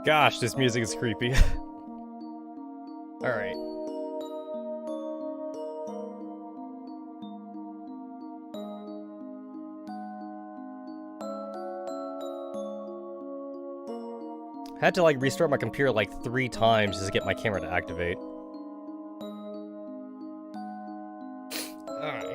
Gosh, this music is creepy. Alright. Had to like restart my computer like 3 times just to get my camera to activate. Alright.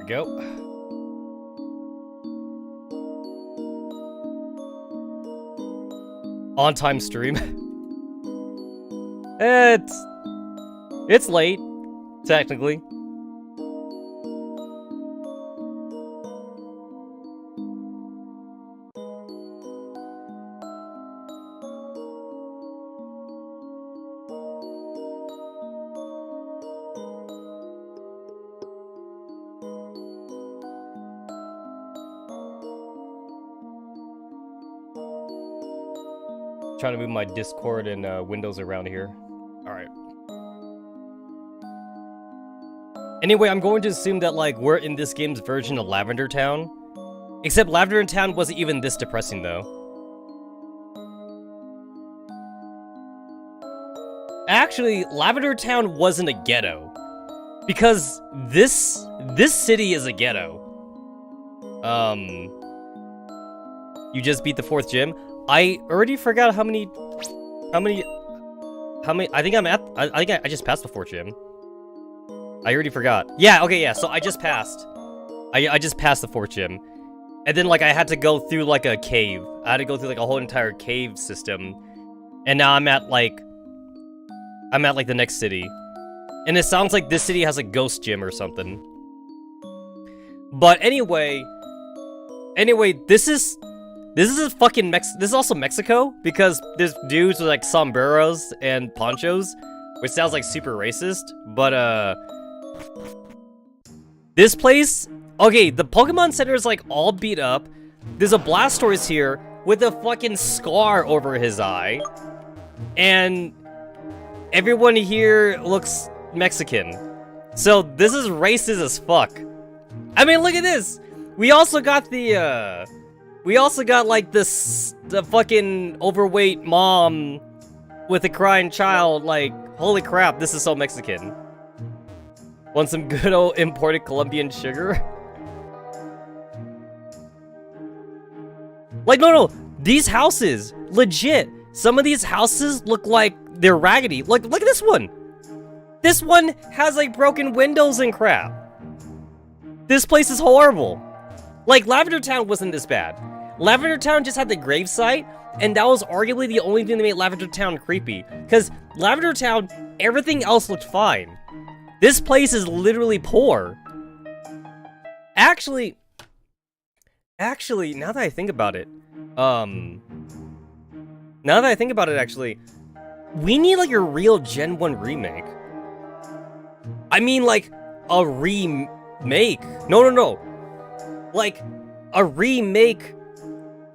Go. On time stream. It's late, technically. Trying to move my Discord and Windows around here. Alright. Anyway, I'm going to assume that, like, we're in this game's version of Lavender Town. Except Lavender Town wasn't even this depressing, though. Actually, Lavender Town wasn't a ghetto. Because this city is a ghetto. You just beat the 4th gym? I already forgot how many, I think I just passed the 4th gym. I already forgot. Yeah, okay, yeah, so I just passed. I just passed the 4th gym. And then, like, I had to go through, like, a cave. I had to go through, like, a whole entire cave system. And now I'm at, like, the next city. And it sounds like this city has a ghost gym or something. But anyway, this is fucking this is also Mexico, because there's dudes with, like, sombreros and ponchos, which sounds like super racist, but, this place, okay, the Pokemon Center is, like, all beat up. There's a Blastoise here with a fucking scar over his eye, and everyone here looks Mexican. So, this is racist as fuck. I mean, look at this! We also got like, the fucking overweight mom with a crying child, like, holy crap, this is so Mexican. Want some good old imported Colombian sugar? Like, no, these houses, legit, some of these houses look like they're raggedy. Look at this one! This one has, like, broken windows and crap. This place is horrible. Like, Lavender Town wasn't this bad. Lavender Town just had the gravesite, and that was arguably the only thing that made Lavender Town creepy. Because Lavender Town, everything else looked fine. This place is literally poor. Actually, now that I think about it, actually, we need, like, a real Gen 1 remake. I mean, like, a remake. No. Like, a remake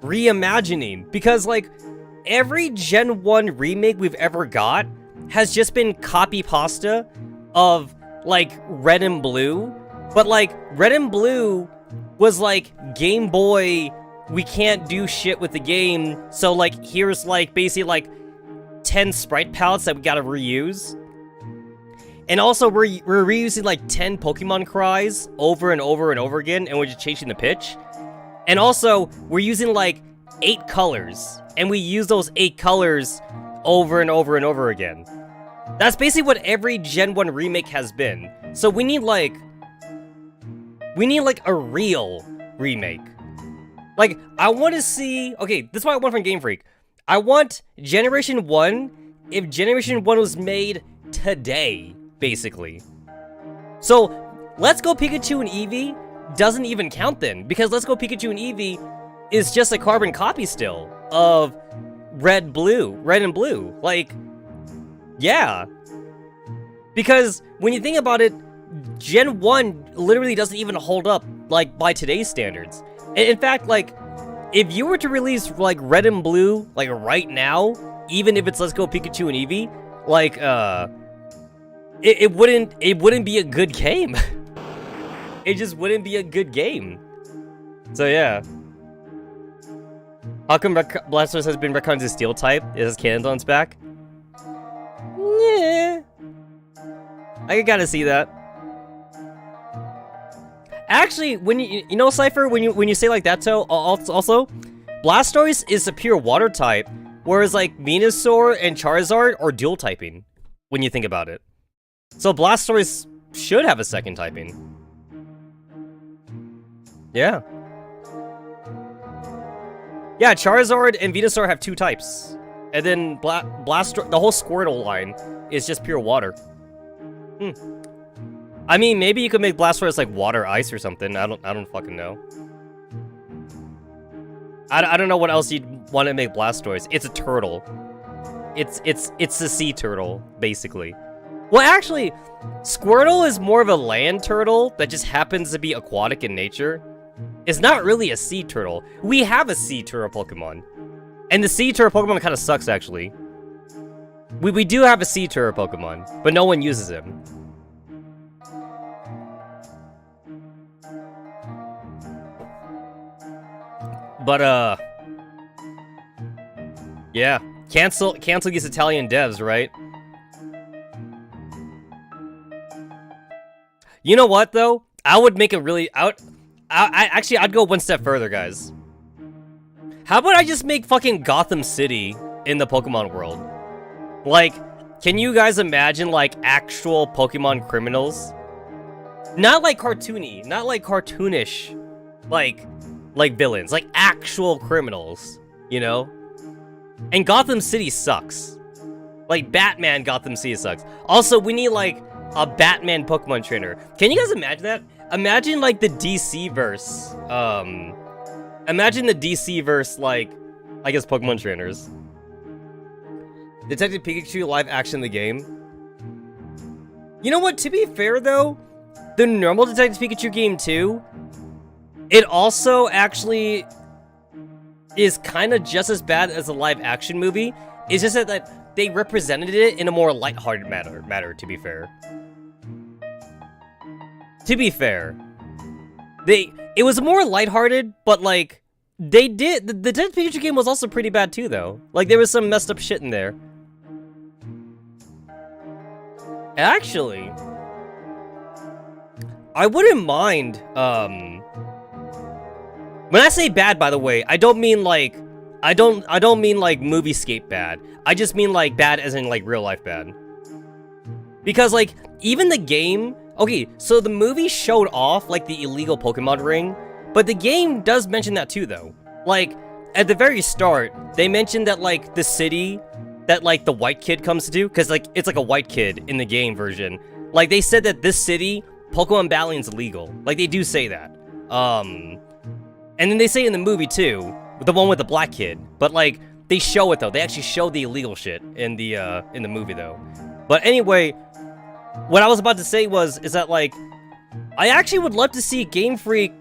reimagining, because, like, every Gen 1 remake we've ever got has just been copy pasta of, like, Red and Blue, but, like, Red and Blue was, like, Game Boy, we can't do shit with the game, so, like, here's, like, basically, like, 10 sprite palettes that we gotta reuse. And also, we're reusing, like, 10 Pokemon cries over and over and over again, and we're just changing the pitch. And also, we're using, like, 8 colors, and we use those 8 colors over and over and over again. That's basically what every Gen 1 remake has been. So we need, like, We need, like, a real remake. Like, I want to see... Okay, this is what I want from Game Freak. I want Generation 1 if Generation 1 was made today, basically. So, Let's Go Pikachu and Eevee doesn't even count then, because Let's Go Pikachu and Eevee is just a carbon copy still of red and blue. Like, yeah. Because when you think about it, Gen 1 literally doesn't even hold up, like, by today's standards. In fact, like, if you were to release, like, red and blue, like, right now, even if it's Let's Go Pikachu and Eevee, like, it wouldn't be a good game. It just wouldn't be a good game. So, yeah. How come Blastoise has been retconned to Steel type? It has cannons on its back? Yeah. I can kind of see that. Actually, when you know, Cypher, when you say like that, so also, Blastoise is a pure water type, whereas like Venusaur and Charizard are dual typing, when you think about it. So Blastoise should have a second typing. Yeah. Yeah, Charizard and Venusaur have 2 types. And then Blastoise, the whole Squirtle line is just pure water. I mean, maybe you could make Blastoise like water ice or something. I don't fucking know. I don't know what else you'd want to make Blastoise. It's a turtle. It's a sea turtle, basically. Well, actually, Squirtle is more of a land turtle that just happens to be aquatic in nature. It's not really a sea turtle. We have a sea turtle Pokemon. And the sea turtle Pokemon kind of sucks, actually. We do have a sea turtle Pokemon, but no one uses him. But, yeah. Cancel these Italian devs, right? You know what, though? I would make a really... Actually, I'd go one step further, guys. How about I just make fucking Gotham City in the Pokemon world? Like, can you guys imagine, like, actual Pokemon criminals? Not like cartoony, not like cartoonish, like villains, like actual criminals, you know? And Gotham City sucks. Like, Batman Gotham City sucks. Also, we need, like, a Batman Pokemon trainer. Can you guys imagine that? Imagine, like, the DC-verse, imagine the DC-verse, like, I guess Pokemon trainers. Detective Pikachu live action in the game. You know what, to be fair, though, the normal Detective Pikachu game, too, it also actually is kind of just as bad as a live action movie. It's just that they represented it in a more lighthearted manner, to be fair. To be fair. It was more lighthearted, but like, the Detective Pikachu game was also pretty bad too, though. Like, there was some messed up shit in there. Actually, I wouldn't mind, when I say bad, by the way, I don't mean like, I don't mean like Moviescape bad. I just mean like bad as in like real life bad. Because like, even the game, okay, so the movie showed off like the illegal Pokemon ring, but the game does mention that too, though. Like, at the very start, they mentioned that like the city that like the white kid comes to, because like it's like a white kid in the game version. Like, they said that this city, Pokemon battling is illegal. Like, they do say that. And then they say in the movie too, the one with the black kid. But like, they show it though. They actually show the illegal shit in the movie though. But anyway, what I was about to say is that like, I actually would love to see Game Freak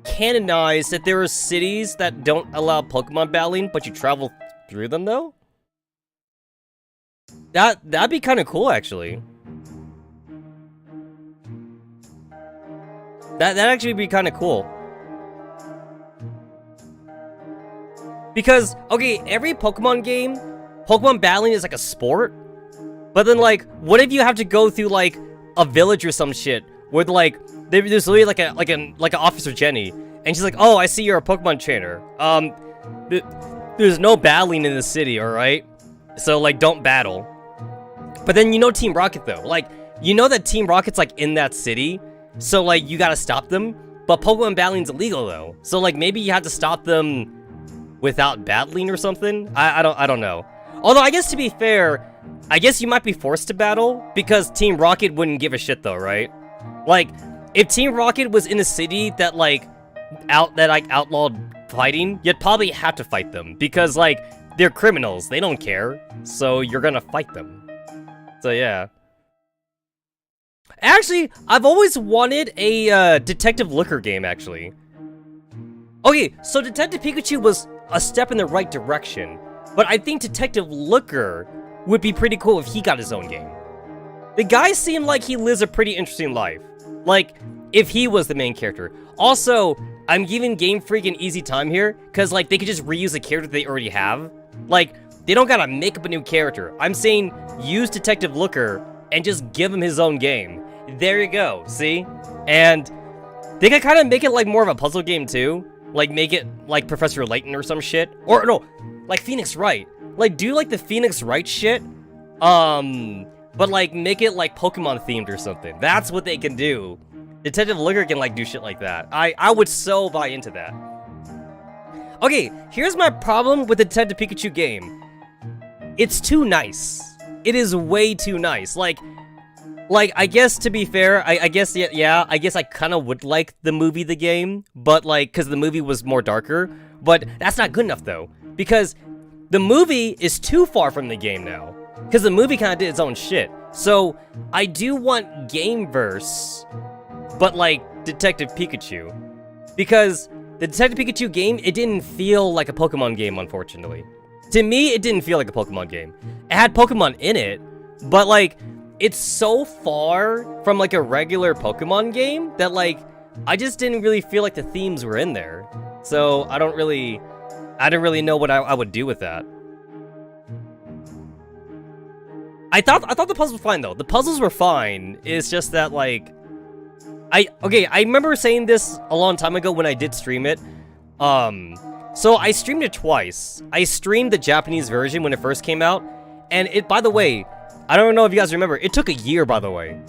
canonize that there are cities that don't allow Pokemon battling, but you travel through them though. That'd be kind of cool, actually. That'd actually be kind of cool. Because, okay, every Pokemon game, Pokemon battling is like a sport. But then, like, what if you have to go through, like, a village or some shit where, like, there's literally like an Officer Jenny, and she's like, "Oh, I see you're a Pokemon trainer. There's no battling in the city, all right? So, like, don't battle." But then you know Team Rocket though, like, you know that Team Rocket's like in that city, so like you gotta stop them. But Pokemon battling's illegal though. So like maybe you have to stop them without battling or something? I don't know. Although I guess to be fair, I guess you might be forced to battle because Team Rocket wouldn't give a shit though, right? Like if Team Rocket was in a city that outlawed fighting, you'd probably have to fight them because like they're criminals, they don't care. So you're gonna fight them. So yeah. Actually, I've always wanted a Detective Looker game, actually. Okay, so Detective Pikachu was a step in the right direction, but I think Detective Looker would be pretty cool if he got his own game. The guy seemed like he lives a pretty interesting life. Like, if he was the main character. Also, I'm giving Game Freak an easy time here, because, like, they could just reuse a character they already have. Like, they don't gotta make up a new character. I'm saying use Detective Looker and just give him his own game. There you go, see? And they could kind of make it like more of a puzzle game too. Like make it like Professor Layton or some shit. Or no, like Phoenix Wright. Like do like the Phoenix Wright shit. But like make it like Pokemon themed or something. That's what they can do. Detective Looker can like do shit like that. I would so buy into that. Okay, here's my problem with the Detective Pikachu game. It's too nice. It is way too nice. Like, I guess to be fair, I guess, yeah, I guess I kind of would like the movie The Game, but like, because the movie was more darker, but that's not good enough though, because the movie is too far from the game now, because the movie kind of did its own shit. So, I do want Gameverse, but like, Detective Pikachu, because the Detective Pikachu game, it didn't feel like a Pokemon game, unfortunately. To me, it didn't feel like a Pokemon game. It had Pokemon in it, but like, it's so far from like a regular Pokemon game that like, I just didn't really feel like the themes were in there. So I didn't really know what I would do with that. I thought the puzzles were fine though. The puzzles were fine. It's just that like, I remember saying this a long time ago when I did stream it. So I streamed it twice. I streamed the Japanese version when it first came out, and it, by the way, I don't know if you guys remember, it took a year, by the way.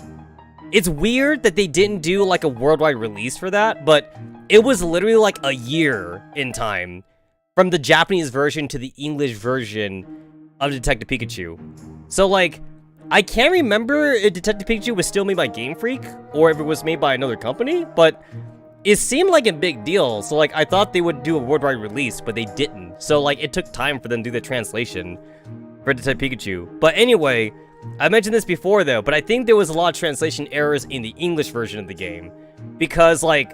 It's weird that they didn't do, like, a worldwide release for that, but it was literally, like, a year in time from the Japanese version to the English version of Detective Pikachu. So, like, I can't remember if Detective Pikachu was still made by Game Freak, or if it was made by another company, but it seemed like a big deal, so, like, I thought they would do a worldwide release, but they didn't. So, like, it took time for them to do the translation for Detective Pikachu. But anyway, I mentioned this before though, but I think there was a lot of translation errors in the English version of the game. Because, like,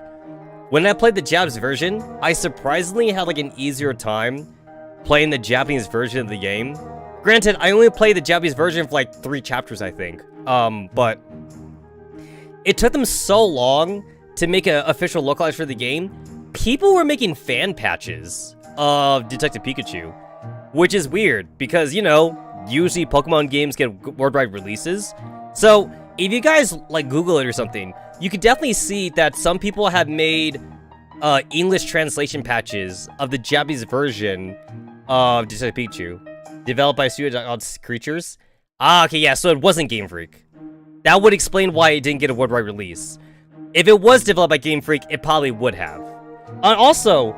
when I played the Japs version, I surprisingly had, like, an easier time playing the Japanese version of the game. Granted, I only played the Japanese version for, like, 3 chapters, I think. But it took them so long to make an official localize for the game. People were making fan patches of Detective Pikachu, which is weird, because, you know, usually Pokemon games get worldwide releases. So, if you guys, like, Google it or something, you could definitely see that some people have made English translation patches of the Japanese version of Detective Pikachu, developed by Studio Creatures. Ah, okay, yeah, so it wasn't Game Freak. That would explain why it didn't get a worldwide release. If it was developed by Game Freak, it probably would have. Also,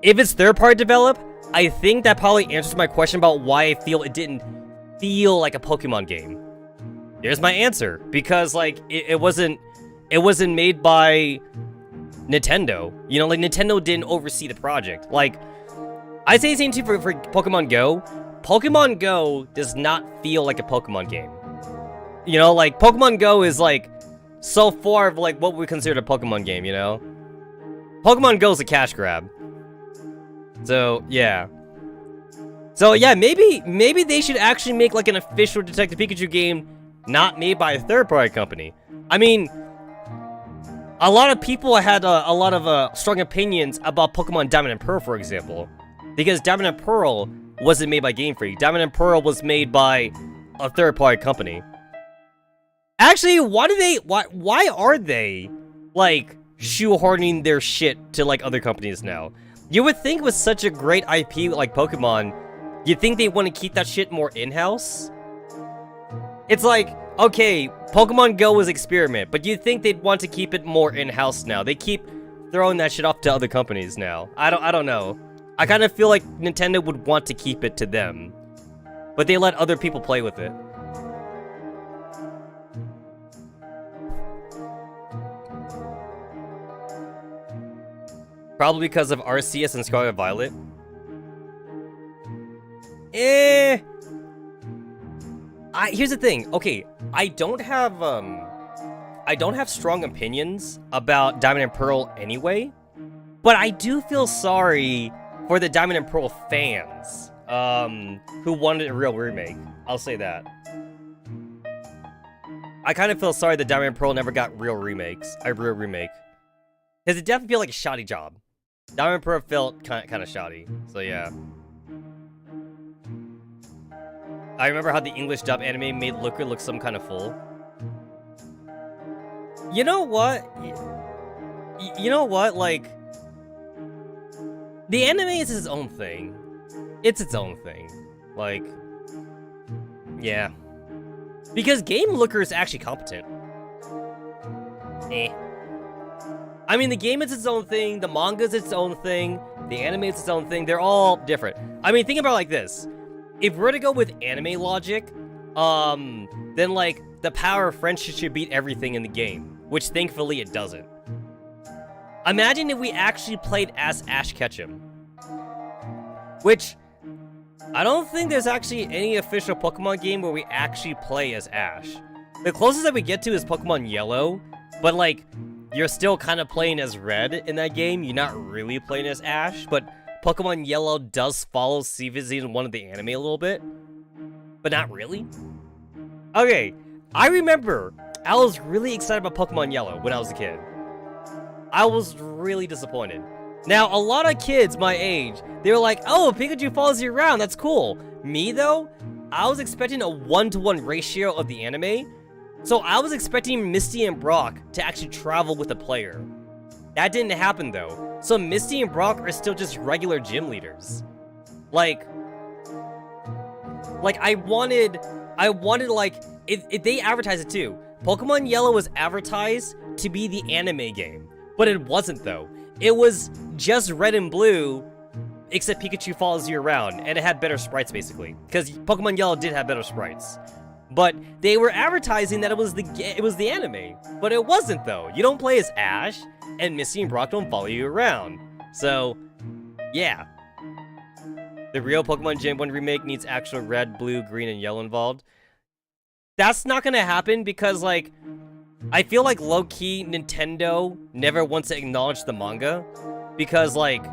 if it's third-party developed, I think that probably answers my question about why I feel it didn't feel like a Pokemon game. There's my answer. Because, like, it wasn't made by Nintendo. You know, like, Nintendo didn't oversee the project. Like, I say the same too for Pokemon Go. Pokemon Go does not feel like a Pokemon game. You know, like, Pokemon Go is, like, so far of, like, what we consider a Pokemon game, you know? Pokemon Go is a cash grab. So, yeah. So, yeah, maybe they should actually make, like, an official Detective Pikachu game not made by a third-party company. I mean, a lot of people had a lot of strong opinions about Pokemon Diamond and Pearl, for example. Because Diamond and Pearl wasn't made by Game Freak. Diamond and Pearl was made by a third-party company. Actually, why are they, like, shoehorning their shit to, like, other companies now? You would think with such a great IP like Pokemon, you'd think they want to keep that shit more in-house? It's like, okay, Pokemon Go was experiment, but you'd think they'd want to keep it more in-house now. They keep throwing that shit off to other companies now. I don't know. I kind of feel like Nintendo would want to keep it to them, but they let other people play with it. Probably because of Arceus and Scarlet Violet. Here's the thing. Okay, I don't have strong opinions about Diamond and Pearl anyway, but I do feel sorry for the Diamond and Pearl fans, who wanted a real remake. I'll say that. I kind of feel sorry that Diamond and Pearl never got real remakes. A real remake. Because it definitely felt like a shoddy job. Diamond and Pearl felt kind of shoddy. So yeah. I remember how the English dub anime made Looker look some kind of fool. You know what? You know what? Like, the anime is its own thing. It's its own thing. Like, yeah. Because Game Looker is actually competent. I mean, the game is its own thing, the manga is its own thing, the anime is its own thing, they're all different. I mean, think about it like this. If we're to go with anime logic, then, like, the power of friendship should beat everything in the game, which thankfully it doesn't. Imagine if we actually played as Ash Ketchum. Which, I don't think there's actually any official Pokemon game where we actually play as Ash. The closest that we get to is Pokemon Yellow, but, like, you're still kind of playing as Red in that game. You're not really playing as Ash, but Pokemon Yellow does follow Season 1 of the anime a little bit. But not really. Okay, I remember I was really excited about Pokemon Yellow when I was a kid. I was really disappointed. Now, a lot of kids my age, they were like, oh, Pikachu follows you around, that's cool. Me, though, I was expecting a 1-to-1 ratio of the anime. So I was expecting Misty and Brock to actually travel with the player. That didn't happen though. So Misty and Brock are still just regular gym leaders. Like I wanted like, if they advertised it too. Pokemon Yellow was advertised to be the anime game, but it wasn't though. It was just Red and Blue, except Pikachu follows you around, and it had better sprites basically. Because Pokemon Yellow did have better sprites. But they were advertising that it was the anime, but it wasn't though. You don't play as Ash, and Misty and Brock don't follow you around. So, yeah. The real Pokemon Gen 1 remake needs actual red, blue, green, and yellow involved. That's not gonna happen because, like, I feel like low-key Nintendo never wants to acknowledge the manga. Because, like,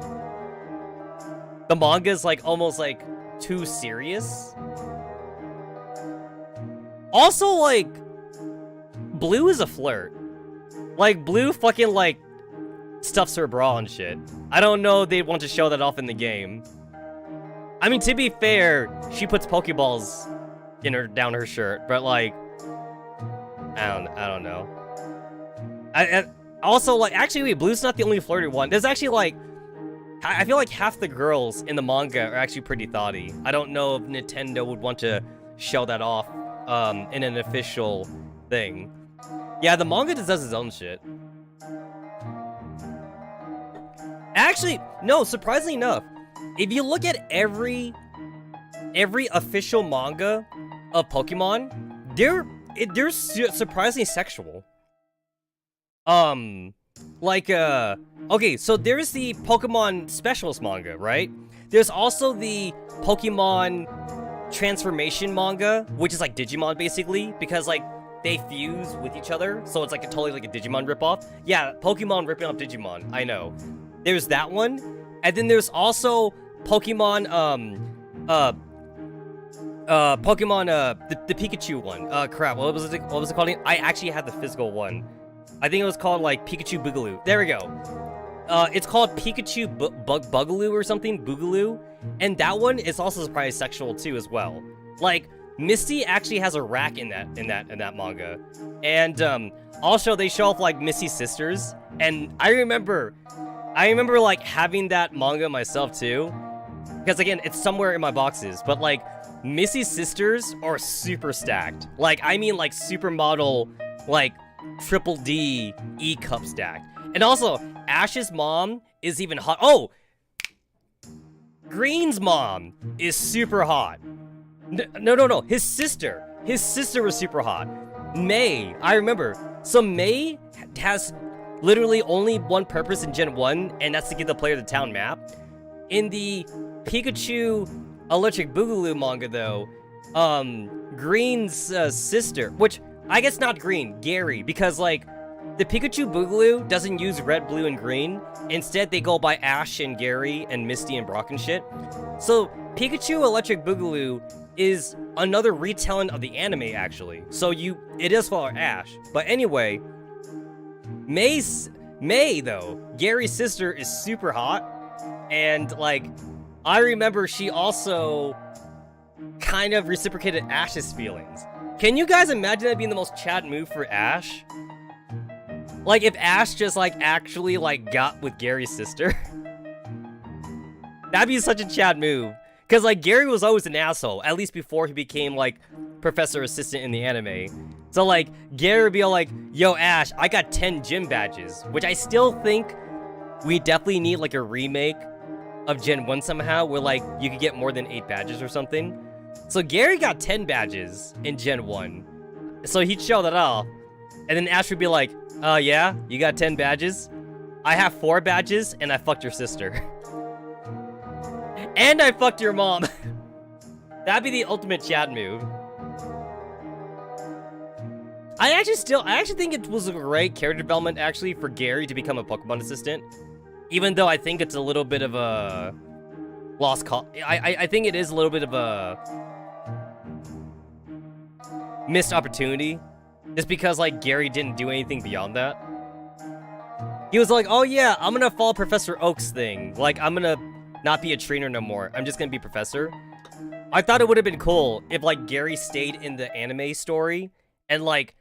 the manga is, like, almost, like, too serious. Also, like, Blue is a flirt. Like, Blue fucking, like, stuffs her bra and shit. I don't know if they'd want to show that off in the game. I mean, to be fair, she puts Pokeballs down her shirt, but, like, I don't know. I also, like, actually, wait, Blue's not the only flirty one. There's actually, like, I feel like half the girls in the manga are actually pretty thotty. I don't know if Nintendo would want to show that off in an official thing. Yeah, the manga just does its own shit. Actually, no, surprisingly enough, if you look at every official manga of Pokemon, they're surprisingly sexual. Okay, so there's the Pokemon Specialist manga, right? There's also the Pokemon Transformation manga, which is like Digimon basically, because like they fuse with each other, so it's like totally like a Digimon ripoff. Yeah, Pokemon ripping off Digimon, I know. There's that one, and then there's also Pokemon, the Pikachu one. Crap, what was it called? I actually had the physical one. I think it was called like Pikachu Boogaloo. There we go. It's called Pikachu Bugaloo or something, Boogaloo, and that one is also surprisingly sexual too as well. Like Misty actually has a rack in that manga, and also they show off like Misty's sisters, and I remember like having that manga myself too, because again it's somewhere in my boxes, but like Missy's sisters are super stacked. Like, I mean, like, supermodel, like, triple D E-cup stacked. And also, Ash's mom is even hot. Oh! Green's mom is super hot. No. His sister. His sister was super hot. May. I remember. So May has literally only one purpose in Gen 1, and that's to give the player the town map. In the Pikachu Electric Boogaloo manga, though, Green's sister, which I guess not Green, Gary, because, like, the Pikachu Boogaloo doesn't use red, blue, and green. Instead, they go by Ash and Gary and Misty and Brock and shit. So, Pikachu Electric Boogaloo is another retelling of the anime, actually. So, it is for Ash. But anyway, May, though, Gary's sister, is super hot. And, like, I remember she also kind of reciprocated Ash's feelings. Can you guys imagine that being the most Chad move for Ash? Like, if Ash just, like, actually, like, got with Gary's sister? That'd be such a Chad move. Because, like, Gary was always an asshole, at least before he became, like, Professor Assistant in the anime. So, like, Gary would be all like, yo, Ash, I got 10 gym badges. Which I still think we definitely need, like, a remake of Gen 1 somehow, where, like, you could get more than 8 badges or something. So Gary got 10 badges in Gen 1. So he'd show that off. And then Ash would be like, yeah, you got 10 badges? I have 4 badges, and I fucked your sister. And I fucked your mom. That'd be the ultimate Chad move. I actually think it was a great character development, actually, for Gary to become a Pokemon assistant. Even though I think it's a little bit of a lost cause. I think it is a little bit of a missed opportunity. Just because, like, Gary didn't do anything beyond that. He was like, oh yeah, I'm gonna follow Professor Oak's thing. Like, I'm gonna not be a trainer no more. I'm just gonna be Professor. I thought it would have been cool if, like, Gary stayed in the anime story. And, like,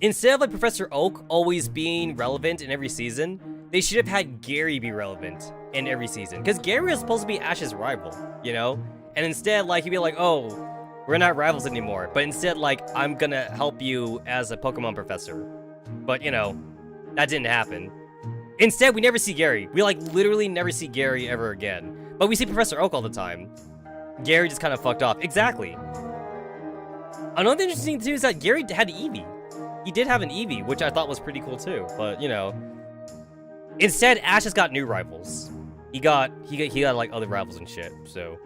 instead of, like, Professor Oak always being relevant in every season, they should have had Gary be relevant in every season. Because Gary was supposed to be Ash's rival, you know? And instead, like, he'd be like, oh, we're not rivals anymore. But instead, like, I'm gonna help you as a Pokemon professor. But, you know, that didn't happen. Instead, we never see Gary. We, like, literally never see Gary ever again. But we see Professor Oak all the time. Gary just kind of fucked off. Exactly. Another interesting thing is that Gary had Eevee. He did have an Eevee, which I thought was pretty cool too. But, you know, instead, Ash has got new rivals. He got like other rivals and shit. So,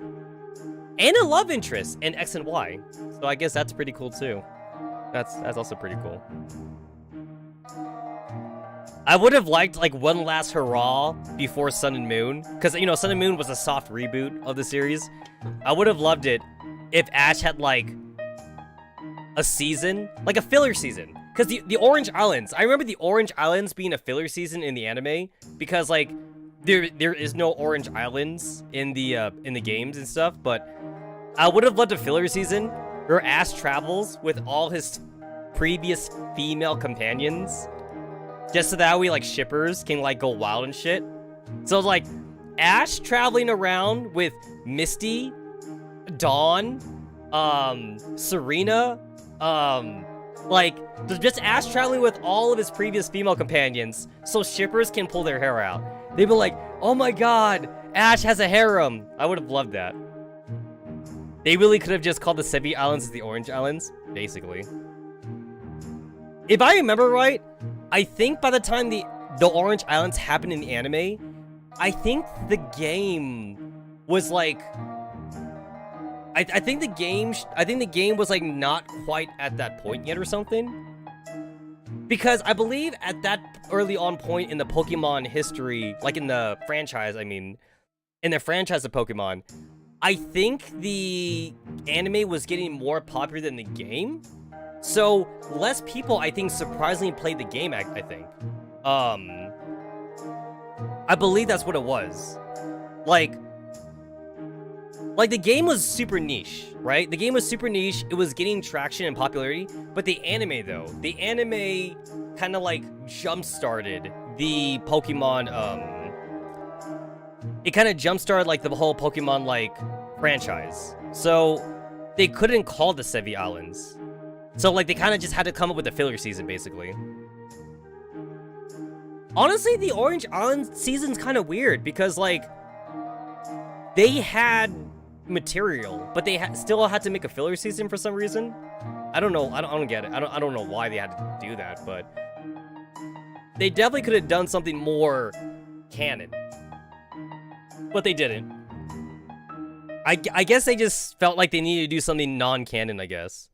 and a love interest in X and Y. So I guess that's pretty cool too. That's also pretty cool. I would have liked, like, one last hurrah before Sun and Moon. Because, you know, Sun and Moon was a soft reboot of the series. I would have loved it if Ash had, like, a season. Like, a filler season. Because the Orange Islands. I remember the Orange Islands being a filler season in the anime. Because, like, there is no Orange Islands in the games and stuff. But I would have loved a filler season where Ash travels with all his previous female companions. Just so that way, like, shippers can, like, go wild and shit. So, it's like, Ash traveling around with Misty, Dawn, Serena, like, just Ash traveling with all of his previous female companions, so shippers can pull their hair out. They'd be like, oh my god, Ash has a harem. I would have loved that. They really could have just called the Sevi Islands the Orange Islands, basically. If I remember right, I think by the time the Orange Islands happened in the anime, I think the game was like, I think the game was like not quite at that point yet or something. Because I believe at that early on point in the Pokemon history, like in the franchise, I mean, in the franchise of Pokemon, I think the anime was getting more popular than the game. So, less people, I think, surprisingly played the game, I think. I believe that's what it was. Like, the game was super niche, right? The game was super niche, it was getting traction and popularity, but the anime, though, the anime kind of, like, jump-started the Pokemon, it kind of jump-started, like, the whole Pokemon, like, franchise. So they couldn't call the Sevi Islands. So like they kind of just had to come up with a filler season basically. Honestly, the Orange Island season's kind of weird because like they had material, but they still had to make a filler season for some reason. I don't know. I don't get it. I don't know why they had to do that, but they definitely could have done something more canon. But they didn't. I guess they just felt like they needed to do something non-canon, I guess.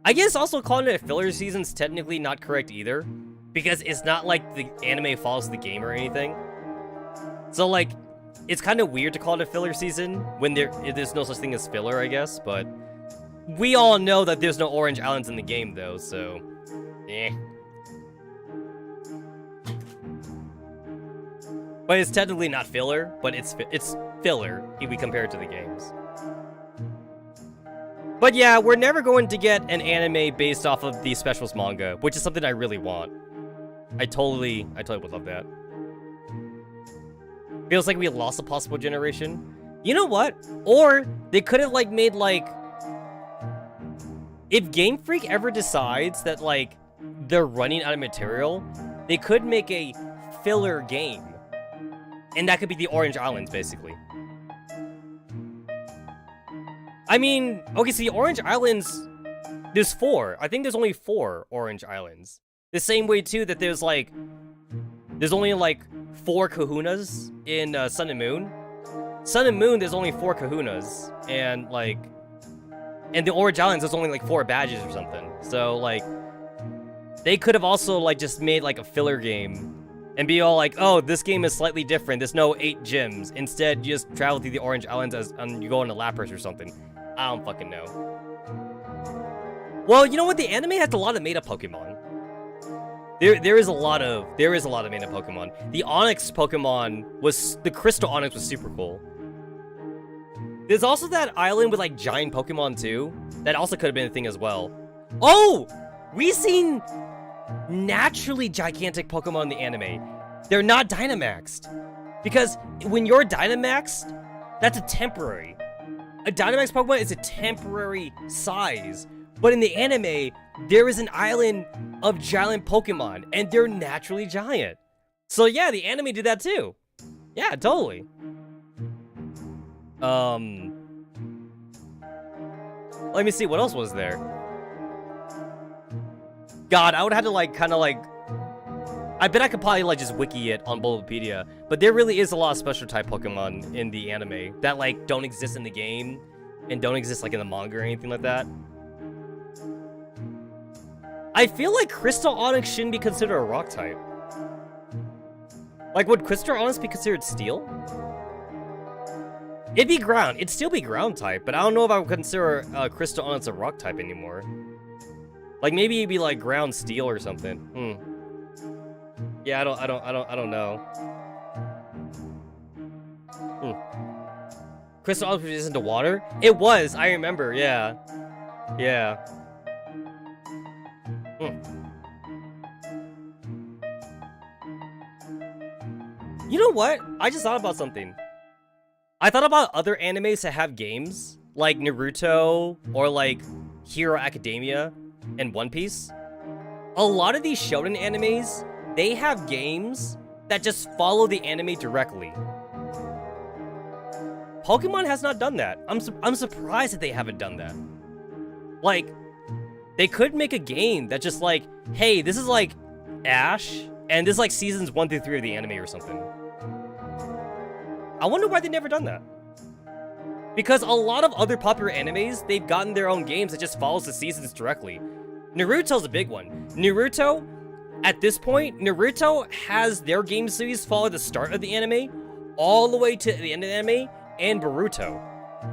I guess also calling it a filler season's technically not correct either, because it's not like the anime follows the game or anything. So like, it's kind of weird to call it a filler season when there's no such thing as filler, I guess, but we all know that there's no Orange Islands in the game though, so eh. But it's technically not filler, but it's filler if we compare it to the games. But yeah, we're never going to get an anime based off of the Specials manga, which is something I really want. I totally would love that. Feels like we lost a possible generation. You know what? Or they could have like made like, if Game Freak ever decides that like they're running out of material, they could make a filler game. And that could be the Orange Islands, basically. I mean, okay, so the Orange Islands, there's 4. I think there's only 4 Orange Islands. The same way, too, that there's only, like, 4 kahunas in Sun and Moon. Sun and Moon, there's only 4 kahunas. And, like, and the Orange Islands, there's only, like, 4 badges or something. So, like, they could have also, like, just made, like, a filler game. And be all like, oh, this game is slightly different. There's no 8 gyms. Instead, you just travel through the Orange Islands and you go on a Lapras or something. I don't fucking know. Well, you know what? The anime has a lot of made-up Pokemon. There is a lot of made-up Pokemon. The Onix Pokemon the Crystal Onix was super cool. There's also that island with like giant Pokemon too. That also could have been a thing as well. Oh, we've seen naturally gigantic Pokemon in the anime. They're not Dynamaxed. Because when you're Dynamaxed, that's a temporary. A Dynamax Pokemon is a temporary size. But in the anime, there is an island of giant Pokemon, and they're naturally giant. So yeah, the anime did that too. Yeah, totally. Let me see, what else was there? God, I would have to like, kind of like, I bet I could probably like just wiki it on Bulbapedia, but there really is a lot of special type Pokemon in the anime that like don't exist in the game and don't exist like in the manga or anything like that. I feel like Crystal Onix shouldn't be considered a rock type. Like, would Crystal Onix be considered steel? It'd be ground. It'd still be ground type, but I don't know if I would consider Crystal Onix a rock type anymore. Like maybe it'd be like ground steel or something. Yeah, I don't know. Crystal Onix is into water? It was, I remember, yeah. Yeah. You know what? I just thought about something. I thought about other animes that have games, like Naruto or like Hero Academia and One Piece. A lot of these shonen animes, they have games that just follow the anime directly. Pokemon has not done that. I'm surprised that they haven't done that. Like, they could make a game that just like, hey, this is like Ash, and this is like seasons 1 through 3 of the anime or something. I wonder why they've never done that. Because a lot of other popular animes, they've gotten their own games that just follows the seasons directly. Naruto's a big one. Naruto, at this point, Naruto has their game series follow the start of the anime all the way to the end of the anime, and Boruto.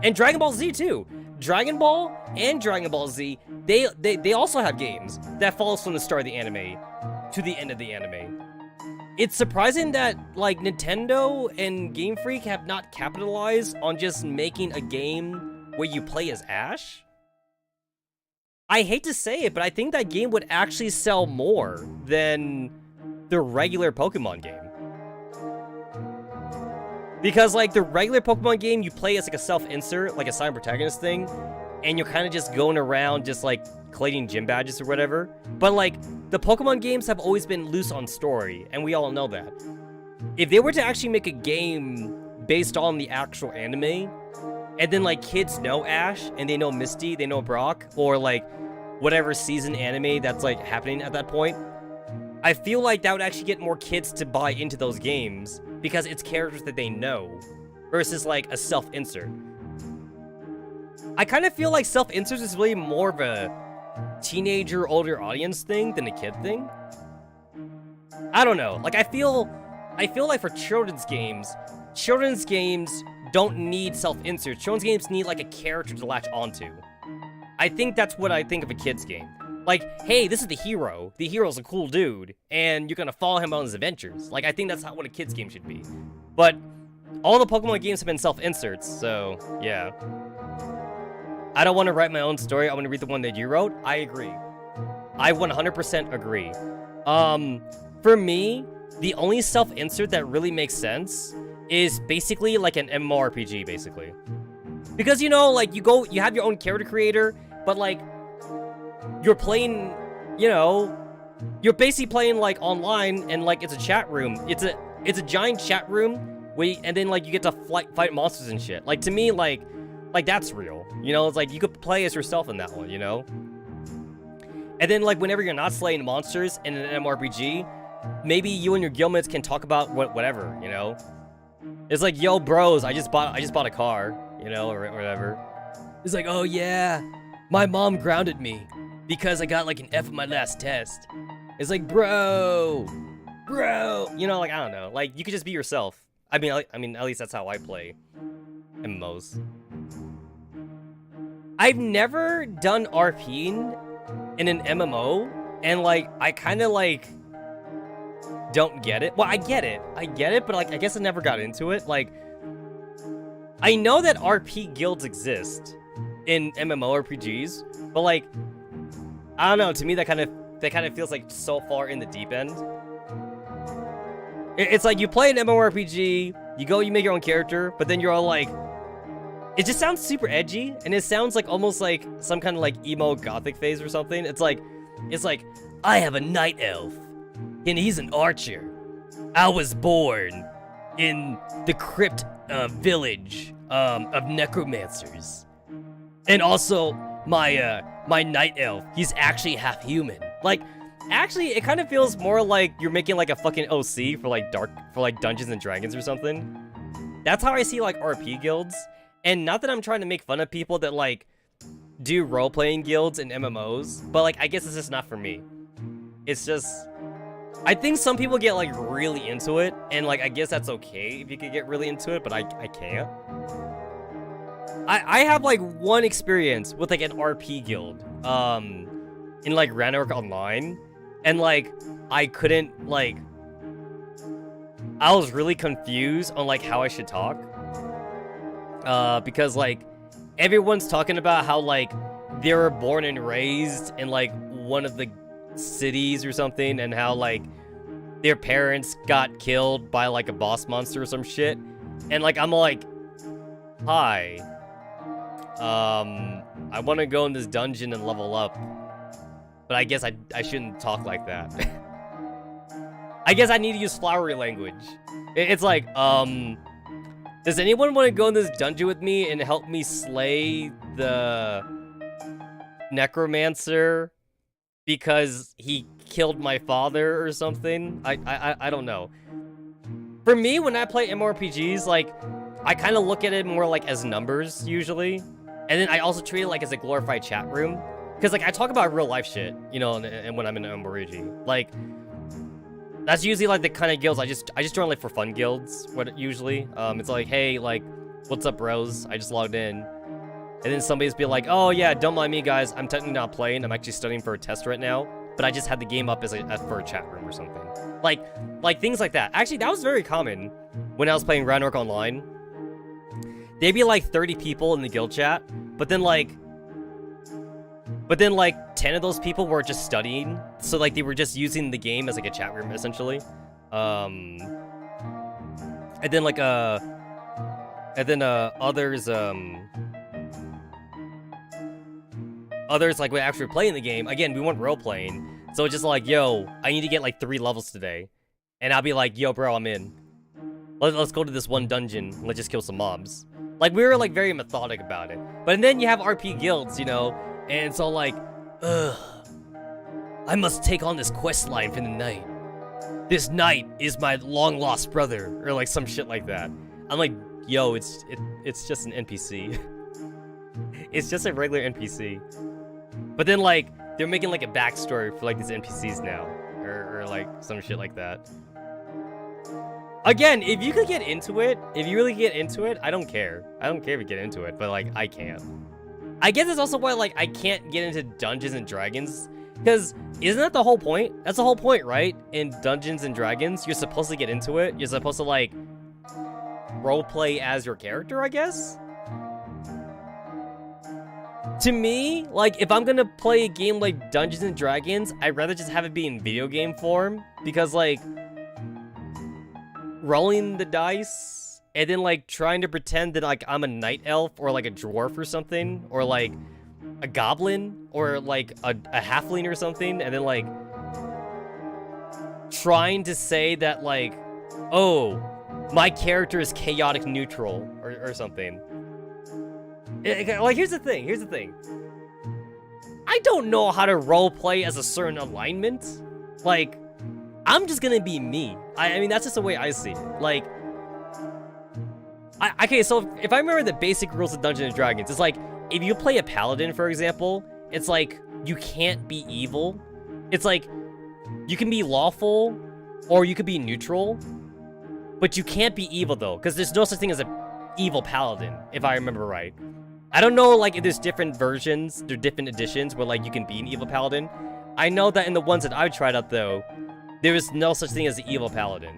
And Dragon Ball Z too. Dragon Ball and Dragon Ball Z, they also have games that follows from the start of the anime to the end of the anime. It's surprising that, like, Nintendo and Game Freak have not capitalized on just making a game where you play as Ash. I hate to say it, but I think that game would actually sell more than the regular Pokemon game. Because, like, the regular Pokemon game, you play as, like, a self-insert, like a silent protagonist thing, and you're kind of just going around just, like, collating gym badges or whatever. But, like, the Pokemon games have always been loose on story, and we all know that. If they were to actually make a game based on the actual anime, and then, like, kids know Ash, and they know Misty, they know Brock, or, like, whatever season anime that's, like, happening at that point, I feel like that would actually get more kids to buy into those games, because it's characters that they know, versus, like, a self-insert. I kind of feel like self-inserts is really more of a teenager, older audience thing than a kid thing. I don't know. Like, I feel like for children's games don't need self-inserts. Children's games need, like, a character to latch onto. I think that's what I think of a kid's game. Like, hey, this is the hero. The hero's a cool dude, and you're gonna follow him on his adventures. Like, I think that's what a kid's game should be. But all the Pokemon games have been self-inserts, so yeah. I don't want to write my own story. I want to read the one that you wrote. I agree. I 100% agree. For me, the only self-insert that really makes sense is basically like an MMORPG, basically. Because, you know, like, you have your own character creator, but, like, you're playing, you know, you're basically playing, like, online, and, like, it's a chat room. It's a giant chat room, and then, like, you get to fight monsters and shit. Like, to me, like, that's real. You know, it's like, you could play as yourself in that one, you know? And then, like, whenever you're not slaying monsters in an MMORPG, maybe you and your guildmates can talk about whatever, you know? It's like, yo, bros, I just bought a car, you know, or whatever. It's like, oh, yeah, my mom grounded me because I got, like, an F on my last test. It's like, bro, you know, like, I don't know. Like, you could just be yourself. I mean, at least that's how I play MMOs. I've never done RPing in an MMO, and, like, I kind of, like, don't get it. Well, I get it, but, like, I guess I never got into it. Like, I know that RP guilds exist in MMORPGs, but, like, I don't know, to me that kind of feels like so far in the deep end. It's like you play an MMORPG, you make your own character, but then you're all like, it just sounds super edgy, and it sounds like almost like some kind of like emo gothic phase or something. It's like, I have a night elf, and he's an archer. I was born in the crypt village of necromancers, and also my night elf, he's actually half human. Like, actually, it kind of feels more like you're making like a fucking OC for like Dungeons and Dragons or something. That's how I see like RP guilds. And not that I'm trying to make fun of people that, like, do role-playing guilds and MMOs, but, like, I guess it's just not for me. It's just, I think some people get, like, really into it, and, like, I guess that's okay if you could get really into it, but I can't. I have, like, one experience with, like, an RP guild, in, like, Ragnarok Online, and, like, I couldn't, like, I was really confused on, like, how I should talk. Because, like, everyone's talking about how, like, they were born and raised in, like, one of the cities or something, and how, like, their parents got killed by, like, a boss monster or some shit. And, like, I'm like, hi. I want to go in this dungeon and level up. But I guess I shouldn't talk like that. I guess I need to use flowery language. It's like, does anyone want to go in this dungeon with me and help me slay the necromancer because he killed my father or something? I don't know. For me, when I play MMORPGs, like, I kind of look at it more like as numbers usually, and then I also treat it like as a glorified chat room, because like I talk about real life shit, you know, and when I'm in an MMORPG, like. That's usually, like, the kind of guilds I just join, like, for fun guilds, usually. It's like, hey, like, what's up, bros? I just logged in. And then somebody's be like, oh, yeah, don't mind me, guys. I'm technically not playing. I'm actually studying for a test right now. But I just had the game up as for a chat room or something. Like, things like that. Actually, that was very common when I was playing Ragnarok Online. There'd be, like, 30 people in the guild chat. But then, like, 10 of those people were just studying, so, like, they were just using the game as, like, a chat room, essentially. And then, like, And then others like would actually play in the game. Again, we weren't role playing, so it's just like, yo, I need to get like 3 levels today, and I'll be like, yo, bro, I'm in. Let's go to this one dungeon. And let's just kill some mobs. Like, we were like very methodic about it. But then you have RP guilds, you know, and so like, ugh, I must take on this quest line for the night. This knight is my long lost brother, or like some shit like that. I'm like, yo, it's just an NPC. It's just a regular NPC. But then like they're making like a backstory for like these NPCs now, or like some shit like that. Again, if you could get into it, if you really get into it, I don't care. I don't care if you get into it, but like I can't. I guess that's also why like I can't get into Dungeons and Dragons, because isn't that the whole point? That's the whole point, right? In Dungeons and Dragons, you're supposed to get into it. You're supposed to like roleplay as your character, I guess. To me, like, if I'm gonna play a game like Dungeons and Dragons, I'd rather just have it be in video game form, because like rolling the dice and then like trying to pretend that like I'm a night elf or like a dwarf or something, or like a goblin or like a halfling or something, and then like trying to say that like, oh, my character is chaotic neutral or something. Like, here's the thing. I don't know how to roleplay as a certain alignment. Like, I'm just gonna be me. I mean, that's just the way I see it. Like, okay, so if I remember the basic rules of Dungeons & Dragons, it's like, if you play a paladin, for example, it's like, you can't be evil. It's like, you can be lawful, or you could be neutral, but you can't be evil, though, because there's no such thing as an evil paladin, if I remember right. I don't know, like, if there's different versions, or different editions where, like, you can be an evil paladin. I know that in the ones that I've tried out, though, there is no such thing as an evil paladin.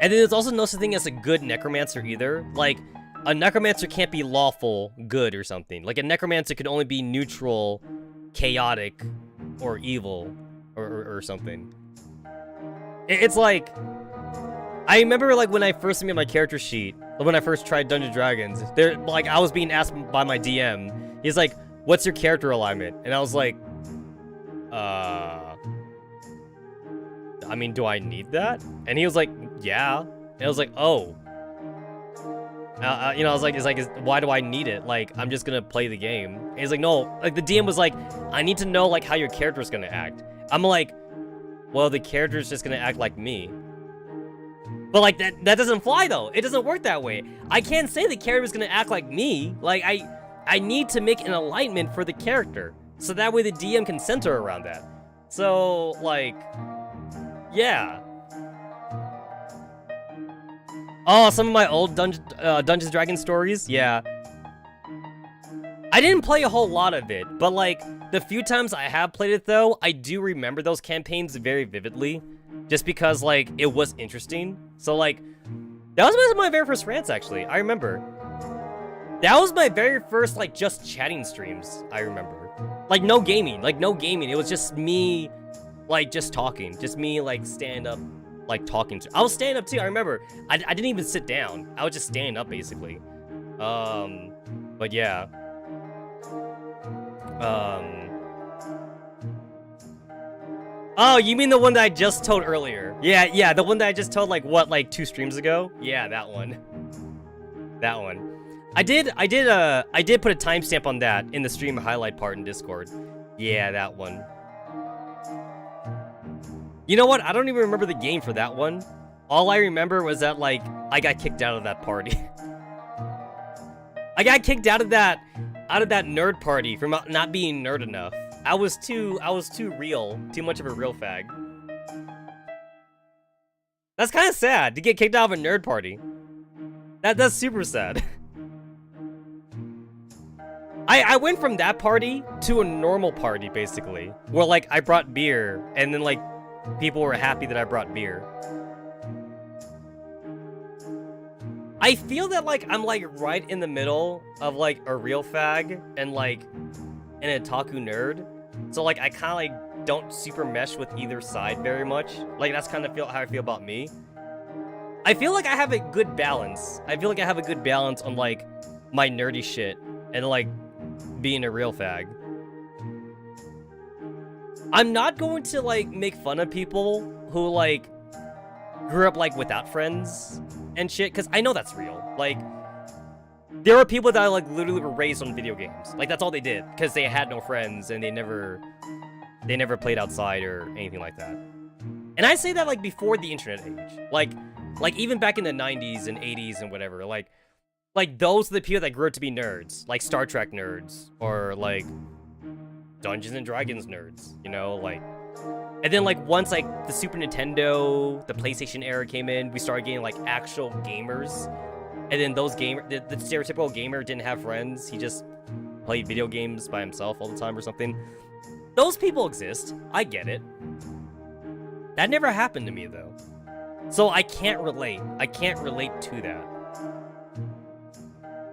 And then there's also no such thing as a good necromancer either. Like, a necromancer can't be lawful good or something. Like, a necromancer can only be neutral, chaotic, or evil, or something. It's like, I remember, like, when I first made my character sheet, when I first tried Dungeons & Dragons, like, I was being asked by my DM, he's like, what's your character alignment? And I was like, I mean, do I need that? And he was like, yeah. And I was like, oh. You know, I was like, why do I need it? Like, I'm just gonna play the game. And he's like, no. Like, the DM was like, I need to know, like, how your character's gonna act. I'm like, well, the character's just gonna act like me. But, like, that doesn't fly, though. It doesn't work that way. I can't say the character's gonna act like me. Like, I need to make an alignment for the character, so that way the DM can center around that. So, like, yeah. Oh, some of my old Dungeons & Dragons stories? Yeah. I didn't play a whole lot of it, but, like, the few times I have played it, though, I do remember those campaigns very vividly. Just because, like, it was interesting. So, like, that was my very first rants, actually. I remember. That was my very first, like, just chatting streams, I remember. Like, no gaming. Like, no gaming. It was just me, like, just talking. Just me, like, stand up, like, talking to. I was standing up, too. I remember. I didn't even sit down. I was just standing up, basically. But, yeah. Oh, you mean the one that I just told earlier? Yeah, the one that I just told, like, what, like, 2 streams ago? Yeah, that one. That one. I did put a timestamp on that in the stream highlight part in Discord. Yeah, that one. You know what? I don't even remember the game for that one. All I remember was that, like, I got kicked out of that party. I got kicked out of that nerd party for not being nerd enough. I was too real, too much of a real fag. That's kind of sad to get kicked out of a nerd party. That's super sad. I went from that party to a normal party, basically, where, like, I brought beer, and then, like, people were happy that I brought beer. I feel that, like, I'm, like, right in the middle of, like, a real fag and, like, an otaku nerd. So, like, I kind of, like, don't super mesh with either side very much. Like, that's kind of how I feel about me. I feel like I have a good balance. I feel like I have a good balance on, like, my nerdy shit and, like, being a real fag. I'm not going to, like, make fun of people who, like, grew up, like, without friends and shit, because I know that's real. Like, there are people that, like, literally were raised on video games. Like, that's all they did, because they had no friends, and they never played outside or anything like that. And I say that, like, before the internet age. Like, even back in the 90s and 80s and whatever, like, those are the people that grew up to be nerds. Like, Star Trek nerds, or, like, Dungeons and Dragons nerds, you know, like, and then, like, once, like, the Super Nintendo, the PlayStation era came in, we started getting, like, actual gamers, and then those the stereotypical gamer didn't have friends, he just played video games by himself all the time or something. Those people exist, I get it. That never happened to me, though. So I can't relate. I can't relate to that.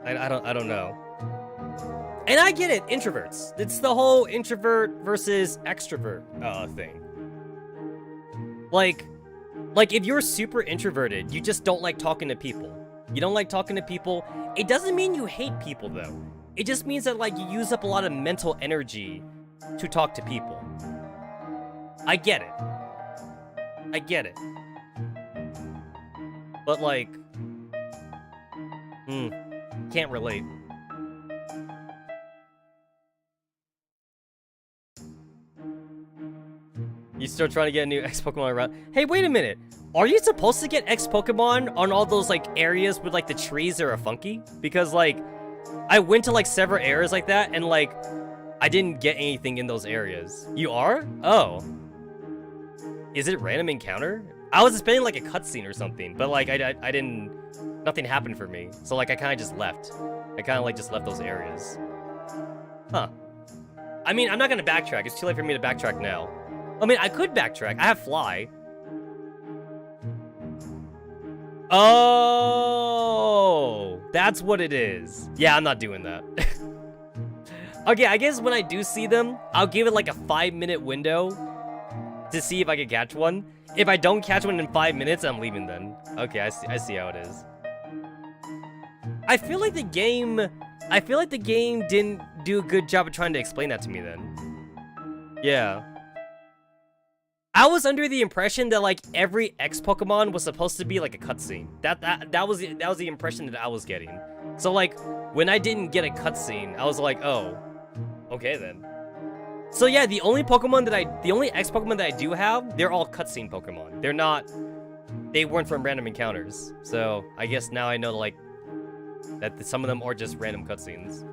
I don't know. And I get it, introverts. It's the whole introvert versus extrovert thing. Like if you're super introverted, you just don't like talking to people. You don't like talking to people. It doesn't mean you hate people, though. It just means that, like, you use up a lot of mental energy to talk to people. I get it. I get it. But, like, can't relate. You still trying to get a new X Pokemon around? Hey, wait a minute. Are you supposed to get X Pokemon on all those, like, areas with, like, the trees that are funky? Because, like, I went to, like, several areas like that, and, like, I didn't get anything in those areas. You are? Oh. Is it random encounter? I was expecting, like, a cutscene or something, but, like, I didn't... Nothing happened for me. So, like, I kind of just left. I kind of, like, just left those areas. Huh. I mean, I'm not gonna backtrack. It's too late for me to backtrack now. I mean, I could backtrack. I have Fly. Oh, that's what it is. Yeah, I'm not doing that. Okay, I guess when I do see them, I'll give it like a 5-minute window to see if I can catch one. If I don't catch one in 5 minutes, I'm leaving then. Okay, I see how it is. I feel like the game didn't do a good job of trying to explain that to me then. Yeah. I was under the impression that, like, every X Pokemon was supposed to be like a cutscene. That was the impression that I was getting. So, like, when I didn't get a cutscene, I was like, oh, okay then. So yeah, the only X Pokemon that I do have, they're all cutscene Pokemon. They weren't from random encounters. So I guess now I know, like, that some of them are just random cutscenes.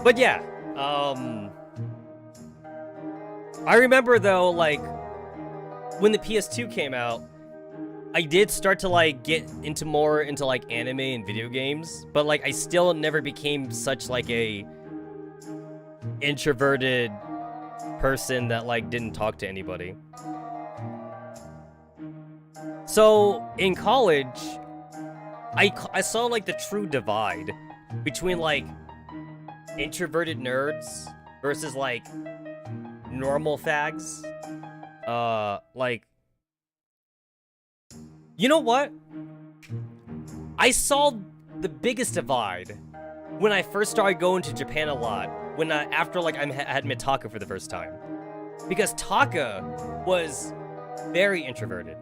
But yeah, I remember, though, like, when the PS2 came out, I did start to, like, get more into, like, anime and video games, but, like, I still never became such, like, a introverted person that, like, didn't talk to anybody. So, in college, I saw, like, the true divide between, like, introverted nerds versus, like, normal fags. Like, you know what? I saw the biggest divide when I first started going to Japan a lot. After, like, I had met Taka for the first time, because Taka was very introverted.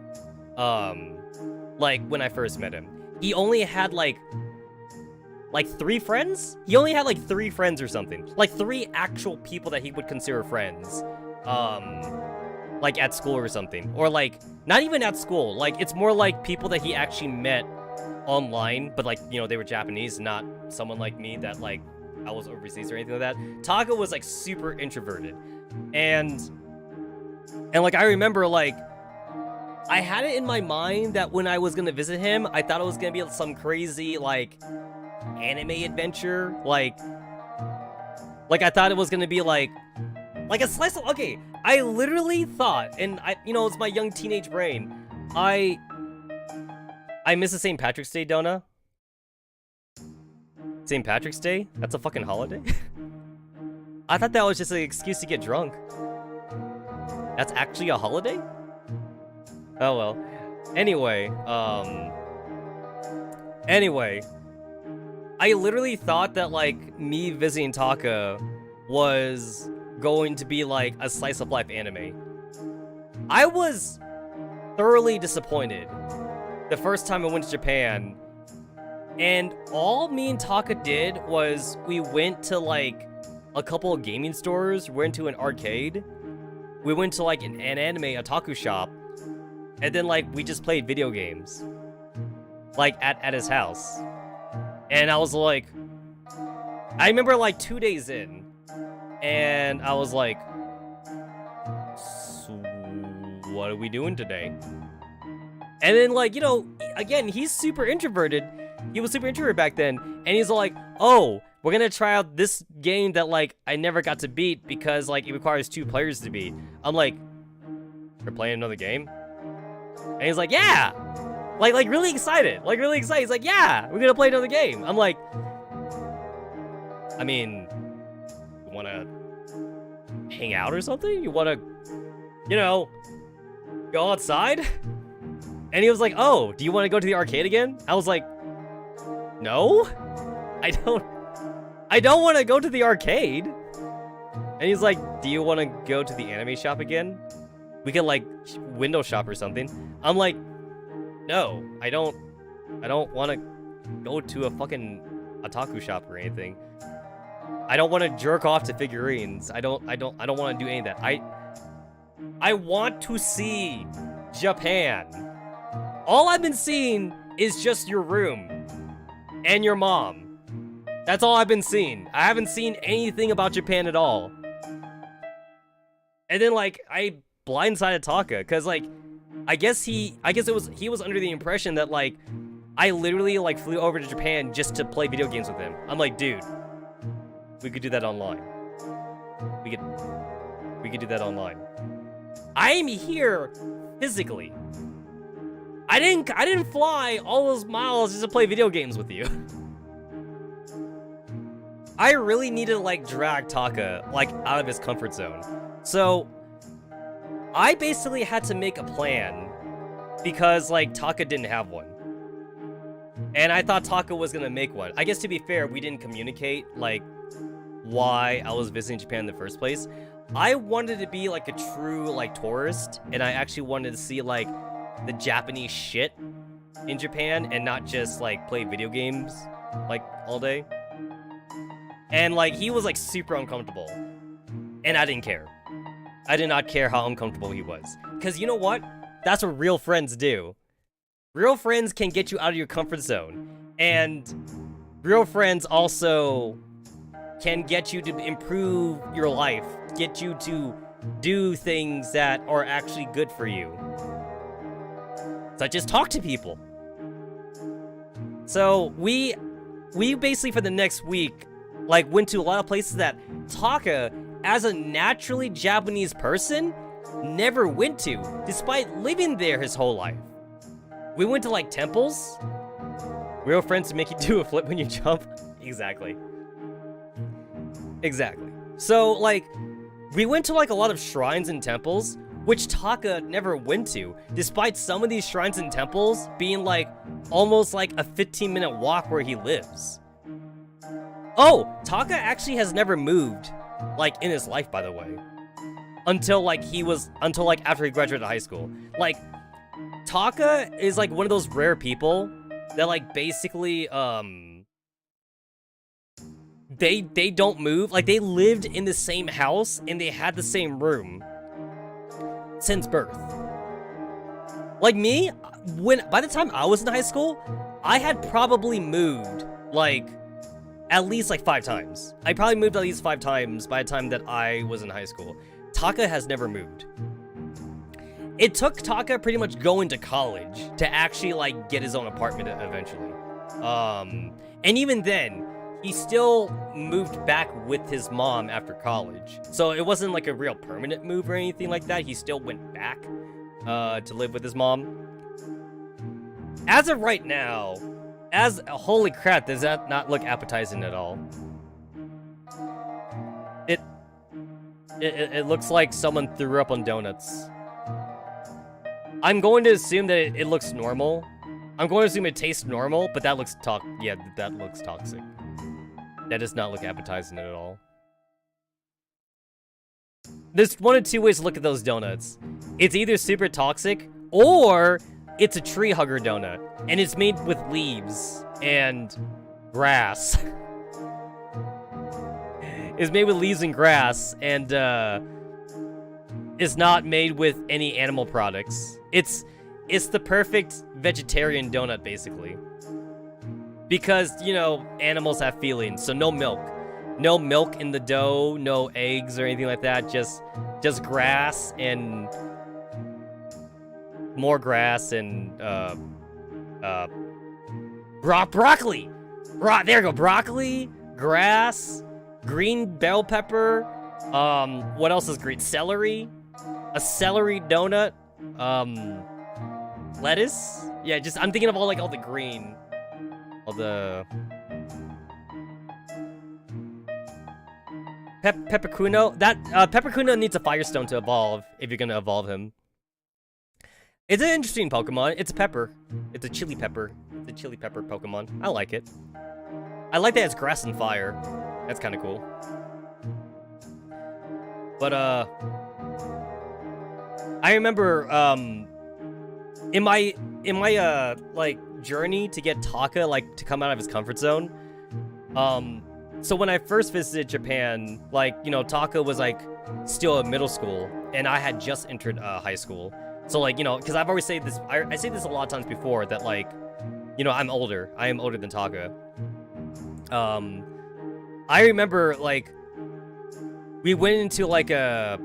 Like, when I first met him, he only had like 3 friends? He only had, like, 3 friends or something. Like, 3 actual people that he would consider friends. Like, at school or something. Or, like, not even at school. Like, it's more like people that he actually met online, but, like, you know, they were Japanese, not someone like me that, like, I was overseas or anything like that. Taka was, like, super introverted. And like, I remember, like, I had it in my mind that when I was gonna visit him, I thought it was gonna be some crazy, like, anime adventure, like I thought it was gonna be like a slice of, okay, I literally thought, and it's my young teenage brain, I miss the St. Patrick's Day, Donna. St. Patrick's Day? That's a fucking holiday? I thought that was just an excuse to get drunk. That's actually a holiday? Oh well. Anyway, anyway, I literally thought that like me visiting Taka was going to be like a slice of life anime. I was thoroughly disappointed the first time I went to Japan, and all me and Taka did was we went to like a couple of gaming stores, went to an arcade, we went to like an anime otaku shop, and then like we just played video games like at his house. And I was like, I remember like 2 days in, and I was like, so what are we doing today? And then like, you know, again, he's super introverted. He was super introverted back then, and he's like, oh, we're gonna try out this game that like I never got to beat because like it requires 2 players to beat. I'm like, we're playing another game? And he's like, yeah! Like really excited. Like really excited. He's like, yeah, we're gonna play another game. I'm like, I mean, you wanna hang out or something? You wanna, you know, go outside? And he was like, oh, do you wanna go to the arcade again? I was like, no, I don't want to go to the arcade. And he's like, do you want to go to the anime shop again? We can like window shop or something. I'm like, no, I don't want to go to a fucking otaku shop or anything. I don't want to jerk off to figurines. I don't want to do any of that. I want to see Japan. All I've been seeing is just your room and your mom. That's all I've been seeing. I haven't seen anything about Japan at all. And then like I blindsided Taka because like I guess he was under the impression that like I literally like flew over to Japan just to play video games with him. I'm like, dude, we could do that online. We could do that online. I am here physically. I didn't fly all those miles just to play video games with you. I really need to like drag Taka like out of his comfort zone. So I basically had to make a plan because like Taka didn't have one. And I thought Taka was gonna make one. I guess to be fair, we didn't communicate like why I was visiting Japan in the first place. I wanted to be like a true like tourist, and I actually wanted to see like the Japanese shit in Japan and not just like play video games like all day. And like he was like super uncomfortable, and I didn't care. I did not care how uncomfortable he was, because you know what? That's what real friends do. Real friends can get you out of your comfort zone, and real friends also can get you to improve your life, get you to do things that are actually good for you, such as talk to people. So we basically for the next week like went to a lot of places that Taka, as a naturally Japanese person, never went to, despite living there his whole life. We went to like temples. Real friends to make you do a flip when you jump. Exactly. So like, we went to like a lot of shrines and temples, which Taka never went to, despite some of these shrines and temples being like almost like a 15-minute walk where he lives. Oh, Taka actually has never moved, like, in his life, by the way. Until after he graduated high school. Like, Taka is, like, one of those rare people that, like, basically, they don't move. Like, they lived in the same house, and they had the same room since birth. Like me, by the time I was in high school, I had probably moved, like, at least like 5 times. I probably moved at least 5 times by the time that I was in high school. Taka has never moved. It took Taka pretty much going to college to actually like get his own apartment eventually. And even then, he still moved back with his mom after college. So it wasn't like a real permanent move or anything like that. He still went back to live with his mom. As of right now, holy crap, does that not look appetizing at all? It looks like someone threw up on donuts. I'm going to assume that it looks normal. I'm going to assume it tastes normal, but that looks that looks toxic. That does not look appetizing at all. There's one of two ways to look at those donuts. It's either super toxic, or it's a tree hugger donut, and it's made with leaves and grass. It's made with leaves and grass, and is not made with any animal products. It's the perfect vegetarian donut, basically. Because, you know, animals have feelings, so no milk. No milk in the dough, no eggs or anything like that, just grass and more grass and broccoli. There you go, broccoli, grass, green bell pepper. What else is green? Celery, a celery donut, lettuce. Yeah, I'm thinking of all the green, all the. Peppercuno. Peppercuno needs a Firestone to evolve, if you're gonna evolve him. It's an interesting Pokemon. It's a pepper. It's a chili pepper. It's a chili pepper Pokemon. I like it. I like that it's grass and fire. That's kind of cool. But, I remember, in my, journey to get Taka, to come out of his comfort zone, so when I first visited Japan, Taka was, still in middle school, and I had just entered, high school. So, because I've always said this, I say this a lot of times before, that, I'm older. I am older than Taka. I remember, we went into, I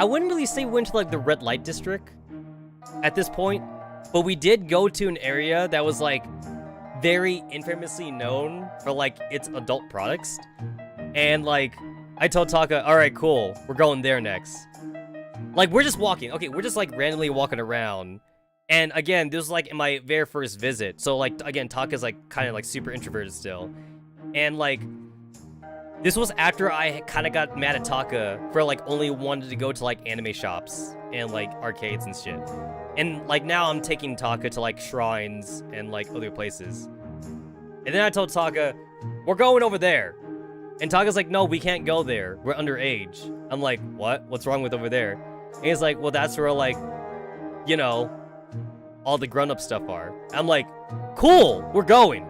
wouldn't really say we went to, the red light district at this point, but we did go to an area that was, very infamously known for, its adult products. And, I told Taka, alright, cool, we're going there next. We're just walking. Okay, we're just, randomly walking around. And, again, this was, in my very first visit. So, again, Taka's, kind of, super introverted still. And, this was after I kind of got mad at Taka for, only wanted to go to, anime shops and, arcades and shit. And, now I'm taking Taka to, shrines and, other places. And then I told Taka, we're going over there. And Taka's like, no, we can't go there. We're underage. I'm like, what? What's wrong with over there? And he's like, well, that's where, all the grown-up stuff are. I'm like, cool, we're going.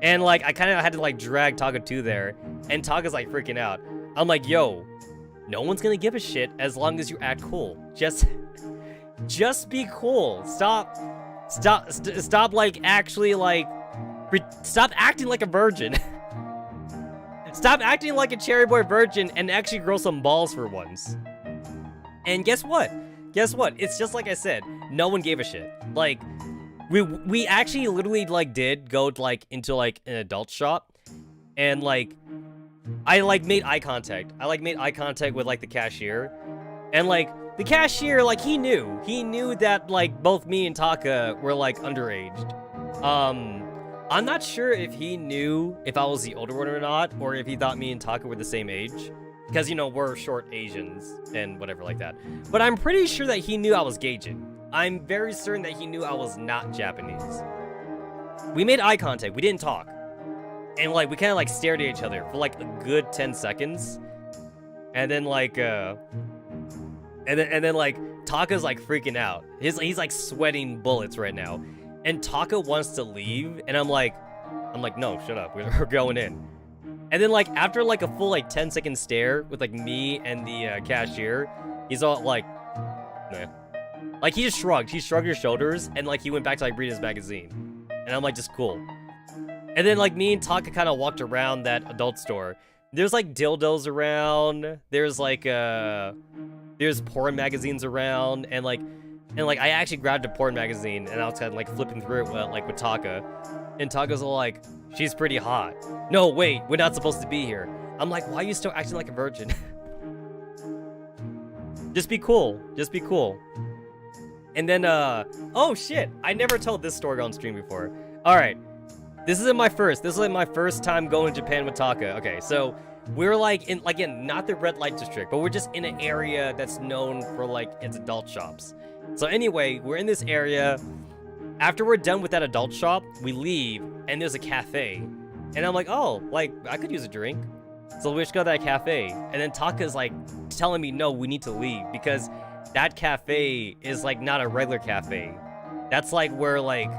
And, I kind of had to, drag Taka to there. And Taka's, freaking out. I'm like, yo, no one's gonna give a shit as long as you act cool. Just be cool. Stop, actually, stop acting like a virgin. Stop acting like a cherry boy virgin and actually grow some balls for once. And guess what? It's just like I said. No one gave a shit. We actually literally, did go, into, an adult shop. And, I, made eye contact. I, made eye contact with, the cashier. And, the cashier, he knew. He knew that, both me and Taka were, underaged. I'm not sure if he knew if I was the older one or not, or if he thought me and Taka were the same age. Because, we're short Asians and whatever like that. But I'm pretty sure that he knew I was Gaijin. I'm very certain that he knew I was not Japanese. We made eye contact. We didn't talk. And, we kind of, stared at each other for, a good 10 seconds. And then, Taka's, freaking out. He's, sweating bullets right now. And Taka wants to leave, and I'm like, no, shut up, we're going in. And then, after, a full, 10-second stare with, me and the, cashier, he's all, nah. He just shrugged. He shrugged his shoulders, and, he went back to, read his magazine. And I'm just cool. And then, me and Taka kind of walked around that adult store. There's, dildos around. There's, there's porn magazines around, and, I actually grabbed a porn magazine, and I was kind of, flipping through it, with Taka. And Taka's all she's pretty hot. No, wait, we're not supposed to be here. I'm like, why are you still acting like a virgin? Just be cool. Just be cool. And then, oh shit, I never told this story on stream before. Alright, this is my first time going to Japan with Taka. Okay, so, we're like in, again, not the red light district, but we're just in an area that's known for like its adult shops. So anyway, we're in this area. After we're done with that adult shop, we leave, and there's a cafe. And I'm like, oh, like, I could use a drink. So we just go to that cafe. And then Taka's like telling me, no, we need to leave because that cafe is like not a regular cafe. That's like where like,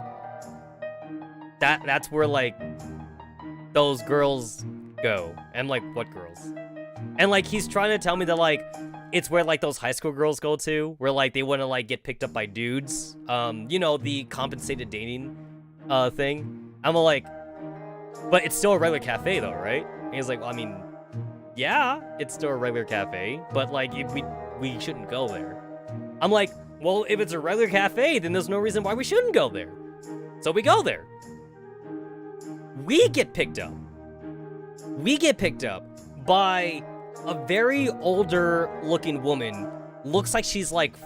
that's where like those girls go. And I'm like, what girls? And like, he's trying to tell me that like, it's where like those high school girls go to, where like they want to like get picked up by dudes. You know, the compensated dating thing. I'm like, but it's still a regular cafe though, right? And he's like, well, I mean, yeah, it's still a regular cafe, but like we shouldn't go there. I'm like, well, if it's a regular cafe, then there's no reason why we shouldn't go there. So we go there. We get picked up. We get picked up by a very older looking woman. Looks like she's like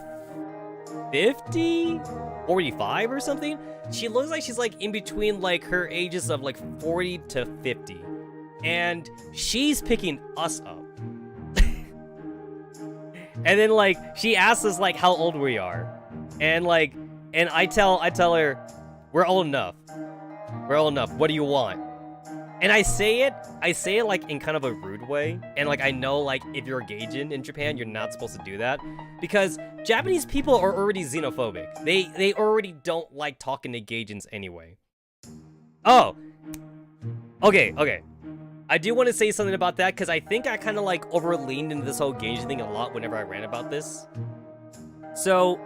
50, 45 or something. She looks like she's like in between like her ages of like 40 to 50. And she's picking us up. And then like she asks us like how old we are. And like, and I tell her, we're old enough. We're old enough. What do you want? And I say it like in kind of a rude way. And like, I know like if you're a Gaijin in Japan, you're not supposed to do that because Japanese people are already xenophobic. They already don't like talking to Gaijins anyway. Oh, okay. I do want to say something about that because I think I kind of like overleaned into this whole Gaijin thing a lot whenever I ran about this. So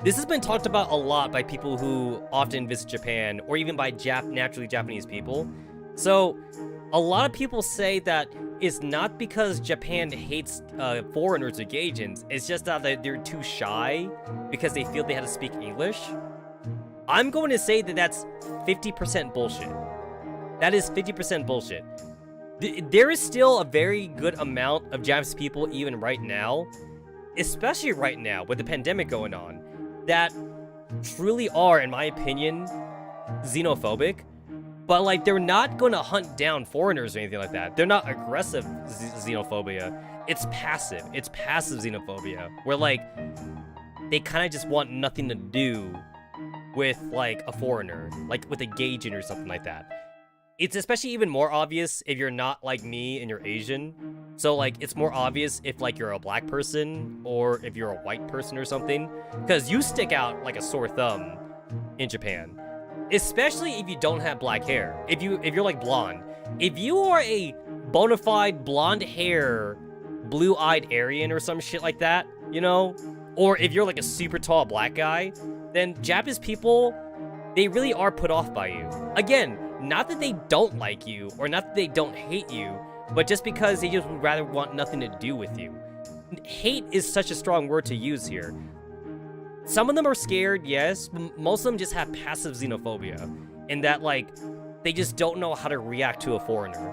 this has been talked about a lot by people who often visit Japan or even by naturally Japanese people. So, a lot of people say that it's not because Japan hates foreigners or Gaijins, it's just that they're too shy because they feel they have to speak English. I'm going to say that that's 50% bullshit. That is 50% bullshit. There is still a very good amount of Japanese people, even right now, especially right now with the pandemic going on, that truly are, in my opinion, xenophobic. But, like, they're not going to hunt down foreigners or anything like that. They're not aggressive xenophobia. It's passive. It's passive xenophobia. Where, like, they kind of just want nothing to do with, like, a foreigner. Like, with a Gaijin or something like that. It's especially even more obvious if you're not like me and you're Asian. So, like, it's more obvious if, like, you're a black person or if you're a white person or something. Because you stick out like a sore thumb in Japan. Especially if you don't have black hair. If you're like blonde. If you are a bona fide blonde hair, blue-eyed Aryan or some shit like that, you know? Or if you're like a super tall black guy, then Japanese people, they really are put off by you. Again, not that they don't like you or not that they don't hate you, but just because they just would rather want nothing to do with you. Hate is such a strong word to use here. Some of them are scared, yes, but most of them just have passive xenophobia. In that, like, they just don't know how to react to a foreigner.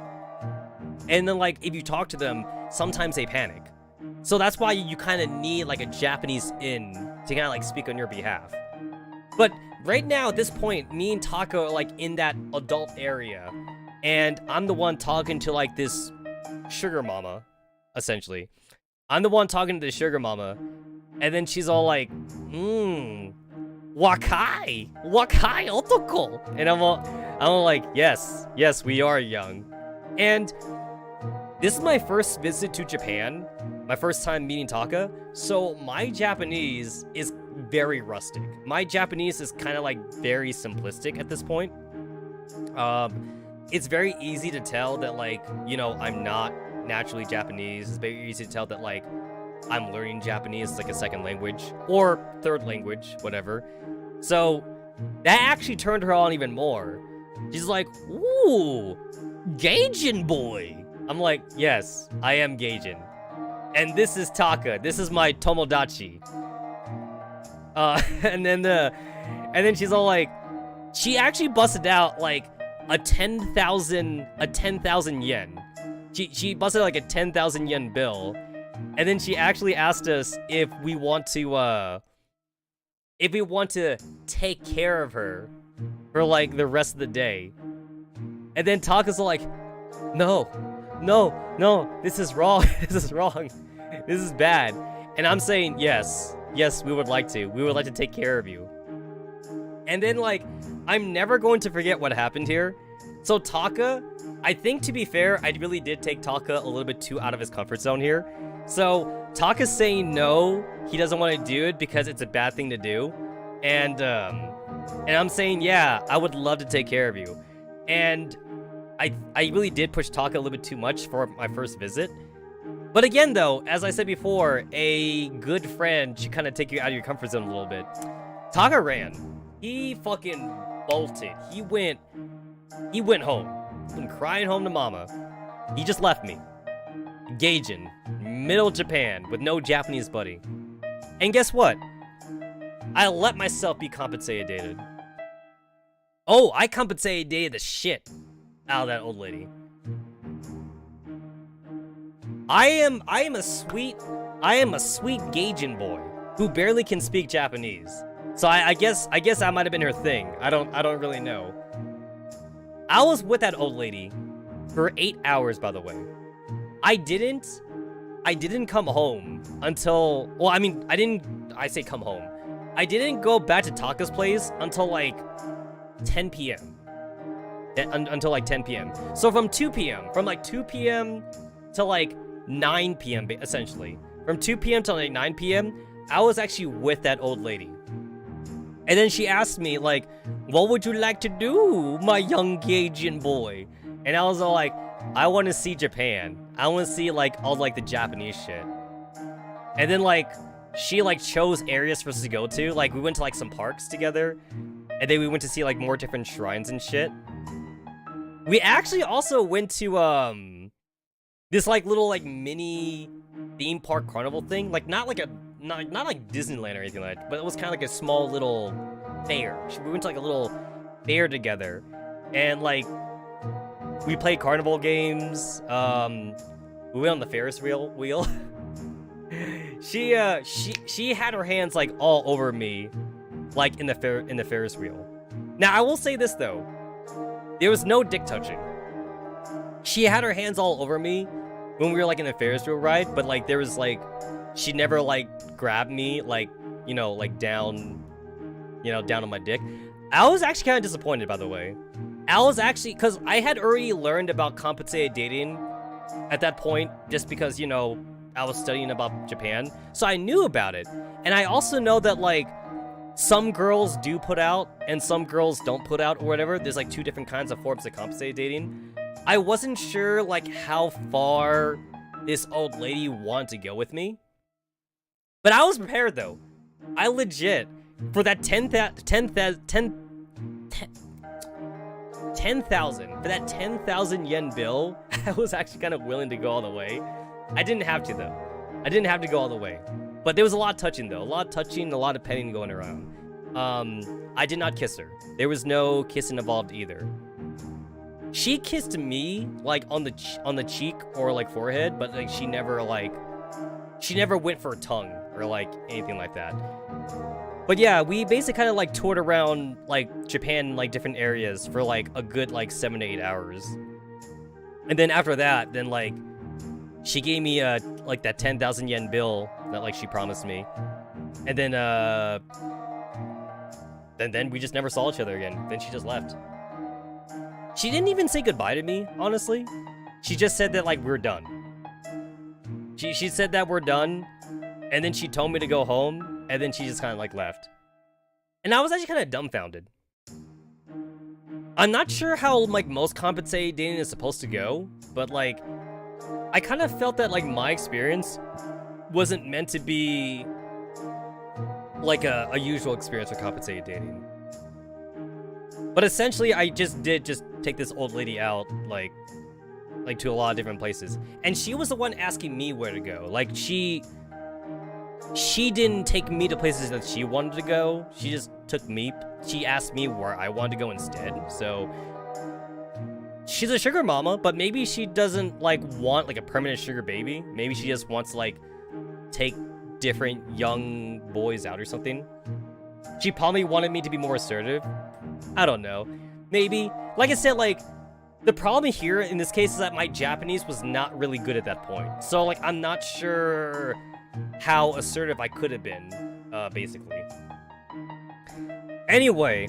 And then, like, if you talk to them, sometimes they panic. So that's why you kind of need, like, a Japanese in to kind of, like, speak on your behalf. But right now, at this point, me and Taka are, like, in that adult area. And I'm the one talking to, like, this sugar mama, essentially. I'm the one talking to the sugar mama. And then she's all like, wakai otoko. And I'm all like, yes, we are young. And this is my first visit to Japan, my first time meeting Taka. So my Japanese is very rustic. My Japanese is kind of like very simplistic at this point. It's very easy to tell that, like, you know, I'm not naturally Japanese. It's very easy to tell that, like, I'm learning Japanese as like a second language or third language, whatever. So that actually turned her on even more. She's like, ooh, Gaijin boy. I'm like, yes, I am Gaijin. And this is Taka. This is my Tomodachi. And then she's all like, she actually busted out like a 10,000 yen. She busted out like a 10,000 yen bill. And then she actually asked us if we want to take care of her for like the rest of the day. And then Taka's like, no, no, this is wrong. This is wrong. This is bad. And I'm saying, yes, we would like to. We would like to take care of you. And then, like, I'm never going to forget what happened here. So Taka, I think, to be fair, I really did take Taka a little bit too out of his comfort zone here. So Taka's saying no, he doesn't want to do it because it's a bad thing to do. And I'm saying, yeah, I would love to take care of you. And I really did push Taka a little bit too much for my first visit. But again, though, as I said before, a good friend should kind of take you out of your comfort zone a little bit. Taka ran. He fucking bolted. He went home. Went crying home to mama. He just left me. Gaijin, middle Japan, with no Japanese buddy. And guess what? I let myself be compensated. Oh, I compensated the shit out of that old lady. I am a sweet Gaijin boy who barely can speak Japanese. So I guess that might have been her thing. I don't really know. I was with that old lady for 8 hours, by the way. I didn't come home until, well, I say come home. I didn't go back to Taka's place until like 10 p.m. Until like 10 p.m. So from 2 p.m. From like 2 p.m. to like 9 p.m. essentially. From 2 p.m. to like 9 p.m. I was actually with that old lady. And then she asked me, like, what would you like to do, my young Gaijin boy? And I was all like, I want to see Japan. I want to see, like, all, like, the Japanese shit. And then, like, she, like, chose areas for us to go to. Like, we went to, like, some parks together. And then we went to see, like, more different shrines and shit. We actually also went to, this, like, little, like, mini theme park carnival thing. Like, not like Disneyland or anything like that, but it was kind of like a small little fair. We went to like a little fair together, and like we played carnival games. We went on the Ferris wheel. She had her hands like all over me, like in the Ferris wheel. Now I will say this though, there was no dick touching. She had her hands all over me when we were like in the Ferris wheel ride, but like there was like, she never like grabbed me like, you know, like down on my dick. I was actually kind of disappointed, by the way. I was actually, because I had already learned about compensated dating at that point, just because, you know, I was studying about Japan. So I knew about it. And I also know that like some girls do put out and some girls don't put out or whatever. There's like two different kinds of forms of compensated dating. I wasn't sure like how far this old lady wanted to go with me. But I was prepared though. I legit, for that 10,000 yen bill, I was actually kind of willing to go all the way. I didn't have to though. I didn't have to go all the way. But there was a lot of touching though. A lot of touching, a lot of petting going around. I did not kiss her. There was no kissing involved either. She kissed me like on the cheek or like forehead, but like she never went for a tongue or like anything like that. But yeah, we basically kind of like toured around like Japan, like different areas for like a good like 7 to 8 hours. And then after that, then like she gave me like that 10,000 yen bill that like she promised me. And then then we just never saw each other again. Then she just left. She didn't even say goodbye to me, honestly. She just said that like we're done. She said that we're done, and then she told me to go home, and then she just kind of like left. And I was actually kind of dumbfounded. I'm not sure how like most compensated dating is supposed to go, but like I kind of felt that like my experience wasn't meant to be like a usual experience for compensated dating. But essentially, I just take this old lady out, like to a lot of different places. And she was the one asking me where to go. Like, she didn't take me to places that she wanted to go. She just took me. She asked me where I wanted to go instead. So, she's a sugar mama, but maybe she doesn't, like, want, like, a permanent sugar baby. Maybe she just wants to, like, take different young boys out or something. She probably wanted me to be more assertive. I don't know. Maybe. Like I said, like, The problem here in this case is that my Japanese was not really good at that point. So, like, I'm not sure how assertive I could have been, basically. Anyway,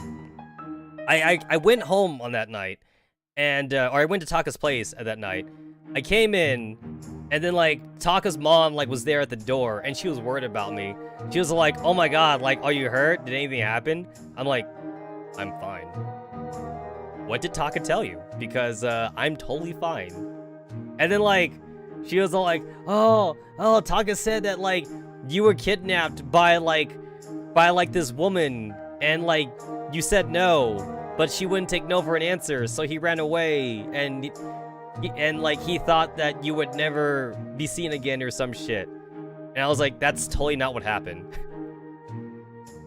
I went home on that night, and, or I went to Taka's place at that night. I came in, and then, like, Taka's mom, like, was there at the door, and she was worried about me. She was like, oh my god, like, are you hurt? Did anything happen? I'm like, I'm fine. What did Taka tell you? Because, I'm totally fine. And then, like, she was all like, oh, Taka said that, like, you were kidnapped by, this woman, and, like, you said no, but she wouldn't take no for an answer, so he ran away, and like, he thought that you would never be seen again or some shit. And I was like, that's totally not what happened.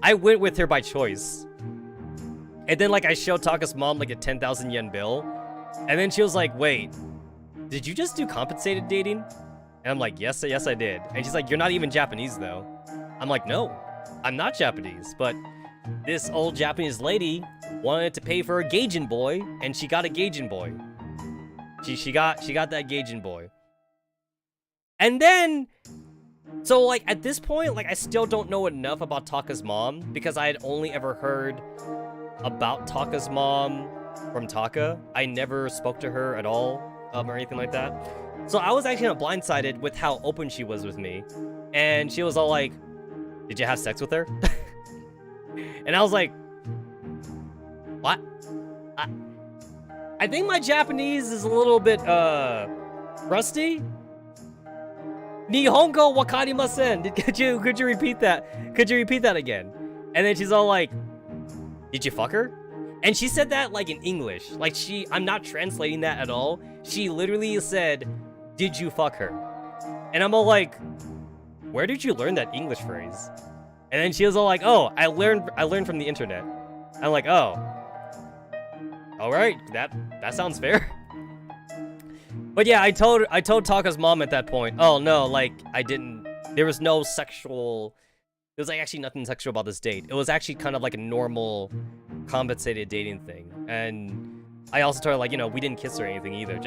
I went with her by choice. And then, like, I showed Taka's mom, like, a 10,000 yen bill. And then she was like, wait, did you just do compensated dating? And I'm like, yes, I did. And she's like, you're not even Japanese, though. I'm like, no, I'm not Japanese. But this old Japanese lady wanted to pay for a Gaijin boy, and she got a Gaijin boy. She got that Gaijin boy. And then, so, like, at this point, like, I still don't know enough about Taka's mom, because I had only ever heard about Taka's mom from Taka. I never spoke to her at all, or anything like that. So I was actually blindsided with how open she was with me. And she was all like, did you have sex with her? And I was like, what? I think my Japanese is a little bit, rusty. Nihongo wakarimasen. Could you repeat that? Could you repeat that again? And then she's all like, did you fuck her? And she said that, like, in English. Like, I'm not translating that at all. She literally said, did you fuck her? And I'm all like, where did you learn that English phrase? And then she was all like, oh, I learned from the internet. I'm like, oh. All right, that sounds fair. But yeah, I told Taka's mom at that point, oh no, like, there was no sexual, there was like actually nothing sexual about this date. It was actually kind of like a normal compensated dating thing. And I also told her, like, you know, we didn't kiss or anything either.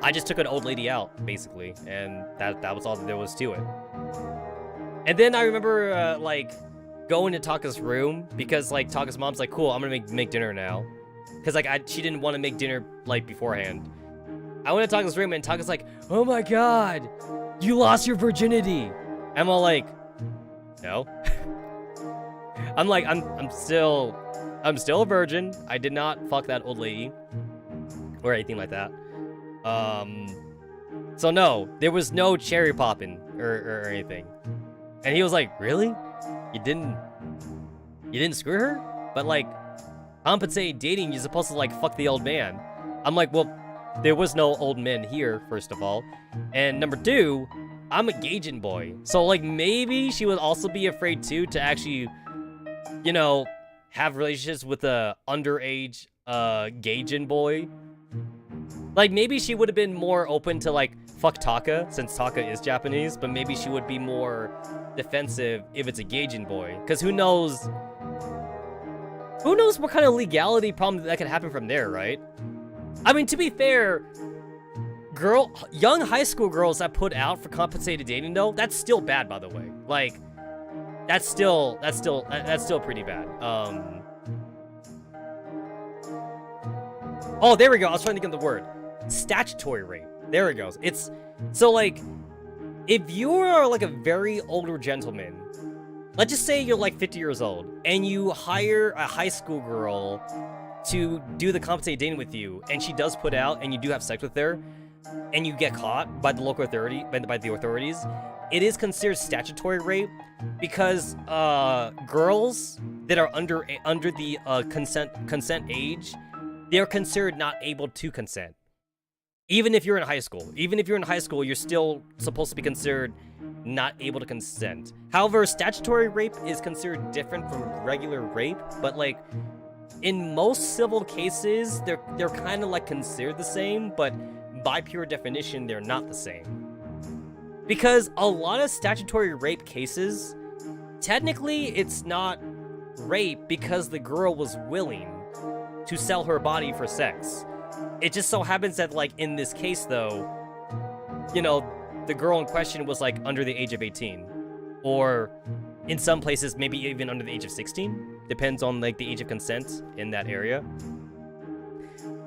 I just took an old lady out, basically. And that was all that there was to it. And then I remember, like, going to Taka's room because, like, Taka's mom's like, cool, I'm gonna make dinner now. Because, like, she didn't want to make dinner, like, beforehand. I went to Taka's room and Taka's like, oh my god, you lost your virginity. I'm all like, no. I'm like, I'm still a virgin. I did not fuck that old lady or anything like that. So no, there was no cherry popping or anything. And he was like, really? You didn't screw her? But, like, compensated dating, you're supposed to, like, fuck the old man. I'm like, well, there was no old men here, first of all. And number two, I'm a Gaijin boy. So, like, maybe she would also be afraid, too, to actually, you know, have relationships with a underage, Gaijin boy. Like, maybe she would have been more open to, like, fuck Taka, since Taka is Japanese, but maybe she would be more defensive if it's a Gaijin boy. Because who knows what kind of legality problem that could happen from there, right? I mean, to be fair, young high school girls that put out for compensated dating, though, that's still bad, by the way. Like, that's still pretty bad. Oh, there we go. I was trying to think of the word. Statutory rape. There it goes. It's, so, like, if you are, like, a very older gentleman, let's just say you're, like, 50 years old, and you hire a high school girl to do the compensated dating with you, and she does put out, and you do have sex with her, and you get caught by the local authority, by the authorities, it is considered statutory rape, because, girls that are under the, consent age, they're considered not able to consent. Even if you're in high school. Even if you're in high school, you're still supposed to be considered not able to consent. However, statutory rape is considered different from regular rape, but, like, in most civil cases, they're kind of, like, considered the same, but by pure definition, they're not the same. Because a lot of statutory rape cases, technically, it's not rape because the girl was willing to sell her body for sex. It just so happens that, like, in this case, though, you know, the girl in question was, like, under the age of 18. Or, in some places, maybe even under the age of 16. Depends on, like, the age of consent in that area.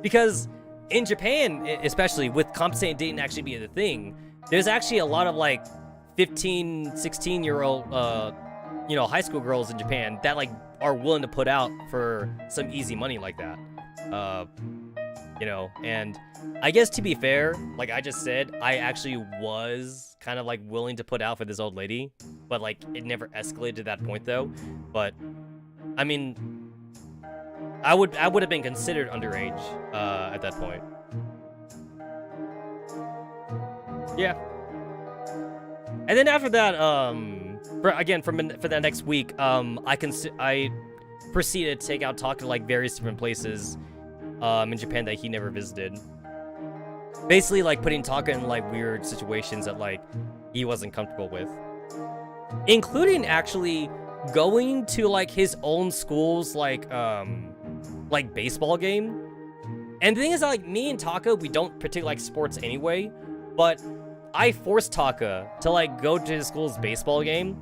Because in Japan, especially, with compensated dating actually being the thing, there's actually a lot of, like, 15, 16-year-old, you know, high school girls in Japan that, like, are willing to put out for some easy money like that. You know, and I guess to be fair, like I just said, I actually was kind of like willing to put out for this old lady, but like it never escalated to that point though. But I mean, I would have been considered underage at that point. Yeah. And then after that, for that next week, I proceeded to take out Taka to like various different places in Japan that he never visited. Basically, like, putting Taka in, like, weird situations that, like, he wasn't comfortable with. Including, actually, going to, like, his own school's, like, baseball game. And the thing is, like, me and Taka, we don't particularly like sports anyway, but I forced Taka to, like, go to his school's baseball game,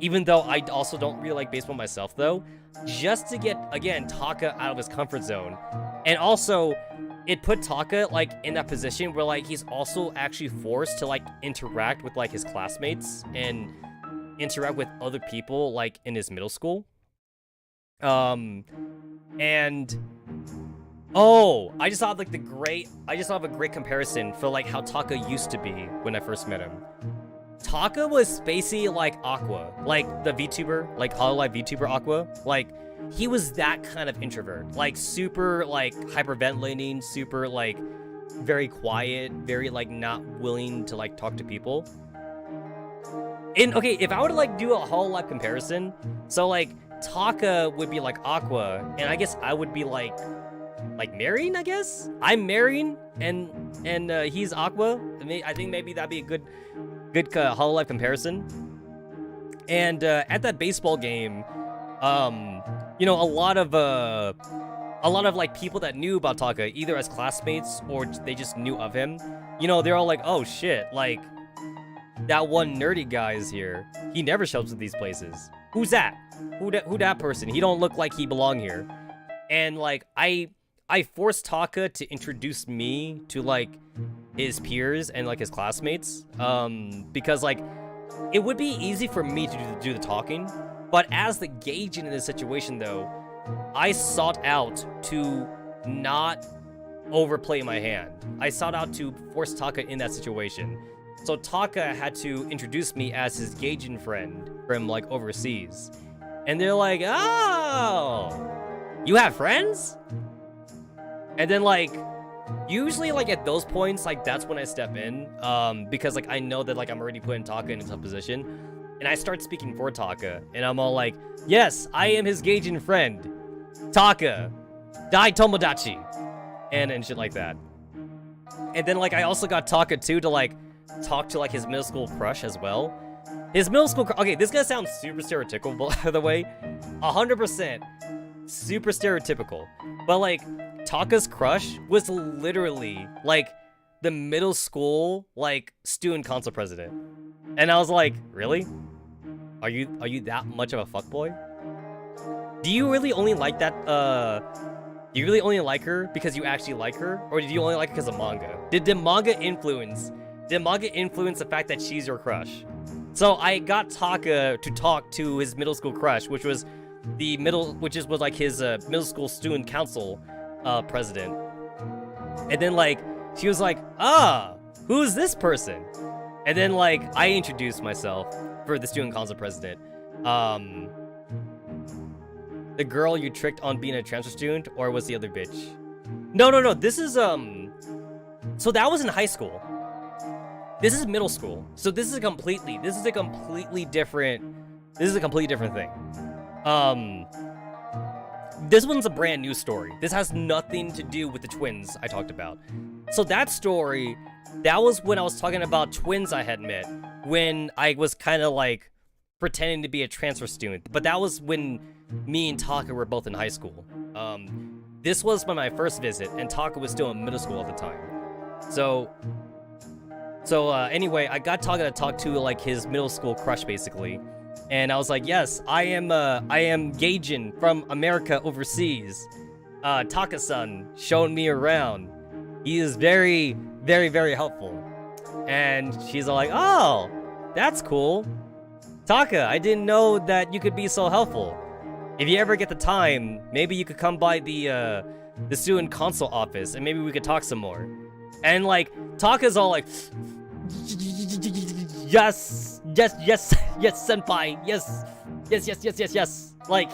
even though I also don't really like baseball myself, though, just to get, again, Taka out of his comfort zone. And also, it put Taka, like, in that position where, like, he's also actually forced to, like, interact with, like, his classmates and interact with other people, like, in his middle school. And... Oh, I just thought of a great comparison for, like, how Taka used to be when I first met him. Taka was basically like Aqua, like the VTuber, like Hololive VTuber Aqua. Like, he was that kind of introvert, like super like hyperventilating, super like very quiet, very like not willing to like talk to people. And okay, if I were to like do a Hololive comparison, so like Taka would be like Aqua, and I guess I would be like Marion, I guess? I'm Marion, and he's Aqua. I think maybe that'd be a good Hololive comparison. And at that baseball game, you know, a lot of like people that knew about Taka, either as classmates or they just knew of him, you know, they're all like, oh shit, like that one nerdy guy is here. He never shows up at these places. Who's that? Who that person? He don't look like he belong here. And like I forced Taka to introduce me to like his peers and like his classmates, because like it would be easy for me to do the talking, but as the Gaijin in this situation though, I sought out to not overplay my hand. I sought out to force Taka in that situation. So Taka had to introduce me as his Gaijin friend from like overseas. And they're like, oh, you have friends? And then like, usually like at those points, like that's when I step in, because like I know that like I'm already putting Taka in a tough position. And I start speaking for Taka, and I'm all like, yes, I am his Gaijin friend, Taka, Dai Tomodachi, and shit like that. And then like I also got Taka too to like talk to like his middle school crush as well. His middle school okay, this gonna sound super stereotypical, by the way, 100% super stereotypical, but like Taka's crush was literally like the middle school like student council president. And I was like, really? Are you that much of a fuckboy? Do you really only like that, do you really only like her because you actually like her? Or did you only like her because of manga? Did manga influence the fact that she's your crush? So I got Taka to talk to his middle school crush, which was like his middle school student council president. And then like, she was like, who's this person? And then like, I introduced myself for the student council president. The girl you tricked on being a transfer student, or was the other bitch? No, this is, so that was in high school. This is middle school. So this is a completely different thing. This one's a brand new story. This has nothing to do with the twins I talked about. So that story, that was when I was talking about twins I had met, when I was kind of like pretending to be a transfer student. But that was when me and Taka were both in high school. this was my first visit, and Taka was still in middle school at the time. So anyway, I got Taka to talk to like his middle school crush basically, and I was like, yes, I am Gaijin from America overseas. Taka-san showing me around. He is very, very, very helpful. And she's all like, oh, that's cool. Taka, I didn't know that you could be so helpful. If you ever get the time, maybe you could come by the student council office and maybe we could talk some more. And like, Taka's all like, yes, senpai, yes. Like,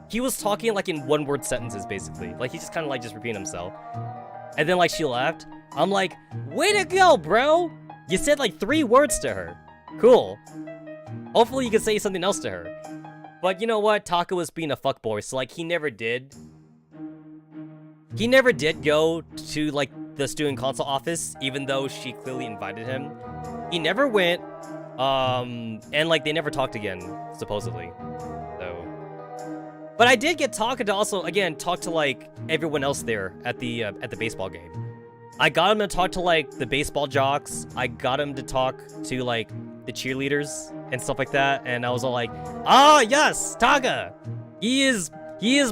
he was talking like in one-word sentences basically. Like, he just kind of like just repeating himself. And then like she laughed. I'm like, way to go, bro! You said like 3 words to her. Cool. Hopefully you can say something else to her. But you know what? Taka was being a fuckboy, so like he never did go to like the student council office, even though she clearly invited him. He never went, and like they never talked again, supposedly. So, but I did get Taka to also again talk to like everyone else there at the baseball game. I got him to talk to like the baseball jocks. I got him to talk to like the cheerleaders and stuff like that. And I was all like, ah, yes, Taka. He is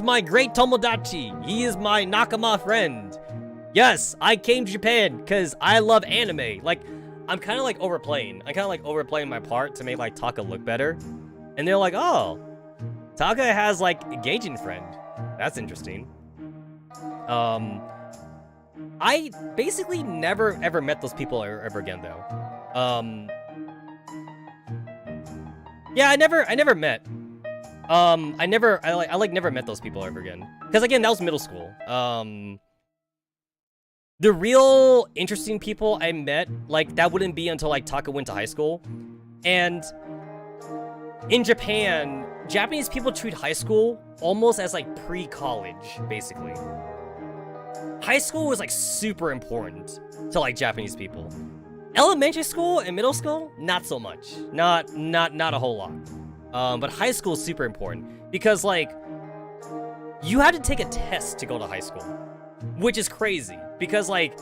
my great Tomodachi. He is my Nakama friend. Yes, I came to Japan because I love anime. Like, I'm kind of like overplaying. I'm kind of like overplaying my part to make like Taka look better. And they're like, oh, Taka has like a Gaijin friend. That's interesting. I basically never ever met those people ever again though. Yeah, I never met. I never met those people ever again. Because again, that was middle school. The real interesting people I met, like, that wouldn't be until like Taka went to high school. And in Japan, Japanese people treat high school almost as like pre-college, basically. High school is like super important to like Japanese people. Elementary school and middle school, not so much. Not a whole lot. But high school is super important because like you had to take a test to go to high school, which is crazy because like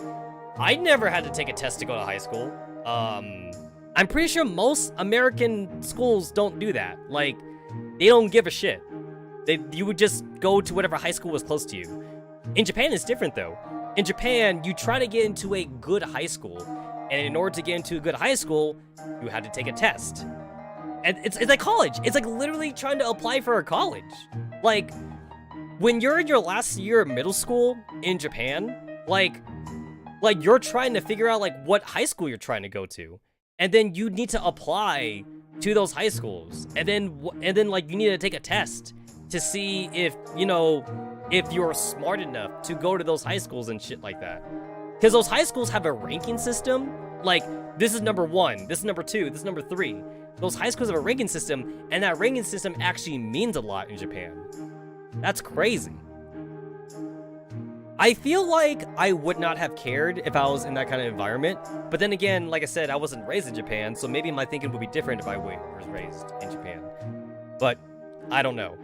I never had to take a test to go to high school. I'm pretty sure most American schools don't do that. Like, they don't give a shit. You would just go to whatever high school was close to you. In Japan, it's different though. In Japan, you try to get into a good high school, and in order to get into a good high school, you had to take a test. And it's like college. It's like literally trying to apply for a college. Like, when you're in your last year of middle school in Japan, like you're trying to figure out like what high school you're trying to go to. And then you need to apply to those high schools. And then like you need to take a test to see if, you know, if you're smart enough to go to those high schools and shit like that. Because those high schools have a ranking system. Like, this is number 1, this is number 2, this is number 3. Those high schools have a ranking system, and that ranking system actually means a lot in Japan. That's crazy. I feel like I would not have cared if I was in that kind of environment. But then again, like I said, I wasn't raised in Japan, so maybe my thinking would be different if I was raised in Japan. But I don't know.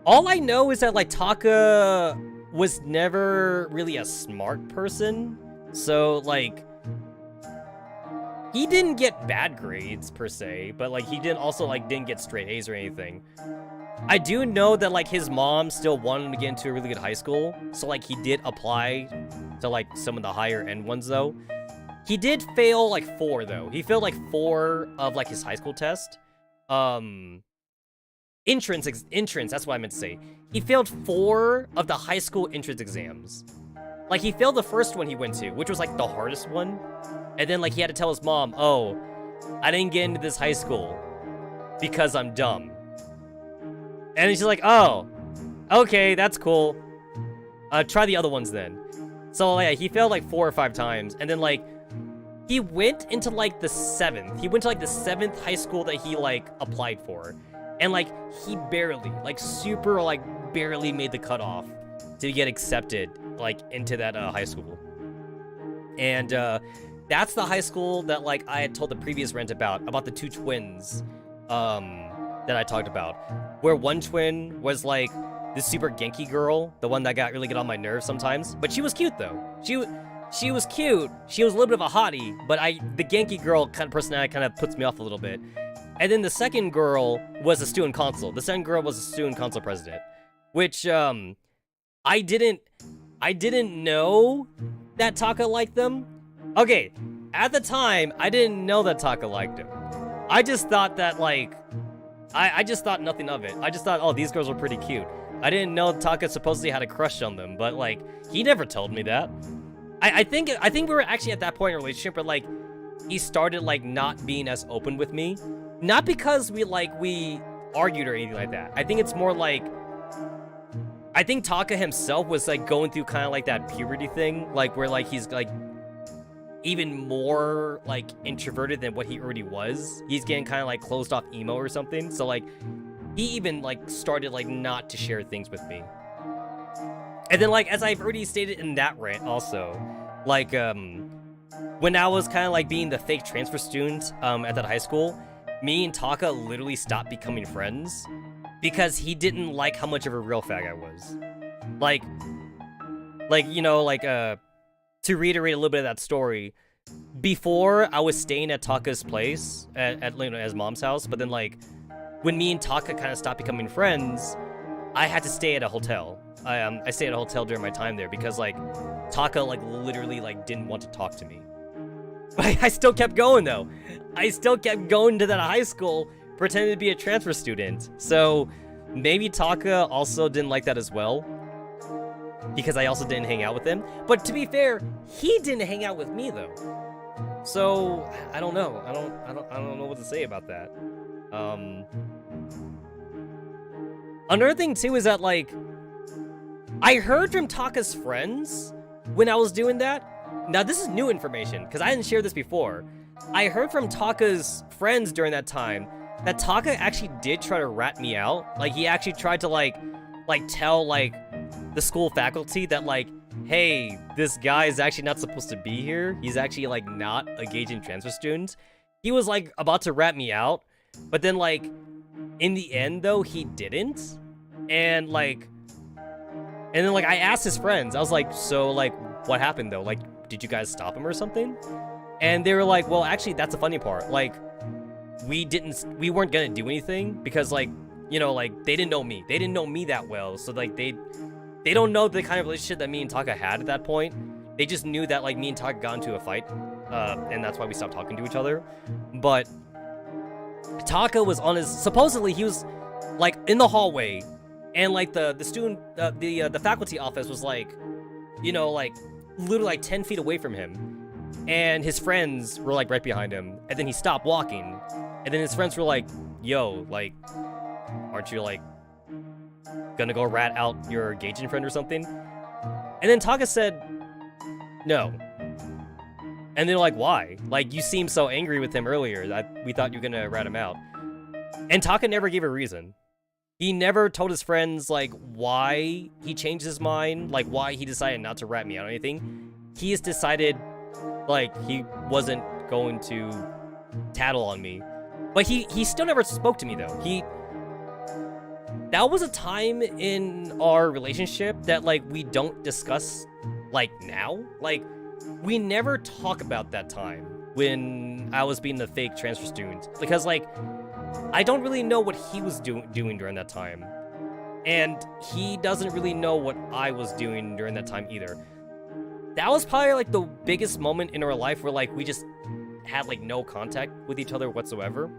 All I know is that like Taka was never really a smart person. So like, he didn't get bad grades per se, but like he didn't get straight A's or anything. I do know that like his mom still wanted him to get into a really good high school, so like he did apply to like some of the higher end ones though. He did fail like 4 though. He failed like 4 of like his high school test. Entrance, that's what I meant to say. He failed 4 of the high school entrance exams. Like, he failed the first one he went to, which was like the hardest one. And then like he had to tell his mom, oh, I didn't get into this high school because I'm dumb. And she's like, oh, okay, that's cool. Try the other ones then. So yeah, he failed like 4 or 5 times. And then like, he went into like the 7th. He went to like the 7th high school that he like applied for. And like, he barely, like super like barely made the cutoff to get accepted like into that high school. And that's the high school that like I had told the previous rant about the 2 twins that I talked about, where one twin was like this super Genki girl, the one that got really get on my nerves sometimes. But she was cute though. She was cute. She was a little bit of a hottie, but the Genki girl kind of personality kind of puts me off a little bit. And then the second girl was a student consul. The second girl was a student consul president, which I didn't know that Taka liked them. Okay, at the time, I didn't know that Taka liked him. I just thought that, like, I just thought nothing of it. I just thought, oh, these girls were pretty cute. I didn't know Taka supposedly had a crush on them, but, like, he never told me that. I think we were actually at that point in a relationship where, like, he started, like, not being as open with me. Not because we argued or anything like that. I think it's more like, I think Taka himself was, like, going through kind of, like, that puberty thing, like, where, like, he's, like, even more, like, introverted than what he already was. He's getting kind of, like, closed off emo or something, so, like, he even, like, started, like, not to share things with me. And then, like, as I've already stated in that rant also, like, when I was kind of, like, being the fake transfer student, at that high school, me and Taka literally stopped becoming friends because he didn't like how much of a real fag I was. Like, you know, like, to reiterate a little bit of that story, before I was staying at Taka's place, at you know, his mom's house, but then, like, when me and Taka kind of stopped becoming friends, I had to stay at a hotel. I stayed at a hotel during my time there because, like, Taka, like, literally, like, didn't want to talk to me. But I still kept going, though. I still kept going to that high school, pretending to be a transfer student. So, maybe Taka also didn't like that as well, because I also didn't hang out with him. But to be fair, he didn't hang out with me, though. So, I don't know. I don't know what to say about that. Another thing, too, is that, like, I heard from Taka's friends when I was doing that. Now, this is new information, because I didn't share this before. I heard from Taka's friends during that time that Taka actually did try to rat me out. Like, he actually tried to, like tell, like, the school faculty that, like, hey, this guy is actually not supposed to be here. He's actually, like, not a Gaijin transfer student. He was, like, about to rat me out, but then, like, in the end, though, he didn't. And, like, and then, like, I asked his friends. I was like, so, like, what happened, though? Like, did you guys stop him or something? And they were like, well, actually, that's the funny part. Like, we weren't gonna do anything because, like, you know, like, they didn't know me. They didn't know me that well. So, like, they don't know the kind of relationship that me and Taka had at that point. They just knew that, like, me and Taka got into a fight. And that's why we stopped talking to each other. But Taka was on his, supposedly, he was, like, in the hallway. And, like, the student, the faculty office was, like, you know, like, literally, like, 10 feet away from him. And his friends were, like, right behind him. And then he stopped walking. And then his friends were like, yo, like, aren't you, like, gonna go rat out your Gaijin friend or something? And then Taka said, no. And they're like, why? Like, you seemed so angry with him earlier that we thought you were gonna rat him out. And Taka never gave a reason. He never told his friends, like, why he changed his mind, like, why he decided not to rat me out or anything. He just decided, like, he wasn't going to tattle on me. But he still never spoke to me, though. That was a time in our relationship that, like, we don't discuss, like, now. Like, we never talk about that time when I was being the fake transfer student. Because, like, I don't really know what he was doing during that time. And he doesn't really know what I was doing during that time either. That was probably, like, the biggest moment in our life where, like, we just had, like, no contact with each other whatsoever.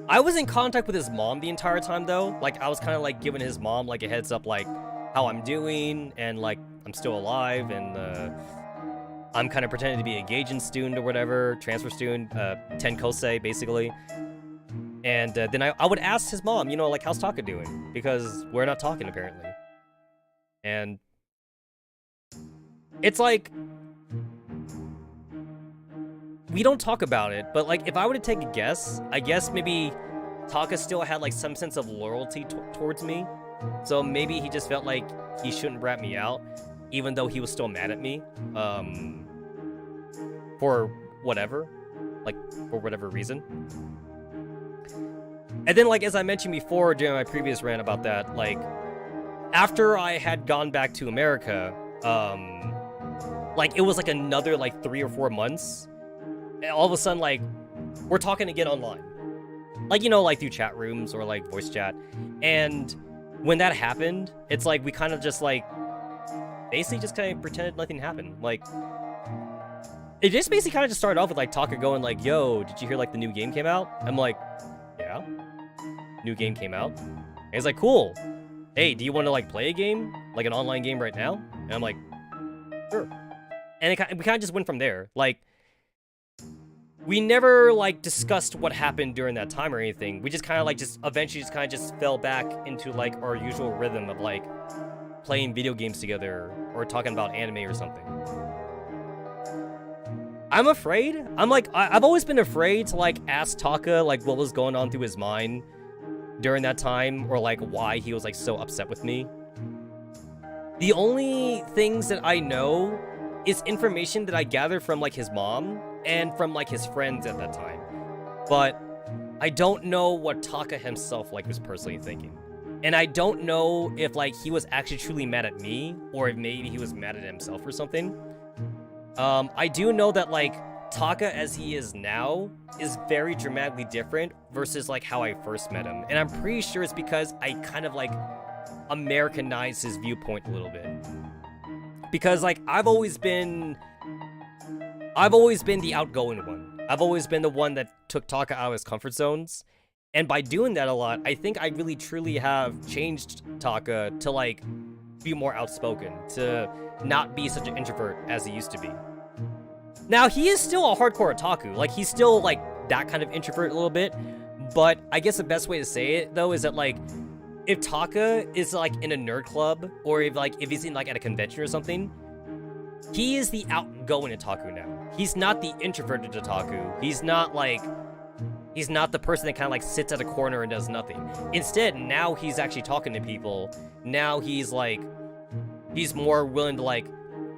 I was in contact with his mom the entire time, though. Like, I was kind of, like, giving his mom, like, a heads up, like, how I'm doing, and, like, I'm still alive, and, I'm kind of pretending to be a Gaijin student or whatever, transfer student, Tenkosei, basically. And, then I would ask his mom, you know, like, how's Taka doing? Because we're not talking, apparently. And it's like, we don't talk about it, but, like, if I were to take a guess, I guess maybe Taka still had, like, some sense of loyalty towards me. So maybe he just felt like he shouldn't rat me out, even though he was still mad at me, for whatever, like, for whatever reason. And then, like, as I mentioned before during my previous rant about that, like, after I had gone back to America, like, it was, like, another, like, 3 or 4 months, and all of a sudden, like, we're talking again online. Like, you know, like, through chat rooms or, like, voice chat. And when that happened, it's like, we kind of just, like, basically just kind of pretended nothing happened. Like, it just basically kind of just started off with, like, Taka going, like, yo, did you hear, like, the new game came out? I'm like, yeah. New game came out. And he's like, cool. Hey, do you want to, like, play a game? Like, an online game right now? And I'm like, sure. And we kind of just went from there. Like, we never, like, discussed what happened during that time or anything. We just kind of, like, just eventually just kind of just fell back into, like, our usual rhythm of, like, playing video games together or talking about anime or something. I'm afraid. I've always been afraid to, like, ask Taka, like, what was going on through his mind during that time, or, like, why he was, like, so upset with me. The only things that I know is information that I gathered from, like, his mom and from, like, his friends at that time. But I don't know what Taka himself, like, was personally thinking. And I don't know if, like, he was actually truly mad at me, or if maybe he was mad at himself or something. I do know that, like, Taka as he is now is very dramatically different versus, like, how I first met him. And I'm pretty sure it's because I kind of, like, Americanized his viewpoint a little bit. Because, like, I've always been the outgoing one. I've always been the one that took Taka out of his comfort zones. And by doing that a lot, I think I really truly have changed Taka to, like, be more outspoken, to not be such an introvert as he used to be. Now, he is still a hardcore otaku. Like, he's still, like, that kind of introvert a little bit. But I guess the best way to say it, though, is that, like, if Taka is, like, in a nerd club, or if he's in, like, at a convention or something, he is the outgoing otaku now. He's not the introverted otaku. He's not, like, he's not the person that kind of, like, sits at a corner and does nothing. Instead, now he's actually talking to people. Now he's, like, he's more willing to, like,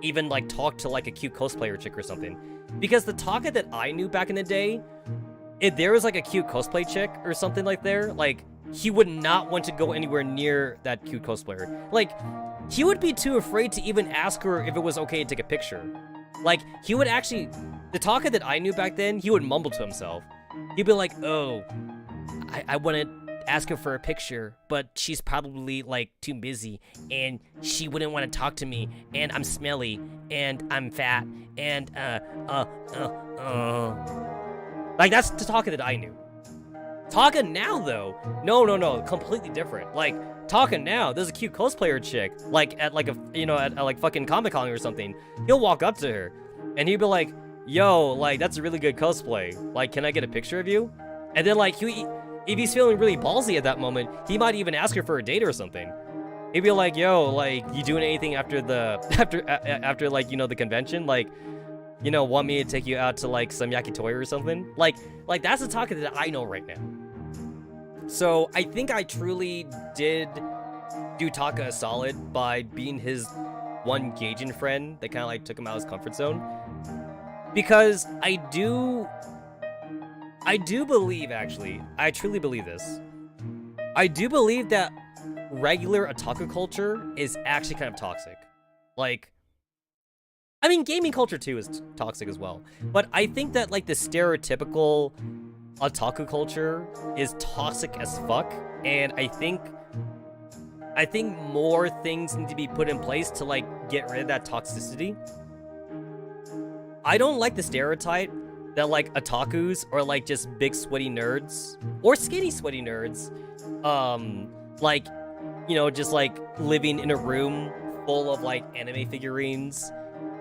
even, like, talk to, like, a cute cosplayer chick or something. Because the Taka that I knew back in the day, if there was, like, a cute cosplay chick or something like there, like, he would not want to go anywhere near that cute cosplayer. Like, he would be too afraid to even ask her if it was okay to take a picture. Like, he would actually, the Taka that I knew back then, he would mumble to himself. He'd be like, oh, I want to ask her for a picture, but she's probably, like, too busy, and she wouldn't want to talk to me, and I'm smelly, and I'm fat, and, like, that's the Taka that I knew. Taka now, though, no, completely different. Like, Taka now, there's a cute cosplayer chick, like, at, like, at like, fucking Comic-Con or something. He'll walk up to her, and he'll be like, yo, like, that's a really good cosplay. Like, can I get a picture of you? And then, like, if he's feeling really ballsy at that moment, he might even ask her for a date or something. He'd be like, yo, like, you doing anything after like, you know, the convention? Like, you know, want me to take you out to, like, some yakitori or something? Like, that's the Taka that I know right now. So, I think I truly did do Taka a solid by being his one gauging friend that kind of, like, took him out of his comfort zone. Because I do believe, actually, I truly believe this. I do believe that regular otaku culture is actually kind of toxic. Like, I mean, gaming culture too is toxic as well. But I think that, like, the stereotypical otaku culture is toxic as fuck. And I think more things need to be put in place to, like, get rid of that toxicity. I don't like the stereotype that, like, otakus are, like, just big sweaty nerds, or skinny sweaty nerds, like, you know, just, like, living in a room full of, like, anime figurines,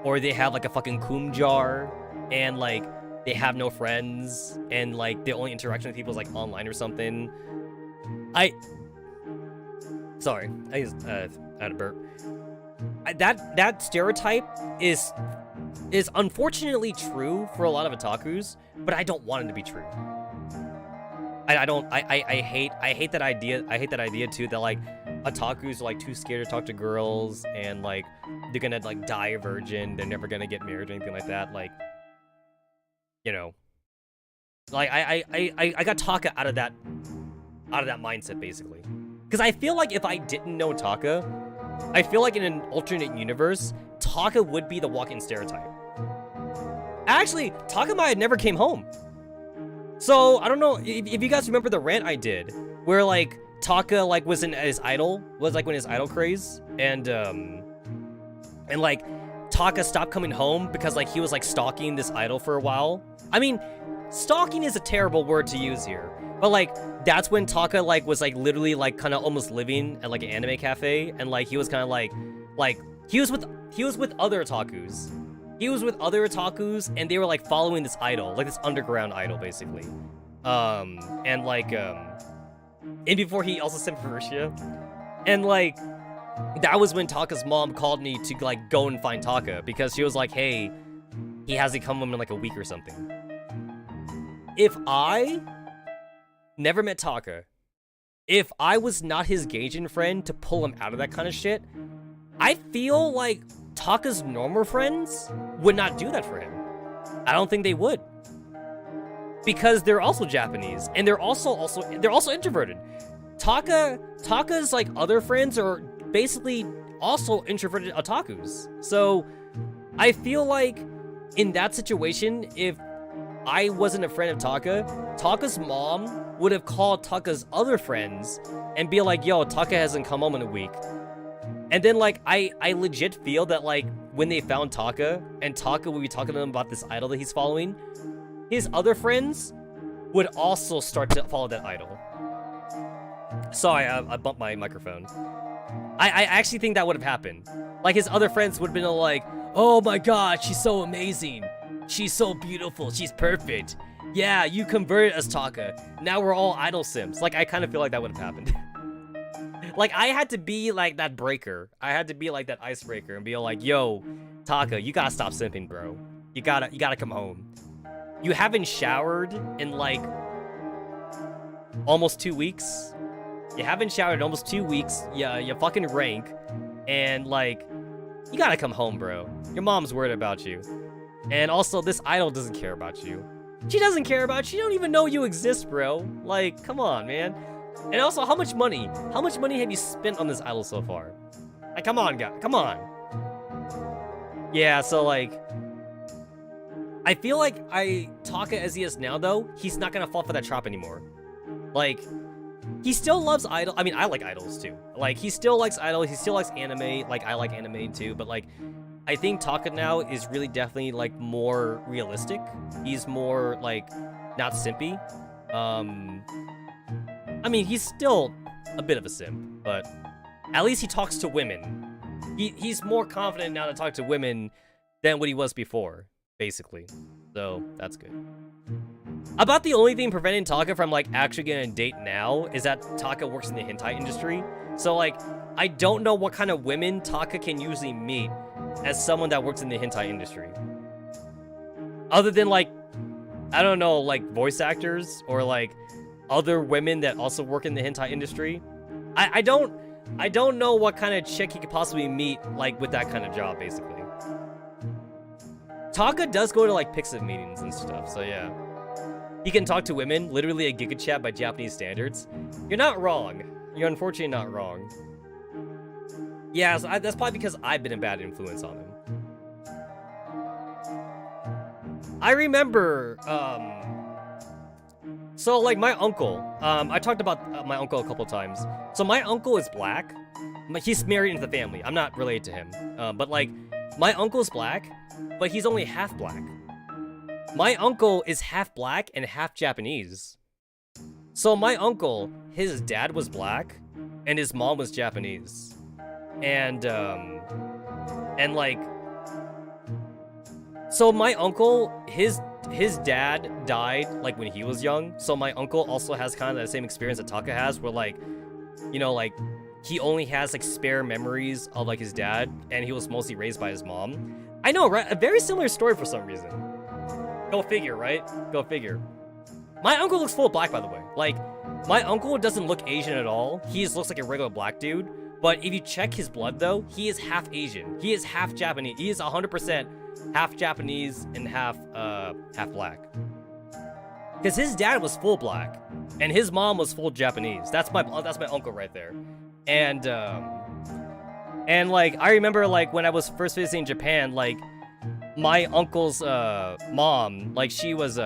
or they have, like, a fucking kum jar, and, like, they have no friends, and, like, the only interaction with people is, like, online or something. Sorry, I just, had a burp. That stereotype is unfortunately true for a lot of otakus, but I don't want it to be true. I hate that idea. I hate that idea too, that, like, otakus are, like, too scared to talk to girls, and, like, they're gonna, like, die a virgin, they're never gonna get married or anything like that. Like, you know, like, I got Taka out of that out of that mindset, basically. Because I feel like if I didn't know Taka, I feel like in an alternate universe, Taka would be the walk-in stereotype. Actually, Taka might have never came home. So, I don't know if you guys remember the rant I did, where, like, Taka, like, was in his idol, was, like, when his idol craze, and, like, Taka stopped coming home because, like, he was, like, stalking this idol for a while. I mean, stalking is a terrible word to use here, but, like, that's when Taka, like, was, like, literally, like, kind of almost living at, like, an anime cafe, and, like, he was kind of, like, he was with other otakus. He was with other otakus, and they were, like, following this idol, like, this underground idol, basically. And, like, and before he also sent for Russia, and, like, that was when Taka's mom called me to, like, go and find Taka, because she was like, hey, he hasn't come home in, like, a week or something. If I never met Taka, if I was not his Gaijin friend to pull him out of that kind of shit, I feel like Taka's normal friends would not do that for him. I don't think they would. Because they're also Japanese, and they're also introverted. Taka's, like, other friends are basically also introverted otakus. So, I feel like, in that situation, if I wasn't a friend of Taka's mom would have called Taka's other friends and be like, yo, Taka hasn't come home in a week. And then, like, I legit feel that, like, when they found Taka, and Taka would be talking to them about this idol that he's following, his other friends would also start to follow that idol. Sorry, I bumped my microphone. I actually think that would have happened. Like, his other friends would have been like, oh my god, she's so amazing. She's so beautiful. She's perfect. Yeah, you converted us, Taka. Now we're all idol sims. Like, I kind of feel like that would have happened. Like, I had to be, like, that breaker. I had to be, like, that icebreaker and be like, yo, Taka, you gotta stop simping, bro. You gotta come home. You haven't showered in, like, almost 2 weeks. You haven't showered in almost 2 weeks. Yeah, you fucking rank. And, like, you gotta come home, bro. Your mom's worried about you. And also, this idol doesn't care about you. She doesn't care about you. She don't even know you exist, bro. Like, come on, man. And also, how much money have you spent on this idol so far? Like, come on, guy. Come on. Yeah, so, like, I feel like Taka as he is now, though, he's not gonna fall for that trap anymore. Like, he still loves idol. I mean, I like idols, too. Like, he still likes idols. He still likes anime. Like, I like anime, too. But, like, I think Taka now is really definitely, like, more realistic. He's more, like, not simpy. I mean, he's still a bit of a simp, but at least he talks to women. He's more confident now to talk to women than what he was before, basically. So, that's good. About the only thing preventing Taka from, like, actually getting a date now is that Taka works in the hentai industry. So, like, I don't know what kind of women Taka can usually meet as someone that works in the hentai industry. Other than, like, I don't know, like, voice actors or, like, other women that also work in the hentai industry. I don't know what kind of chick he could possibly meet, like, with that kind of job, basically. Taka does go to, like, Pixit meetings and stuff, so yeah. He can talk to women, literally a Giga Chat by Japanese standards. You're not wrong. You're unfortunately not wrong. Yeah, so that's probably because I've been a bad influence on him. I remember, so, like, my uncle, I talked about my uncle a couple times. So, my uncle is black. He's married into the family. I'm not related to him. But, like, my uncle's black, but he's only half black. My uncle is half black and half Japanese. So, my uncle, his dad was black, and his mom was Japanese. And, like... So, my uncle, his dad died, like, when he was young, so my uncle also has kind of the same experience that Taka has, where, like, you know, like, he only has, like, spare memories of, like, his dad, and he was mostly raised by his mom. I know, right? A very similar story for some reason. Go figure, right? Go figure. My uncle looks full black, by the way. Like, my uncle doesn't look Asian at all. He just looks like a regular black dude. But if you check his blood, though, he is half Asian. He is half Japanese. He is 100% half Japanese and half black. Because his dad was full black, and his mom was full Japanese. That's my uncle right there. And like, I remember, like, when I was first visiting Japan, like, my uncle's mom, like, she was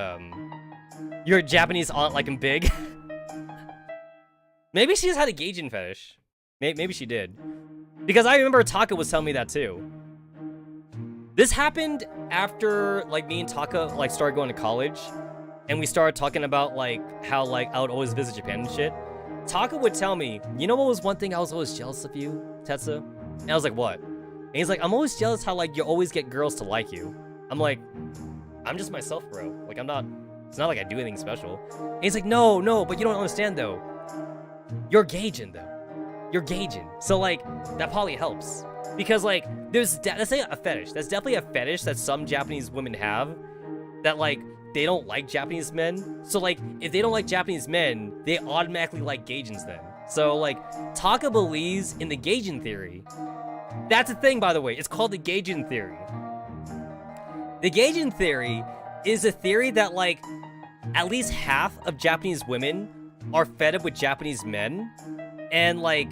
your Japanese aunt, like, in big. Maybe she just had a Gaijin fetish. Maybe she did. Because I remember Taka was telling me that too. This happened after, like, me and Taka, like, started going to college. And we started talking about, like, how, like, I would always visit Japan and shit. Taka would tell me, you know what was one thing I was always jealous of you, Tetsu? And I was like, what? And he's like, I'm always jealous how, like, you always get girls to like you. I'm like, I'm just myself, bro. Like, it's not like I do anything special. And he's like, no, but you don't understand, though. You're Gaijin, though. You're Gaijin. So, like, that probably helps. Because, like, that's a fetish. That's definitely a fetish that some Japanese women have. That, like, they don't like Japanese men. So, like, if they don't like Japanese men, they automatically like Gaijins then. So, like, Taka believes in the Gaijin theory. That's a thing, by the way. It's called the Gaijin theory. The Gaijin theory is a theory that, like, at least half of Japanese women are fed up with Japanese men. And, like,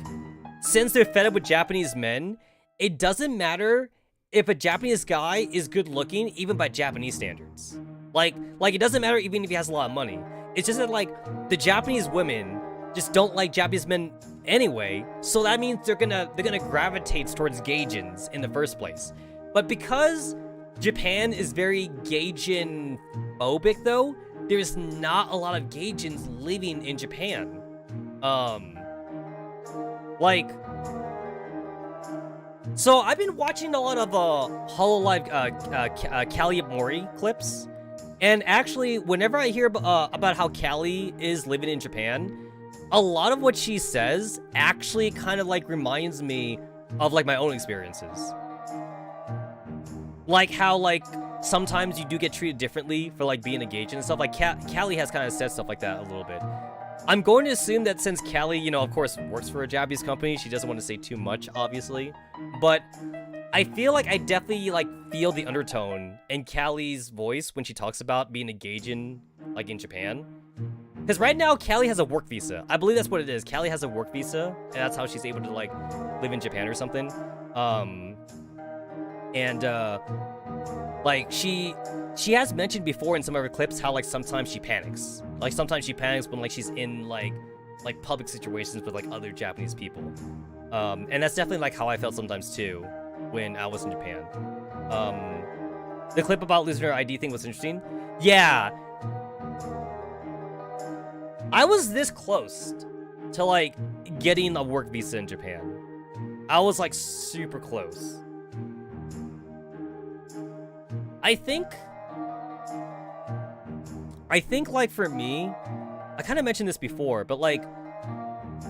since they're fed up with Japanese men, it doesn't matter if a Japanese guy is good looking, even by Japanese standards. Like, it doesn't matter even if he has a lot of money. It's just that, like, the Japanese women just don't like Japanese men anyway, so that means they're gonna gravitate towards Gaijins in the first place. But because Japan is very Gaijin phobic, though, there's not a lot of Gaijins living in Japan. Like, so I've been watching a lot of Hololive Callie Mori clips, and actually, whenever I hear about how Callie is living in Japan, a lot of what she says actually kind of, like, reminds me of, like, my own experiences. Like how, like, sometimes you do get treated differently for, like, being a Gaijin and stuff. Like, Callie has kind of said stuff like that a little bit. I'm going to assume that since Callie, you know, of course, works for a Japanese company, she doesn't want to say too much, obviously. But I feel like I definitely, like, feel the undertone in Callie's voice when she talks about being a Gaijin, like, in Japan. Because right now, Callie has a work visa. I believe that's what it is. Callie has a work visa, and that's how she's able to, like, live in Japan or something. Like, she has mentioned before in some of her clips how, like, sometimes she panics. Like, sometimes she panics when, like, she's in, like public situations with, like, other Japanese people. And that's definitely, like, how I felt sometimes, too, when I was in Japan. The clip about losing her ID thing was interesting. Yeah. I was this close to, like, getting a work visa in Japan. I was, like, super close. I think, like, for me, I kind of mentioned this before, but, like,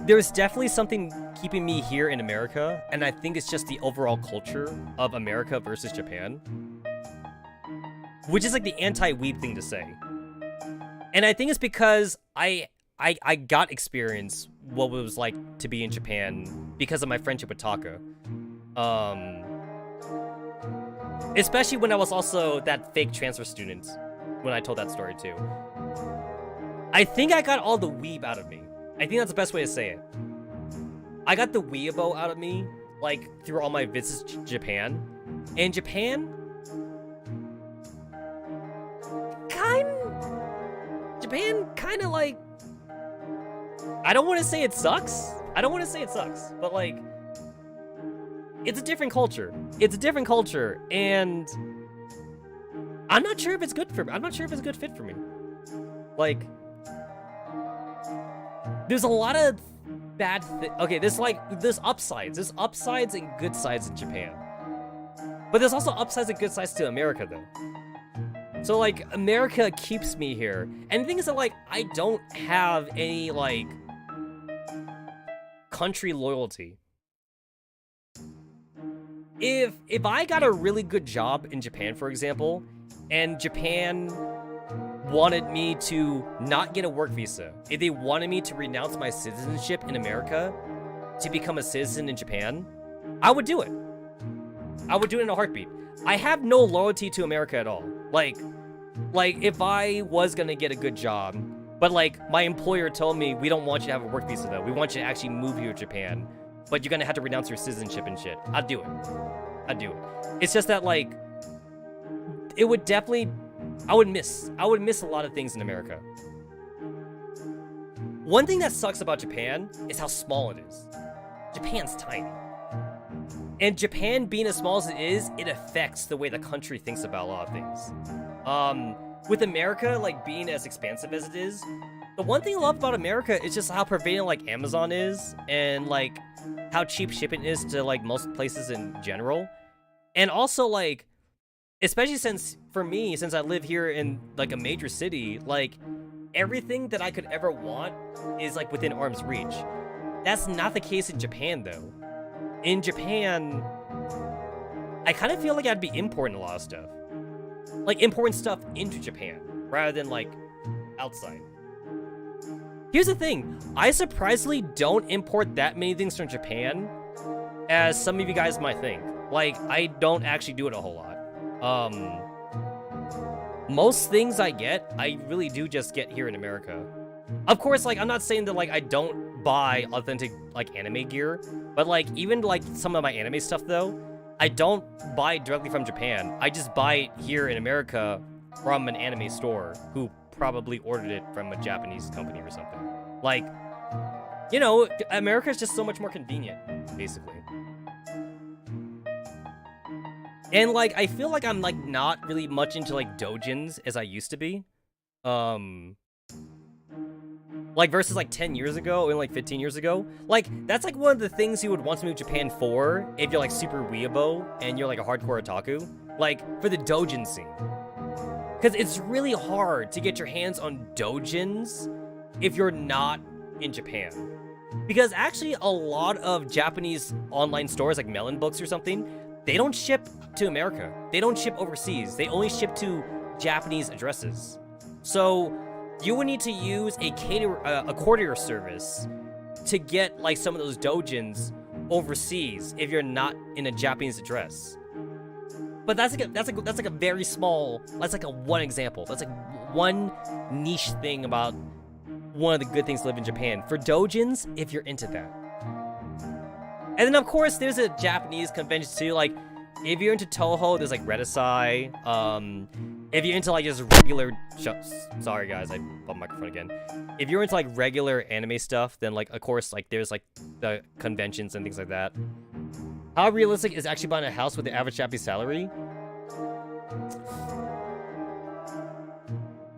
there's definitely something keeping me here in America, and I think it's just the overall culture of America versus Japan. Which is, like, the anti-weeb thing to say. And I think it's because I got experience what it was like to be in Japan because of my friendship with Taka. Especially when I was also that fake transfer student, when I told that story too. I think I got all the weeb out of me. I think that's the best way to say it. I got the weeabo out of me, like, through all my visits to Japan. And Japan kind of, like, I don't want to say it sucks. But, like, it's a different culture. And I'm not sure if it's good for me. I'm not sure if it's a good fit for me. Like, there's a lot of bad okay, there's upsides. There's upsides and good sides in Japan. But there's also upsides and good sides to America, though. So, like, America keeps me here. And the thing is that, like, I don't have any, like, country loyalty. If I got a really good job in Japan, for example, and Japan wanted me to not get a work visa, if they wanted me to renounce my citizenship in America to become a citizen in Japan, I would do it. I would do it in a heartbeat. I have no loyalty to America at all. Like, Like, if I was gonna get a good job, but like my employer told me, we don't want you to have a work visa though. We want you to actually move here to Japan, but you're gonna have to renounce your citizenship and shit. I'd do it. I'd do it. It's just that like, it would definitely, I would miss a lot of things in America. One thing that sucks about Japan is how small it is. Japan's tiny. And Japan being as small as it is, it affects the way the country thinks about a lot of things. With America, like, being as expansive as it is, the one thing I love about America is just how prevalent, like, Amazon is, and, like, how cheap shipping is to, like, most places in general. And also, like, especially since, for me, since I live here in, like, a major city, like, everything that I could ever want is, like, within arm's reach. That's not the case in Japan, though. In Japan, I kind of feel like I'd be importing a lot of stuff. Like, importing stuff into Japan, rather than, like, outside. Here's the thing. I surprisingly don't import that many things from Japan, as some of you guys might think. Like, I don't actually do it a whole lot. Most things I get, I really do just get here in America. Of course, like, I'm not saying that, like, I don't buy authentic, like, anime gear, but, like, even, like, some of my anime stuff, though, I don't buy it directly from Japan. I just buy it here in America from an anime store who probably ordered it from a Japanese company or something. Like, you know, America is just so much more convenient, basically. And, like, I feel like I'm, like, not really much into, like, doujins as I used to be. Like, versus, like, 10 years ago, or, like, 15 years ago. Like, that's, like, one of the things you would want to move to Japan for, if you're, like, super weeabo, and you're, like, a hardcore otaku. Like, for the doujin scene. Because it's really hard to get your hands on doujins if you're not in Japan. Because, actually, a lot of Japanese online stores, like Melon Books or something, they don't ship to America. They don't ship overseas. They only ship to Japanese addresses. So you would need to use a courier service to get, like, some of those doujins overseas if you're not in a Japanese address. But that's like a very small, that's like a one example. That's like one niche thing about one of the good things to live in Japan. For doujins, if you're into that. And then, of course, there's a Japanese convention too. Like, if you're into Toho, there's like Redisai. If you're into, like, just regular sorry guys, I bumped my microphone again. If you're into, like, regular anime stuff, then, like, of course, like, there's, like, the conventions and things like that. How realistic is actually buying a house with the average Japanese salary?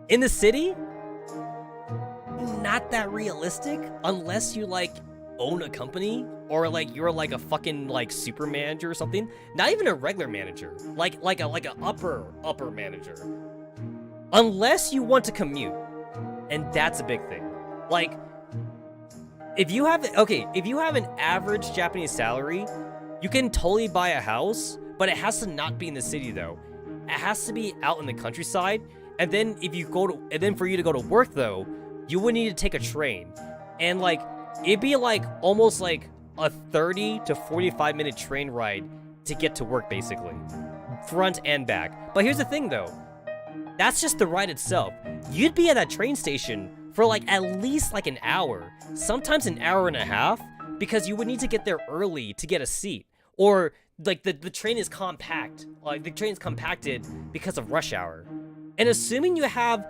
In the city? Not that realistic, unless you, like, own a company, or, like, you're, like, a fucking, like, super manager or something. Not even a regular manager, like a upper manager. Unless you want to commute, and that's a big thing. Like, if you have an average Japanese salary, you can totally buy a house, but it has to not be in the city, though. It has to be out in the countryside, and then for you to go to work, though, you would need to take a train, and, like, it'd be, like, almost, like, a 30 to 45 minute train ride to get to work, basically. Front and back. But here's the thing, though. That's just the ride itself. You'd be at that train station for, like, at least, like, an hour. Sometimes an hour and a half, because you would need to get there early to get a seat. Or, like, the train is compact. Like, the train's compacted because of rush hour. And assuming you have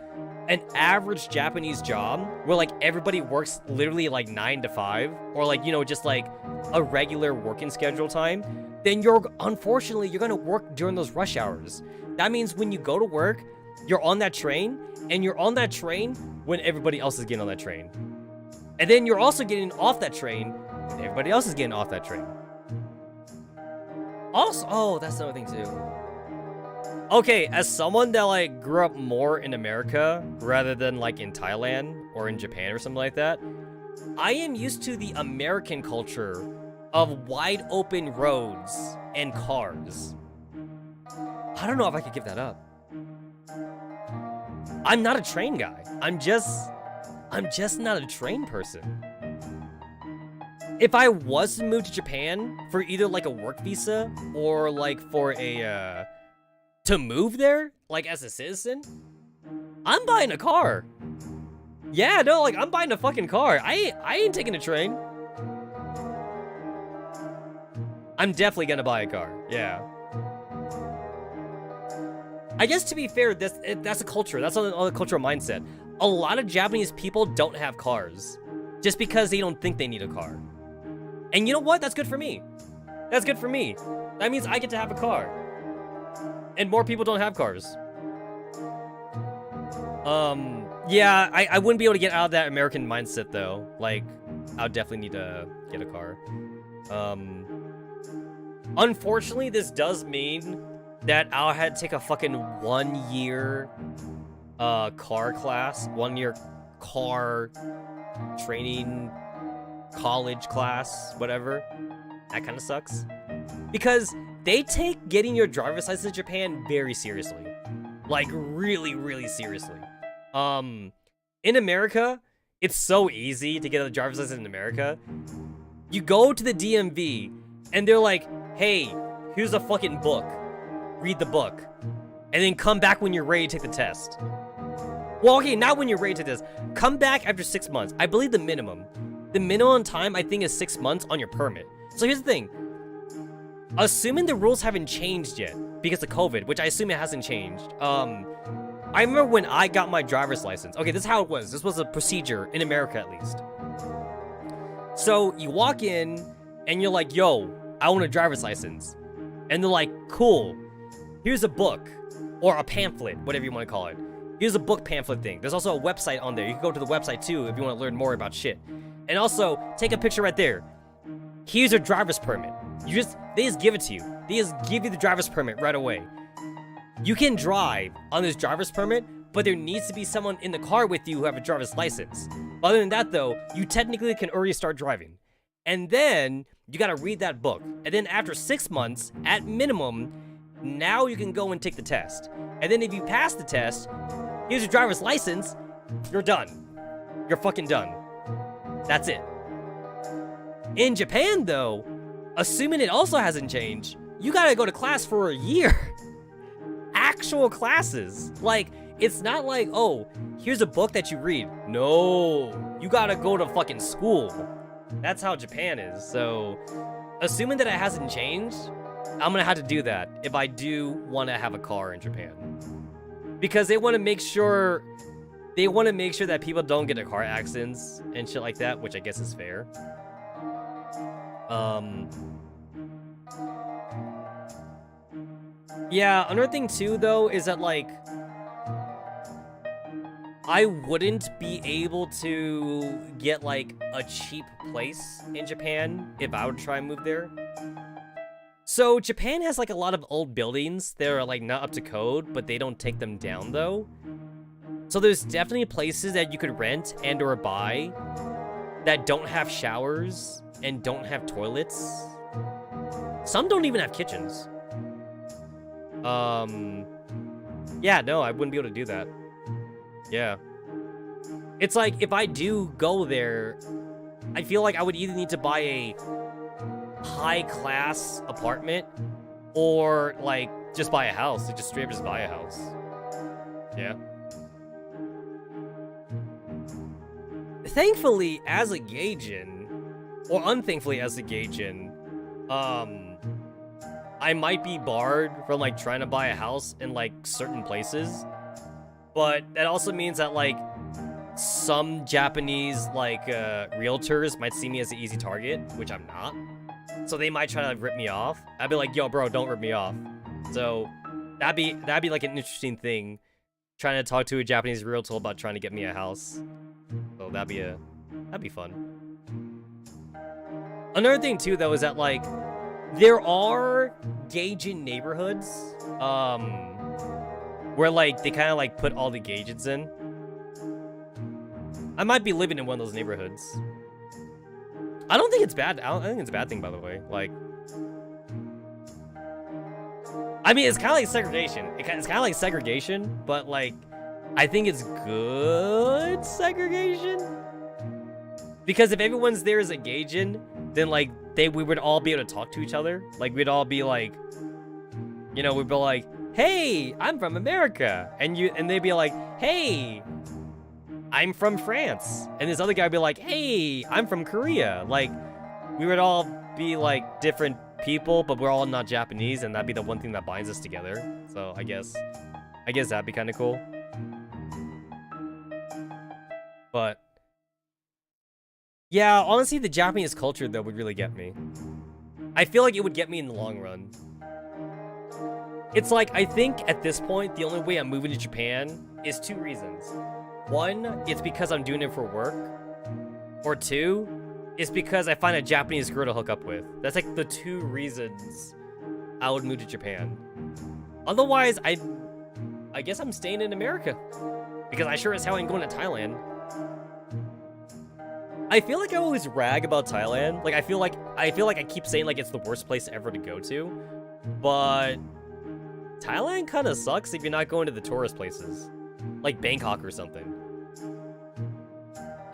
an average Japanese job where, like, everybody works literally, like, 9 to 5, or, like, you know, just, like, a regular working schedule time, then unfortunately, you're gonna work during those rush hours. That means when you go to work, you're on that train, and you're on that train when everybody else is getting on that train. And then you're also getting off that train when everybody else is getting off that train. Also, oh, that's another thing, too. Okay, as someone that, like, grew up more in America rather than, like, in Thailand or in Japan or something like that, I am used to the American culture of wide open roads and cars. I don't know if I could give that up. I'm not a train guy. I'm just not a train person. If I was to move to Japan for either, like, a work visa or, like, for a, to move there, like, as a citizen, I'm buying a car. Yeah, no, like, I'm buying a fucking car. I ain't taking a train. I'm definitely gonna buy a car. Yeah. I guess to be fair, that's a culture. That's a cultural mindset. A lot of Japanese people don't have cars just because they don't think they need a car. And you know what? That's good for me. That's good for me. That means I get to have a car. And more people don't have cars. Yeah, I wouldn't be able to get out of that American mindset, though. Like, I would definitely need to get a car. Unfortunately, this does mean that I'll have to take a fucking 1 year car class, 1 year car training college class, whatever. That kind of sucks. Because they take getting your driver's license in Japan very seriously. Like, really, really seriously. In America, it's so easy to get a driver's license in America. You go to the DMV, and they're like, hey, here's a fucking book. Read the book. And then come back when you're ready to take the test. Well, okay, not when you're ready to take this. Come back after 6 months. I believe the minimum. The minimum time, I think, is 6 months on your permit. So here's the thing. Assuming the rules haven't changed yet, because of COVID, which I assume it hasn't changed. I remember when I got my driver's license. Okay, this is how it was. This was a procedure, in America at least. So, you walk in, and you're like, yo, I want a driver's license. And they're like, cool. Here's a book. Or a pamphlet, whatever you want to call it. Here's a book pamphlet thing. There's also a website on there. You can go to the website, too, if you want to learn more about shit. And also, take a picture right there. Here's your driver's permit. They just give it to you. They just give you the driver's permit right away. You can drive on this driver's permit, but there needs to be someone in the car with you who have a driver's license. Other than that, though, you technically can already start driving. And then, you gotta read that book. And then after 6 months, at minimum, now you can go and take the test. And then if you pass the test, here's your driver's license, you're done. You're fucking done. That's it. In Japan, though, assuming it also hasn't changed, you gotta go to class for a year. Actual classes. Like, it's not like, oh, here's a book that you read. No, you gotta go to fucking school. That's how Japan is. So, assuming that it hasn't changed, I'm gonna have to do that if I do want to have a car in Japan. Because they want to make sure that people don't get in car accidents and shit like that, which I guess is fair. Yeah, another thing too, though, is that, like, I wouldn't be able to get, like, a cheap place in Japan if I would try and move there. So, Japan has, like, a lot of old buildings that are, like, not up to code, but they don't take them down, though. So there's definitely places that you could rent and or buy that don't have showers and don't have toilets. Some don't even have kitchens. Yeah, no, I wouldn't be able to do that. Yeah. It's like, if I do go there, I feel like I would either need to buy a high-class apartment or, like, just buy a house. Just straight up just buy a house. Yeah. Thankfully, as a Gaijin, or unthankfully as a Gaijin, I might be barred from, like, trying to buy a house in, like, certain places. But that also means that, like, some Japanese, like, realtors might see me as an easy target, which I'm not. So they might try to, like, rip me off. I'd be like, yo, bro, don't rip me off. So that'd be like, an interesting thing, trying to talk to a Japanese realtor about trying to get me a house. So that'd be fun. Another thing, too, though, is that, like, there are Gaijin neighborhoods, where, like, they kind of, like, put all the Gaijins in. I might be living in one of those neighborhoods. I don't think it's bad. I don't think it's a bad thing, by the way. Like, I mean, it's kind of like segregation. It's kind of like segregation, but, like, I think it's good segregation. Because if everyone's there as a Gaijin, then, like, we would all be able to talk to each other. Like, we'd all be like, you know, we'd be like, hey, I'm from America. And they'd be like, hey, I'm from France. And this other guy would be like, hey, I'm from Korea. Like, we would all be like different people, but we're all not Japanese, and that'd be the one thing that binds us together. So I guess that'd be kind of cool. But yeah, honestly, the Japanese culture though would really get me. I feel like it would get me in the long run. It's like, I think at this point, the only way I'm moving to Japan is 2 reasons. 1, it's because I'm doing it for work. Or 2, it's because I find a Japanese girl to hook up with. That's like the 2 reasons I would move to Japan. Otherwise, I guess I'm staying in America. Because I sure as hell ain't going to Thailand. I feel like I always rag about Thailand. Like, I feel like I keep saying like it's the worst place ever to go to. But Thailand kind of sucks if you're not going to the tourist places. Like Bangkok or something.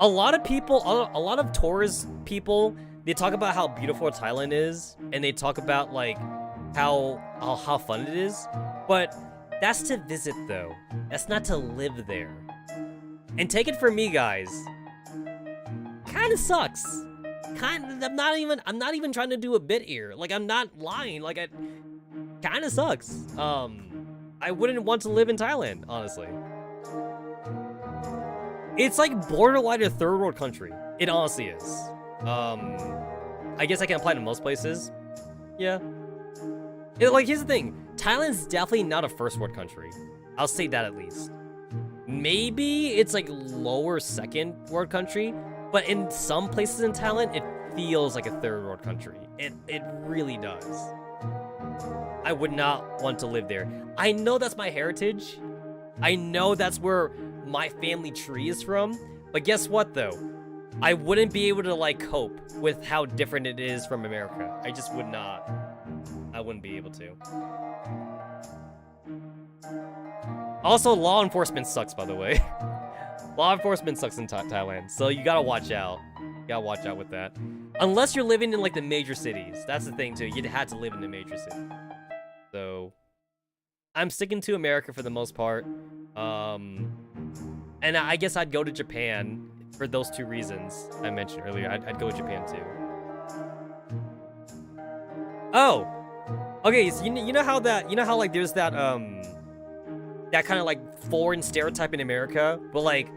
A lot of tourist people, they talk about how beautiful Thailand is, and they talk about like how fun it is, but that's to visit though. That's not to live there. And take it from me, guys. Kind of sucks. I'm not even trying to do a bit here. Like, I'm not lying. Like, it kind of sucks. I wouldn't want to live in Thailand, honestly. It's like borderline a third world country. It honestly is. I guess I can apply to most places. Yeah. Like, here's the thing. Thailand's definitely not a first world country. I'll say that at least. Maybe it's like lower second world country, but in some places in Thailand, it feels like a third world country. It really does. I would not want to live there. I know that's my heritage. I know that's where my family tree is from. But guess what, though? I wouldn't be able to, like, cope with how different it is from America. I just would not. I wouldn't be able to. Also, law enforcement sucks, by the way. Law enforcement sucks in Thailand, so you gotta watch out. You gotta watch out with that. Unless you're living in, like, the major cities. That's the thing, too. You'd have to live in the major city. So, I'm sticking to America for the most part. And I guess I'd go to Japan for those 2 reasons I mentioned earlier. I'd go to Japan, too. Oh! Okay, so you know how like, there's that, that kind of, like, foreign stereotype in America? But, like,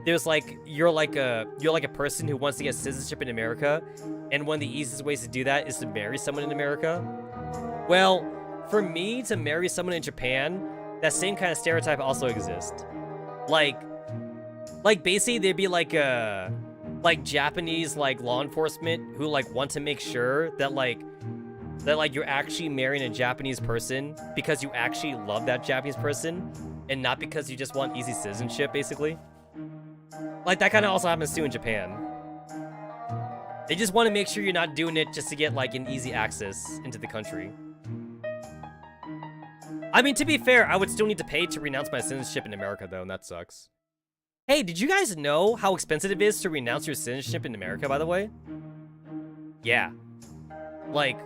there's, like, you're like a person who wants to get citizenship in America, and one of the easiest ways to do that is to marry someone in America. Well, for me to marry someone in Japan, that same kind of stereotype also exists. Like basically there'd be like Japanese like law enforcement who like want to make sure that you're actually marrying a Japanese person because you actually love that Japanese person and not because you just want easy citizenship, basically. Like, that kind of also happens too in Japan. They just want to make sure you're not doing it just to get like an easy access into the country. I mean, to be fair, I would still need to pay to renounce my citizenship in America, though, and that sucks. Hey, did you guys know how expensive it is to renounce your citizenship in America, by the way? Yeah. Like,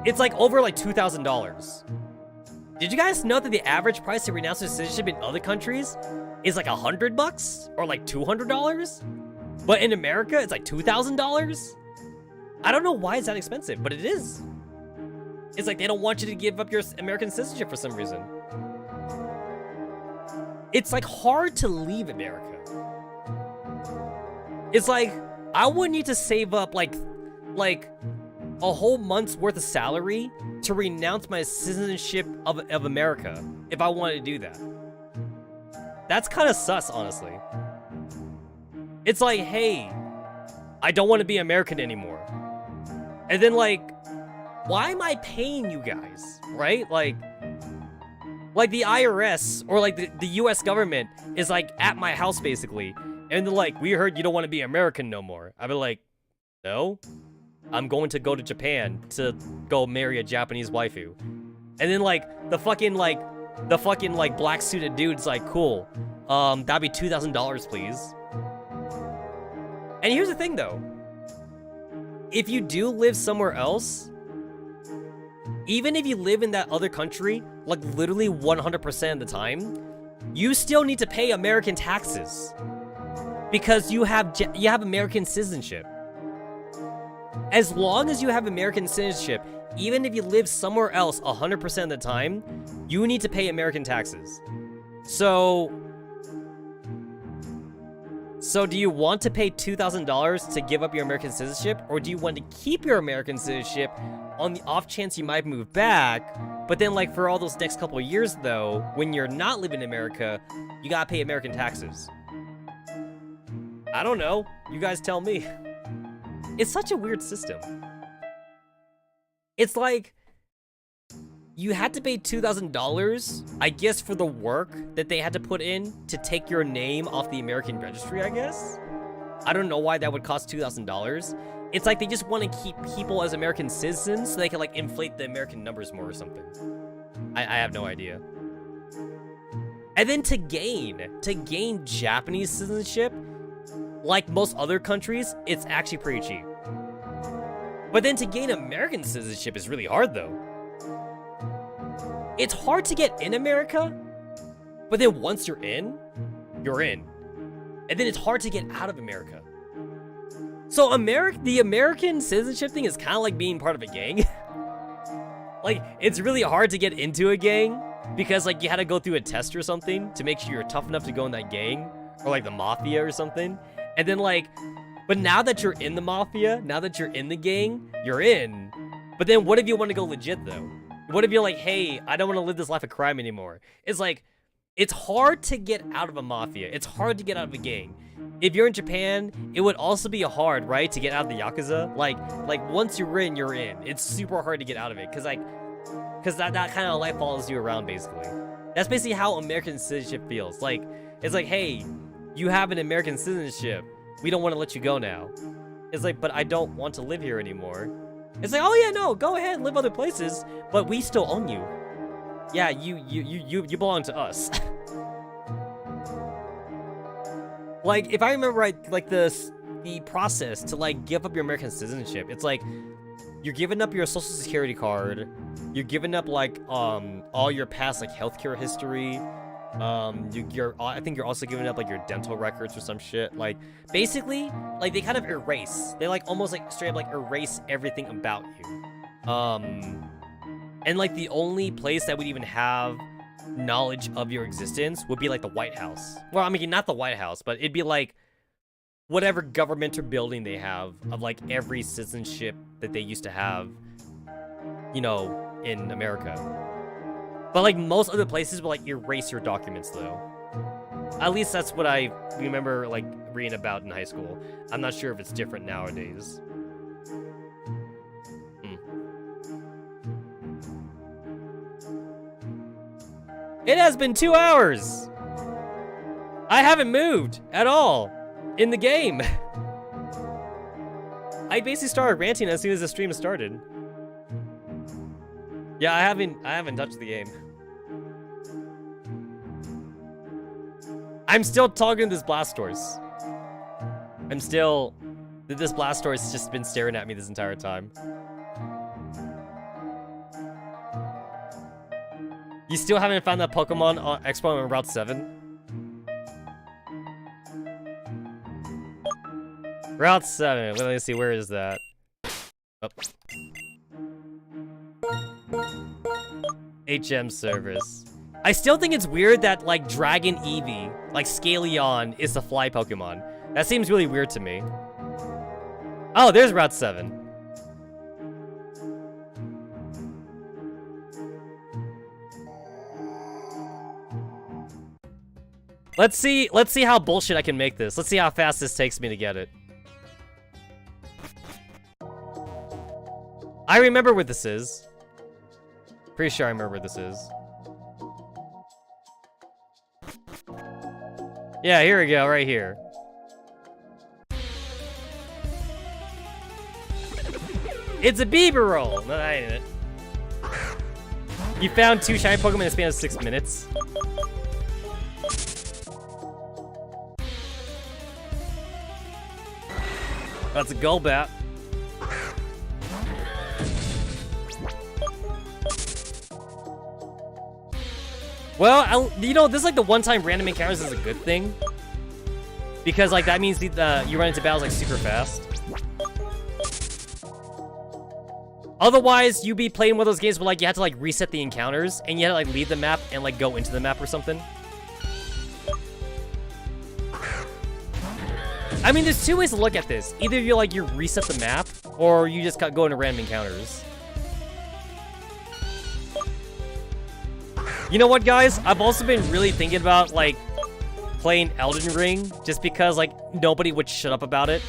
it's like over like $2,000. Did you guys know that the average price to renounce your citizenship in other countries is like $100 or like $200? But in America, it's like $2,000? I don't know why it's that expensive, but it is. It's like they don't want you to give up your American citizenship for some reason. It's like hard to leave America. It's like I would need to save up like a whole month's worth of salary to renounce my citizenship of America if I wanted to do that. That's kind of sus, honestly. It's like, hey, I don't want to be American anymore. And then like, why am I paying you guys, right? Like the IRS or like the US government is like at my house basically. And they're like, we heard you don't want to be American no more. I'd be like, no, I'm going to go to Japan to go marry a Japanese waifu. And then like the fucking black suited dude's like, cool, that'd be $2,000 please. And here's the thing though, if you do live somewhere else, even if you live in that other country like literally 100% of the time, you still need to pay American taxes because you have American citizenship. As long as you have American citizenship, even if you live somewhere else 100% of the time, you need to pay American taxes. So do you want to pay $2,000 to give up your American citizenship, or do you want to keep your American citizenship on the off chance you might move back, but then like for all those next couple of years though, when you're not living in America, you gotta pay American taxes? I don't know. You guys tell me. It's such a weird system. It's like, you had to pay $2,000, I guess, for the work that they had to put in to take your name off the American registry, I guess? I don't know why that would cost $2,000. It's like they just want to keep people as American citizens so they can, like, inflate the American numbers more or something. I have no idea. And then to gain Japanese citizenship, like most other countries, it's actually pretty cheap. But then to gain American citizenship is really hard, though. It's hard to get in America, but then once you're in, you're in. And then it's hard to get out of America. So the American citizenship thing is kind of like being part of a gang. Like, it's really hard to get into a gang because, like, you had to go through a test or something to make sure you're tough enough to go in that gang, or like the mafia or something. And then, like, but now that you're in the mafia, now that you're in the gang, you're in. But then what if you want to go legit, though? What if you're like, hey, I don't want to live this life of crime anymore? It's like, it's hard to get out of a mafia. It's hard to get out of a gang. If you're in Japan, it would also be hard, right, to get out of the Yakuza? Like once you're in, you're in. It's super hard to get out of it, because that kind of life follows you around, basically. That's basically how American citizenship feels. Like, it's like, hey, you have an American citizenship. We don't want to let you go now. It's like, but I don't want to live here anymore. It's like, oh yeah, no, go ahead, live other places, but we still own you. Yeah, you belong to us. Like, if I remember right, like the process to like give up your American citizenship, it's like you're giving up your social security card, you're giving up like all your past like healthcare history. I think you're also giving up like your dental records or some shit. Like, basically, like they kind of erase. They like almost like straight up like erase everything about you. And like the only place that would even have knowledge of your existence would be like the White House. Well, I mean, not the White House, but it'd be like whatever government or building they have of like every citizenship that they used to have, you know, in America. But like most other places will like erase your documents though. At least that's what I remember like reading about in high school. I'm not sure if it's different nowadays. It has been 2 hours! I haven't moved at all in the game. I basically started ranting as soon as the stream started. Yeah, I haven't touched the game. I'm still talking to this Blastoise. This Blastoise has just been staring at me this entire time. You still haven't found that Pokemon on Expo on Route 7? Route 7, let me see, where is that? Oh. HM service. I still think it's weird that, like, Dragon Eevee, like, Scaleon, is the fly Pokemon. That seems really weird to me. Oh, there's Route 7. Let's see how bullshit I can make this. Let's see how fast this takes me to get it. I remember where this is. Pretty sure I remember where this is. Yeah, here we go, right here. It's a Bibarel! No, that ain't it. You found 2 shiny Pokemon in a span of 6 minutes. That's a Golbat. Well, you know, this is like the one-time random encounters is a good thing. Because, like, that means you run into battles, like, super fast. Otherwise, you'd be playing one of those games where, like, you had to, like, reset the encounters, and you had to, like, leave the map and, like, go into the map or something. I mean, there's two ways to look at this. Either you reset the map, or you just go into random encounters. You know what, guys? I've also been really thinking about, like, playing Elden Ring, just because, like, nobody would shut up about it.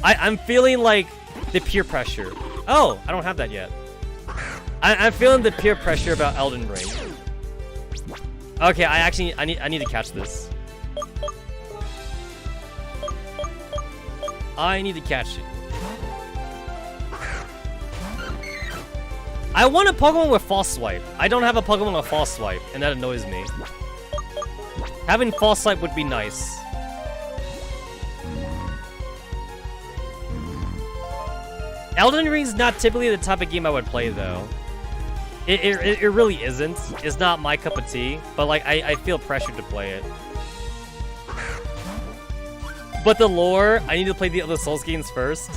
I'm feeling, like, the peer pressure. Oh, I don't have that yet. I'm feeling the peer pressure about Elden Ring. Okay, I need to catch this. I need to catch it. I want a Pokemon with False Swipe. I don't have a Pokemon with False Swipe, and that annoys me. Having False Swipe would be nice. Elden Ring's not typically the type of game I would play, though. It really isn't. It's not my cup of tea, but, like, I feel pressured to play it. But the lore, I need to play the other Souls games first.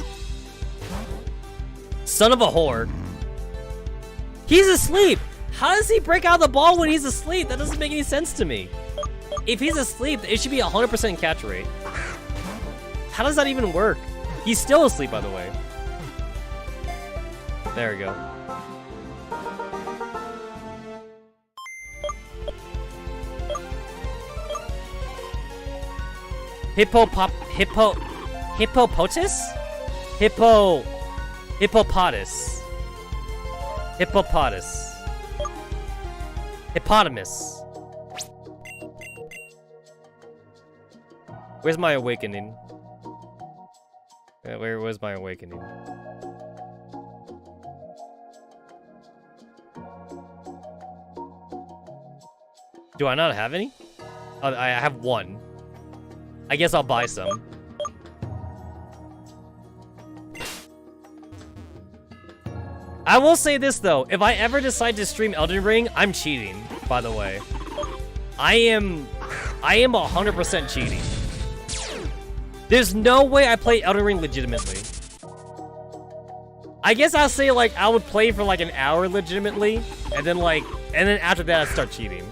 Son of a whore. He's asleep! How does he break out the ball when he's asleep? That doesn't make any sense to me. If he's asleep, it should be 100% catch rate. How does that even work? He's still asleep, by the way. There we go. Hippopotamus? Hippopotamus. Where's my awakening? Where was my awakening? Do I not have any? Oh, I have one. I guess I'll buy some. I will say this, though. If I ever decide to stream Elden Ring, I'm cheating, by the way. I am 100% cheating. There's no way I play Elden Ring legitimately. I guess I'll say, like, I would play for, like, an hour legitimately, and then after that, I'd start cheating.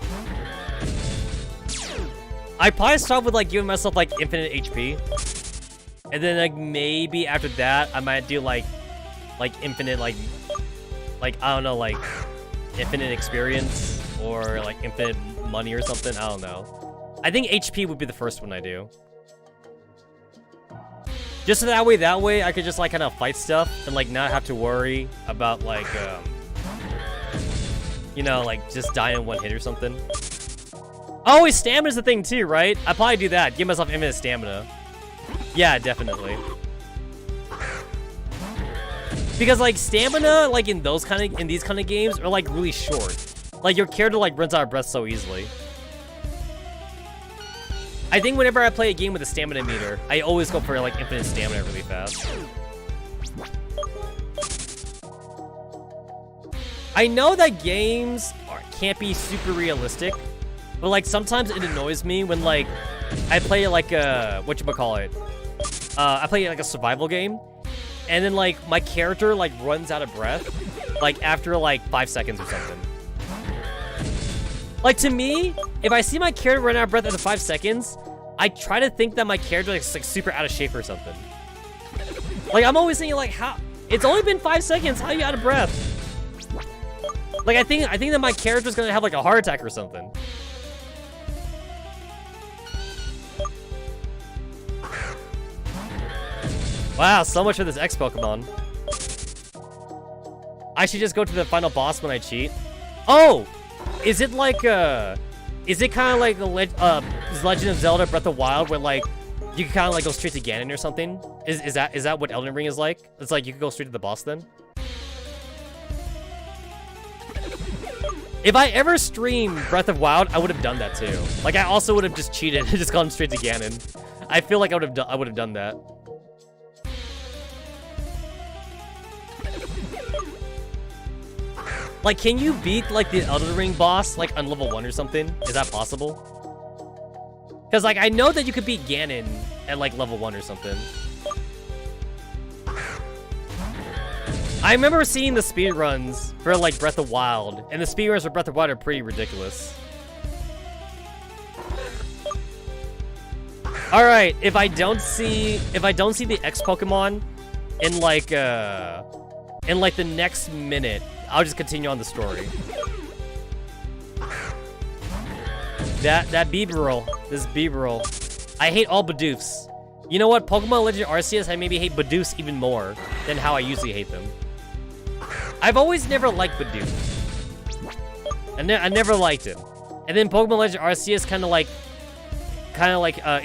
I'd probably start with, like, giving myself, like, infinite HP. And then, like, maybe after that, I might do, like infinite, like, I don't know, like, infinite experience, or, like, infinite money or something. I don't know. I think HP would be the first one I do. Just so that way, I could just, like, kind of fight stuff, and, like, not have to worry about, like, you know, like, just die in one hit or something. Oh, his stamina's a thing too, right? I'd probably do that. Give myself infinite stamina. Yeah, definitely. Because, like, stamina, like, in these kind of games, are, like, really short. Like, your character, like, runs out of breath so easily. I think whenever I play a game with a stamina meter, I always go for, like, infinite stamina really fast. I know that games can't be super realistic, but, like, sometimes it annoys me when, like, I play, like, a... whatchamacallit? I play, like, a survival game, and then, like, my character, like, runs out of breath, like, after, like, 5 seconds or something. Like, to me, if I see my character run out of breath after 5 seconds, I try to think that my character is, like, super out of shape or something. Like, I'm always thinking, like, how... It's only been 5 seconds, how are you out of breath? Like, I think that my character's gonna have, like, a heart attack or something. Wow, so much for this X Pokemon. I should just go to the final boss when I cheat. Oh! Is it like, is it kind of like Legend of Zelda Breath of the Wild, where, like, you can kind of, like, go straight to Ganon or something? Is that what Elden Ring is like? It's like you can go straight to the boss then? If I ever streamed Breath of Wild, I would have done that too. Like, I also would have just cheated and just gone straight to Ganon. I feel like I would have done that. Like, can you beat, like, the Elden Ring boss, like, on level 1 or something? Is that possible? Because, like, I know that you could beat Ganon at, like, level 1 or something. I remember seeing the speedruns for, like, Breath of Wild, and the speedruns for Breath of Wild are pretty ridiculous. Alright, if I don't see the X Pokemon in, like, the next minute, I'll just continue on the story. That Bibarel. This Bibarel. I hate all Bidoofs. You know what? Pokemon Legend Arceus, I maybe hate Bidoofs even more than how I usually hate them. I've always never liked Bidoof. I never liked him. And then Pokemon Legend Arceus kind of like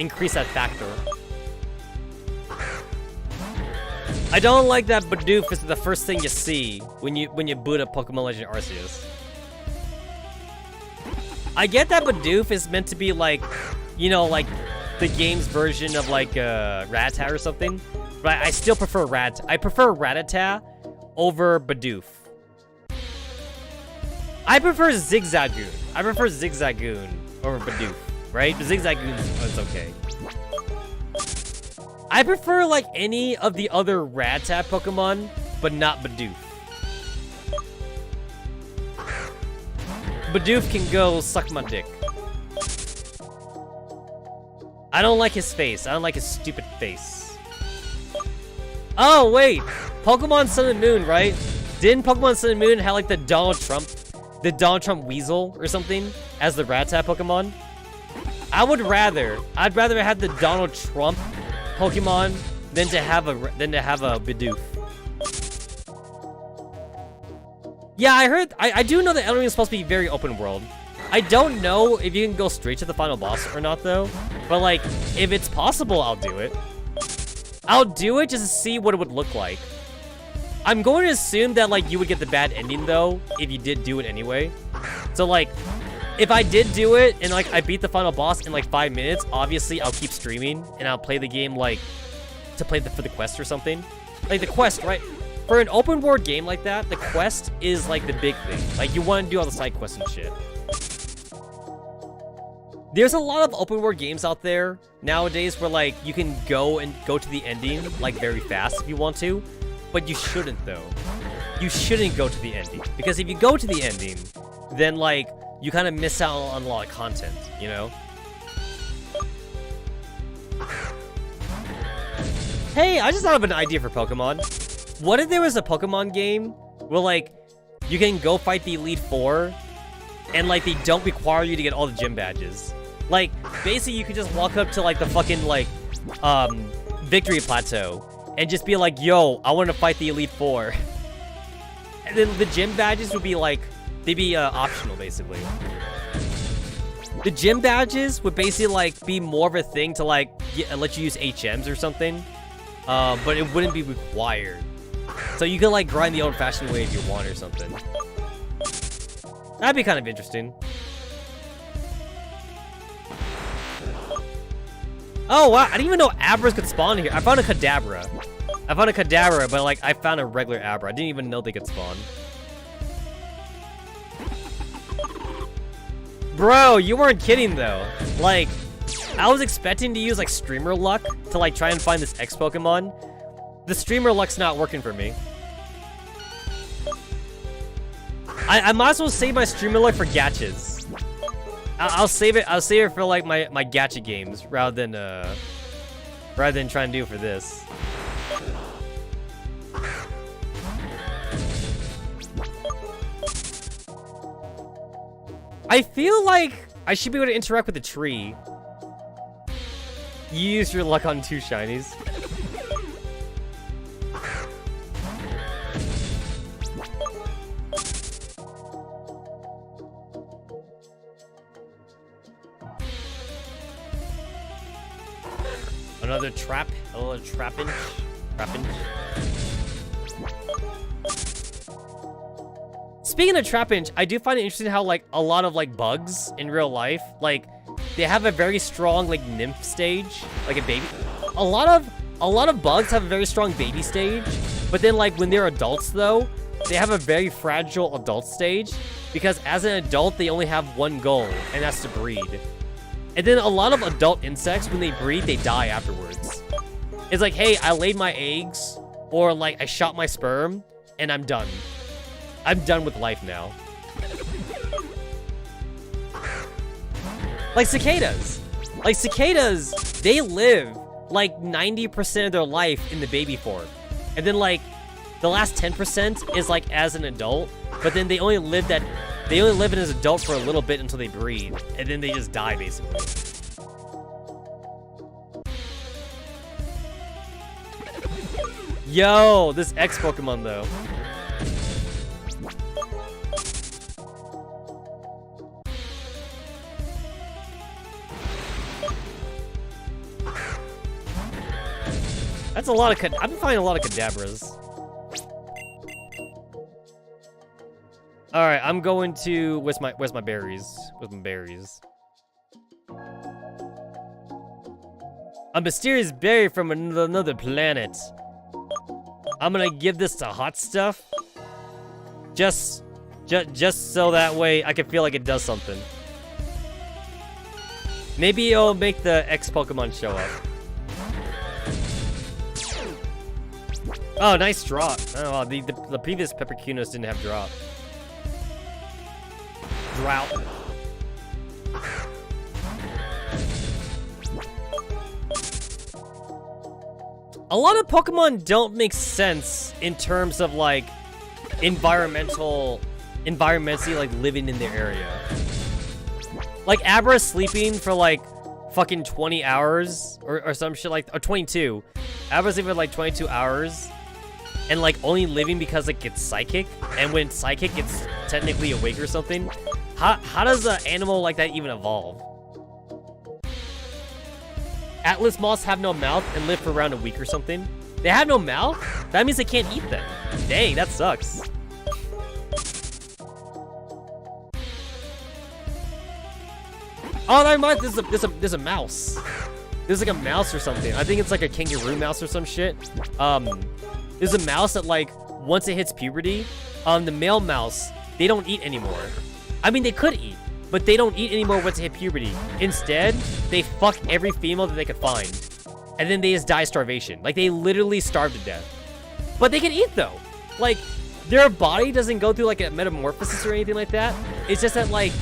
increase that factor. I don't like that Bidoof is the first thing you see when you boot up Pokemon Legend Arceus. I get that Bidoof is meant to be like, you know, like the game's version of like Rattata or something, but I still prefer I prefer Rattata over Bidoof. I prefer Zigzagoon. I prefer Zigzagoon over Bidoof, right? Zigzagoon is okay. I prefer, like, any of the other Rattata Pokemon, but not Bidoof. Bidoof can go suck my dick. I don't like his face. I don't like his stupid face. Oh, wait. Pokemon Sun and Moon, right? Didn't Pokemon Sun and Moon have, like, the Donald Trump Weasel or something as the Rattata Pokemon? I'd rather have the Donald Trump Pokemon than to have a Bidoof. Yeah, I do know that Elden Ring is supposed to be very open world. I don't know if you can go straight to the final boss or not though, but like if it's possible, I'll do it. I'll do it just to see what it would look like. I'm going to assume that like you would get the bad ending though if you did do it anyway. So like if I did do it and like I beat the final boss in like 5 minutes, obviously I'll keep streaming and I'll play the game like to play for the quest or something. Like the quest, right? For an open world game like that, the quest is like the big thing. Like you want to do all the side quests and shit. There's a lot of open world games out there nowadays where like you can go to the ending like very fast if you want to, but you shouldn't though. You shouldn't go to the ending because if you go to the ending, then like you kind of miss out on a lot of content, you know? Hey, I just thought of an idea for Pokemon. What if there was a Pokemon game where, like, you can go fight the Elite Four and, like, they don't require you to get all the gym badges? Like, basically, you could just walk up to, like, the fucking, like, Victory Plateau and just be like, yo, I want to fight the Elite Four. And then the gym badges would be, like, they'd be optional, basically. The gym badges would basically, like, be more of a thing to, like, let you use HMs or something. But it wouldn't be required. So you could, like, grind the old-fashioned way if you want or something. That'd be kind of interesting. Oh, wow. I didn't even know Abras could spawn here. I found a Kadabra. But, like, I found a regular Abra. I didn't even know they could spawn. Bro, you weren't kidding, though. Like, I was expecting to use, like, streamer luck to, like, try and find this X Pokemon. The streamer luck's not working for me. I might as well save my streamer luck for gachas. I'll save it for, like, my gacha games rather than trying to do it for this. I feel like I should be able to interact with the tree. You used your luck on 2 shinies. Another trap, a little trappinch. Speaking of Trapinch, I do find it interesting how, like, a lot of, like, bugs in real life, like, they have a very strong, like, nymph stage, like a baby. A lot of bugs have a very strong baby stage, but then, like, when they're adults, though, they have a very fragile adult stage because as an adult, they only have one goal, and that's to breed. And then a lot of adult insects, when they breed, they die afterwards. It's like, hey, I laid my eggs, or like I shot my sperm, and I'm done. I'm done with life now. Like cicadas. Like cicadas, they live like 90% of their life in the baby form. And then like the last 10% is like as an adult, but then they only live as an adult for a little bit until they breed, and then they just die basically. Yo, this X Pokemon though. That's a lot of I've been finding a lot of Kadabras. Alright, I'm going to where's my berries? Where's my berries? A mysterious berry from another planet. I'm gonna give this to Hot Stuff. Just so that way I can feel like it does something. Maybe it'll make the X Pokemon show up. Oh, nice drop. Oh, wow, the previous Peppercunos didn't have drop. Drought. A lot of Pokemon don't make sense in terms of like environmentally like living in their area. Like Abra sleeping for like fucking 20 hours or some shit like, or 22. Abra's sleeping for like 22 hours and like only living because like it's psychic, and when psychic it's technically awake or something. How does an animal like that even evolve? Atlas moths have no mouth and live for around a week or something. They have no mouth? That means they can't eat them. Dang, that sucks. Oh, never mind. There's a mouse. There's like a mouse or something. I think it's like a kangaroo mouse or some shit. There's a mouse that like once it hits puberty, the male mouse, they don't eat anymore. I mean, they could eat, but they don't eat anymore once they hit puberty. Instead, they fuck every female that they could find, and then they just die of starvation. Like they literally starve to death. But they can eat though. Like their body doesn't go through like a metamorphosis or anything like that. It's just that like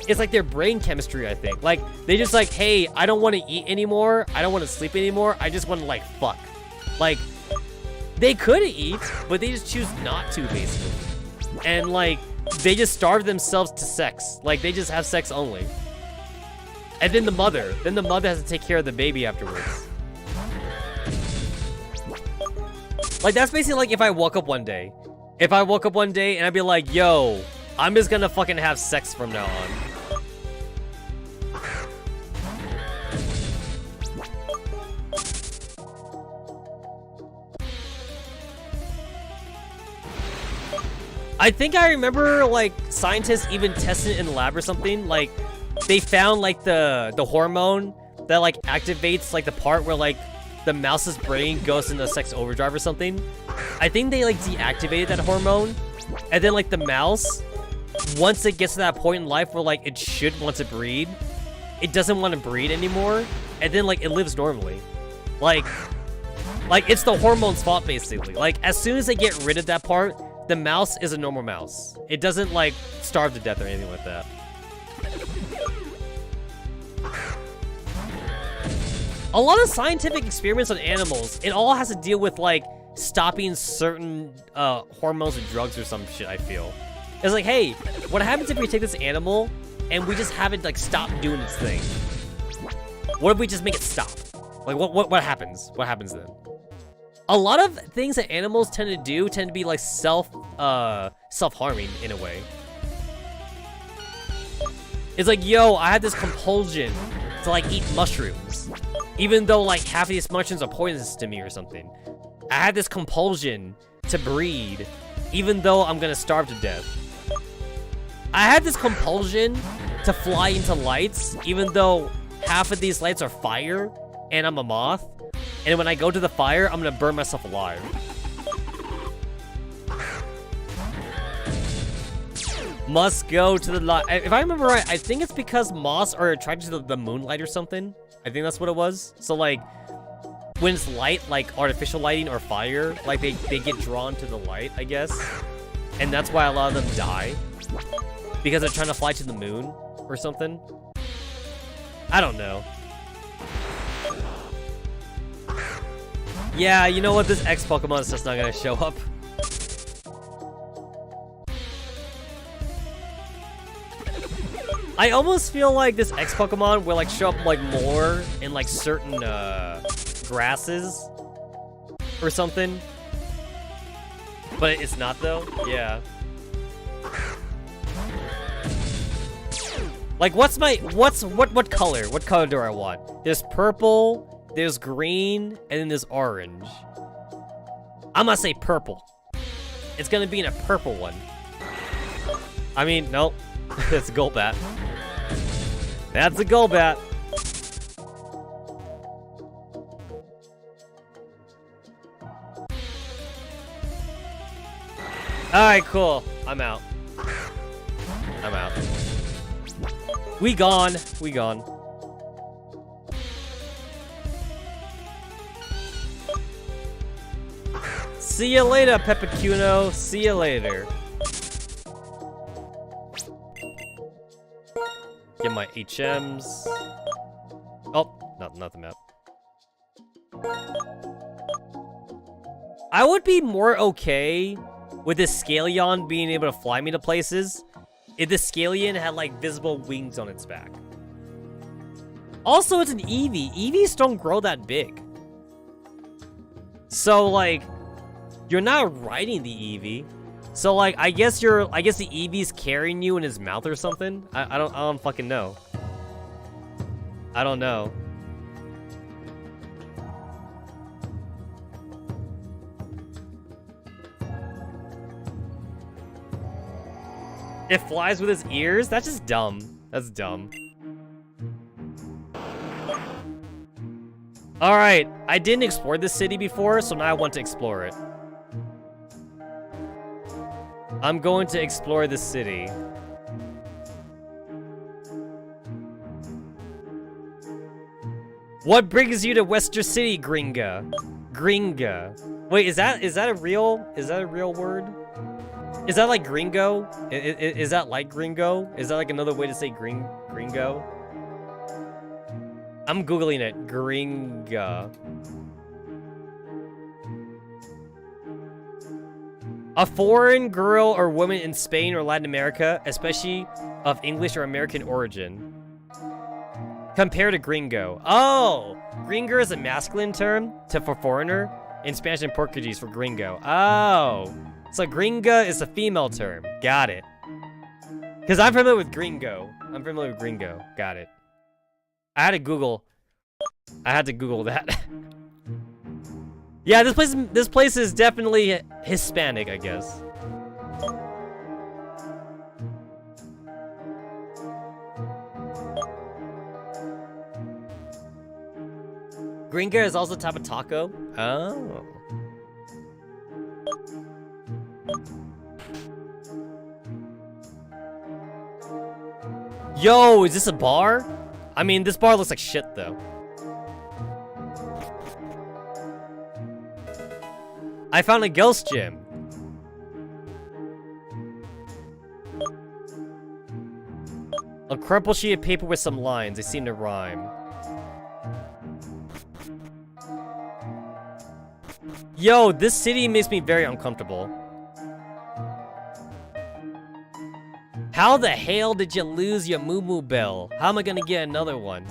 it's like their brain chemistry, I think. Like they just like, hey, I don't want to eat anymore. I don't want to sleep anymore. I just want to like fuck. Like they could eat, but they just choose not to basically. And like they just starve themselves to sex. Like they just have sex only. And then the mother has to take care of the baby afterwards. Like that's basically like if I woke up one day. If I woke up one day and I'd be like, yo, I'm just gonna fucking have sex from now on. I think I remember like scientists even testing it in the lab or something. Like they found like the hormone that like activates like the part where like the mouse's brain goes into sex overdrive or something. I think they like deactivated that hormone, and then like the mouse, once it gets to that point in life where like it should want to breed, it doesn't want to breed anymore, and then like it lives normally. Like it's the hormone's fault basically. Like as soon as they get rid of that part, the mouse is a normal mouse. It doesn't like starve to death or anything like that. A lot of scientific experiments on animals, it all has to deal with like stopping certain hormones or drugs or some shit, I feel. It's like, hey, what happens if we take this animal and we just have it like stop doing its thing? What if we just make it stop? Like what happens? What happens then? A lot of things that animals tend to do tend to be like self-harming in a way. It's like, yo, I had this compulsion to like eat mushrooms, even though like half of these mushrooms are poisonous to me or something. I had this compulsion to breed, even though I'm gonna starve to death. I had this compulsion to fly into lights, even though half of these lights are fire and I'm a moth. And when I go to the fire, I'm gonna burn myself alive. Must go to the light. If I remember right, I think it's because moths are attracted to the moonlight or something. I think that's what it was. So like, when it's light, like artificial lighting or fire, like they get drawn to the light, I guess. And that's why a lot of them die. Because they're trying to fly to the moon or something. I don't know. Yeah, you know what? This X Pokemon is just not gonna show up. I almost feel like this X Pokemon will like show up like more in like certain grasses or something. But it's not though. Yeah. Like what color? What color do I want? There's purple, there's green, and then there's orange. I'm gonna say purple. It's gonna be in a purple one. I mean, nope. That's a Golbat. That's a Golbat. Alright, cool. I'm out. I'm out. We gone. We gone. See you later, Pepecuno. See you later. Get my HMs. Oh, not the map. I would be more okay with this Scaleon being able to fly me to places if the Scaleon had like visible wings on its back. Also, it's an Eevee. Eevees don't grow that big. So like, you're not riding the Eevee. So like, I guess the Eevee's carrying you in his mouth or something. I don't fucking know. I don't know. It flies with its ears? That's just dumb. That's dumb. Alright, I didn't explore this city before, so now I want to explore it. I'm going to explore this city. What brings you to Wester City, Gringa? Gringa. Wait, is that a real word? Is that like gringo? Is that like gringo? Is that like another way to say gringo? I'm googling it. Gringa. A foreign girl or woman in Spain or Latin America, especially of English or American origin. Compared to gringo. Oh! Gringo is a masculine term for foreigner in Spanish and Portuguese for gringo. Oh! So gringa is a female term. Got it. Because I'm familiar with gringo. I'm familiar with gringo. Got it. I had to Google that. Yeah, this place is definitely Hispanic, I guess. Gringa is also a type of taco. Oh. Yo, is this a bar? I mean, this bar looks like shit, though. I found a ghost gym. A crumpled sheet of paper with some lines. They seem to rhyme. Yo, this city makes me very uncomfortable. How the hell did you lose your moo-moo bell? How am I gonna get another one?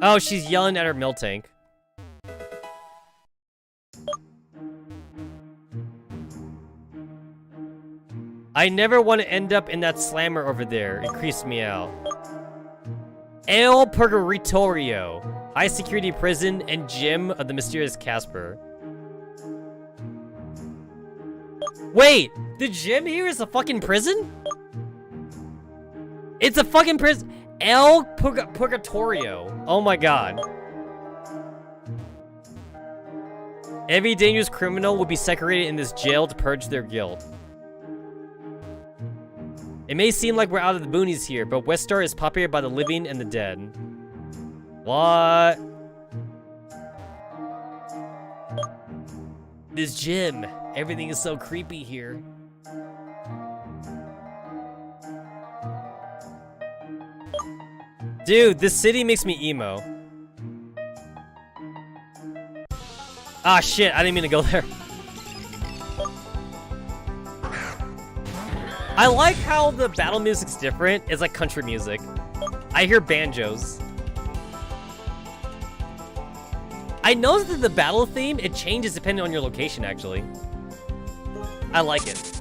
Oh, she's yelling at her milk tank. I never want to end up in that slammer over there. It creeps me out. El Purgatorio. High security prison and gym of the mysterious Casper. Wait, the gym here is a fucking prison? It's a fucking prison. El Purgatorio. Oh my god. Every dangerous criminal will be segregated in this jail to purge their guilt. It may seem like we're out of the boonies here, but Westar is populated by the living and the dead. What? This gym. Everything is so creepy here. Dude, this city makes me emo. Ah, shit, I didn't mean to go there. I like how the battle music's different. It's like country music. I hear banjos. I noticed that the battle theme, it changes depending on your location, actually. I like it.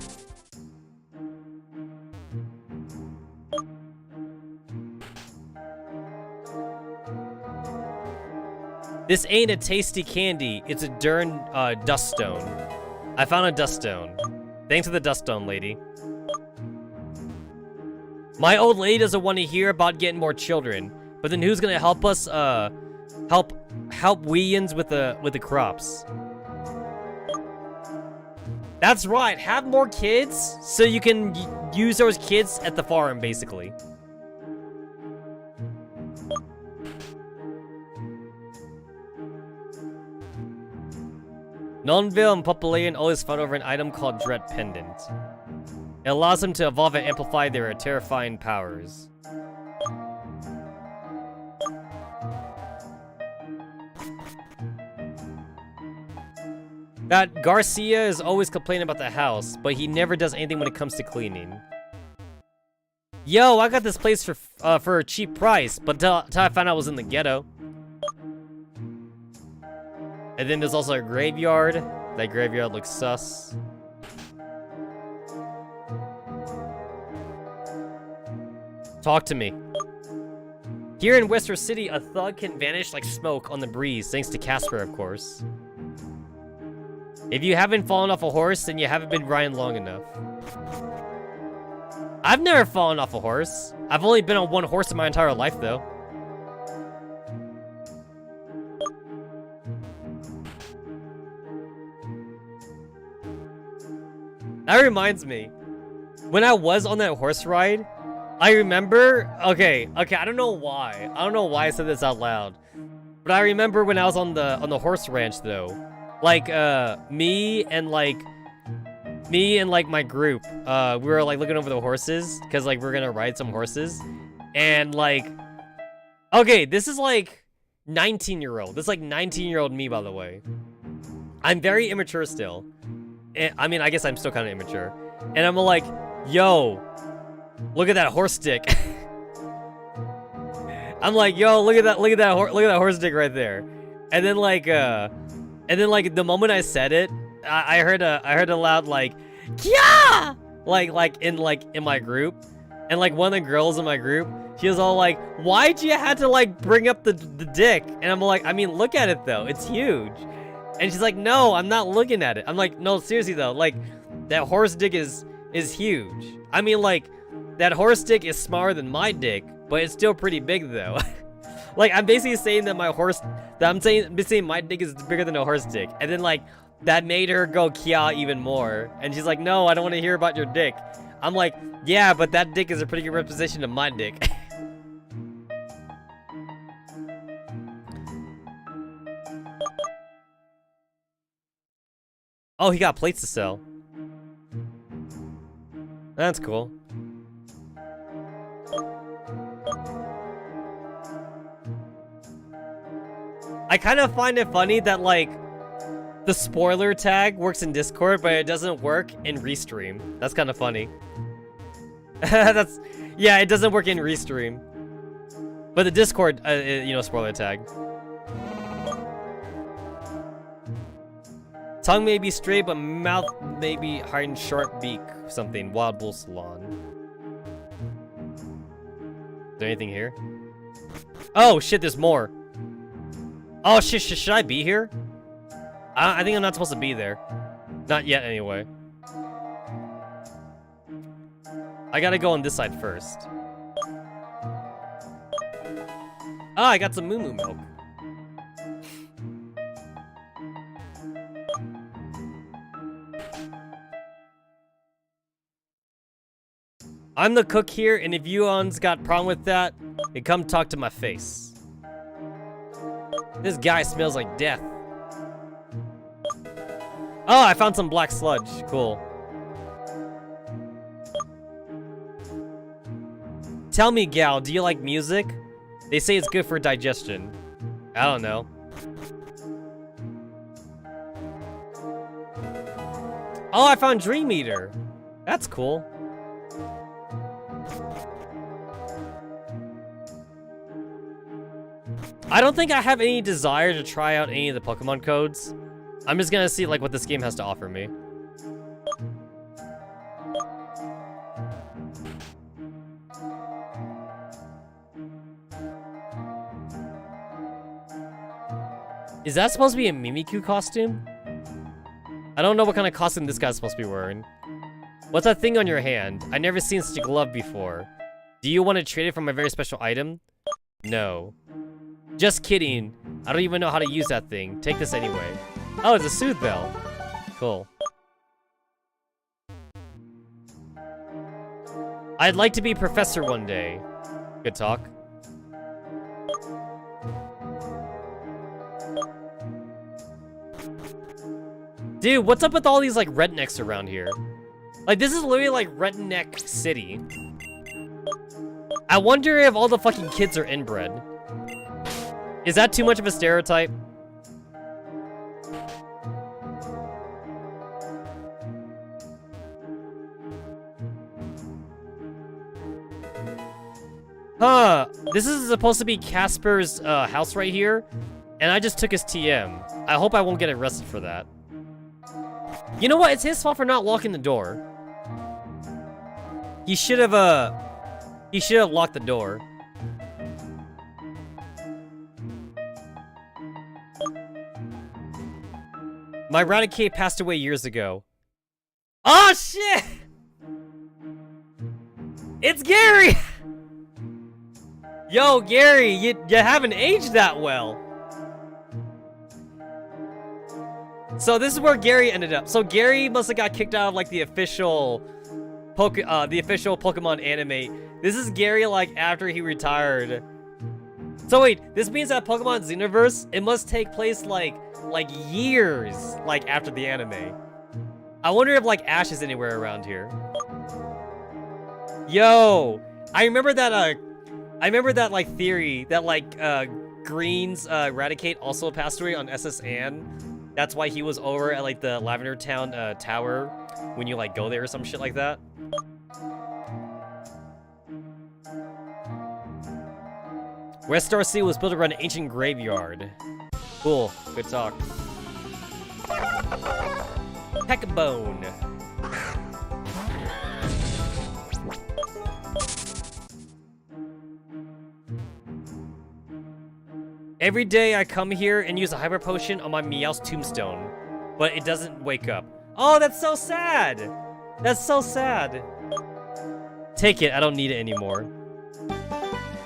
This ain't a tasty candy, it's a darn dust stone. I found a dust stone. Thanks to the dust stone, lady. My old lady doesn't want to hear about getting more children, but then who's gonna help us, help Weeans with the crops? That's right, have more kids so you can use those kids at the farm, basically. Nonville and Populayan always fought over an item called Dread Pendant. It allows them to evolve and amplify their terrifying powers. That Garcia is always complaining about the house, but he never does anything when it comes to cleaning. Yo, I got this place for a cheap price, but till I found out it was in the ghetto. And then there's also a graveyard. That graveyard looks sus. Talk to me. Here in Western City, a thug can vanish like smoke on the breeze, thanks to Casper, of course. If you haven't fallen off a horse, then you haven't been riding long enough. I've never fallen off a horse. I've only been on one horse in my entire life, though. That reminds me. When I was on that horse ride, I remember, okay, I don't know why. I don't know why I said this out loud. But I remember when I was on the horse ranch though. Like me and my group, we were like looking over the horses cuz like we're going to ride some horses. And like okay, this is like 19-year-old. This is like 19-year-old me, by the way. I'm very immature still. I mean, I guess I'm still kind of immature. And I'm like, yo, look at that horse dick. I'm like, yo, look at that horse dick right there. And then like the moment I said it, I heard a loud like, yeah, like in my group, and like one of the girls in my group, she was all like, why'd you have to like bring up the dick? And I'm like, I mean, look at it though, it's huge. And she's like, no, I'm not looking at it. I'm like, no, seriously though, like that horse dick is huge. I mean, like that horse dick is smaller than my dick, but it's still pretty big though. Like I'm basically saying that I'm saying my dick is bigger than a horse dick, and then like that made her go kia even more. And she's like, no, I don't want to hear about your dick. I'm like, yeah, but that dick is a pretty good representation of my dick. Oh, he got plates to sell. That's cool. I kind of find it funny that, like, the spoiler tag works in Discord, but it doesn't work in Restream. That's kind of funny. Yeah, it doesn't work in Restream. But the Discord, you know, spoiler tag. Tongue may be straight, but mouth may be hiding sharp beak. Something. Wild Bull Salon. Is there anything here? Oh, shit, there's more. Oh, shit, should I be here? I think I'm not supposed to be there. Not yet, anyway. I gotta go on this side first. Ah, I got some Moo Moo milk. I'm the cook here, and if you uns got problem with that, then come talk to my face. This guy smells like death. Oh, I found some black sludge. Cool. Tell me, gal, do you like music? They say it's good for digestion. I don't know. Oh, I found Dream Eater. That's cool. I don't think I have any desire to try out any of the Pokemon codes. I'm just gonna see like what this game has to offer me. Is that supposed to be a Mimikyu costume? I don't know what kind of costume this guy's supposed to be wearing. What's that thing on your hand? I've never seen such a glove before. Do you want to trade it for my very special item? No. Just kidding. I don't even know how to use that thing. Take this anyway. Oh, it's a Soothe Bell. Cool. I'd like to be professor one day. Good talk. Dude, what's up with all these like rednecks around here? Like, this is literally like redneck city. I wonder if all the fucking kids are inbred. Is that too much of a stereotype? Huh, this is supposed to be Casper's house right here, and I just took his TM. I hope I won't get arrested for that. You know what? It's his fault for not locking the door. He should have locked the door. My Raticate passed away years ago. Oh shit! It's Gary! Yo, Gary, you haven't aged that well. So this is where Gary ended up. So Gary must have got kicked out of like the official Pokemon anime. This is Gary like after he retired. So wait, this means that Pokemon Xenoverse, it must take place like years like after the anime. I wonder if like Ash is anywhere around here. Yo, I remember that like theory that like Green's Raticate also passed away on SS Anne. That's why he was over at like the Lavender Town tower when you like go there or some shit like that. West Star Sea was built around an ancient graveyard. Cool, good talk. Peckabone. Every day I come here and use a hyper potion on my Meowth's tombstone, but it doesn't wake up. Oh, that's so sad. That's so sad. Take it, I don't need it anymore.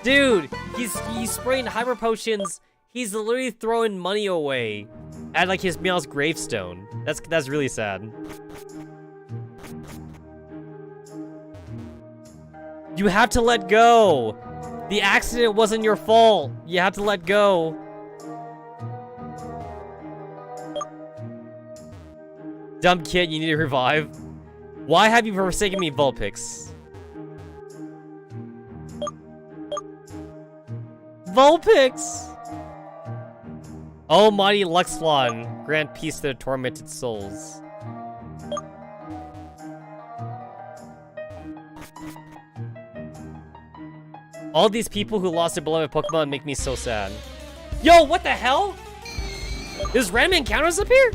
Dude, he's spraying hyper potions. He's literally throwing money away at like his Meowth's gravestone. That's really sad. You have to let go. The accident wasn't your fault. You have to let go. Dumb kid, you need to revive. Why have you forsaken me, Vulpix? Vulpix! Almighty Luxflon, grant peace to their tormented souls. All these people who lost their beloved Pokemon make me so sad. Yo, what the hell? There's random encounters up here?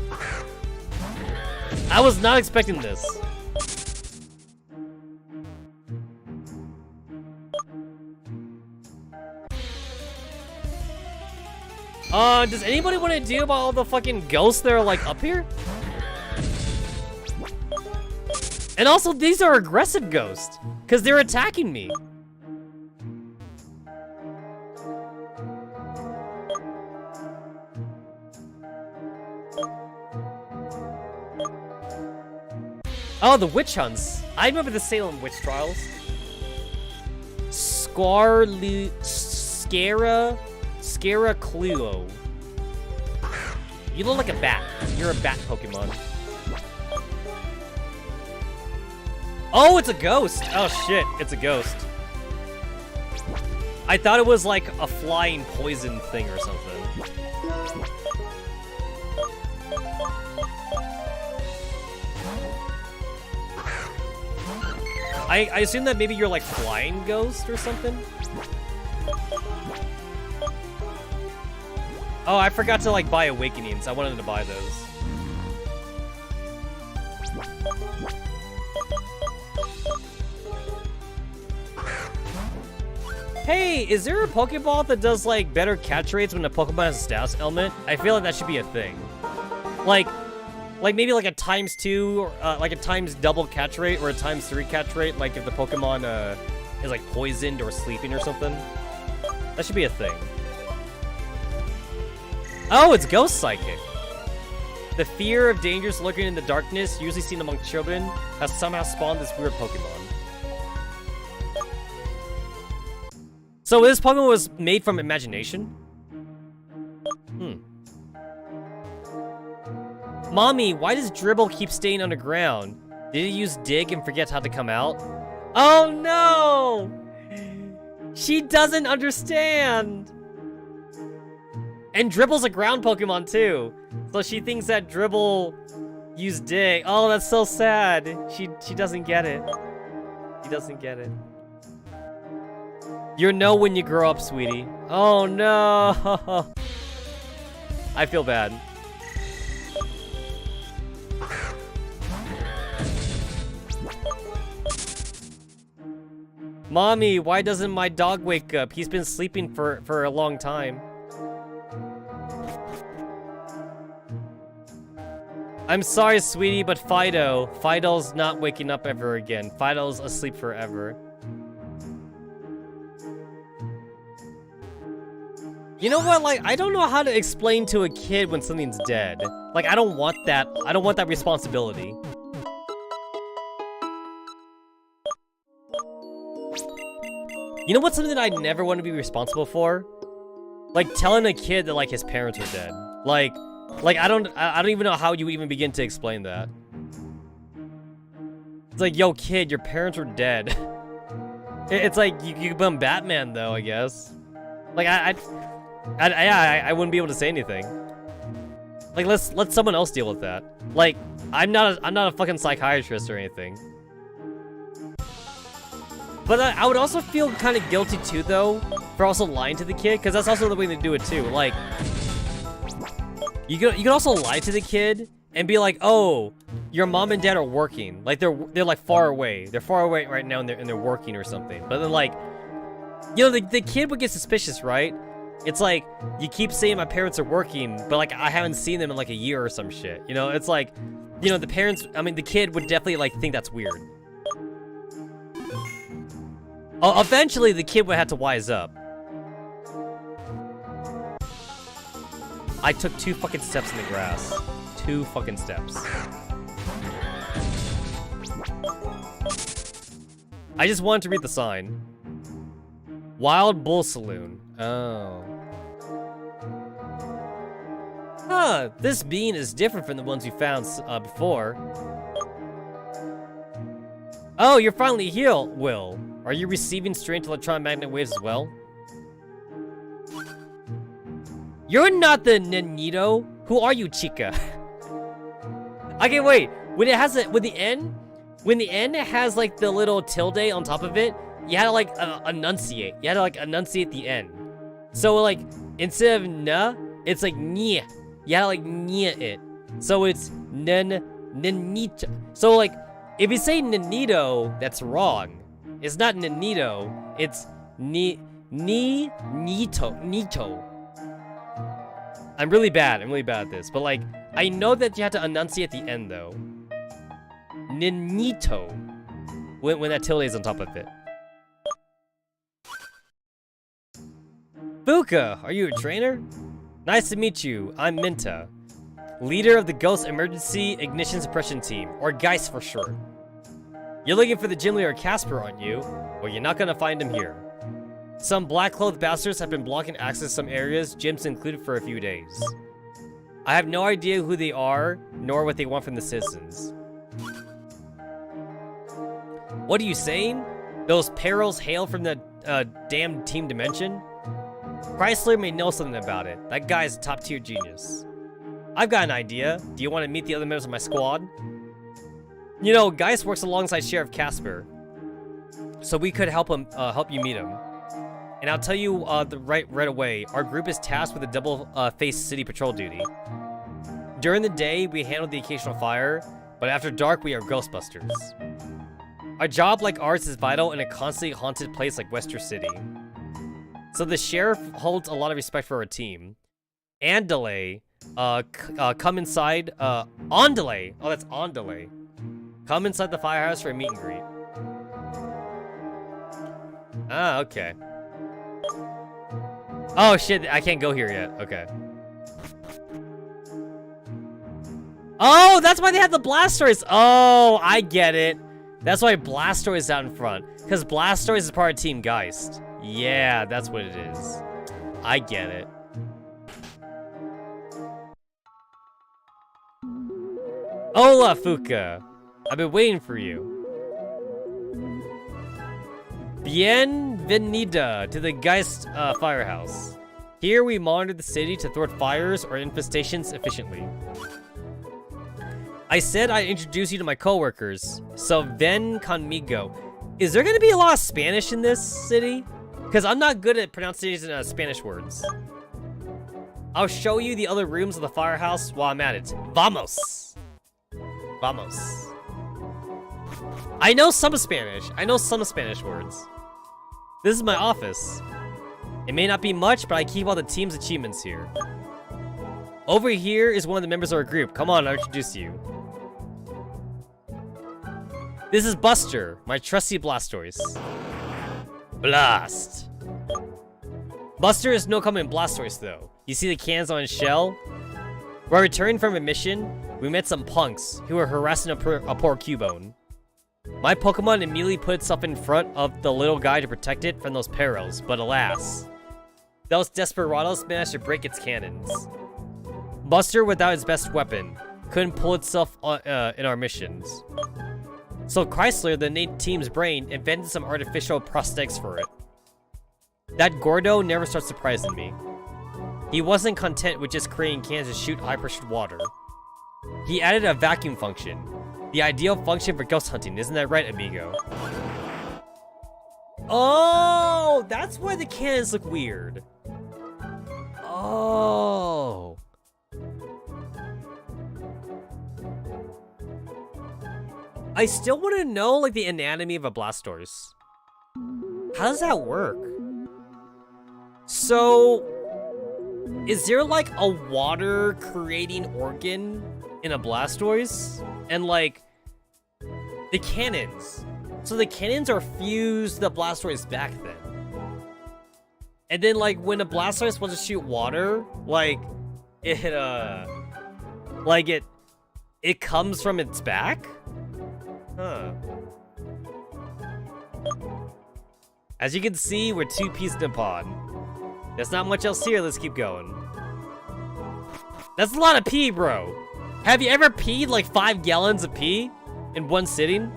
I was not expecting this. Does anybody want to do about all the fucking ghosts that are like up here? And also, these are aggressive ghosts, because they're attacking me. Oh, the witch hunts. I remember the Salem witch trials. Scaracluo. You look like a bat. You're a bat Pokemon. Oh, it's a ghost! Oh shit, it's a ghost. I thought it was like a flying poison thing or something. I assume that maybe you're like flying ghost or something? Oh, I forgot to like buy Awakenings. I wanted to buy those. Hey, is there a Pokeball that does like better catch rates when a Pokemon has a status element? I feel like that should be a thing. Like maybe like a ×2 or like a times double catch rate or a ×3 catch rate, like if the Pokemon is like poisoned or sleeping or something. That should be a thing. Oh, it's Ghost Psychic. The fear of dangers lurking in the darkness, usually seen among children, has somehow spawned this weird Pokemon. So this Pokemon was made from imagination? Mommy, why does Dribble keep staying underground? Did he use Dig and forget how to come out? Oh no! She doesn't understand! And Dribble's a ground Pokemon too. So she thinks that Dribble used Dig. Oh, that's so sad. She doesn't get it. She doesn't get it. You'll know when you grow up, sweetie. Oh no! I feel bad. Mommy, why doesn't my dog wake up? He's been sleeping for a long time. I'm sorry, sweetie, but Fido's not waking up ever again. Fido's asleep forever. You know what, like, I don't know how to explain to a kid when something's dead. Like, I don't want that responsibility. You know what's something that I never want to be responsible for? Like, telling a kid that, like, his parents are dead. Like, I don't even know how you even begin to explain that. It's like, yo, kid, your parents were dead. It's like, you become Batman, though, I guess. Like, I wouldn't be able to say anything. Like, let someone else deal with that. Like, I'm not a fucking psychiatrist or anything. But I would also feel kind of guilty too, though, for also lying to the kid, because that's also the way they do it too. Like, you could also lie to the kid and be like, "Oh, your mom and dad are working. Like they're like far away. They're far away right now, and they're working or something." But then like, you know, the kid would get suspicious, right? It's like, you keep saying my parents are working, but like I haven't seen them in like a year or some shit. You know, it's like, you know, the kid would definitely like think that's weird. Eventually, the kid would have to wise up. I took 2 fucking steps in the grass. 2 fucking steps. I just wanted to read the sign. Wild Bull Saloon. Oh. Huh, this bean is different from the ones we found before. Oh, you're finally here, Will. Are you receiving strange electromagnetic waves as well? You're not the Nanito. Who are you, Chica? Okay, wait. When the N has like the little tilde on top of it, you had to like enunciate. You had to like enunciate the N. So like instead of na, it's like nya. You had to like nya it. So it's nanito. So like if you say nanito, that's wrong. It's not nanito. It's nito. I'm really bad at this, but like, I know that you have to enunciate the N though. Ninito. When that tilde is on top of it. Fuka, are you a trainer? Nice to meet you, I'm Minta. Leader of the Ghost Emergency Ignition Suppression Team, or Geist for short. You're looking for the gym leader Casper, aren't you? Well, you're not gonna find him here. Some black-clothed bastards have been blocking access to some areas, gyms included, for a few days. I have no idea who they are, nor what they want from the citizens. What are you saying? Those perils hail from the damned team dimension? Chrysler may know something about it. That guy's a top-tier genius. I've got an idea. Do you want to meet the other members of my squad? You know, Geist works alongside Sheriff Casper, so we could help you meet him. And I'll tell you right away, our group is tasked with a double-faced city patrol duty. During the day, we handle the occasional fire, but after dark, we are Ghostbusters. A job like ours is vital in a constantly haunted place like Wester City. So the sheriff holds a lot of respect for our team. And delay, come inside, on delay. Oh, that's on delay. Come inside the firehouse for a meet and greet. Ah, okay. Oh shit, I can't go here yet. Okay. Oh, that's why they have the Blastoise. Oh, I get it. That's why Blastoise is out in front. Because Blastoise is part of Team Geist. Yeah, that's what it is. I get it. Hola, Fuka. I've been waiting for you. Bienvenida to the Geist Firehouse. Here we monitor the city to thwart fires or infestations efficiently. I said I'd introduce you to my coworkers, so ven conmigo. Is there gonna be a lot of Spanish in this city? Because I'm not good at pronouncing Spanish words. I'll show you the other rooms of the firehouse while I'm at it. Vamos! Vamos. I know some Spanish. I know some Spanish words. This is my office. It may not be much, but I keep all the team's achievements here. Over here is one of the members of our group. Come on, I'll introduce you. This is Buster, my trusty Blastoise. Blast. Buster is no common Blastoise, though. You see the cans on his shell? While returning from a mission, we met some punks who were harassing a poor Cubone. My Pokemon immediately put itself in front of the little guy to protect it from those perils, but alas, those desperados managed to break its cannons. Buster, without its best weapon, couldn't pull itself in our missions. So Chrysler, the innate team's brain, invented some artificial prosthetics for it. That Gordo never starts surprising me. He wasn't content with just creating cans to shoot high-pressured water. He added a vacuum function. The ideal function for ghost hunting, isn't that right, amigo? Oh, that's why the cannons look weird. Oh. I still want to know, like, the anatomy of a Blastoise. How does that work? So, is there, like, a water-creating organ in a Blastoise? And, like, the cannons. So the cannons are fused to the Blastoise back then. And then, like, when a Blastoise wants to shoot water, like, it comes from its back? Huh. As you can see, we're two peas in a pod. There's not much else here, let's keep going. That's a lot of pee, bro. Have you ever peed like 5 gallons of pee in one sitting?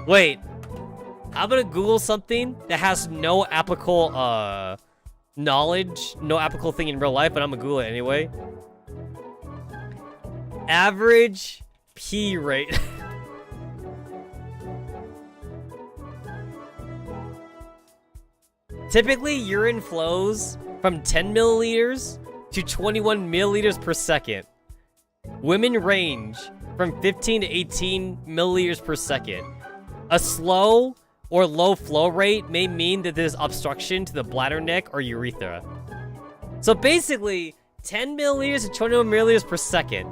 Wait. I'm gonna Google something that has no applicable knowledge, no applicable thing in real life, but I'm gonna Google it anyway. Average pee rate. Typically, urine flows from 10 milliliters to 21 milliliters per second. Women range from 15 to 18 milliliters per second. A slow or low flow rate may mean that there's obstruction to the bladder neck or urethra. So basically, 10 milliliters to 21 milliliters per second.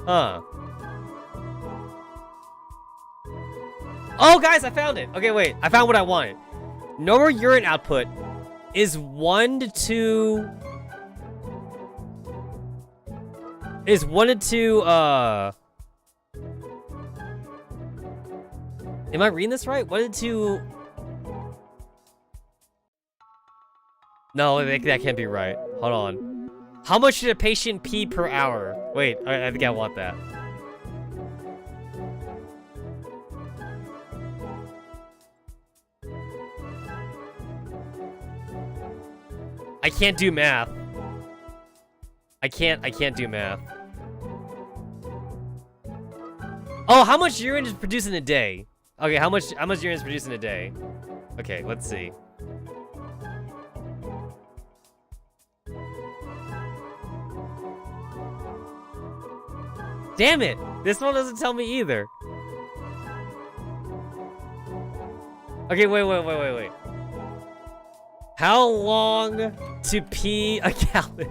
Huh. Oh, guys, I found it. Okay, wait. I found what I wanted. Normal urine output is 1 to 2... Is 1 to 2, Am I reading this right? What did to... No, that can't be right. Hold on. How much should a patient pee per hour? Wait, I think I want that. I can't do math. I can't do math. Oh, how much urine is produced in a day? Okay, how much urine is produced in a day? Okay, let's see. Damn it! This one doesn't tell me either. Okay, wait. How long to pee a gallon?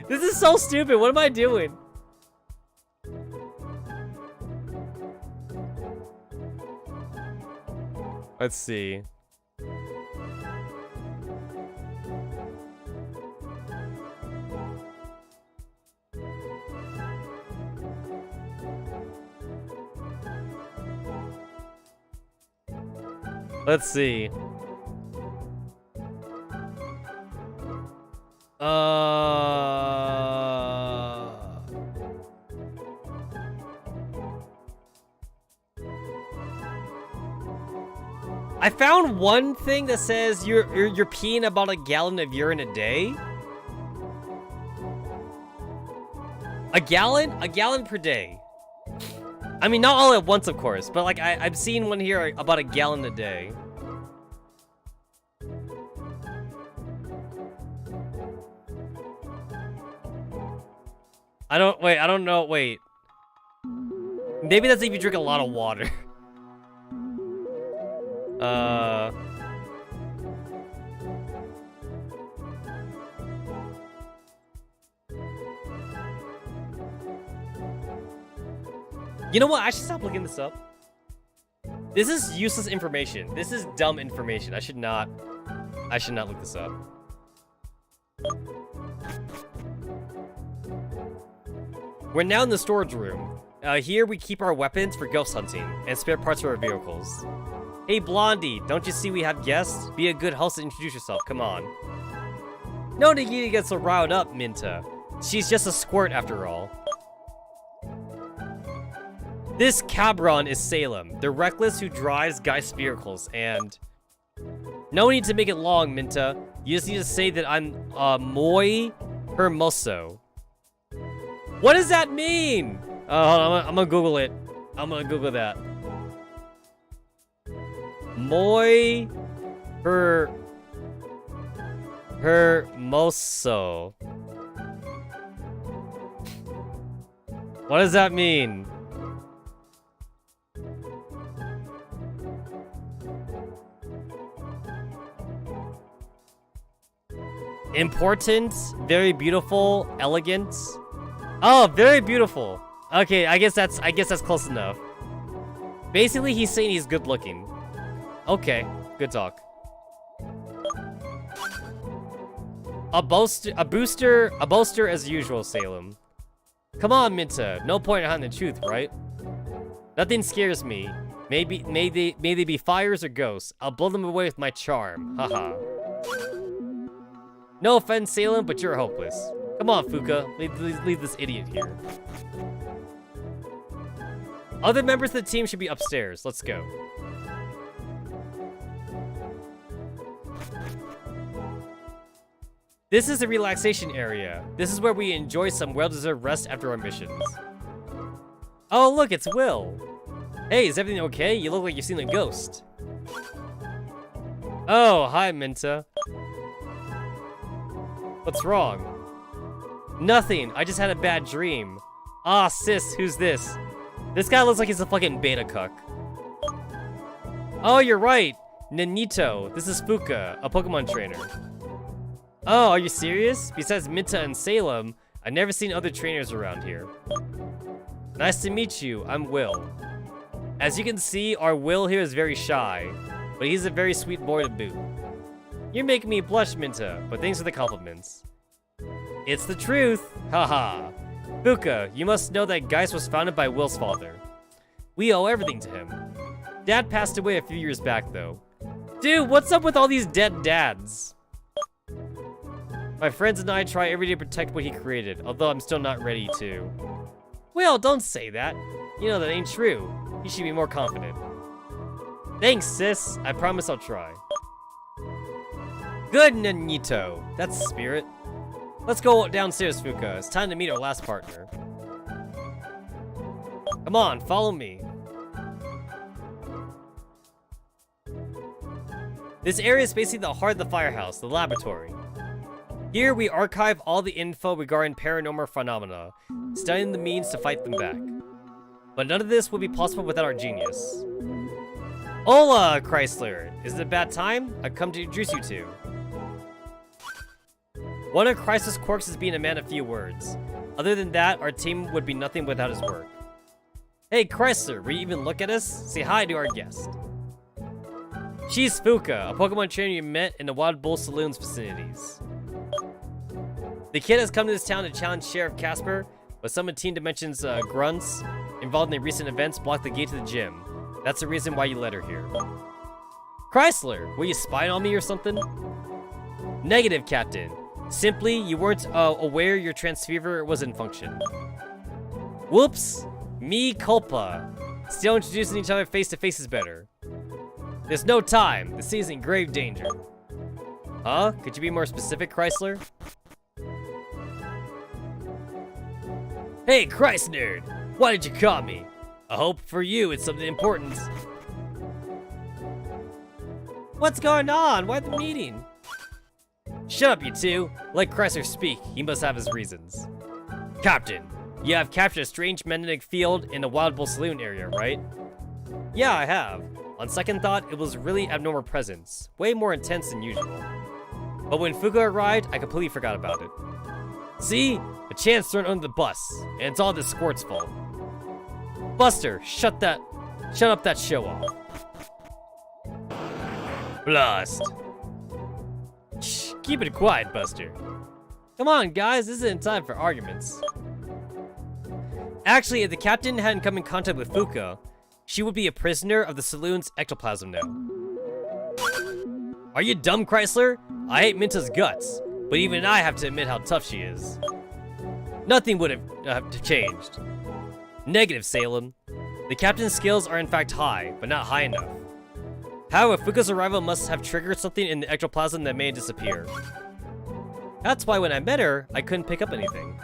This is so stupid. What am I doing? Let's see. Let's see. I found one thing that says you're peeing about a gallon of urine a day. A gallon per day. I mean, not all at once, of course, but like I've seen one here about a gallon a day. I don't know, wait. Maybe that's if you drink a lot of water. You know what? I should stop looking this up. This is useless information. This is dumb information. I should not look this up. We're now in the storage room. Here we keep our weapons for ghost hunting and spare parts for our vehicles. Hey, Blondie, don't you see we have guests? Be a good host and introduce yourself. Come on. No need to get so riled up, Minta. She's just a squirt after all. This cabron is Salem, the reckless who drives Geist vehicles, and... No need to make it long, Minta. You just need to say that I'm, muy hermoso. What does that mean? Hold on, I'm gonna Google it. I'm gonna Google that. Muy hermoso. What does that mean? Important, very beautiful, elegant. Oh, very beautiful. Okay, I guess that's close enough. Basically, he's saying he's good looking. Okay, good talk. A boaster as usual, Salem. Come on, Minta. No point in hiding the truth, right? Nothing scares me. May they be fires or ghosts. I'll blow them away with my charm. Haha. No offense, Salem, but you're hopeless. Come on, Fuka. Leave this idiot here. Other members of the team should be upstairs. Let's go. This is the relaxation area. This is where we enjoy some well-deserved rest after our missions. Oh, look, it's Will. Hey, is everything okay? You look like you've seen a ghost. Oh, hi, Minta. What's wrong? Nothing. I just had a bad dream. Ah, sis, who's this? This guy looks like he's a fucking beta cuck. Oh, you're right. Nanito. This is Fuka, a Pokemon trainer. Oh, are you serious? Besides Minta and Salem, I've never seen other trainers around here. Nice to meet you. I'm Will. As you can see, our Will here is very shy, but he's a very sweet boy to boot. You're making me blush, Minta, but thanks for the compliments. It's the truth. Haha. Fuka, you must know that Geist was founded by Will's father. We owe everything to him. Dad passed away a few years back, though. Dude, what's up with all these dead dads? My friends and I try every day to protect what he created, although I'm still not ready to. Well, don't say that. You know that ain't true. You should be more confident. Thanks, sis. I promise I'll try. Good, Nanito. That's the spirit. Let's go downstairs, Fuka. It's time to meet our last partner. Come on, follow me. This area is basically the heart of the firehouse, the laboratory. Here we archive all the info regarding paranormal phenomena, studying the means to fight them back. But none of this would be possible without our genius. Hola, Chrysler! Is it a bad time? I've come to introduce you to. One of Chrysler's quirks is being a man of few words. Other than that, our team would be nothing without his work. Hey, Chrysler, will you even look at us? Say hi to our guest. She's Fuka, a Pokemon trainer you met in the Wild Bull Saloon's vicinities. The kid has come to this town to challenge Sheriff Casper, but some of Teen Dimension's grunts involved in the recent events blocked the gate to the gym. That's the reason why you led her here. Chrysler, were you spying on me or something? Negative, Captain. Simply, you weren't aware your transceiver was in function. Whoops. Me culpa. Still introducing each other face to face is better. There's no time. The city's in grave danger. Huh? Could you be more specific, Chrysler? Hey, Christ nerd! Why did you call me? I hope for you it's something important. What's going on? Why the meeting? Shut up, you two. Let Chrysler speak. He must have his reasons. Captain, you have captured a strange magnetic field in the Wild Bull Saloon area, right? Yeah, I have. On second thought, it was really abnormal presence. Way more intense than usual. But when Fuka arrived, I completely forgot about it. See? A chance thrown under the bus, and it's all this Squirt's fault. Buster, shut up that show off. Blast. Shh, keep it quiet, Buster. Come on, guys, this isn't time for arguments. Actually, if the captain hadn't come in contact with Fuka, she would be a prisoner of the saloon's ectoplasm now. Are you dumb, Chrysler? I hate Minta's guts, but even I have to admit how tough she is. Nothing would have changed. Negative, Salem. The captain's skills are in fact high, but not high enough. However, Fuka's arrival must have triggered something in the ectoplasm that made it disappear. That's why when I met her, I couldn't pick up anything.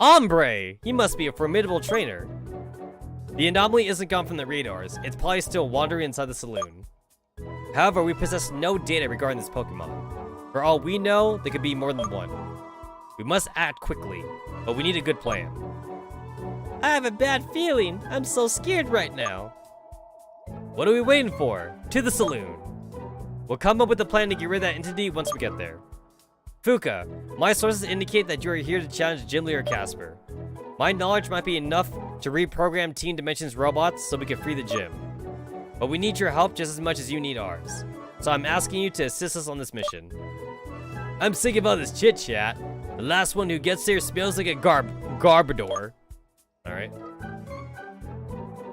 Hombre! You must be a formidable trainer. The anomaly isn't gone from the radars. It's probably still wandering inside the saloon. However, we possess no data regarding this Pokemon. For all we know, there could be more than one. We must act quickly, but we need a good plan. I have a bad feeling. I'm so scared right now. What are we waiting for? To the saloon. We'll come up with a plan to get rid of that entity once we get there. Fuka, my sources indicate that you are here to challenge Gym Leader Casper. My knowledge might be enough to reprogram Teen Dimension's robots so we can free the gym. But we need your help just as much as you need ours. So I'm asking you to assist us on this mission. I'm sick of all this chit-chat. The last one who gets there smells like a garbador. Alright.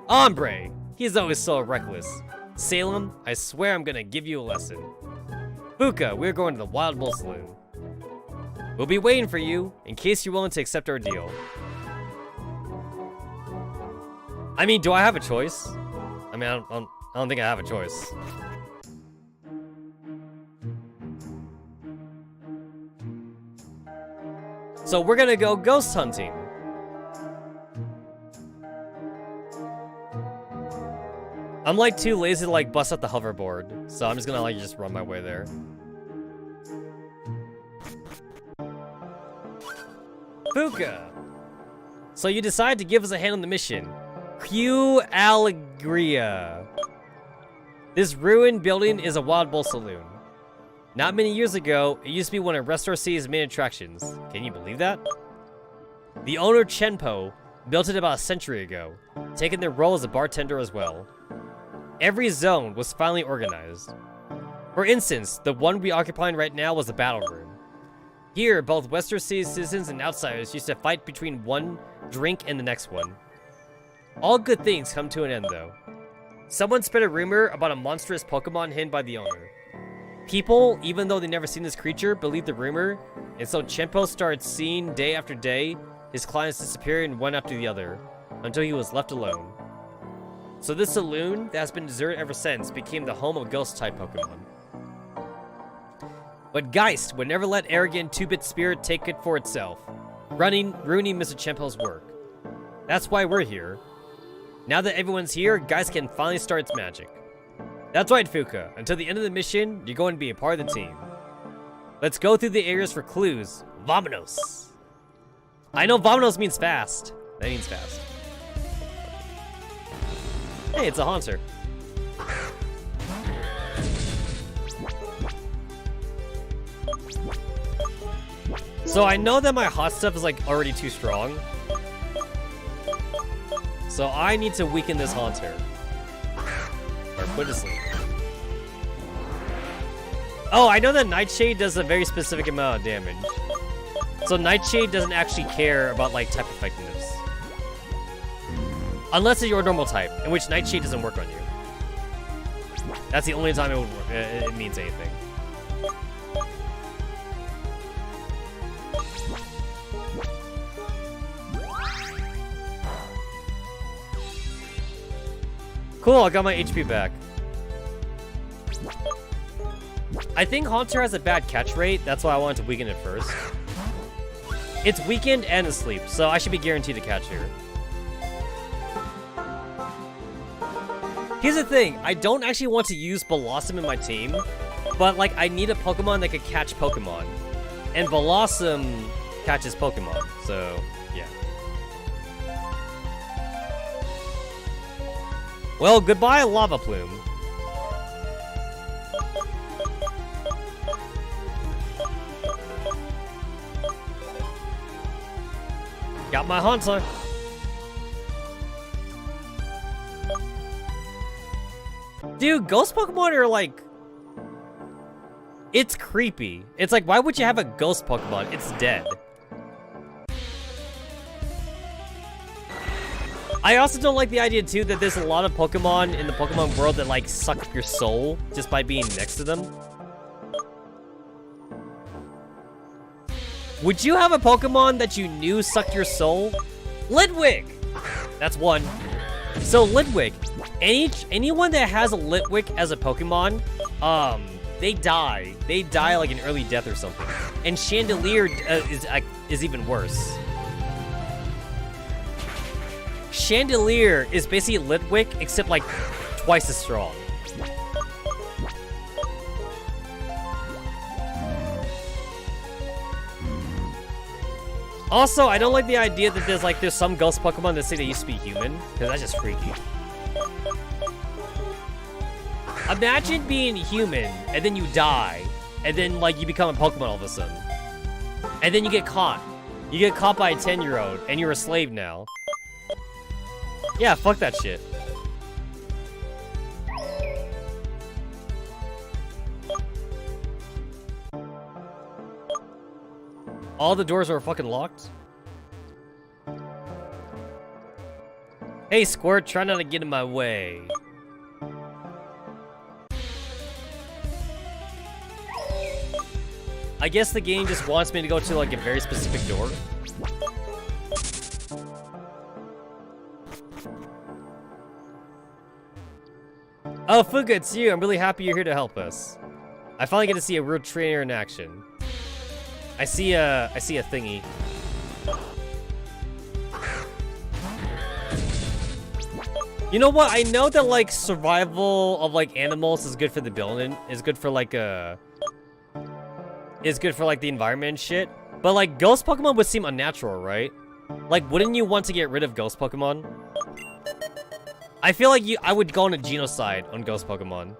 Hombre! He's always so reckless. Salem, I swear I'm gonna give you a lesson. Fuka, we're going to the Wild Bull Saloon. We'll be waiting for you, in case you're willing to accept our deal. I mean, do I have a choice? I mean, I don't think I have a choice. So we're gonna go ghost hunting. I'm like too lazy to like bust out the hoverboard, so I'm just gonna like just run my way there. Fuka! So you decide to give us a hand on the mission. Q Alegria. This ruined building is a Wild Bull Saloon. Not many years ago, it used to be one of Restore City's main attractions. Can you believe that? The owner, Chenpo, built it about a century ago, taking their role as a bartender as well. Every zone was finally organized. For instance, the one we occupying right now was the battle room. Here, both Western City citizens and outsiders used to fight between one drink and the next one. All good things come to an end, though. Someone spread a rumor about a monstrous Pokemon hidden by the owner. People, even though they never seen this creature, believed the rumor, and so Chenpo started seeing day after day his clients disappearing one after the other, until he was left alone. So this saloon, that has been deserted ever since, became the home of Ghost-type Pokemon. But Geist would never let arrogant 2-bit spirit take it for itself, ruining Mr. Chenpo's work. That's why we're here. Now that everyone's here, Geist can finally start its magic. That's right, Fuka. Until the end of the mission, you're going to be a part of the team. Let's go through the areas for clues. Vamonos. I know Vamonos means fast. That means fast. Hey, it's a Haunter. So I know that my hot stuff is like already too strong. So I need to weaken this Haunter. Or put it to sleep. Oh, I know that Nightshade does a very specific amount of damage. So Nightshade doesn't actually care about like type effectiveness. Unless it's your normal type, in which Nightshade doesn't work on you. That's the only time it means anything. Cool, I got my HP back. I think Haunter has a bad catch rate, that's why I wanted to weaken it first. It's weakened and asleep, so I should be guaranteed to catch here. Here's the thing, I don't actually want to use Blossom in my team, but like I need a Pokemon that could catch Pokemon. And Blossom catches Pokemon, so yeah. Well, goodbye, Lava Plume. Got my Haunter. Dude, ghost Pokemon are like... It's creepy. It's like, why would you have a ghost Pokemon? It's dead. I also don't like the idea, too, that there's a lot of Pokemon in the Pokemon world that, like, suck your soul just by being next to them. Would you have a Pokemon that you knew sucked your soul? Litwick! That's one. So, Litwick. Anyone that has a Litwick as a Pokemon, they die. They die like an early death or something. And Chandelier is even worse. Chandelier is basically Litwick, except like twice as strong. Also, I don't like the idea that there's some ghost Pokemon that say they used to be human, because that's just freaky. Imagine being human, and then you die, and then like you become a Pokemon all of a sudden. And then you get caught. You get caught by a 10-year-old, and you're a slave now. Yeah, fuck that shit. All the doors are fucking locked? Hey, Squirt, try not to get in my way. I guess the game just wants me to go to like a very specific door. Oh, Fuga, it's you. I'm really happy you're here to help us. I finally get to see a real trainer in action. I see a thingy. You know what? I know that like survival of like animals is good for the building, is good for like the environment and shit. But like ghost Pokemon would seem unnatural, right? Like, wouldn't you want to get rid of ghost Pokemon? I feel like I would go on a genocide on ghost Pokemon.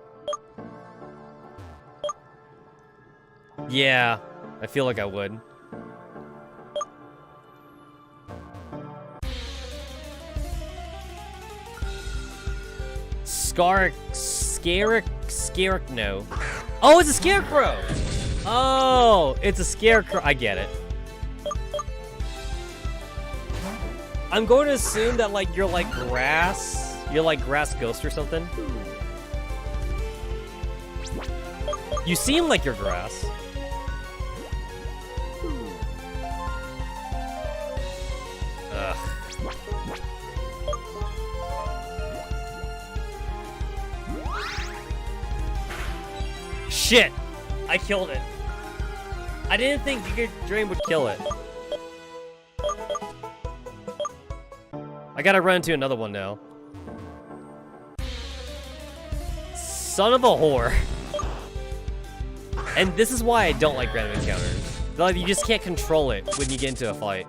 Yeah, I feel like I would. No. Oh, it's a Scarecrow! Oh, it's a Scarecrow. I get it. I'm going to assume that, like, you're like grass. You're like grass ghost or something? You seem like you're grass. Ugh. Shit! I killed it. I didn't think Giga Drain would kill it. I gotta run into another one now. Son of a whore. And this is why I don't like random encounters. Like, you just can't control it when you get into a fight.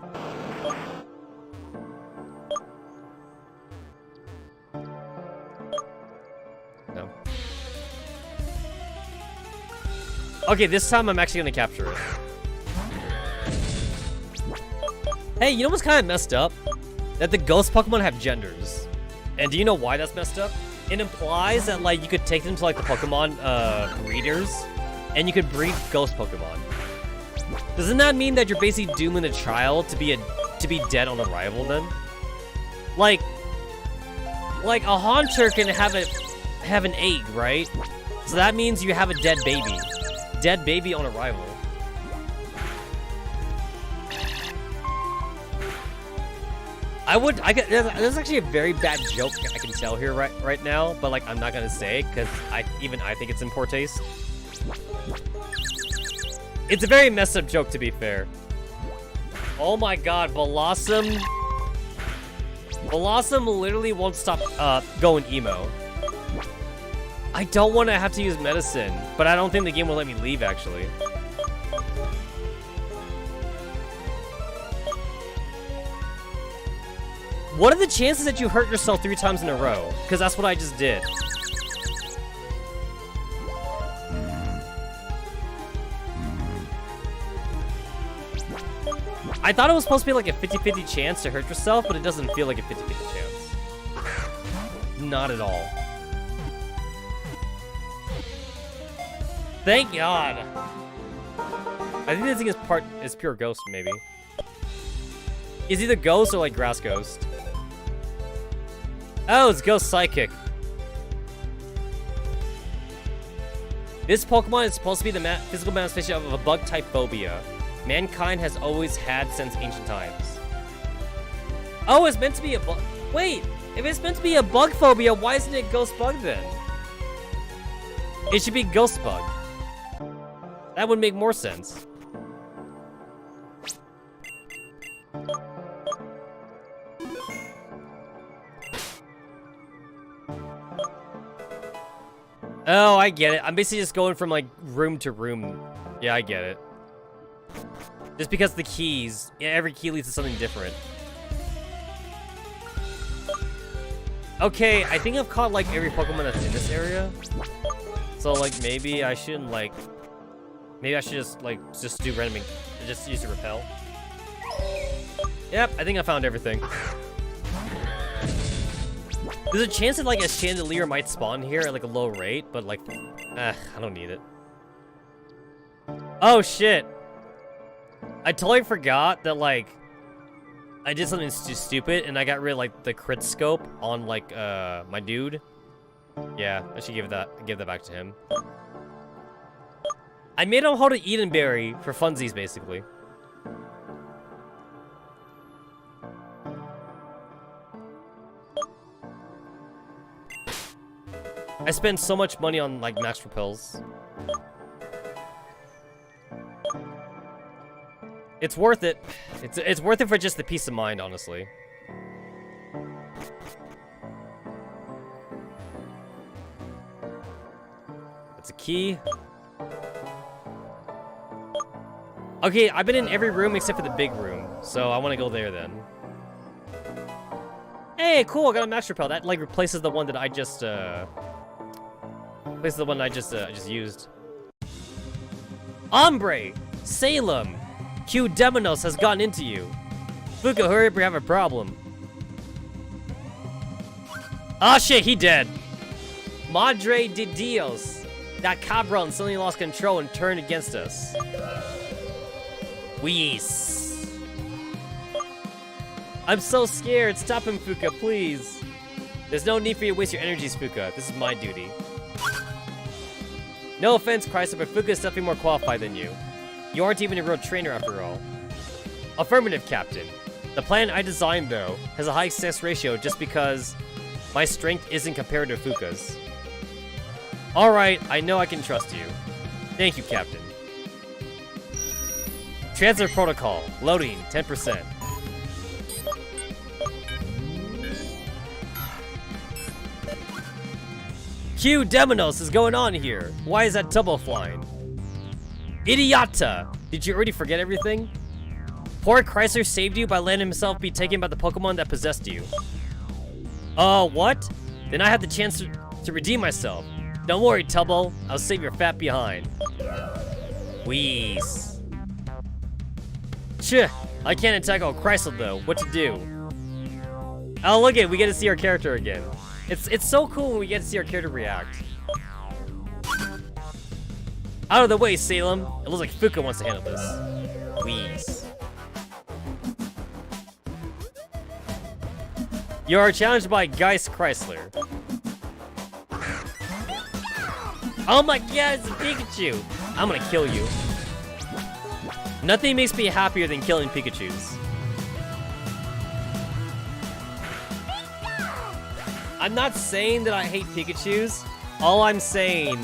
No. Okay, this time I'm actually gonna capture it. Hey, you know what's kind of messed up? That the ghost Pokemon have genders. And do you know why that's messed up? It implies that, like, you could take them to, like, the Pokemon, breeders, and you could breed ghost Pokemon. Doesn't that mean that you're basically dooming a child to be dead on arrival, then? Like a Haunter can have an egg, right? So that means you have a dead baby. Dead baby on arrival. There's actually a very bad joke I can tell here right now, but like I'm not gonna say it because I think it's in poor taste. It's a very messed up joke, to be fair. Oh my god, Blossom literally won't stop going emo. I don't want to have to use medicine, but I don't think the game will let me leave, actually. What are the chances that you hurt yourself 3 times in a row? Because that's what I just did. I thought it was supposed to be like a 50-50 chance to hurt yourself, but it doesn't feel like a 50-50 chance. Not at all. Thank God. I think this thing is pure ghost, maybe. It's either ghost or like grass ghost. Oh, it's Ghost Psychic. This Pokemon is supposed to be the physical manifestation of a bug-type phobia mankind has always had since ancient times. Oh, it's meant to be a bug. Wait, if it's meant to be a bug phobia, why isn't it Ghost Bug then? It should be Ghost Bug. That would make more sense. Oh, I get it. I'm basically just going from, like, room to room. Yeah, I get it. Just because the keys, every key leads to something different. Okay, I think I've caught, like, every Pokemon that's in this area. So, like, maybe I shouldn't, like... Maybe I should just, like, just do random... Just use the repel. Yep, I think I found everything. There's a chance that, like, a chandelier might spawn here at, like, a low rate, but, like, I don't need it. Oh, shit. I totally forgot that, like, I did something stupid, and I got rid of, like, the crit scope on, like, my dude. Yeah, I should give that back to him. I made him hold an Edenberry for funsies, basically. I spend so much money on, like, max repels. It's worth it. It's worth it for just the peace of mind, honestly. It's a key. Okay, I've been in every room except for the big room, so I want to go there then. Hey, cool! I got a max repel. That, like, replaces the one that I just used. Ombre! Salem! Q Demonos has gotten into you. Fuka, hurry up, we have a problem. Ah, shit, he dead. Madre de Dios. That cabron suddenly lost control and turned against us. Wees. I'm so scared. Stop him, Fuka, please. There's no need for you to waste your energies, Fuka. This is my duty. No offense, Chrysler, but Fuka is definitely more qualified than you. You aren't even a real trainer after all. Affirmative, Captain. The plan I designed, though, has a high success ratio just because my strength isn't compared to Fuka's. Alright, I know I can trust you. Thank you, Captain. Transfer protocol. Loading, 10%. Q Demonos is going on here. Why is that Tubbo flying? Idiota! Did you already forget everything? Poor Chrysler saved you by letting himself be taken by the Pokemon that possessed you. What? Then I had the chance to redeem myself. Don't worry, Tubbo. I'll save your fat behind. Wheeze. Tch, I can't attack old Chrysler though. What to do? Oh, look it, we get to see our character again. It's so cool when we get to see our character react. Out of the way, Salem. It looks like Fuka wants to handle this. Wheeze. You are challenged by Geist Chrysler. Oh my god, it's a Pikachu! I'm gonna kill you. Nothing makes me happier than killing Pikachus. I'm not saying that I hate Pikachus. All I'm saying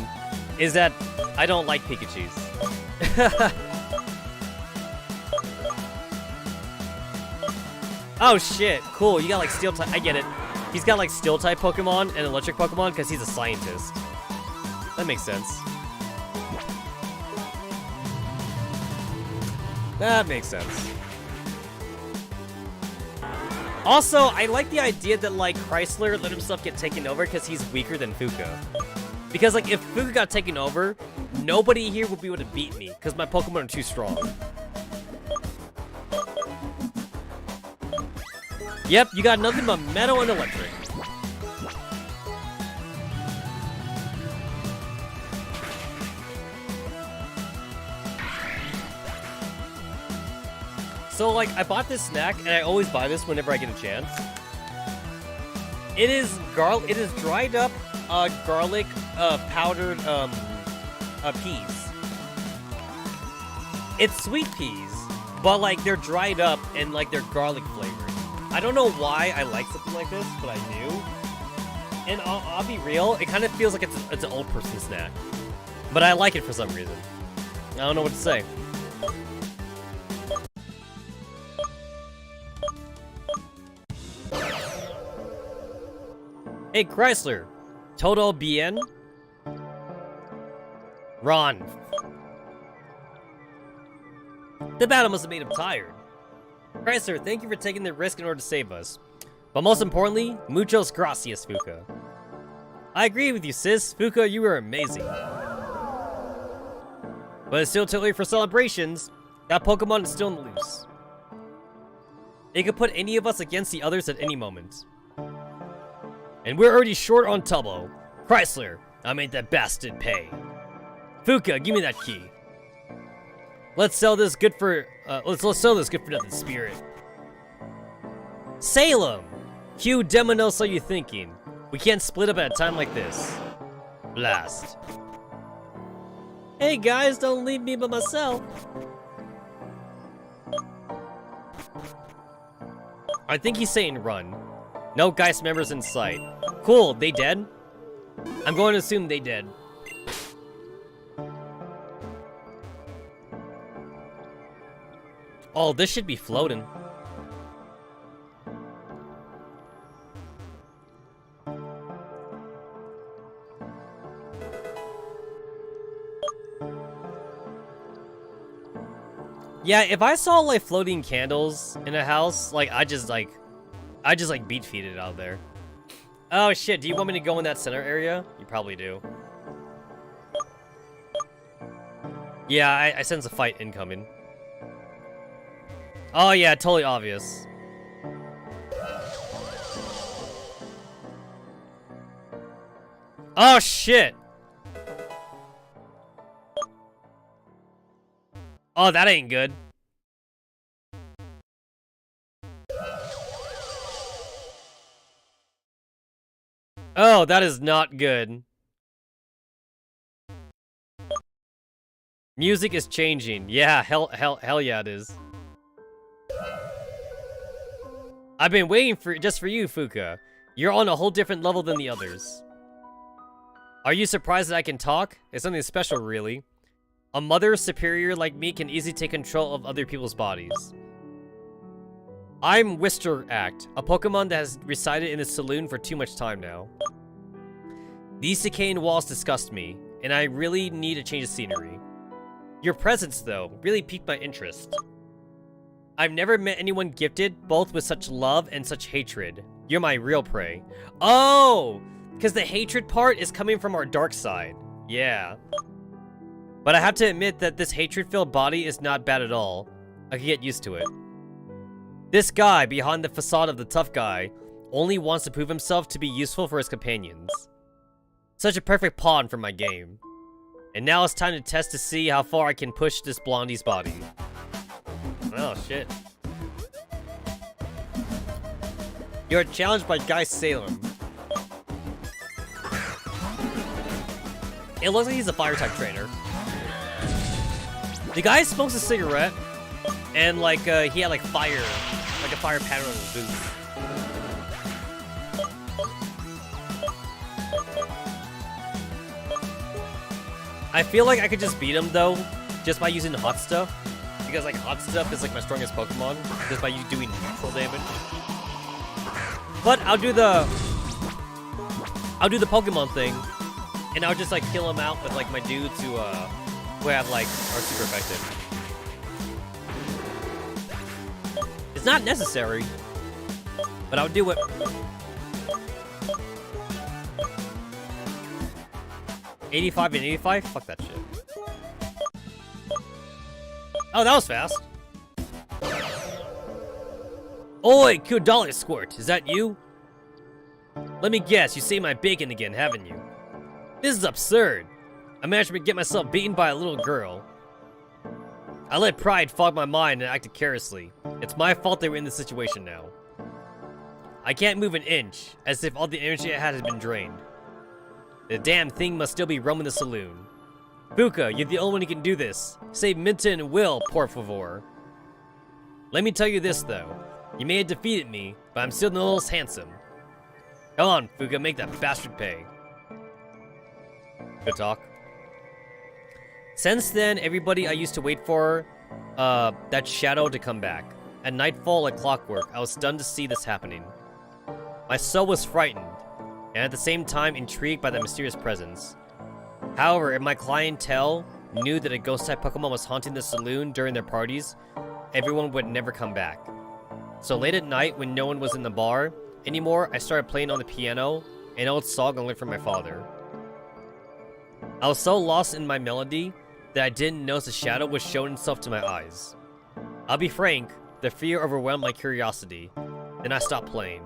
is that I don't like Pikachus. Oh shit, cool, you got like steel type, I get it. He's got like steel type Pokemon and electric Pokemon because he's a scientist. That makes sense. That makes sense. Also, I like the idea that like Chrysler let himself get taken over because he's weaker than Fuka. Because like if Fuka got taken over, nobody here would be able to beat me because my Pokemon are too strong. Yep, you got nothing but metal and electric. So like, I bought this snack, and I always buy this whenever I get a chance. It is dried up garlic powdered peas. It's sweet peas, but like they're dried up and like they're garlic flavored. I don't know why I like something like this, but I do. And I'll be real, it kind of feels like it's an old person snack, but I like it for some reason. I don't know what to say. Hey, Chrysler. Todo bien? Ron. The battle must have made him tired. Chrysler, thank you for taking the risk in order to save us. But most importantly, muchos gracias, Fuka. I agree with you, sis. Fuka, you were amazing. But it's still too early for celebrations. That Pokemon is still on the loose. It could put any of us against the others at any moment. And we're already short on Tubbo. Chrysler, I made that bastard pay. Fuka, give me that key. Let's sell this good for let's sell this good for nothing spirit. Salem! Q Demonos, are you thinking? We can't split up at a time like this. Blast. Hey guys, don't leave me by myself. I think he's saying run. No Geist members in sight. Cool, they dead? I'm going to assume they dead. Oh, this should be floating. Yeah, if I saw like floating candles in a house, like I just beat feed it out there. Oh shit, do you want me to go in that center area? You probably do. Yeah, I sense a fight incoming. Oh yeah, totally obvious. Oh shit! Oh, that ain't good. No, that is not good. Music is changing. Yeah, hell yeah it is. I've been waiting just for you, Fuka. You're on a whole different level than the others. Are you surprised that I can talk? It's something special, really. A mother superior like me can easily take control of other people's bodies. I'm Wisteract, a Pokemon that has resided in the saloon for too much time now. These decaying walls disgust me, and I really need a change of scenery. Your presence, though, really piqued my interest. I've never met anyone gifted, both with such love and such hatred. You're my real prey. Oh! Because the hatred part is coming from our dark side. Yeah. But I have to admit that this hatred-filled body is not bad at all. I can get used to it. This guy, behind the facade of the tough guy, only wants to prove himself to be useful for his companions. Such a perfect pawn for my game. And now it's time to test to see how far I can push this blondie's body. Oh, shit. You're challenged by Guy Salem. It looks like he's a fire-type trainer. The guy smokes a cigarette, and like, he had like fire, like a fire pattern on his boot. I feel like I could just beat him though, just by using hot stuff. Because like hot stuff is like my strongest Pokemon, just by you doing neutral damage. But I'll do the Pokemon thing, and I'll just like kill him out with like my dudes who have like are super effective. It's not necessary, but I'll do it. $85 and $85? Fuck that shit. Oh, that was fast. Oi, Kudali Squirt, is that you? Let me guess, you saved my bacon again, haven't you? This is absurd. I managed to get myself beaten by a little girl. I let pride fog my mind and acted carelessly. It's my fault they were in this situation now. I can't move an inch, as if all the energy I had has been drained. The damn thing must still be roaming the saloon. Fuka, you're the only one who can do this. Save Minton and Will, por favor. Let me tell you this, though. You may have defeated me, but I'm still the most handsome. Come on, Fuka, make that bastard pay. Good talk. Since then, everybody I used to wait for, that shadow to come back. At nightfall, like clockwork, I was stunned to see this happening. My soul was frightened, and at the same time intrigued by that mysterious presence. However, if my clientele knew that a ghost-type Pokemon was haunting the saloon during their parties, everyone would never come back. So late at night, when no one was in the bar anymore, I started playing on the piano, an old song I learned from my father. I was so lost in my melody that I didn't notice a shadow was showing itself to my eyes. I'll be frank, the fear overwhelmed my curiosity, then I stopped playing.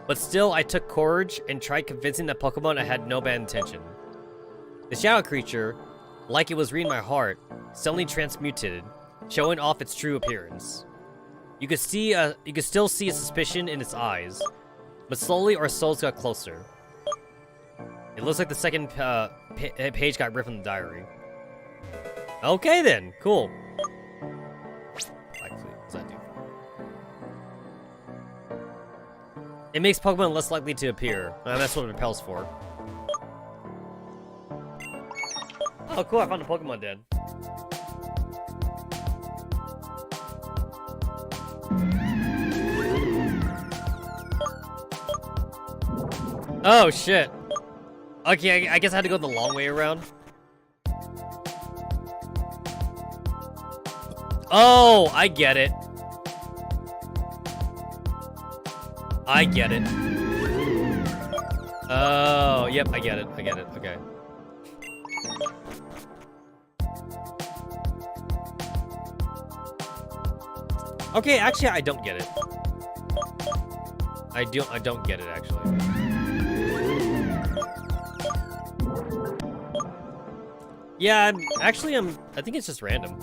But still, I took courage and tried convincing that Pokemon I had no bad intention. The shadow creature, like it was reading my heart, suddenly transmuted, showing off its true appearance. You could still see a suspicion in its eyes, but slowly our souls got closer. It looks like the second page got ripped from the diary. Okay then, cool. What's that do? It makes Pokemon less likely to appear, and that's what it repels for. Oh cool, I found a Pokemon den. Oh shit. Okay, I guess I had to go the long way around. Oh, I get it. I get it. Oh, yep, I get it. I get it. Okay. Okay, actually, I don't get it. I don't get it, actually. Yeah, I think it's just random.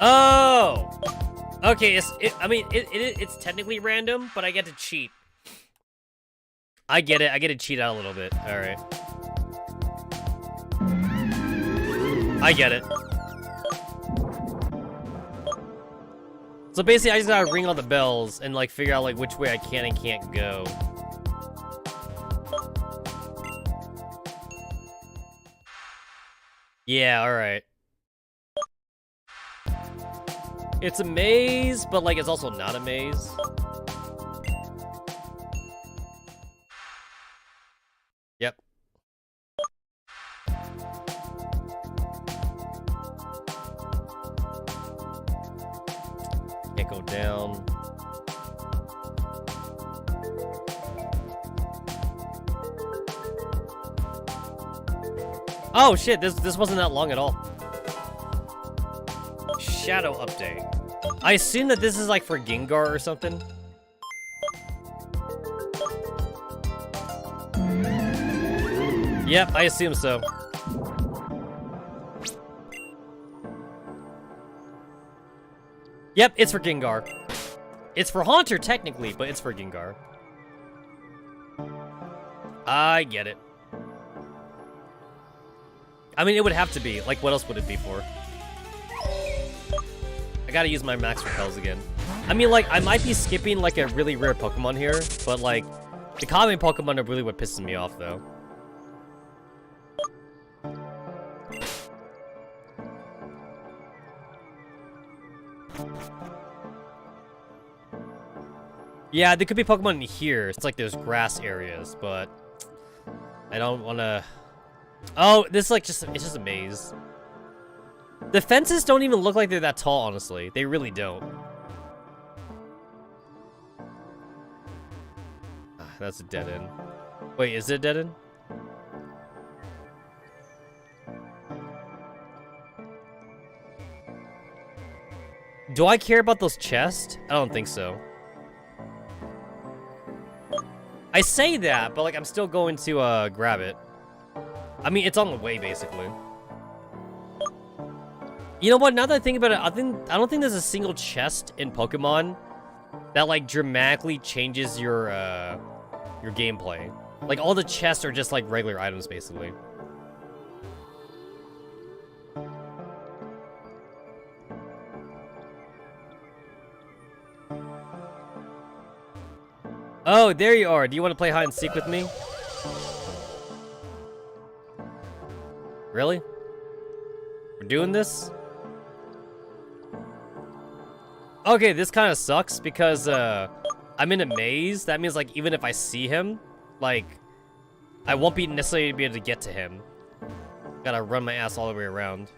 Oh! Okay, it's technically random, but I get to cheat. I get it. I get to cheat out a little bit. All right. I get it. So basically, I just gotta ring all the bells and like figure out like which way I can and can't go. Yeah, all right. It's a maze, but like it's also not a maze. Yep. Can't go down. Oh shit, this wasn't that long at all. Shadow update. I assume that this is like for Gengar or something. Yep, I assume so. Yep, it's for Gengar. It's for Haunter, technically, but it's for Gengar. I get it. I mean, it would have to be. Like, what else would it be for? I gotta use my max repels again. I mean, like, I might be skipping, like, a really rare Pokemon here, but, like, the common Pokemon are really what pisses me off, though. Yeah, there could be Pokemon in here. It's like there's grass areas, but I don't want to... Oh, this is like it's just a maze. The fences don't even look like they're that tall, honestly. They really don't. Ah, that's a dead end. Wait, is it a dead end? Do I care about those chests? I don't think so. I say that, but like I'm still going to grab it. I mean, it's on the way, basically. You know what? Now that I think about it, I don't think there's a single chest in Pokemon that like dramatically changes your gameplay. Like all the chests are just like regular items, basically. Oh, there you are. Do you want to play hide and seek with me? Really? We're doing this? Okay, this kind of sucks because I'm in a maze. That means like even if I see him, like I won't be necessarily be able to get to him. Gotta run my ass all the way around.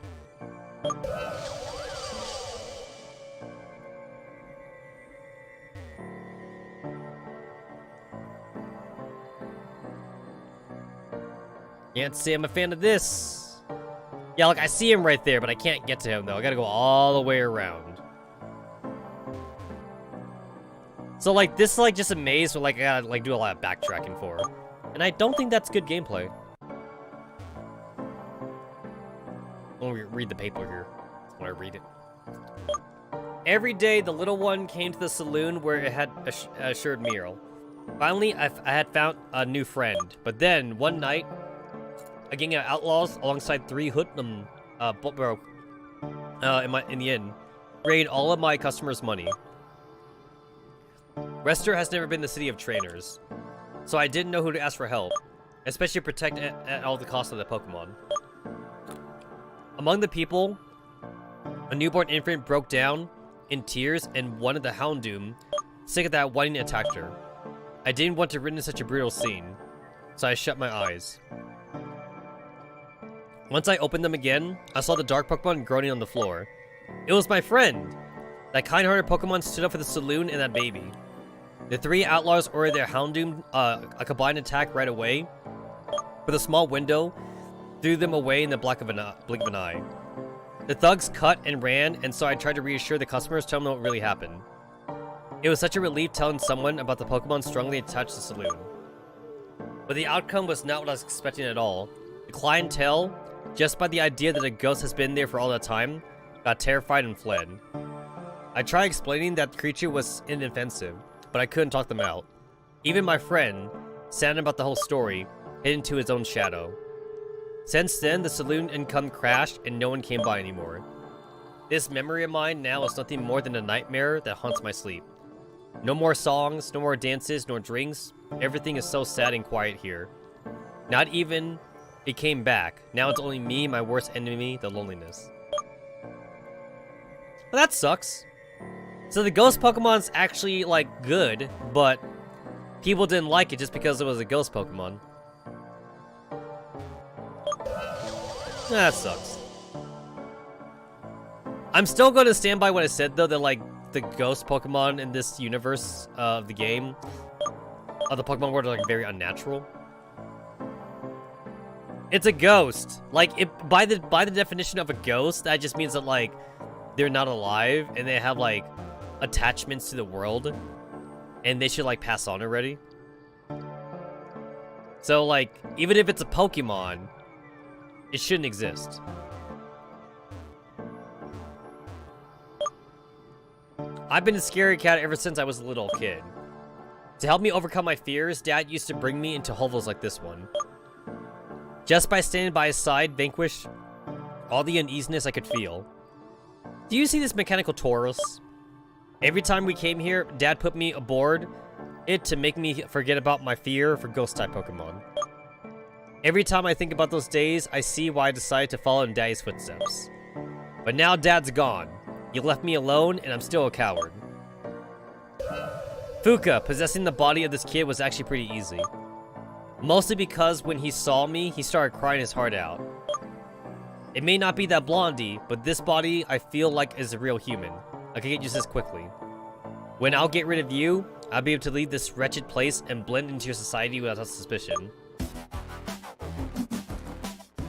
Can't say I'm a fan of this. Yeah, look, I see him right there, but I can't get to him, though. I gotta go all the way around. So, like, this is, like, just a maze where, like, I gotta, like, do a lot of backtracking for. And I don't think that's good gameplay. Let me read the paper here. When I read it. Every day, the little one came to the saloon where it had assured meal. Finally, I had found a new friend. But then, one night... a gang of outlaws alongside 3 hoodlum in the inn raided all of my customers' money. Rester has never been the city of trainers, so I didn't know who to ask for help, especially to protect at all the cost of the Pokemon. Among the people, a newborn infant broke down in tears and wanted the Houndoom, sick of that whining attacked her. I didn't want to witness such a brutal scene, so I shut my eyes. Once I opened them again, I saw the dark Pokemon groaning on the floor. It was my friend! That kind-hearted Pokemon stood up for the saloon and that baby. The 3 outlaws ordered their Houndoom a combined attack right away. With a small window, threw them away in the blink of an eye. The thugs cut and ran, and so I tried to reassure the customers, tell them what really happened. It was such a relief telling someone about the Pokemon strongly attached to the saloon. But the outcome was not what I was expecting at all. The clientele, just by the idea that a ghost has been there for all that time, got terrified and fled. I tried explaining that the creature was inoffensive, but I couldn't talk them out. Even my friend, sad about the whole story, hid into his own shadow. Since then, the saloon income crashed and no one came by anymore. This memory of mine now is nothing more than a nightmare that haunts my sleep. No more songs, no more dances, nor drinks. Everything is so sad and quiet here. Not even it came back. Now it's only me, my worst enemy, the loneliness. Well, that sucks. So the ghost Pokemon's actually, like, good, but people didn't like it just because it was a ghost Pokemon. That sucks. I'm still going to stand by what I said, though, that, like, the ghost Pokemon in this universe of the game, of the Pokemon world, are, like, very unnatural. It's a ghost. Like, by the definition of a ghost, that just means that, like, they're not alive, and they have, like, attachments to the world, and they should, like, pass on already. So, like, even if it's a Pokemon, it shouldn't exist. I've been a scary cat ever since I was a little kid. To help me overcome my fears, Dad used to bring me into hovels like this one. Just by standing by his side, vanquish all the uneasiness I could feel. Do you see this mechanical Taurus? Every time we came here, Dad put me aboard it to make me forget about my fear for ghost-type Pokemon. Every time I think about those days, I see why I decided to follow in Daddy's footsteps. But now Dad's gone. You left me alone, and I'm still a coward. Fuka, possessing the body of this kid was actually pretty easy. Mostly because when he saw me, he started crying his heart out. It may not be that blondie, but this body I feel like is a real human. I can get used to this quickly. When I'll get rid of you, I'll be able to leave this wretched place and blend into your society without suspicion.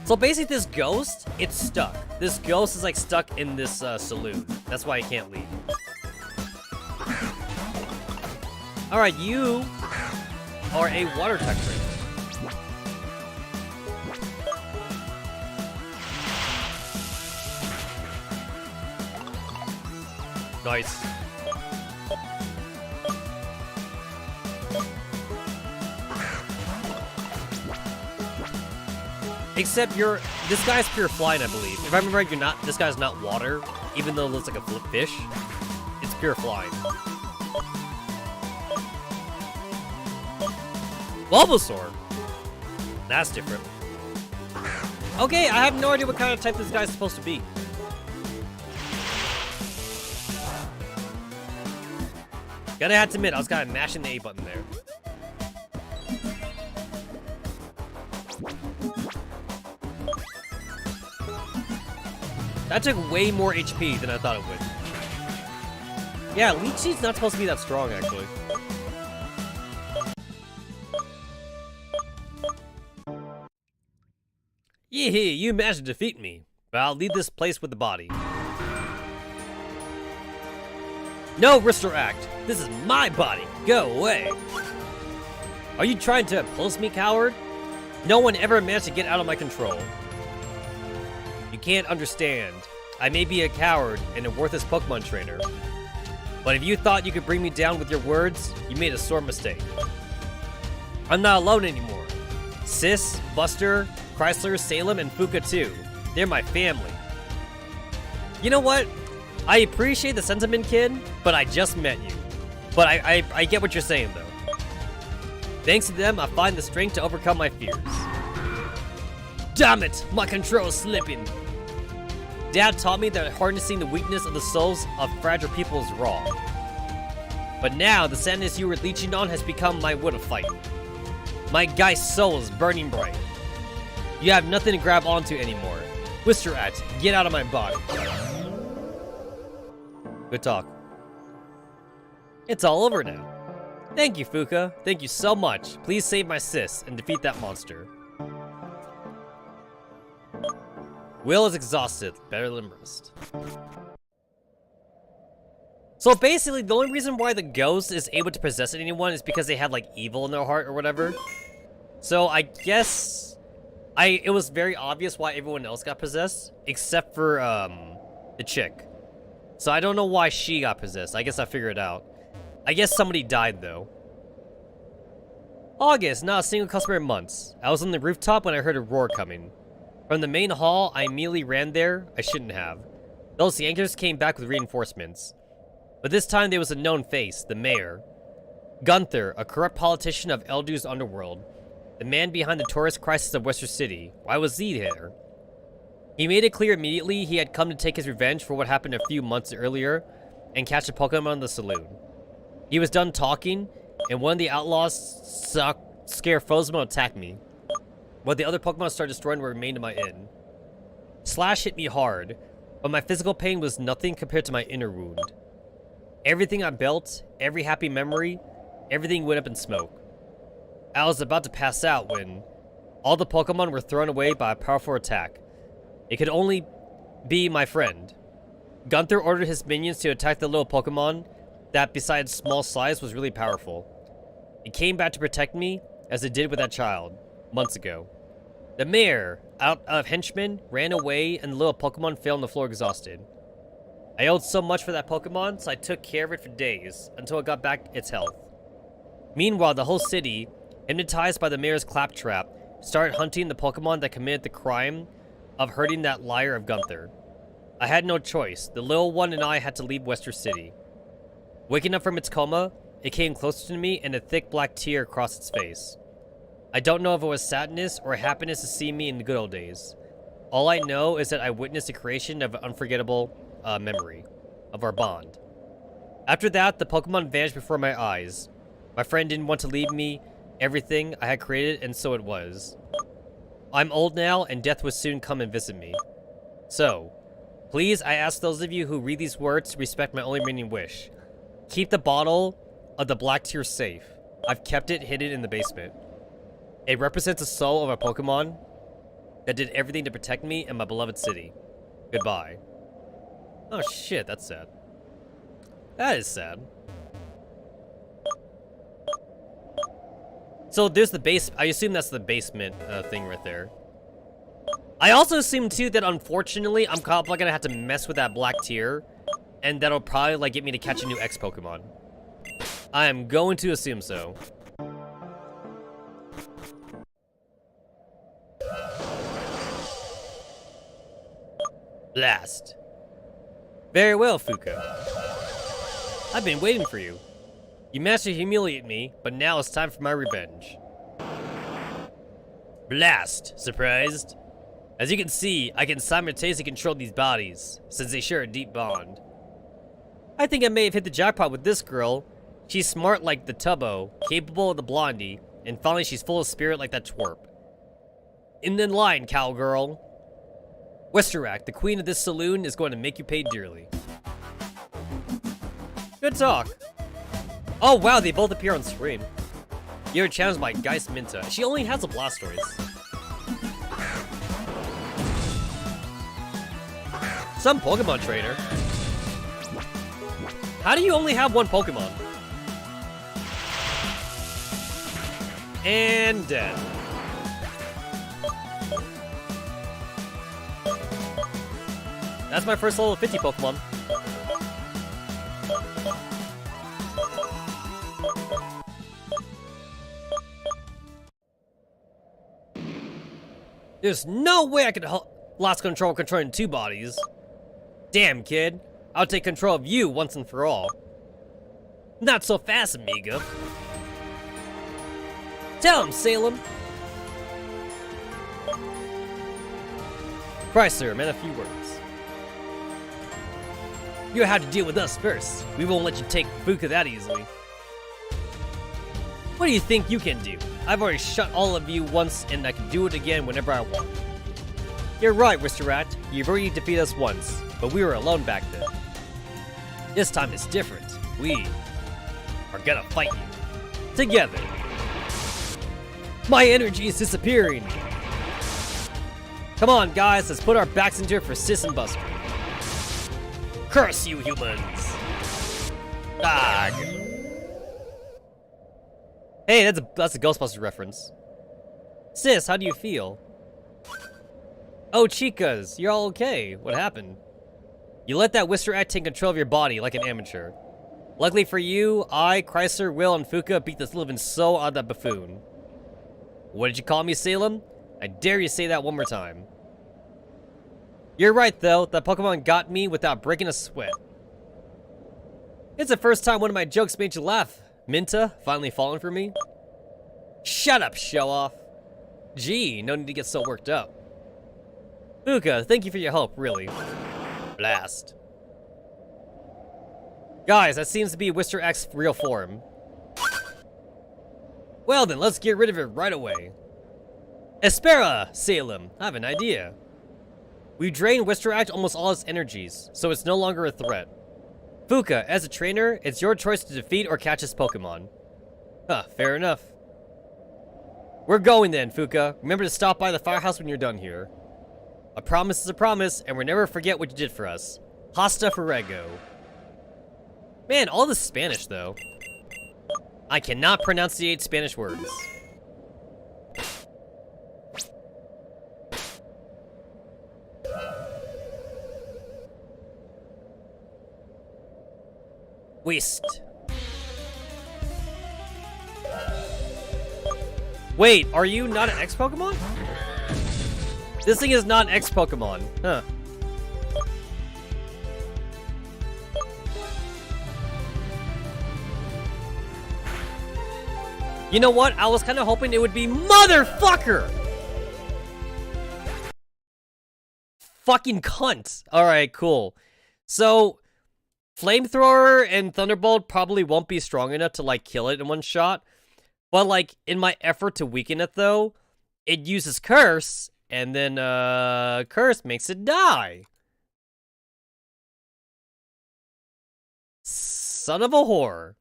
So basically this ghost, it's stuck. This ghost is like stuck in this saloon. That's why he can't leave. Alright, you are a water type trainer. Nice. Except this guy's pure flying, I believe. If I remember right, this guy's not water, even though it looks like a flip fish. It's pure flying. Bulbasaur! That's different. Okay, I have no idea what kind of type this guy's supposed to be. Gotta have to admit, I was kind of mashing the A button there. That took way more HP than I thought it would. Yeah, Leech Seed's not supposed to be that strong, actually. Yee, you managed to defeat me, but I'll leave this place with the body. No Act. This is my body. Go away. Are you trying to oppose me, coward? No one ever managed to get out of my control. You can't understand. I may be a coward and a worthless Pokemon trainer. But if you thought you could bring me down with your words, you made a sore mistake. I'm not alone anymore. Sis, Buster, Chrysler, Salem, and Fuka too. They're my family. You know what? I appreciate the sentiment, kid, but I just met you. But I get what you're saying, though. Thanks to them, I find the strength to overcome my fears. Damn it! My control's slipping! Dad taught me that harnessing the weakness of the souls of fragile people is wrong. But now, the sadness you were leeching on has become my wood of fight. My Geist soul is burning bright. You have nothing to grab onto anymore. Wisterat, get out of my body. Good talk. It's all over now. Thank you, Fuka. Thank you so much. Please save my sis and defeat that monster. Will is exhausted. Better than rest. So basically, the only reason why the ghost is able to possess anyone is because they had like evil in their heart or whatever. So I guess it was very obvious why everyone else got possessed, except for The chick. So I don't know why she got possessed. I guess I figured it out. I guess somebody died, though. August, not a single customer in months. I was on the rooftop when I heard a roar coming. From the main hall, I immediately ran there. I shouldn't have. Those yankers came back with reinforcements. But this time there was a known face, the mayor. Gunther, a corrupt politician of Eldu's underworld. The man behind the tourist crisis of Western City. Why was he there? He made it clear immediately he had come to take his revenge for what happened a few months earlier and catch a Pokemon in the saloon. He was done talking, and one of the outlaws scare Frozone attacked me, while the other Pokemon started destroying what remained of my inn. Slash hit me hard, but my physical pain was nothing compared to my inner wound. Everything I built, every happy memory, everything went up in smoke. I was about to pass out when all the Pokemon were thrown away by a powerful attack. It could only be my friend. Gunther ordered his minions to attack the little Pokemon that, besides small size, was really powerful. It came back to protect me, as it did with that child, months ago. The mayor, out of henchmen, ran away, and the little Pokemon fell on the floor exhausted. I owed so much for that Pokemon, so I took care of it for days, until it got back its health. Meanwhile, the whole city, hypnotized by the mayor's claptrap, started hunting the Pokemon that committed the crime of hurting that liar of Gunther. I had no choice. The little one and I had to leave Western City. Waking up from its coma, it came closer to me and a thick black tear crossed its face. I don't know if it was sadness or happiness to see me in the good old days. All I know is that I witnessed the creation of an unforgettable memory of our bond. After that, the Pokemon vanished before my eyes. My friend didn't want to leave me everything I had created, and so it was. I'm old now, and death would soon come and visit me. So, please, I ask those of you who read these words to respect my only remaining wish. Keep the bottle of the black tear safe. I've kept it hidden in the basement. It represents the soul of a Pokemon that did everything to protect me and my beloved city. Goodbye. Oh shit, that's sad. That is sad. So there's the base. I assume that's the basement thing right there. I also assume too that unfortunately I'm probably gonna have to mess with that black tier, and that'll probably like get me to catch a new X Pokemon. I am going to assume so. Blast. Very well, Fuka. I've been waiting for you. You managed to humiliate me, but now it's time for my revenge. Blast! Surprised? As you can see, I can simultaneously control these bodies, since they share a deep bond. I think I may have hit the jackpot with this girl. She's smart like the Tubbo, capable of the Blondie, and finally she's full of spirit like that twerp. In the line, cowgirl. Westerak, the queen of this saloon, is going to make you pay dearly. Good talk. Oh wow, they both appear on screen. You're challenged by Geist Minta. She only has a Blastoise. Some Pokemon trainer. How do you only have one Pokemon? And dead. That's my first level 50 Pokemon. There's no way I could lost control controlling two bodies. Damn, kid. I'll take control of you once and for all. Not so fast, amigo. Tell him, Salem. Chrysler, man, a few words. You have to deal with us first. We won't let you take Fuka that easily. What do you think you can do? I've already shut all of you once, and I can do it again whenever I want. You're right, Mr. Rat. You've already defeated us once, but we were alone back then. This time it's different. We are gonna fight you. Together. My energy is disappearing. Come on, guys, let's put our backs into it for Sis and Buster. Curse you, humans! Ah. Hey, that's a Ghostbusters reference. Sis, how do you feel? Oh, chicas, you're all okay. What happened? You let that Wister Act take control of your body like an amateur. Luckily for you, I, Chrysler, Will, and Fuka beat this living soul out of that buffoon. What did you call me, Salem? I dare you say that one more time. You're right, though. That Pokemon got me without breaking a sweat. It's the first time one of my jokes made you laugh. Minta, finally falling for me? Shut up, show-off. Gee, no need to get so worked up. Fuka, thank you for your help, really. Blast. Guys, that seems to be Wister X's real form. Well then, let's get rid of it right away. Espera, Salem, I have an idea. We drained Wister Act almost all its energies, so it's no longer a threat. Fuka, as a trainer, it's your choice to defeat or catch this Pokemon. Huh, fair enough. We're going then, Fuka. Remember to stop by the firehouse when you're done here. A promise is a promise, and we'll never forget what you did for us. Hasta Fuego. Man, all this Spanish, though. I cannot pronunciate Spanish words. Waste. Wait, are you not an X-Pokemon? This thing is not an X-Pokemon. Huh. You know what? I was kind of hoping it would be motherfucker! Fucking cunt. Alright, cool. So, Flamethrower and Thunderbolt probably won't be strong enough to, like, kill it in one shot. But, like, in my effort to weaken it, though, it uses Curse, and then, Curse makes it die. Son of a whore.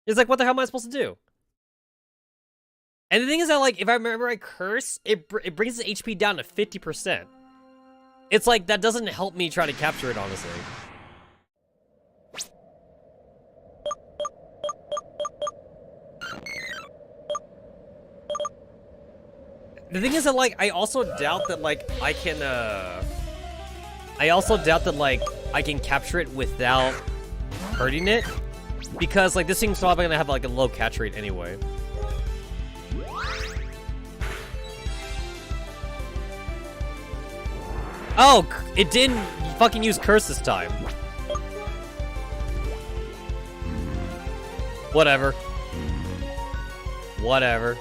It's like, what the hell am I supposed to do? And the thing is that, like, if I remember right, Curse, it brings the HP down to 50%. It's like, that doesn't help me try to capture it, honestly. The thing is that, like, I also doubt that, like, I can capture it without hurting it. Because, like, this thing's probably gonna have, like, a low catch rate anyway. Oh, it didn't fucking use Curse this time. Whatever. Whatever.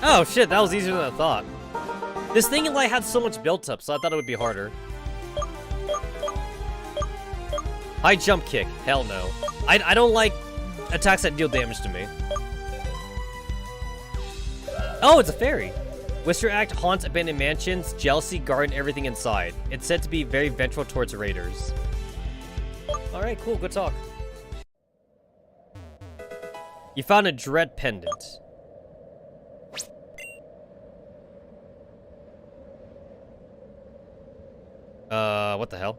Oh shit, that was easier than I thought. This thing like had so much built up, so I thought it would be harder. High jump kick, hell no. I don't like attacks that deal damage to me. Oh, it's a fairy. Wister Act haunts abandoned mansions, jealousy guard everything inside. It's said to be very vengeful towards raiders. Alright, cool, good talk. You found a dread pendant. What the hell?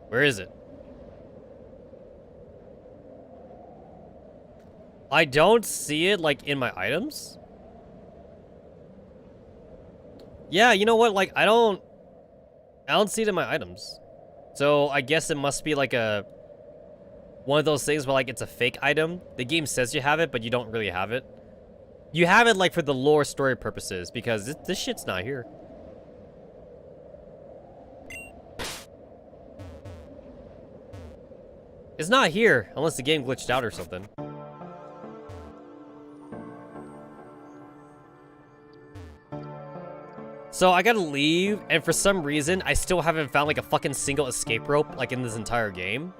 Where is it? I don't see it, like, in my items. Yeah, you know what? Like, I don't see it in my items. So, I guess it must be, like, one of those things where, like, it's a fake item. The game says you have it, but you don't really have it. You have it, like, for the lore story purposes, because this shit's not here. It's not here, unless the game glitched out or something. So I gotta leave, and for some reason, I still haven't found, like, a fucking single escape rope, like, in this entire game.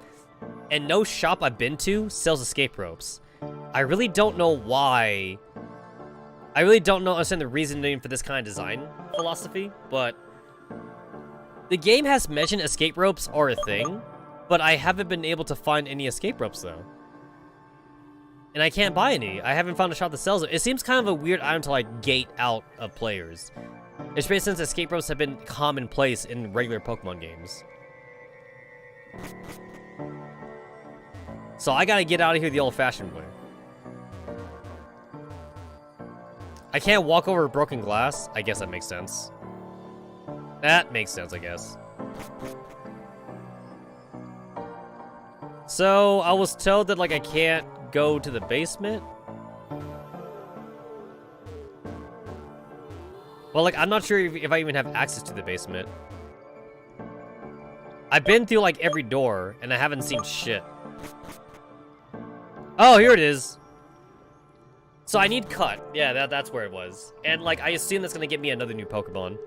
And no shop I've been to sells escape ropes. I really don't know why. I really don't understand the reasoning for this kind of design philosophy, but the game has mentioned escape ropes are a thing, but I haven't been able to find any escape ropes, though. And I can't buy any. I haven't found a shop that sells it. It seems kind of a weird item to, like, gate out of players. Especially since escape ropes have been commonplace in regular Pokemon games. So I gotta get out of here the old-fashioned way. I can't walk over broken glass? I guess that makes sense. That makes sense, I guess. So, I was told that, like, I can't go to the basement? Well, like, I'm not sure if I even have access to the basement. I've been through, like, every door, and I haven't seen shit. Oh, here it is. So I need Cut. Yeah, that's where it was. And, like, I assume that's gonna get me another new Pokemon.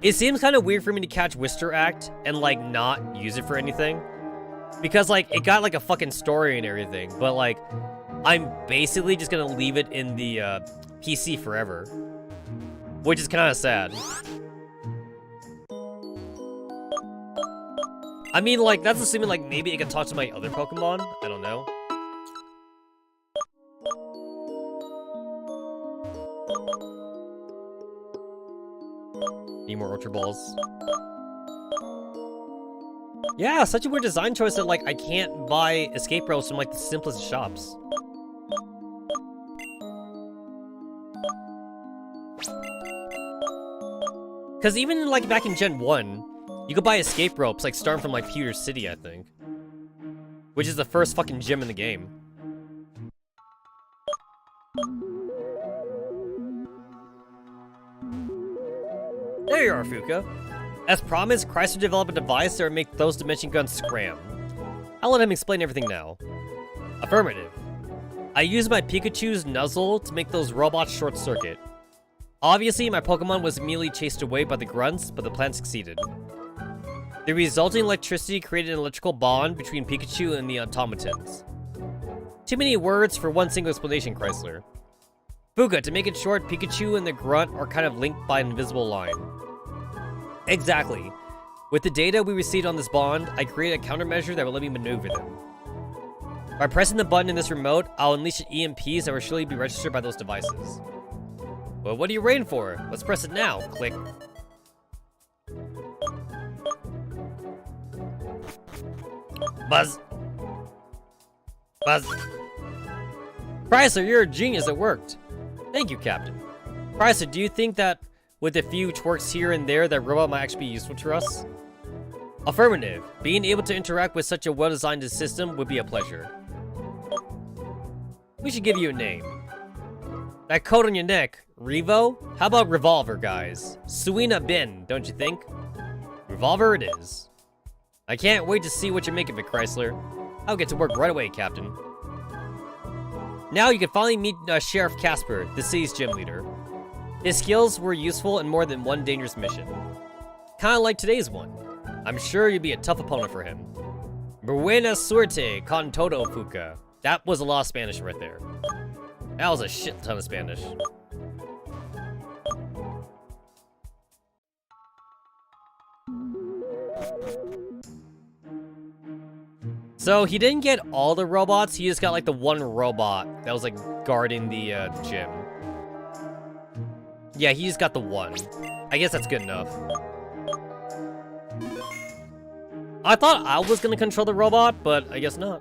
It seems kind of weird for me to catch Wisteract and, like, not use it for anything. Because, like, it got, like, a fucking story and everything. But, like, I'm basically just gonna leave it in the, PC forever. Which is kind of sad. I mean, like, that's assuming, like, maybe it can talk to my other Pokemon? I don't know. Need more Ultra Balls. Yeah, such a weird design choice that, like, I can't buy escape ropes from, like, the simplest shops. Because even, like, back in Gen 1, you could buy escape ropes, like, starting from, like, Pewter City, I think. Which is the first fucking gym in the game. There you are, Fuka. As promised, Chrysler developed a device that would make those dimension guns scram. I'll let him explain everything now. Affirmative. I used my Pikachu's nuzzle to make those robots short-circuit. Obviously, my Pokemon was immediately chased away by the grunts, but the plan succeeded. The resulting electricity created an electrical bond between Pikachu and the automatons. Too many words for one single explanation, Chrysler. Fuka, to make it short, Pikachu and the grunt are kind of linked by an invisible line. Exactly. With the data we received on this bond, I created a countermeasure that will let me maneuver them. By pressing the button in this remote, I'll unleash EMPs that will surely be registered by those devices. Well, what are you waiting for? Let's press it now. Click. Buzz. Buzz. Chrysler, you're a genius. It worked. Thank you, Captain. Chrysler, do you think that with a few twerks here and there, that robot might actually be useful to us? Affirmative. Being able to interact with such a well-designed system would be a pleasure. We should give you a name. That coat on your neck, Revo? How about Revolver, guys? Suina Bin, don't you think? Revolver it is. I can't wait to see what you make of it, Chrysler. I'll get to work right away, Captain. Now you can finally meet Sheriff Casper, the city's gym leader. His skills were useful in more than one dangerous mission. Kinda like today's one. I'm sure you'd be a tough opponent for him. Buena suerte con todo, Fuka. That was a lot of Spanish right there. That was a shit ton of Spanish. So he didn't get all the robots, he just got like the one robot that was like guarding the gym. Yeah, he just got the one. I guess that's good enough. I thought I was gonna control the robot, but I guess not.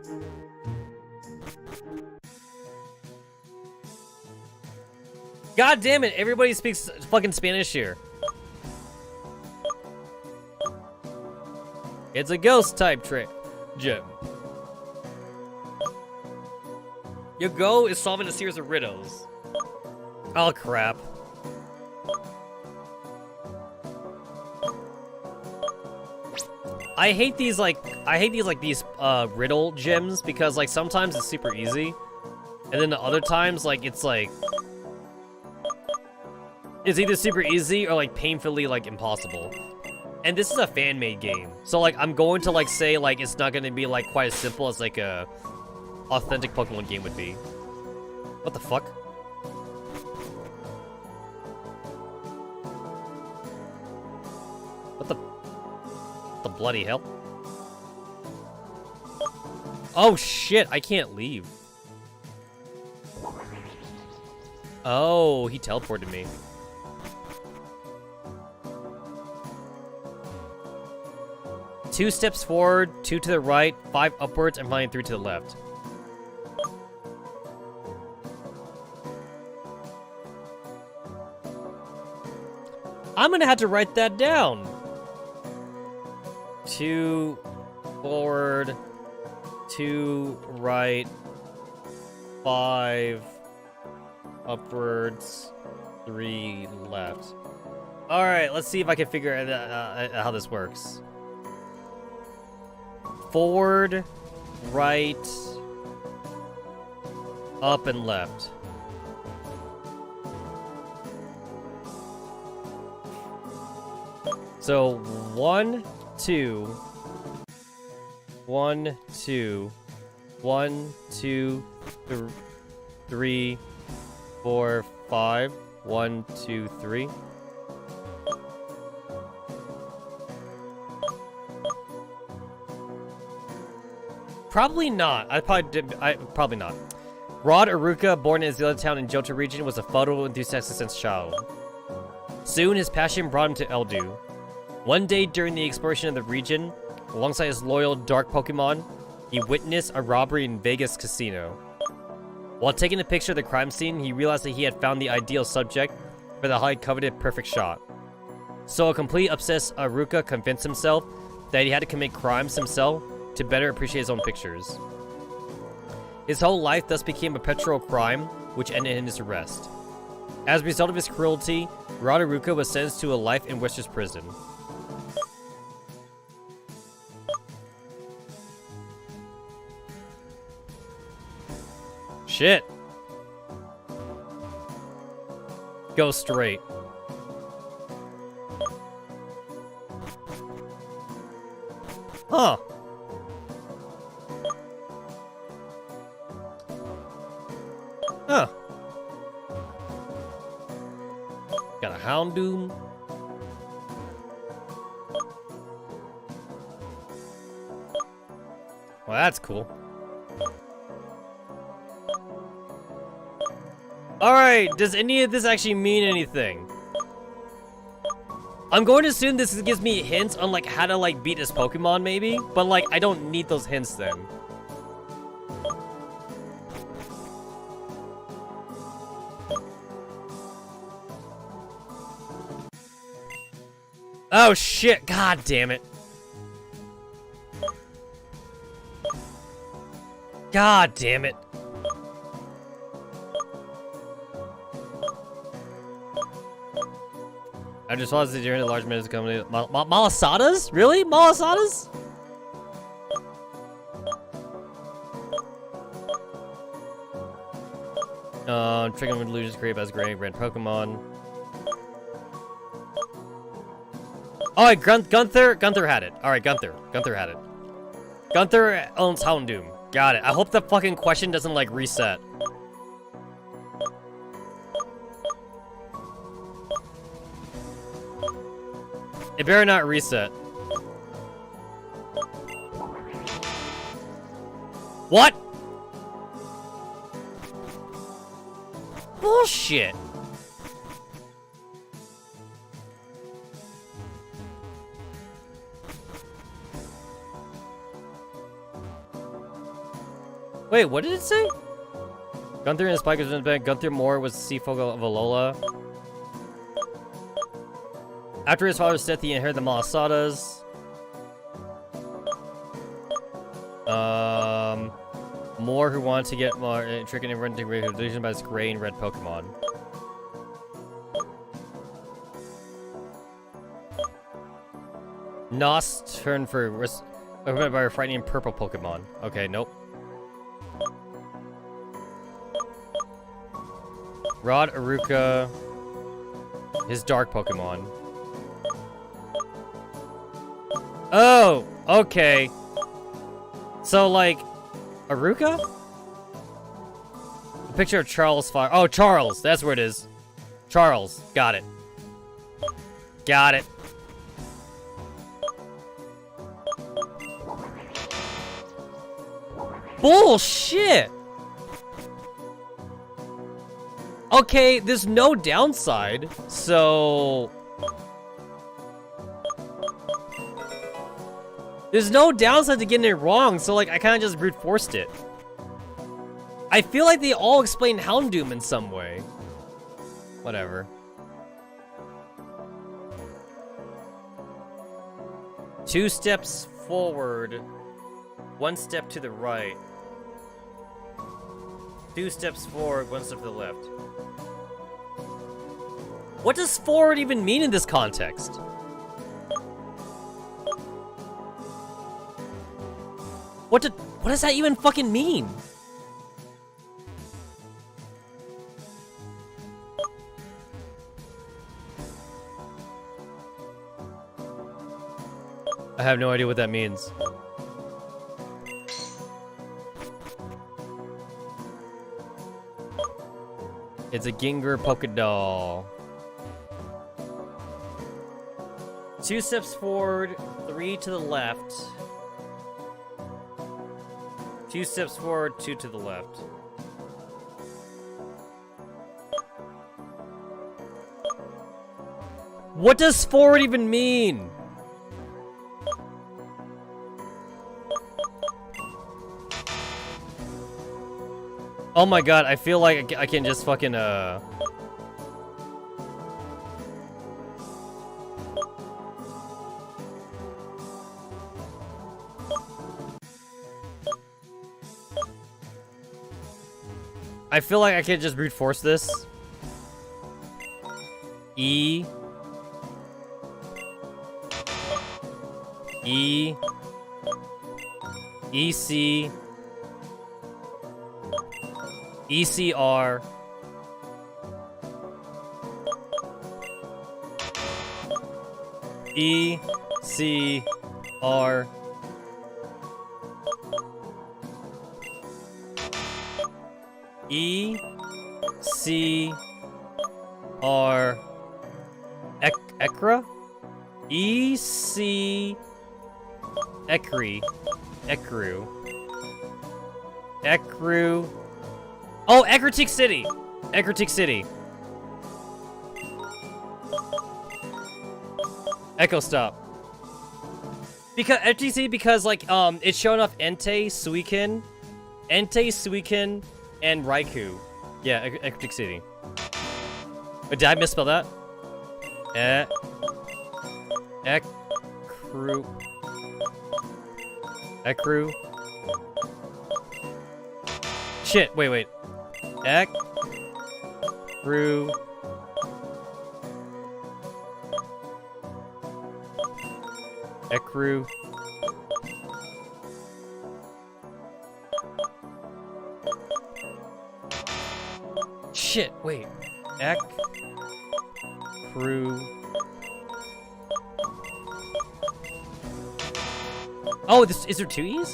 God damn it, everybody speaks fucking Spanish here. It's a ghost type trick, gym. Your goal is solving a series of riddles. Oh crap. I hate these riddle gyms because like sometimes it's super easy. And then the other times like it's either super easy or like painfully like impossible. And this is a fan-made game. So like I'm going to like say like it's not gonna be like quite as simple as like a authentic Pokemon game would be. What the fuck? What the bloody hell? Oh shit, I can't leave. Oh, he teleported me. Two steps forward, 2 to the right, 5 upwards, and finally 3 to the left. I'm gonna have to write that down. 2 forward, 2 right, 5 upwards, 3 left. All right, let's see if I can figure out how this works. Forward, right, up, and left. So 1, 2, 1, 2, 1, 2, 3, 4, 5. 1, 2, 3. Probably not. Probably not. Rod Aruka, born in Azila Town in Johto region, was a photo enthusiast since childhood. Soon, his passion brought him to Eldu. One day during the exploration of the region, alongside his loyal dark Pokemon, he witnessed a robbery in Vegas casino. While taking a picture of the crime scene, he realized that he had found the ideal subject for the highly coveted perfect shot. So a complete obsessed Aruka convinced himself that he had to commit crimes himself to better appreciate his own pictures. His whole life thus became a perpetual crime, which ended in his arrest. As a result of his cruelty, Rod Aruka was sentenced to a life in Wester's prison. Shit. Go straight. Huh. Huh. Got a Houndoom. Well, that's cool. Alright, does any of this actually mean anything? I'm going to assume this gives me hints on, like, how to, like, beat this Pokemon, maybe? But, like, I don't need those hints then. Oh, shit. God damn it. God damn it. I just wanted to during the large minutes company. Malasadas? Really? Malasadas? Triggering illusions created as gray red Pokemon. Oh, Gunther had it. Alright, Gunther had it. Gunther owns Houndoom. Got it. I hope the fucking question doesn't, like, reset. It better not reset. What? Bullshit. Wait, what did it say? Gunther and his spikers in the bed. Gunther Moore was the Seafogle of Alola. After his father's death, he inherited the Malasadas. Moore, who wanted to get more tricking and running illusion by his gray and red Pokemon. Nos turned for by a frightening purple Pokemon. Okay, nope. Rod Aruka, his dark Pokemon. Oh, okay. So, like, Aruka? A picture of Charles Fire. Oh, Charles. That's where it is. Charles. Got it. Got it. Bullshit! Okay, there's no downside, so... There's no downside to getting it wrong, so like I kind of just brute forced it. I feel like they all explain Houndoom in some way. Whatever. Two steps forward, one step to the right. Two steps forward, one step to the left. What does forward even mean in this context? What does that even fucking mean? I have no idea what that means. It's a Ginger polka doll. 2 steps forward, 3 to the left. 2 steps forward, 2 to the left. What does forward even mean? Oh my god, I feel like I can just fucking, I feel like I can just brute force this. E. E. EC. ECR. ECR. ECR. Ekra? EC. Ekri. Ekru. Ekru. Oh, Ekritic City! Ekritic City. Echo stop. Because FTC because like it's showing off Entei, Suiken, and Raikou. Yeah, Ekritic City. Did I misspell that? Ekru. Ekru. Shit, wait. Ekru. Ekru. Shit, wait. Ekru. Oh, this is there 2 E's?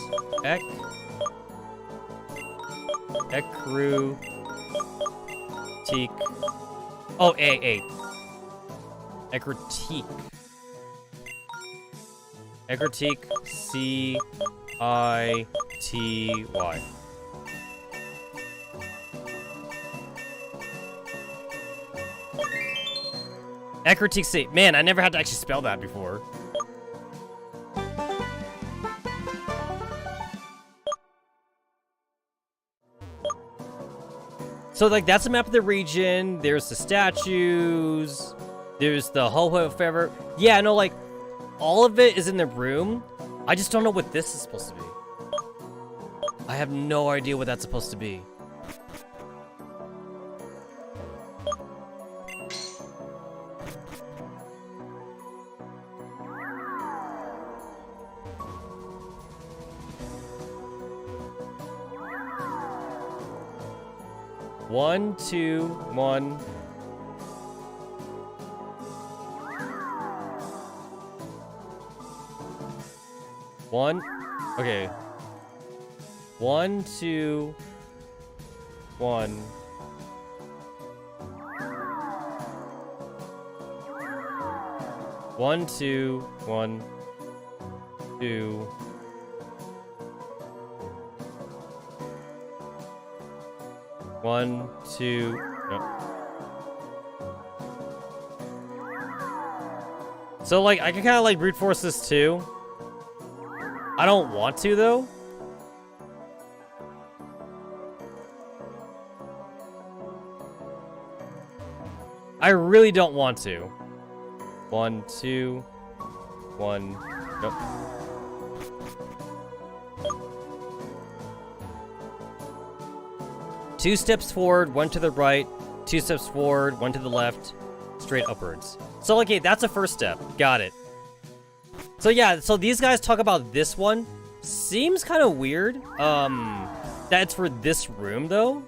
Ekru. Teak. Oh, A. Ekritique. Ekritique. C-I-T-Y. Ekritique City. Man, I never had to actually spell that before. So, like, that's a map of the region. There's the statues. There's the Ho-Ho Forever. Yeah, no, like, all of it is in the room. I just don't know what this is supposed to be. I have no idea what that's supposed to be. One, two, one. One. Okay. 1, 2, 1. 1, 2, 1, 2. 1, 2. Yep. So, like, I can kind of, like, brute force this, too. I don't want to, though. I really don't want to. 1, 2, 1. Nope. Two steps forward, 1 to the right. 2 steps forward, 1 to the left. Straight upwards. So, okay, that's a first step. Got it. So, yeah, so these guys talk about this one. Seems kind of weird. That's for this room, though.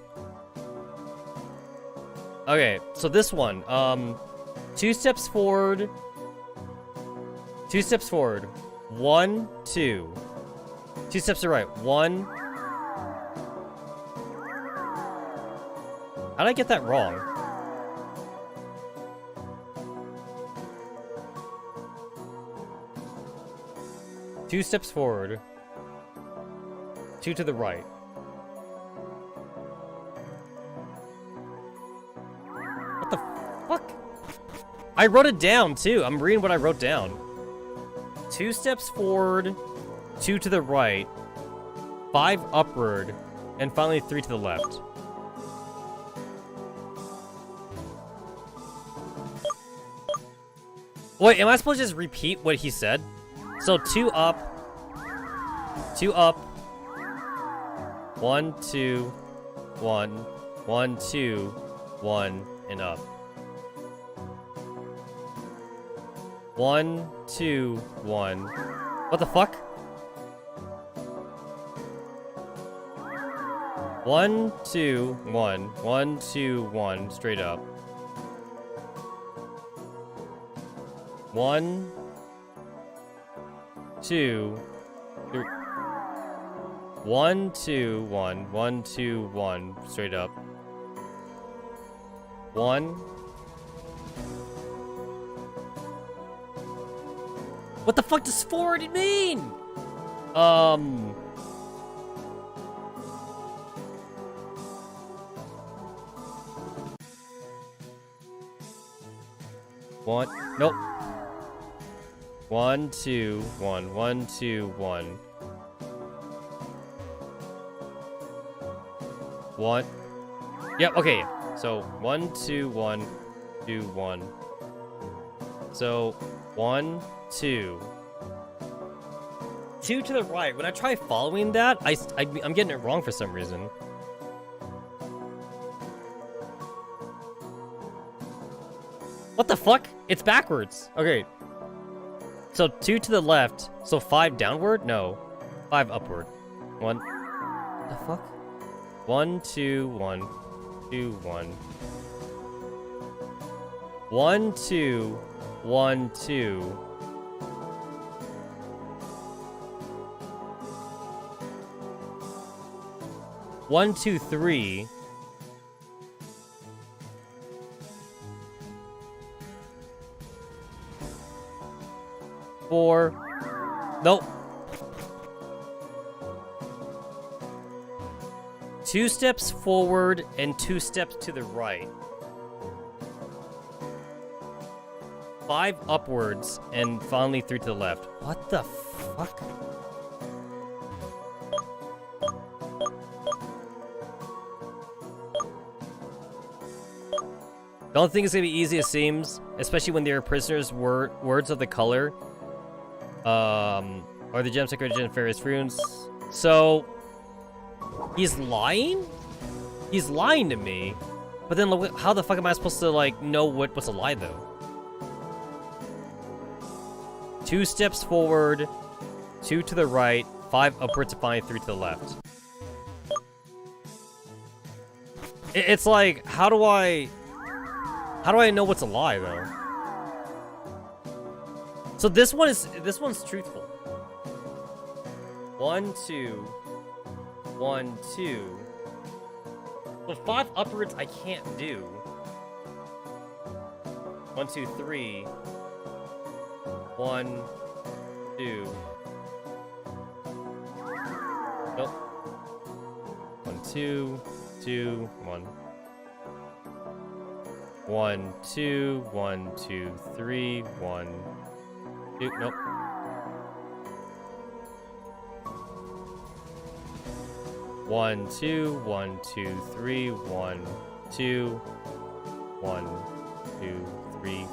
Okay, so this one. 2 steps forward. 2 steps forward. 1, 2. 2 steps to the right. 1. How did I get that wrong? Two steps forward. 2 to the right. What the fuck? I wrote it down, too. I'm reading what I wrote down. 2 steps forward, 2 to the right, 5 upward, and finally 3 to the left. Wait, am I supposed to just repeat what he said? So 2 up, 2 up, 1, 2, 1, 1, 2, 1, and up. 1, 2, 1. What the fuck? 1, 2, 1. 1, 2, 1. Straight up. 1, 2, 3. 1, 2, 1. 1, 2, 1. Straight up. 1. What the fuck does forward mean? One. Nope. 1, 2, 1. 1, 2, 1. 1. Yep, okay. So 1, 2, 1, 2, 1. So 1, 2. 2 to the right. When I try following that, I'm getting it wrong for some reason. What the fuck? It's backwards. Okay. So 2 to the left. So 5 downward? No. 5 upward. 1. What the fuck? 1, 2, 1. 2, 1. 1, 2. 1, 2. 1, 2, 3. 4. Nope. 2 steps forward and 2 steps to the right. 5 upwards and finally 3 to the left. What the fuck? Don't think it's gonna be easy as it seems, especially when there are prisoners' words of the color. Or the gem secret in various runes. So he's lying? He's lying to me. But then how the fuck am I supposed to like know what's a lie though? 2 steps forward, 2 to the right, 5 upwards to finally 3 to the left. It's like, how do I know what's a lie though? So this one's truthful. 1, 2, 1, 2. So 5 upwards I can't do. 1, 2, 3. 1, 2. Nope. 1, 2, 2, 1. 1, 2, 1, 2, 3, 1, 2, nope. One, two, 1, 2, 3, 1, 2, 1, 2, 3.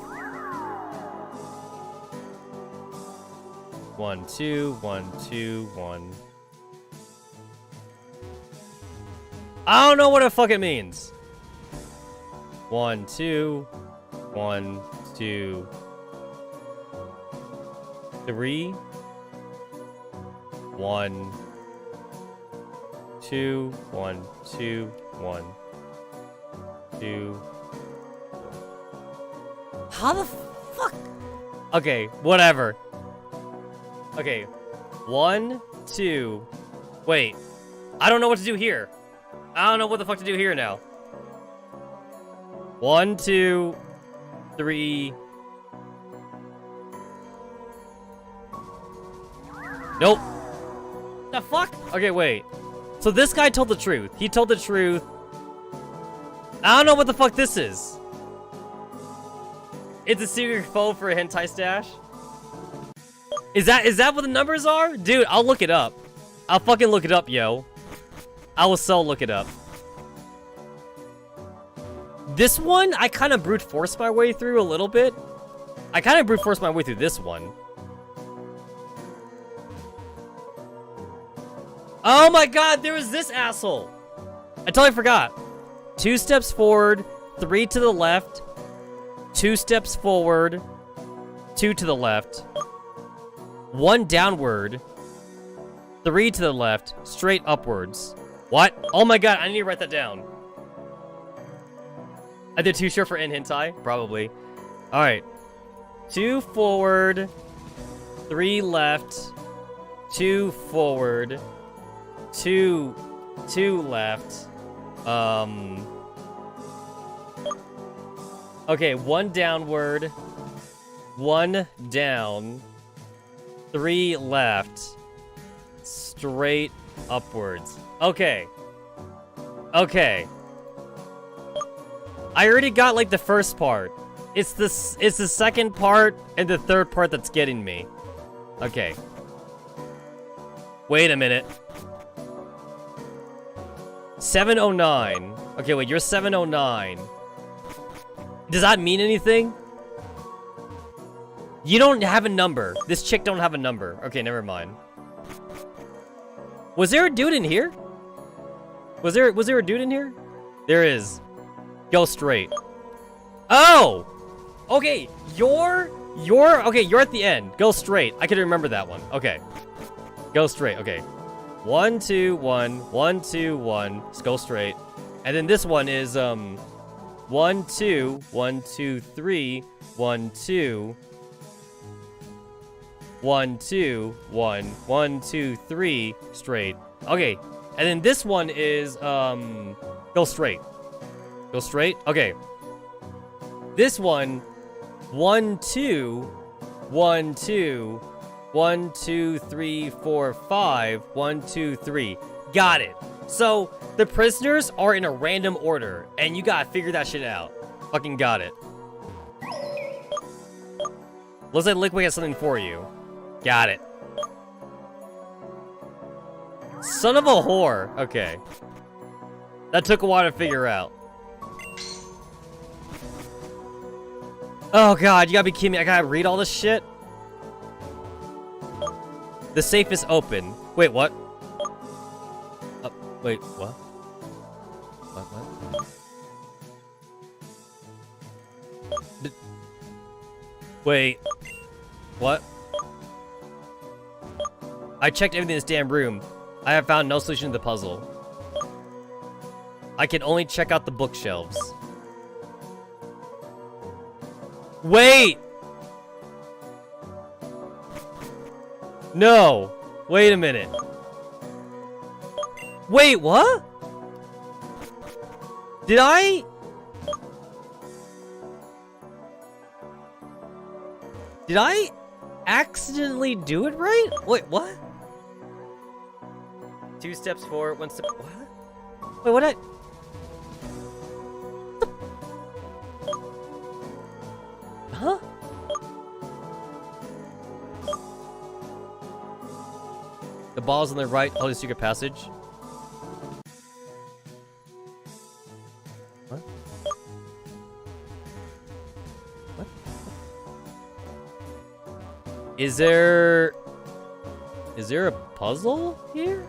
1, 2, 1, 2, 1. I don't know what the fuck it means. 1, 2, 1, 2, 3, 1, 2, 1, 2, 1, 2. How the fuck? Okay, whatever. Okay, 1, 2. Wait, I don't know what to do here. I don't know what the fuck to do here now. 1, 2, 3. Nope. The fuck? Okay, wait. So this guy told the truth. He told the truth. I don't know what the fuck this is. It's a secret foe for a hentai stash. Is that what the numbers are? Dude, I'll look it up. I'll fucking look it up, yo. I will so look it up. This one, I kind of brute forced my way through a little bit. I kind of brute forced my way through this one. Oh my god, there was this asshole. I totally forgot. 2 steps forward, 3 to the left, 2 steps forward, 2 to the left, 1 downward, 3 to the left, straight upwards. What? Oh my god, I need to write that down. I did too short for in hentai? Probably. Alright. 2 forward, 3 left, 2 forward, 2 left. Okay, 1 downward, 1 down, 3 left, straight upwards. Okay. Okay. I already got like the first part. It's the second part and the third part that's getting me. Okay. Wait a minute. 709. Okay, wait, you're 709. Does that mean anything? You don't have a number. This chick don't have a number. Okay, never mind. Was there a dude in here? Was there a dude in here? There is. Go straight. Oh! Okay, you're at the end. Go straight. I can remember that one. Okay. Go straight. Okay. 1, 2, 1, 1, 2, 1. Let's go straight. And then this one is 1, 2, 1, 2, 3, 1, 2. 1, 2, 1, 1, 2, 3, straight. Okay. And then this one is go straight. Go straight? Okay. This one 1, 2, 1, 2, 1, 2, 3, 4, 5, 1, 2, 3. Got it. So the prisoners are in a random order, and you gotta figure that shit out. Fucking got it. Looks like Liquid has something for you. Got it. Son of a whore. Okay. That took a while to figure out. Oh god, you gotta be kidding me. I gotta read all this shit? The safe is open. Wait, what? Wait, what? What? Wait. What? I checked everything in this damn room. I have found no solution to the puzzle. I can only check out the bookshelves. Wait! No! Wait a minute. Wait, what? Did I accidentally do it right? Wait, what? 2 steps forward, 1 step... What? Wait, what Huh? The ball's on the right. Holy secret passage. What? What? Is there a puzzle here?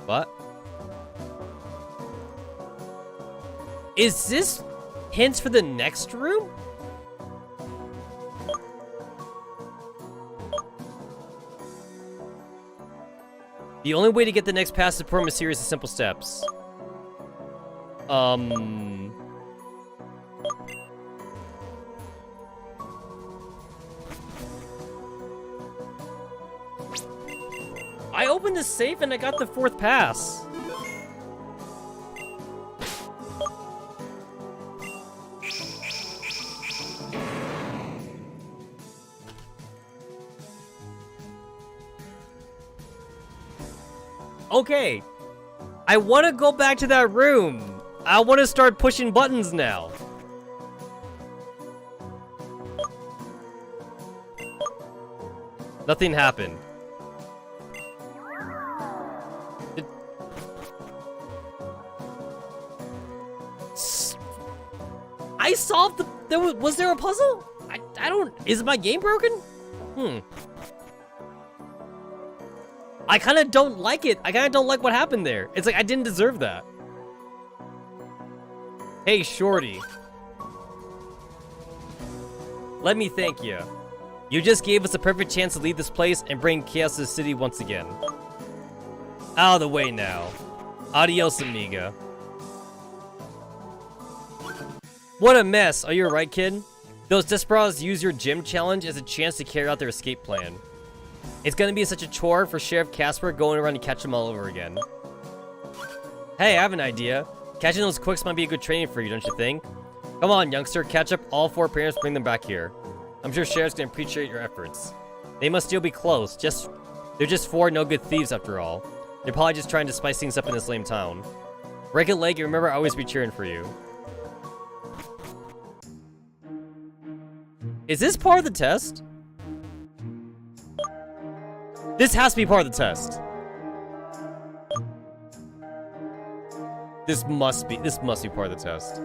What? Is this hints for the next room? The only way to get the next pass is to perform a series of simple steps. I opened the safe and I got the 4th pass. Okay, I want to go back to that room. I want to start pushing buttons now. Nothing happened. I solved the... Was there a puzzle? I don't... Is my game broken? I kind of don't like it. I kind of don't like what happened there. It's like I didn't deserve that. Hey, Shorty. Let me thank you. You just gave us a perfect chance to leave this place and bring chaos to the city once again. Out of the way now. Adios, amiga. What a mess. Are you alright, kid? Those desperados use your gym challenge as a chance to carry out their escape plan. It's gonna be such a chore for Sheriff Casper going around to catch them all over again. Hey, I have an idea. Catching those quicks might be a good training for you, don't you think? Come on, youngster, catch up all 4 parents, bring them back here. I'm sure Sheriff's gonna appreciate your efforts. They must still be close, they're just 4 no-good thieves after all. They're probably just trying to spice things up in this lame town. Break a leg and remember I'll always be cheering for you. Is this part of the test? This has to be part of the test. This must be part of the test.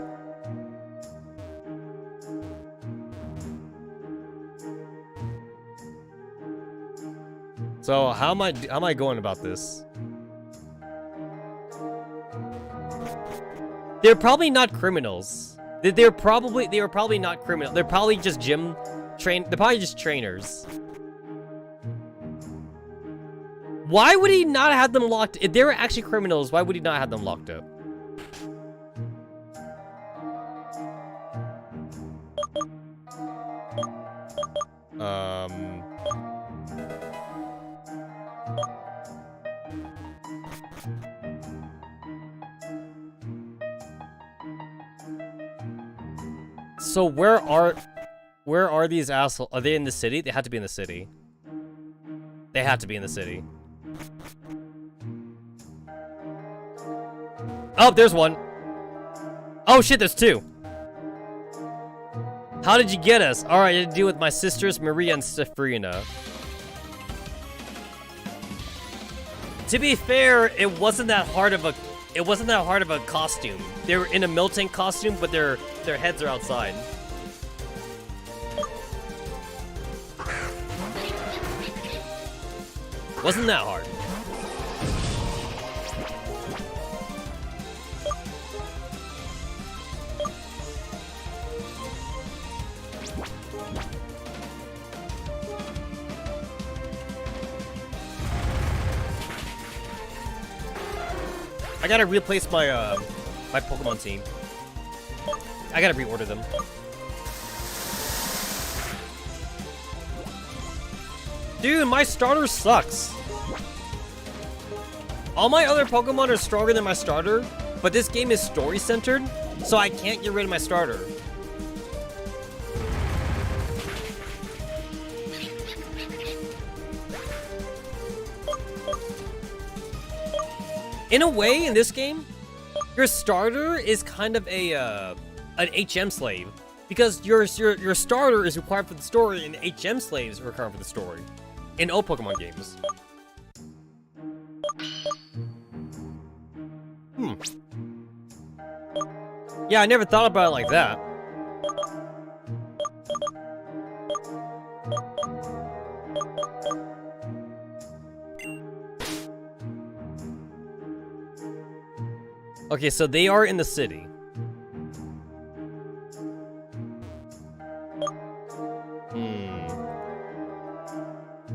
So how am I going about this? They're probably not criminals. They were probably not criminals. They're probably just they're probably just trainers. Why would he not have them locked? If they were actually criminals, why would he not have them locked up? So where are these assholes? Are they in the city? They had to be in the city. They had to be in the city. Oh, there's one. Oh shit, there's 2. How did you get us? Alright, I had to deal with my sisters, Maria and Safrina. To be fair, it wasn't that hard of a costume. They were in a Miltank costume, but their heads are outside. Wasn't that hard. I gotta replace my my Pokemon team. I gotta reorder them. Dude, my starter sucks. All my other Pokemon are stronger than my starter, but this game is story-centered, so I can't get rid of my starter. In a way, in this game, your starter is kind of an HM slave. Because your starter is required for the story, and HM slaves are required for the story. In all Pokemon games. Yeah, I never thought about it like that. Okay, so they are in the city.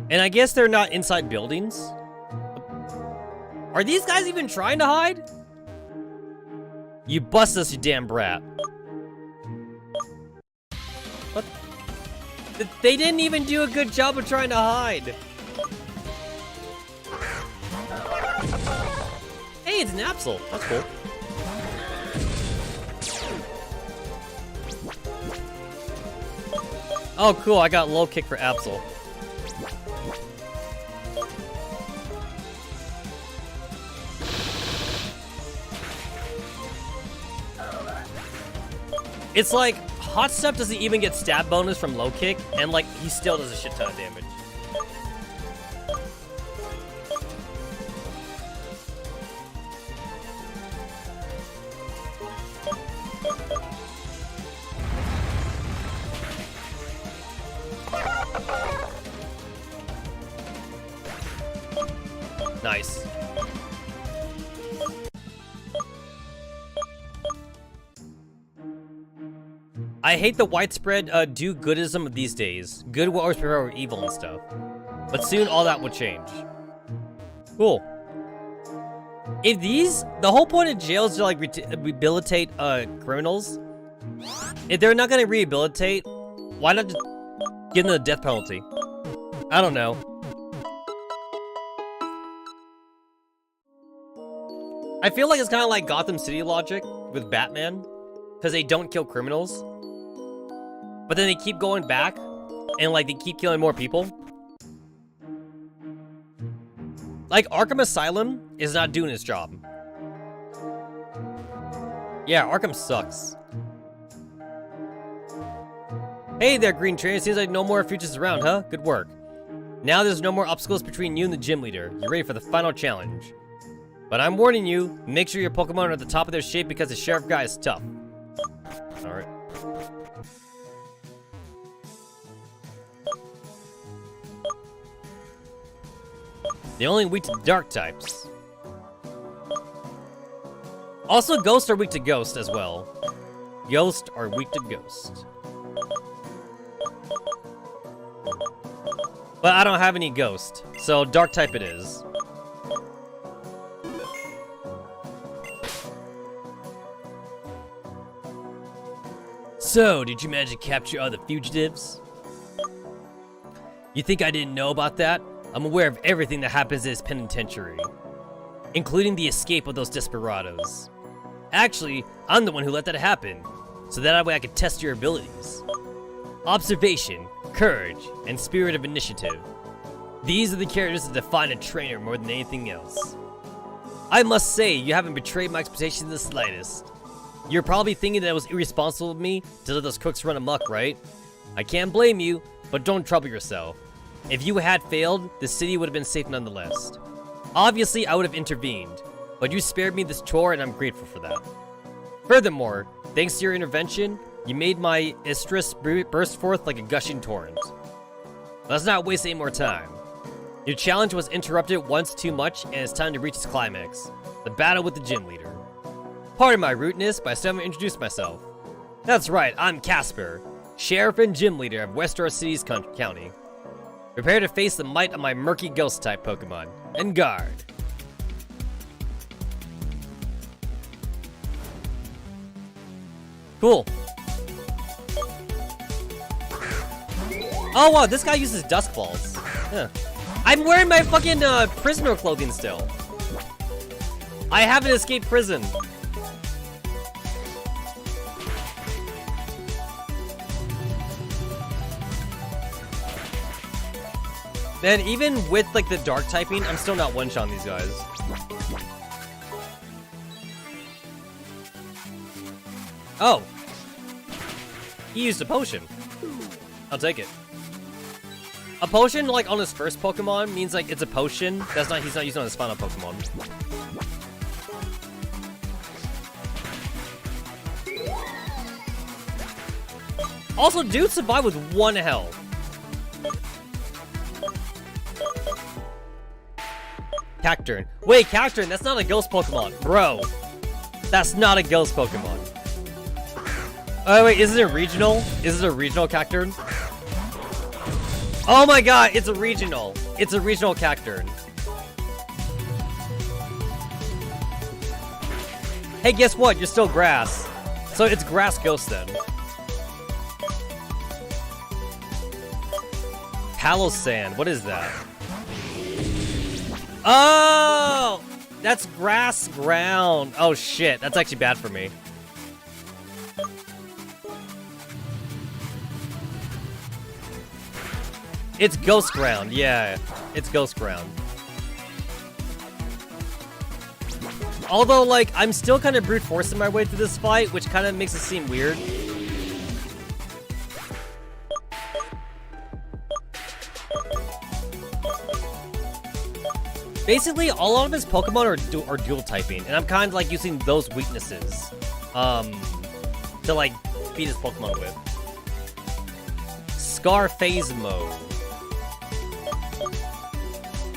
And I guess they're not inside buildings. Are these guys even trying to hide? You bust us, you damn brat. What? They didn't even do a good job of trying to hide. Hey, it's an Absol. That's cool. Oh, cool. I got low kick for Absol. It's like, Hot Step doesn't even get stab bonus from low kick, and like, he still does a shit ton of damage. Nice. I hate the widespread do-goodism of these days. Good will always prevail over evil and stuff. But soon all that will change. Cool. If the whole point of jail is to like rehabilitate criminals. If they're not gonna rehabilitate, why not just give them the death penalty? I don't know. I feel like it's kind of like Gotham City logic with Batman, because they don't kill criminals. But then they keep going back, and like they keep killing more people. Like Arkham Asylum is not doing its job. Yeah, Arkham sucks. Hey there, Green Train. Seems like no more futures around, huh? Good work. Now there's no more obstacles between you and the gym leader. You're ready for the final challenge. But I'm warning you, make sure your Pokemon are at the top of their shape because the sheriff guy is tough. Alright. They're only weak to dark types. Also, ghosts are weak to ghost as well. Ghosts are weak to ghost. But I don't have any ghost, so dark type it is. So, did you manage to capture other fugitives? You think I didn't know about that? I'm aware of everything that happens in this penitentiary, including the escape of those desperados. Actually, I'm the one who let that happen, so that way I could test your abilities. Observation, courage, and spirit of initiative. These are the characters that define a trainer more than anything else. I must say, you haven't betrayed my expectations in the slightest. You're probably thinking that it was irresponsible of me to let those crooks run amok, right? I can't blame you, but don't trouble yourself. If you had failed, the city would have been safe nonetheless. Obviously, I would have intervened, but you spared me this chore and I'm grateful for that. Furthermore, thanks to your intervention, you made my estrus burst forth like a gushing torrent. Let's not waste any more time. Your challenge was interrupted once too much and it's time to reach its climax. The battle with the gym leader. Pardon my rudeness, but I still haven't introduced myself. That's right, I'm Casper, Sheriff and Gym Leader of Westar City's County. Prepare to face the might of my murky ghost-type Pokemon. And guard. Cool. Oh wow, this guy uses Dusk Balls. Yeah. I'm wearing my fucking prisoner clothing still. I haven't escaped prison. Man, even with like the dark typing, I'm still not one-shotting these guys. Oh! He used a potion. I'll take it. A potion, like, on his first Pokemon means, like, it's a potion. He's not using on his final Pokemon. Also, dude survived with 1 health. Cacturn. Wait, Cacturn, that's not a ghost Pokemon. Bro. That's not a ghost Pokemon. Oh, wait, is it a regional? Is it a regional Cacturn? Oh my god, it's a regional. It's a regional Cacturn. Hey, guess what? You're still grass. So it's grass ghost then. Palossand, what is that? Oh! That's grass ground. Oh shit, that's actually bad for me. It's ghost ground, yeah. It's ghost ground. Although, like, I'm still kind of brute forcing my way through this fight, which kind of makes it seem weird. Basically, a lot of his Pokemon are dual typing, and I'm kind of like using those weaknesses to like beat his Pokemon with. Scarface mode.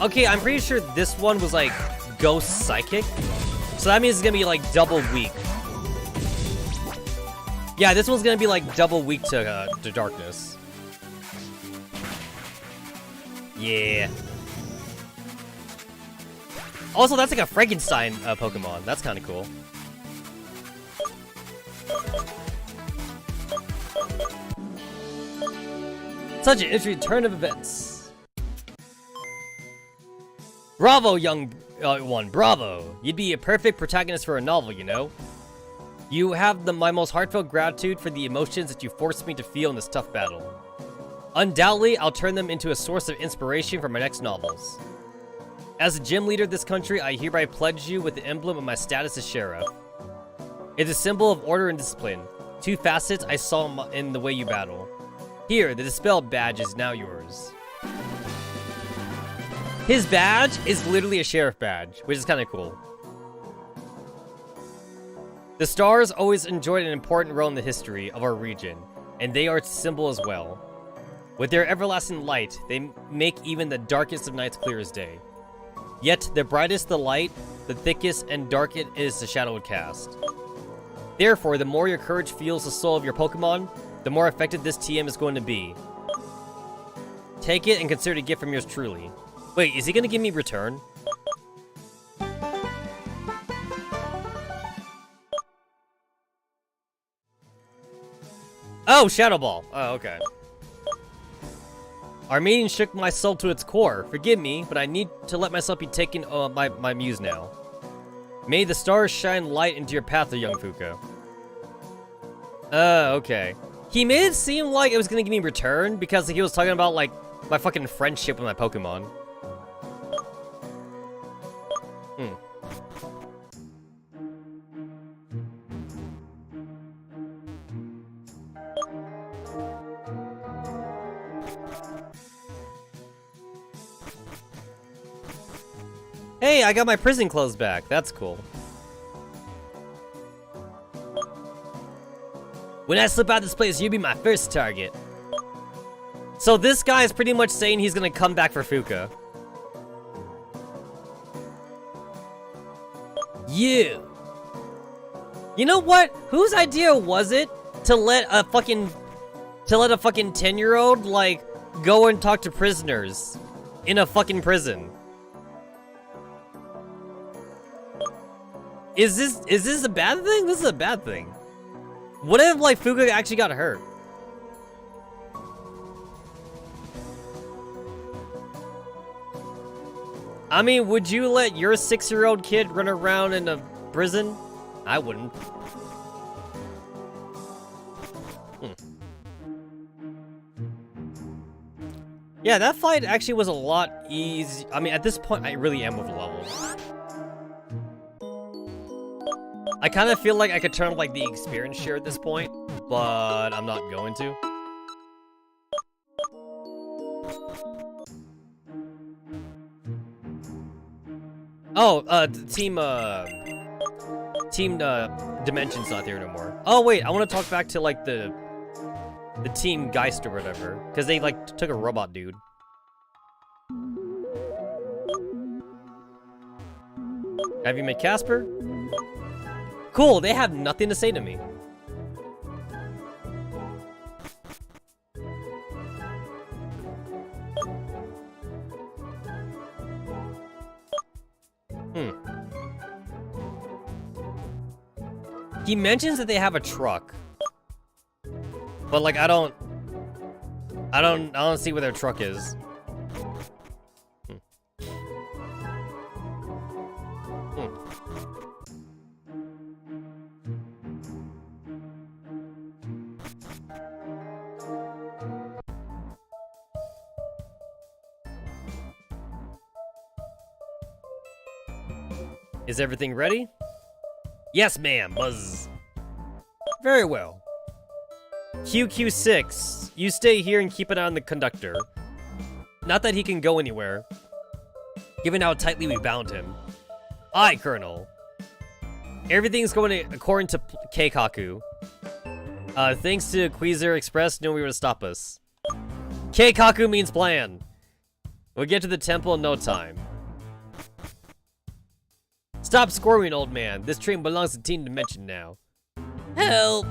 Okay, I'm pretty sure this one was like Ghost Psychic, so that means it's gonna be like double weak. Yeah, this one's gonna be like double weak to darkness. Yeah. Also, that's like a Frankenstein Pokemon. That's kind of cool. Such an interesting turn of events. Bravo, young one. Bravo. You'd be a perfect protagonist for a novel, you know? You have my most heartfelt gratitude for the emotions that you forced me to feel in this tough battle. Undoubtedly, I'll turn them into a source of inspiration for my next novels. As a gym leader of this country, I hereby pledge you with the emblem of my status as sheriff. It's a symbol of order and discipline. 2 facets I saw in the way you battle. Here, the Dispel badge is now yours. His badge is literally a sheriff badge, which is kind of cool. The stars always enjoyed an important role in the history of our region, and they are its symbol as well. With their everlasting light, they make even the darkest of nights clear as day. Yet, the brightest the light, the thickest and darkest is the shadow it casts. Therefore, the more your courage fuels the soul of your Pokemon, the more effective this TM is going to be. Take it and consider it a gift from yours truly. Wait, is he going to give me return? Oh, Shadow Ball. Oh, okay. Our meeting shook my soul to its core. Forgive me, but I need to let myself be taken my muse now. May the stars shine light into your path, young Fuka. Okay. He made it seem like it was gonna give me return because he was talking about, like, my fucking friendship with my Pokemon. Hey, I got my prison clothes back. That's cool. When I slip out of this place, you'll be my first target. So this guy is pretty much saying he's gonna come back for Fuka. You know what? Whose idea was it to let a fucking 10-year-old like go and talk to prisoners in a fucking prison? Is this a bad thing? This is a bad thing. What if, like, Fuka actually got hurt? I mean, would you let your 6-year-old kid run around in a prison? I wouldn't. Yeah, that fight actually was a lot easy. I mean, at this point, I really am over level. I kind of feel like I could turn like the experience share at this point, but I'm not going to. Oh, Team Dimension's not there no more. Oh wait, I want to talk back to like the Team Geist or whatever, because they like took a robot dude. Have you met Casper? Cool, they have nothing to say to me. He mentions that they have a truck. But like I don't see where their truck is. Is everything ready? Yes, ma'am, Buzz. Very well. QQ6, you stay here and keep an eye on the conductor. Not that he can go anywhere, given how tightly we bound him. Aye, Colonel. Everything's going according to Keikaku. Thanks to Queezer Express, knew we were to stop us. Keikaku means plan. We'll get to the temple in no time. Stop squirming, old man. This train belongs to Team Dimension now. Help!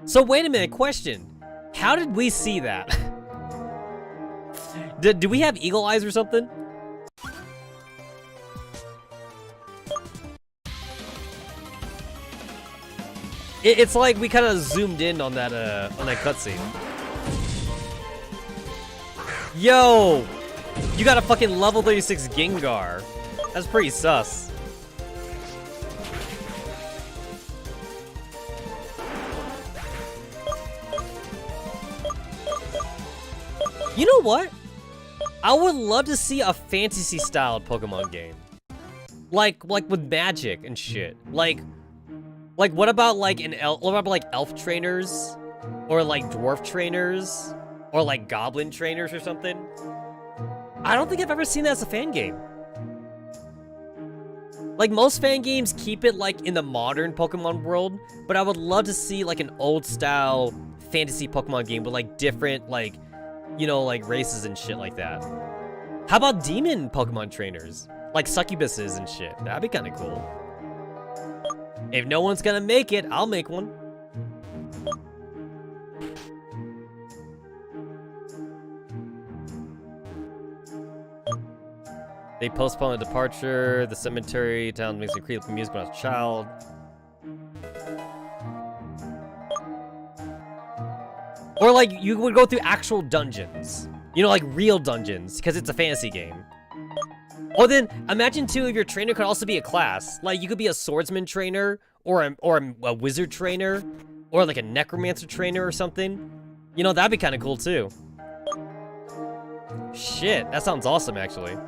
So wait a minute, question. How did we see that? Do we have eagle eyes or something? It's like we kind of zoomed in on that cutscene. Yo! You got a fucking level 36 Gengar. That's pretty sus. You know what? I would love to see a fantasy-styled Pokemon game. Like with magic and shit. Like what about like elf trainers? Or like dwarf trainers? Or like goblin trainers or something? I don't think I've ever seen that as a fan game. Like, most fan games keep it, like, in the modern Pokemon world, but I would love to see, like, an old-style fantasy Pokemon game with, like, different, like, you know, like, races and shit like that. How about demon Pokemon trainers? Like, succubuses and shit. That'd be kind of cool. If no one's gonna make it, I'll make one. They postponed the departure. The cemetery town makes me creepy music when I was a child. Or like you would go through actual dungeons, you know, like real dungeons, because it's a fantasy game. Or then imagine too if your trainer could also be a class. Like you could be a swordsman trainer, or a wizard trainer, or like a necromancer trainer or something. You know, that'd be kind of cool too. Shit, that sounds awesome actually.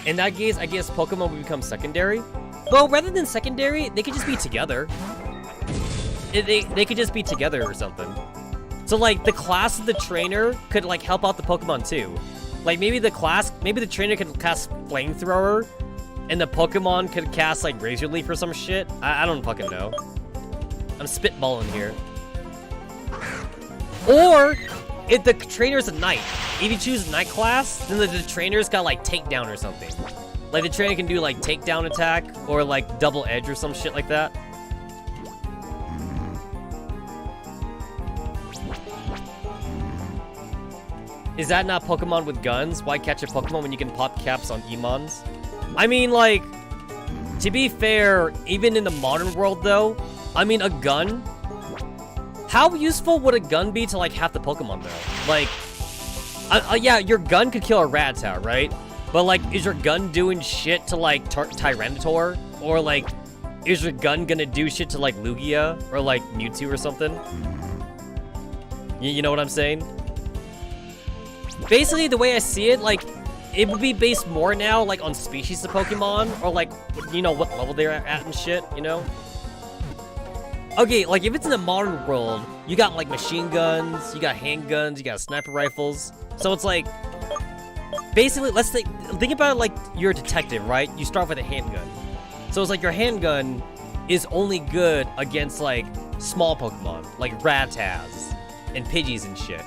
In that case, I guess Pokemon would become secondary. Well, rather than secondary, they could just be together. They could just be together or something. So like the class of the trainer could like help out the Pokemon too. Like maybe the trainer could cast Flamethrower, and the Pokemon could cast like Razor Leaf or some shit. I don't fucking know. I'm spitballing here. Or if the trainer's a knight, if you choose knight class, then the trainer's got like takedown or something. Like the trainer can do like takedown attack or like double edge or some shit like that. Is that not Pokemon with guns? Why catch a Pokemon when you can pop caps on Emons? I mean, like, to be fair, even in the modern world though, I mean, a gun. How useful would a gun be to like half the Pokemon though? Like, yeah, your gun could kill a Rattata, right? But like, is your gun doing shit to like Tyranitar? Or like, is your gun gonna do shit to like Lugia or like Mewtwo or something? You know what I'm saying? Basically, the way I see it, like, it would be based more now, like, on species of Pokemon, or, like, you know, what level they're at and shit, you know? Okay, like, if it's in the modern world, you got, like, machine guns, you got handguns, you got sniper rifles. So it's like, basically, let's think about it like you're a detective, right? You start with a handgun. So it's like your handgun is only good against, like, small Pokemon, like Rattaz and Pidgeys and shit.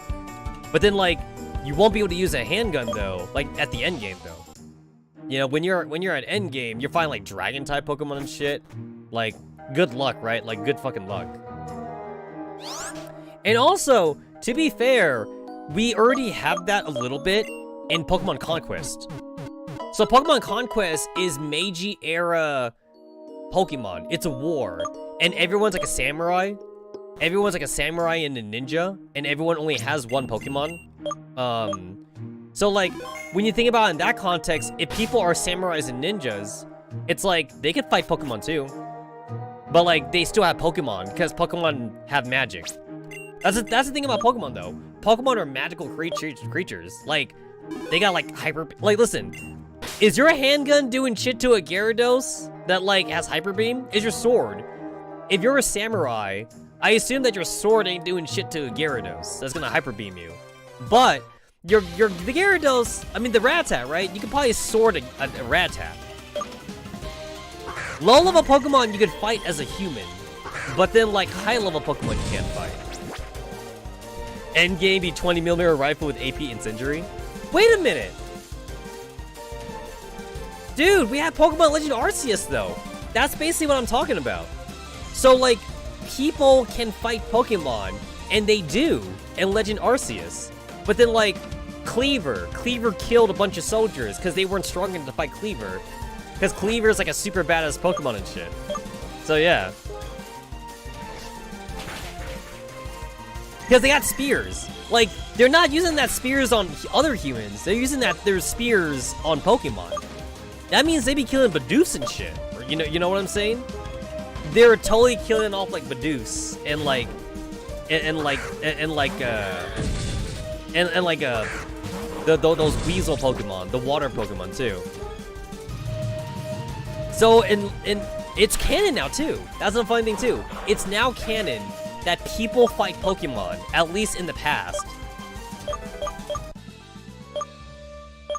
But then, like, you won't be able to use a handgun, though, like, at the end game, though. You know, when you're at end game, you're fighting, like, Dragon-type Pokemon and shit. Like, good luck, right? Like, good fucking luck. And also, to be fair, we already have that a little bit in Pokemon Conquest. So Pokemon Conquest is Meiji-era Pokemon. It's a war. And everyone's like a samurai. Everyone's like a samurai and a ninja. And everyone only has one Pokemon. So, like, when you think about it in that context, if people are samurais and ninjas, it's like, they could fight Pokemon too. But, like, they still have Pokemon, because Pokemon have magic. That's the thing about Pokemon, though. Pokemon are magical creatures. Like, they got, like, hyper... Like, listen. Is your handgun doing shit to a Gyarados that, like, has Hyper Beam? Is your sword? If you're a samurai, I assume that your sword ain't doing shit to a Gyarados that's gonna Hyper Beam you. But, the Gyarados... I mean, the Rattata, right? You could probably sword a Rattata. Low-level Pokemon you could fight as a human, but then, like, high-level Pokemon you can't fight. Endgame be 20mm rifle with AP incendiary? Wait a minute! Dude, we have Pokemon Legend Arceus, though. That's basically what I'm talking about. So, like, people can fight Pokemon, and they do, in Legend Arceus. But then, like, Cleaver killed a bunch of soldiers because they weren't strong enough to fight Cleaver. Because Cleaver is like a super badass Pokemon and shit. So yeah. Because they got spears. Like, they're not using that spears on other humans. They're using their spears on Pokemon. That means they be killing Bidoof and shit. You know what I'm saying? They're totally killing off like Bidoof and like those weasel Pokemon, the water Pokemon too. So, and it's canon now, too. That's the funny thing, too. It's now canon that people fight Pokemon, at least in the past.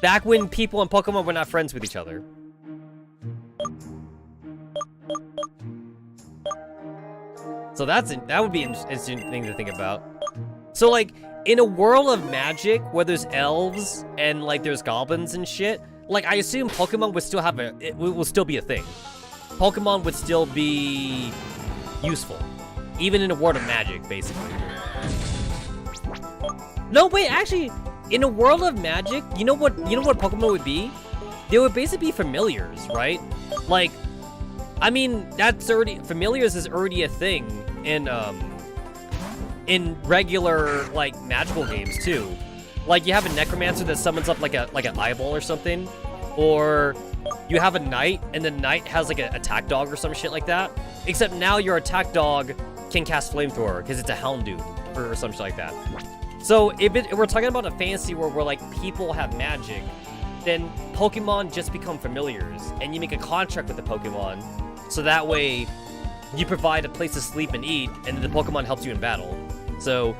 Back when people and Pokemon were not friends with each other. So that would be an interesting thing to think about. So, like, in a world of magic, where there's elves, and, like, there's goblins and shit, like, I assume Pokemon would still have it will still be a thing. Pokemon would still be useful. Even in a world of magic, basically. No, wait, actually, in a world of magic, you know what Pokemon would be? They would basically be familiars, right? Like, I mean, familiars is already a thing in regular, like, magical games, too. Like, you have a necromancer that summons up like an eyeball or something, or you have a knight and the knight has like an attack dog or some shit like that. Except now your attack dog can cast flamethrower because it's a Houndoom or some shit like that. So if we're talking about a fantasy world where like people have magic, then Pokemon just become familiars, and you make a contract with the Pokemon, so that way you provide a place to sleep and eat, and the Pokemon helps you in battle. So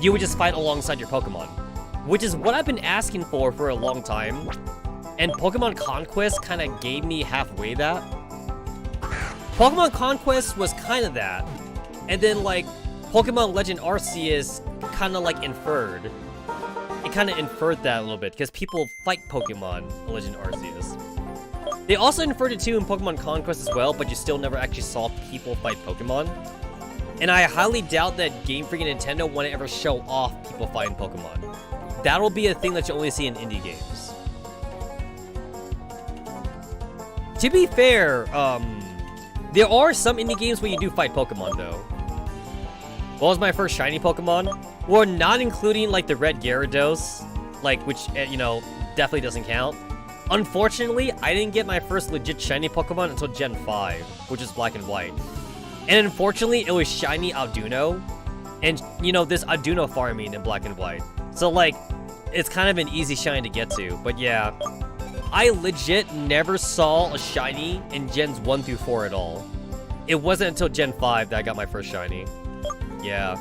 you would just fight alongside your Pokemon. Which is what I've been asking for a long time. And Pokemon Conquest kind of gave me halfway that. Pokemon Conquest was kind of that. And then, like, Pokemon Legend Arceus kind of, like, inferred. It kind of inferred that a little bit, because people fight Pokemon in Legend Arceus. They also inferred it, too, in Pokemon Conquest as well, but you still never actually saw people fight Pokemon. And I highly doubt that Game Freak and Nintendo want to ever show off people fighting Pokemon. That'll be a thing that you only see in indie games. To be fair, there are some indie games where you do fight Pokemon, though. What was my first shiny Pokemon? Well, not including, like, the red Gyarados, like, which, you know, definitely doesn't count. Unfortunately, I didn't get my first legit shiny Pokemon until Gen 5, which is Black and White. And unfortunately, it was shiny Arduino, And, you know, there's Arduino farming in Black and White. So, like, it's kind of an easy shiny to get to. But yeah, I legit never saw a shiny in Gens 1 through 4 at all. It wasn't until Gen 5 that I got my first shiny. Yeah.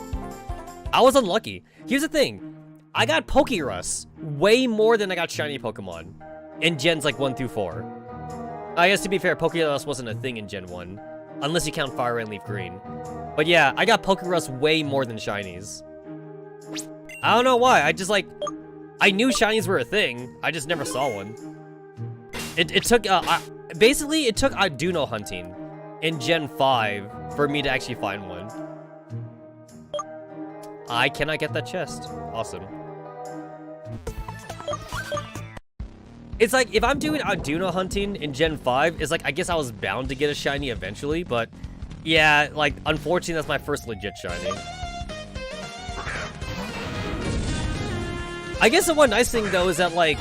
I was unlucky. Here's the thing. I got Pokerus way more than I got shiny Pokemon in Gens like 1 through 4. I guess to be fair, Pokerus wasn't a thing in Gen 1. Unless you count Fire Red and Leaf Green. But yeah, I got Pokerus way more than shinies. I don't know why. I just like... I knew shinies were a thing. I just never saw one. It took... basically, it took Arduino hunting in Gen 5 for me to actually find one. I cannot get that chest. Awesome. It's like, if I'm doing Arduino hunting in Gen 5, it's like, I guess I was bound to get a shiny eventually, but yeah, like, unfortunately, that's my first legit shiny. I guess the one nice thing, though, is that, like,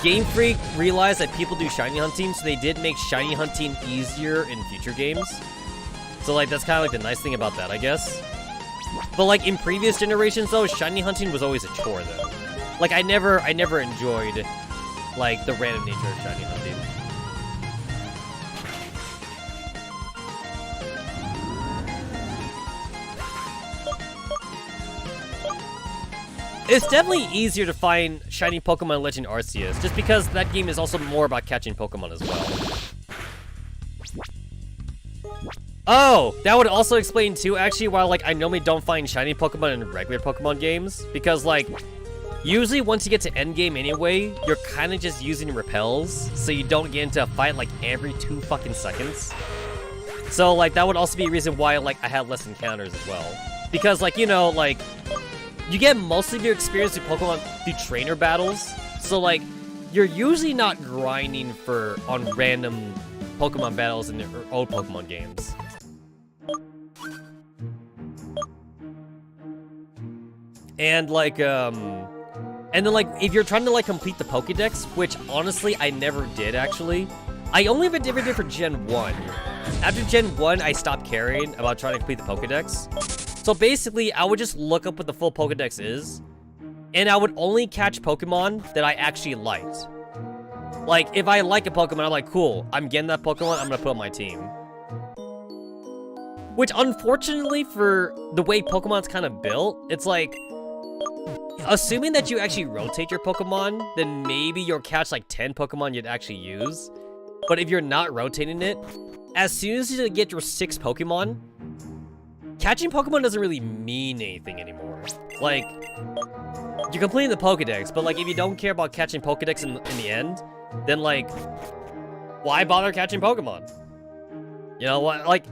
Game Freak realized that people do shiny hunting, so they did make shiny hunting easier in future games. So, like, that's kind of, like, the nice thing about that, I guess. But, like, in previous generations, though, shiny hunting was always a chore, though. Like, I never enjoyed... like, the random nature of shiny hunting. It's definitely easier to find shiny Pokemon Legend Arceus, just because that game is also more about catching Pokemon as well. Oh, that would also explain too, actually, why, like, I normally don't find shiny Pokemon in regular Pokemon games, because, like, usually, once you get to endgame anyway, you're kind of just using repels, so you don't get into a fight, like, every 2 fucking seconds. So, like, that would also be a reason why, like, I had less encounters as well. Because, like, you know, like, you get most of your experience with Pokemon through trainer battles, so, like, you're usually not grinding on random Pokemon battles in the old Pokemon games. And, like, and then, like, if you're trying to, like, complete the Pokédex, which, honestly, I never did, actually. I only ever did for Gen 1. After Gen 1, I stopped caring about trying to complete the Pokédex. So, basically, I would just look up what the full Pokédex is, and I would only catch Pokemon that I actually liked. Like, if I like a Pokemon, I'm like, cool, I'm getting that Pokemon, I'm gonna put on my team. Which, unfortunately, for the way Pokemon's kind of built, it's like... assuming that you actually rotate your Pokemon, then maybe you'll catch like 10 Pokemon you'd actually use. But if you're not rotating it, as soon as you get your 6 Pokemon, catching Pokemon doesn't really mean anything anymore. Like, you're completing the Pokedex, but like if you don't care about catching Pokedex in the end, then like, why bother catching Pokemon? You know what, like...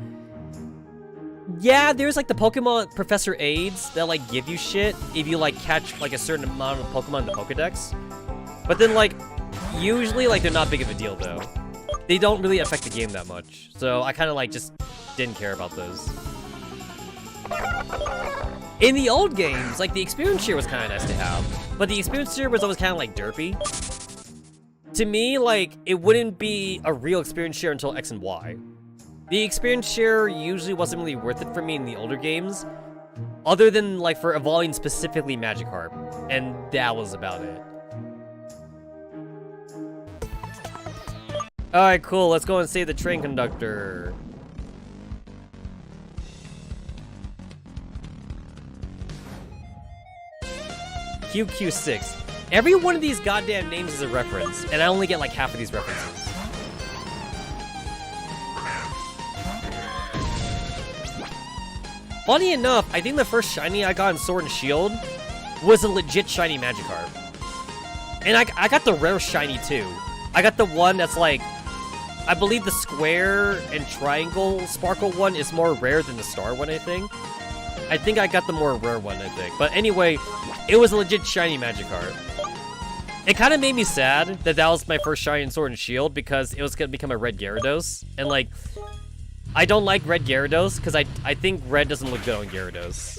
yeah, there's like the Pokemon Professor Aids that like give you shit if you like catch like a certain amount of Pokemon in the Pokedex. But then like, usually like they're not big of a deal though. They don't really affect the game that much. So I kind of like just didn't care about those. In the old games, like the experience share was kind of nice to have. But the experience share was always kind of like derpy. To me, like it wouldn't be a real experience share until X and Y. The experience share usually wasn't really worth it for me in the older games, other than like for evolving specifically Magikarp, and that was about it. Alright, cool, let's go and save the train conductor. QQ6. Every one of these goddamn names is a reference, and I only get like half of these references. Funny enough, I think the first shiny I got in Sword and Shield was a legit shiny Magikarp. And I got the rare shiny too. I got the one that's like, I believe the square and triangle sparkle one is more rare than the star one, I think. I think I got the more rare one, I think. But anyway, it was a legit shiny Magikarp. It kind of made me sad that that was my first shiny in Sword and Shield because it was going to become a red Gyarados. And like, I don't like red Gyarados because I think red doesn't look good on Gyarados.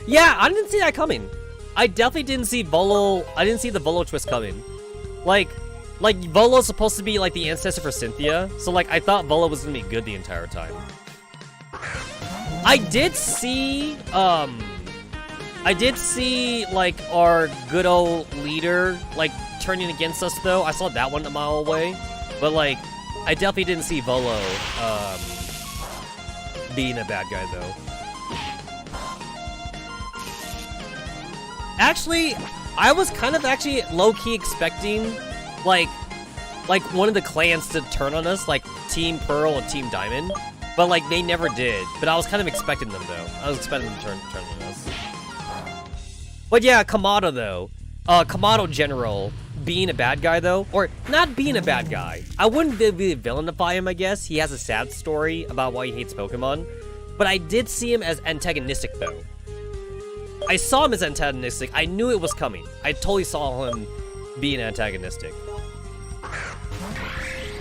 Yeah, I didn't see that coming. I definitely didn't see the Volo twist coming. Like, like, Volo's supposed to be, like, the ancestor for Cynthia, so, like, I thought Volo was gonna be good the entire time. I did see, like, our good old leader, like, turning against us, though. I saw that one a mile away, but, like, I definitely didn't see Volo, being a bad guy, though. Actually, I was kind of actually low-key expecting, like one of the clans to turn on us, like Team Pearl and Team Diamond, but like they never did. But I was kind of expecting them though. I was expecting them to turn on us. But yeah, Kamado though, Kamado General being a bad guy though, or not being a bad guy. I wouldn't really villainify him. I guess he has a sad story about why he hates Pokemon, but I did see him as antagonistic though. I saw him as antagonistic. I knew it was coming. I totally saw him being antagonistic.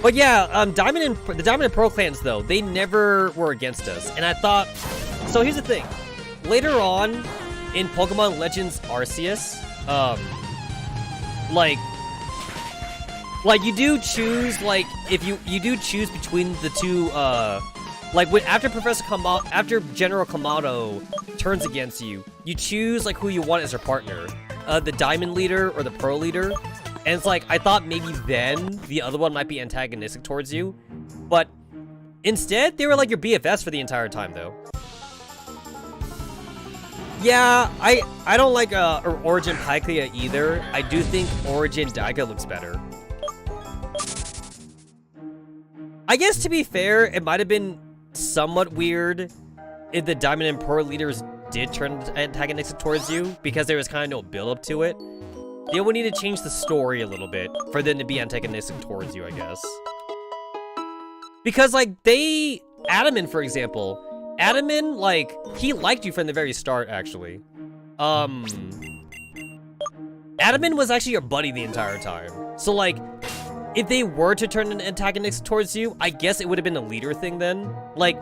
But yeah, the Diamond and Pearl clans though, they never were against us. And I thought, so here's the thing. Later on in Pokemon Legends Arceus, like you do choose, like, if you do choose between the two, like when after General Kamado turns against you, you choose like who you want as your partner, the Diamond leader or the Pearl leader. And it's like, I thought maybe then the other one might be antagonistic towards you, but instead they were like your BFFs for the entire time though. Yeah, I don't like Origin Paikia either. I do think Origin Daiga looks better. I guess to be fair, it might have been somewhat weird if the Diamond and Pearl leaders did turn antagonistic towards you, because there was kind of no build-up to it. They would need to change the story a little bit for them to be antagonistic towards you, I guess. Because, like, Adaman, for example, Adaman, like, he liked you from the very start, actually. Adaman was actually your buddy the entire time. So, like, if they were to turn an antagonist towards you, I guess it would have been a leader thing then. Like,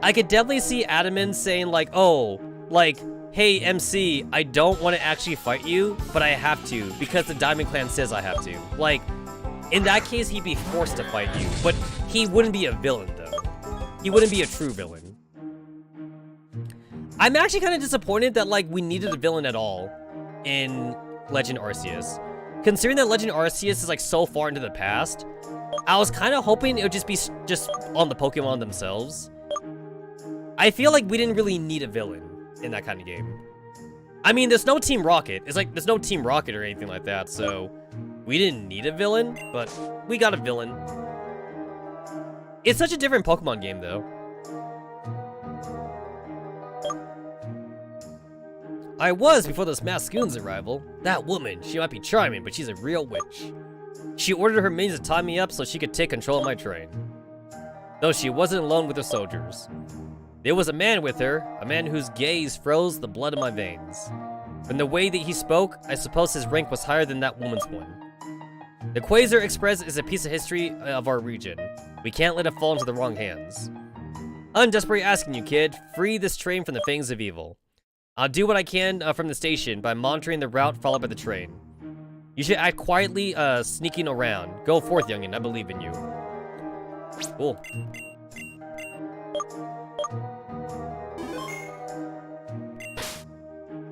I could definitely see Adaman saying, like, oh, like, hey, MC, I don't want to actually fight you, but I have to, because the Diamond Clan says I have to. Like, in that case, he'd be forced to fight you, but he wouldn't be a villain, though. He wouldn't be a true villain. I'm actually kind of disappointed that, like, we needed a villain at all in Legend Arceus. Considering that Legend Arceus is, like, so far into the past, I was kind of hoping it would just be just on the Pokemon themselves. I feel like we didn't really need a villain in that kind of game. I mean, there's no Team Rocket. It's like, there's no Team Rocket or anything like that, so we didn't need a villain, but we got a villain. It's such a different Pokemon game, though. I was before this Mascoon's arrival. That woman, she might be charming, but she's a real witch. She ordered her minions to tie me up so she could take control of my train. Though she wasn't alone with her soldiers. There was a man with her, a man whose gaze froze the blood in my veins. From the way that he spoke, I suppose his rank was higher than that woman's one. The Quasar Express is a piece of history of our region. We can't let it fall into the wrong hands. I'm desperately asking you, kid, free this train from the fangs of evil. I'll do what I can from the station by monitoring the route followed by the train. You should act quietly, sneaking around. Go forth, youngin', I believe in you. Cool.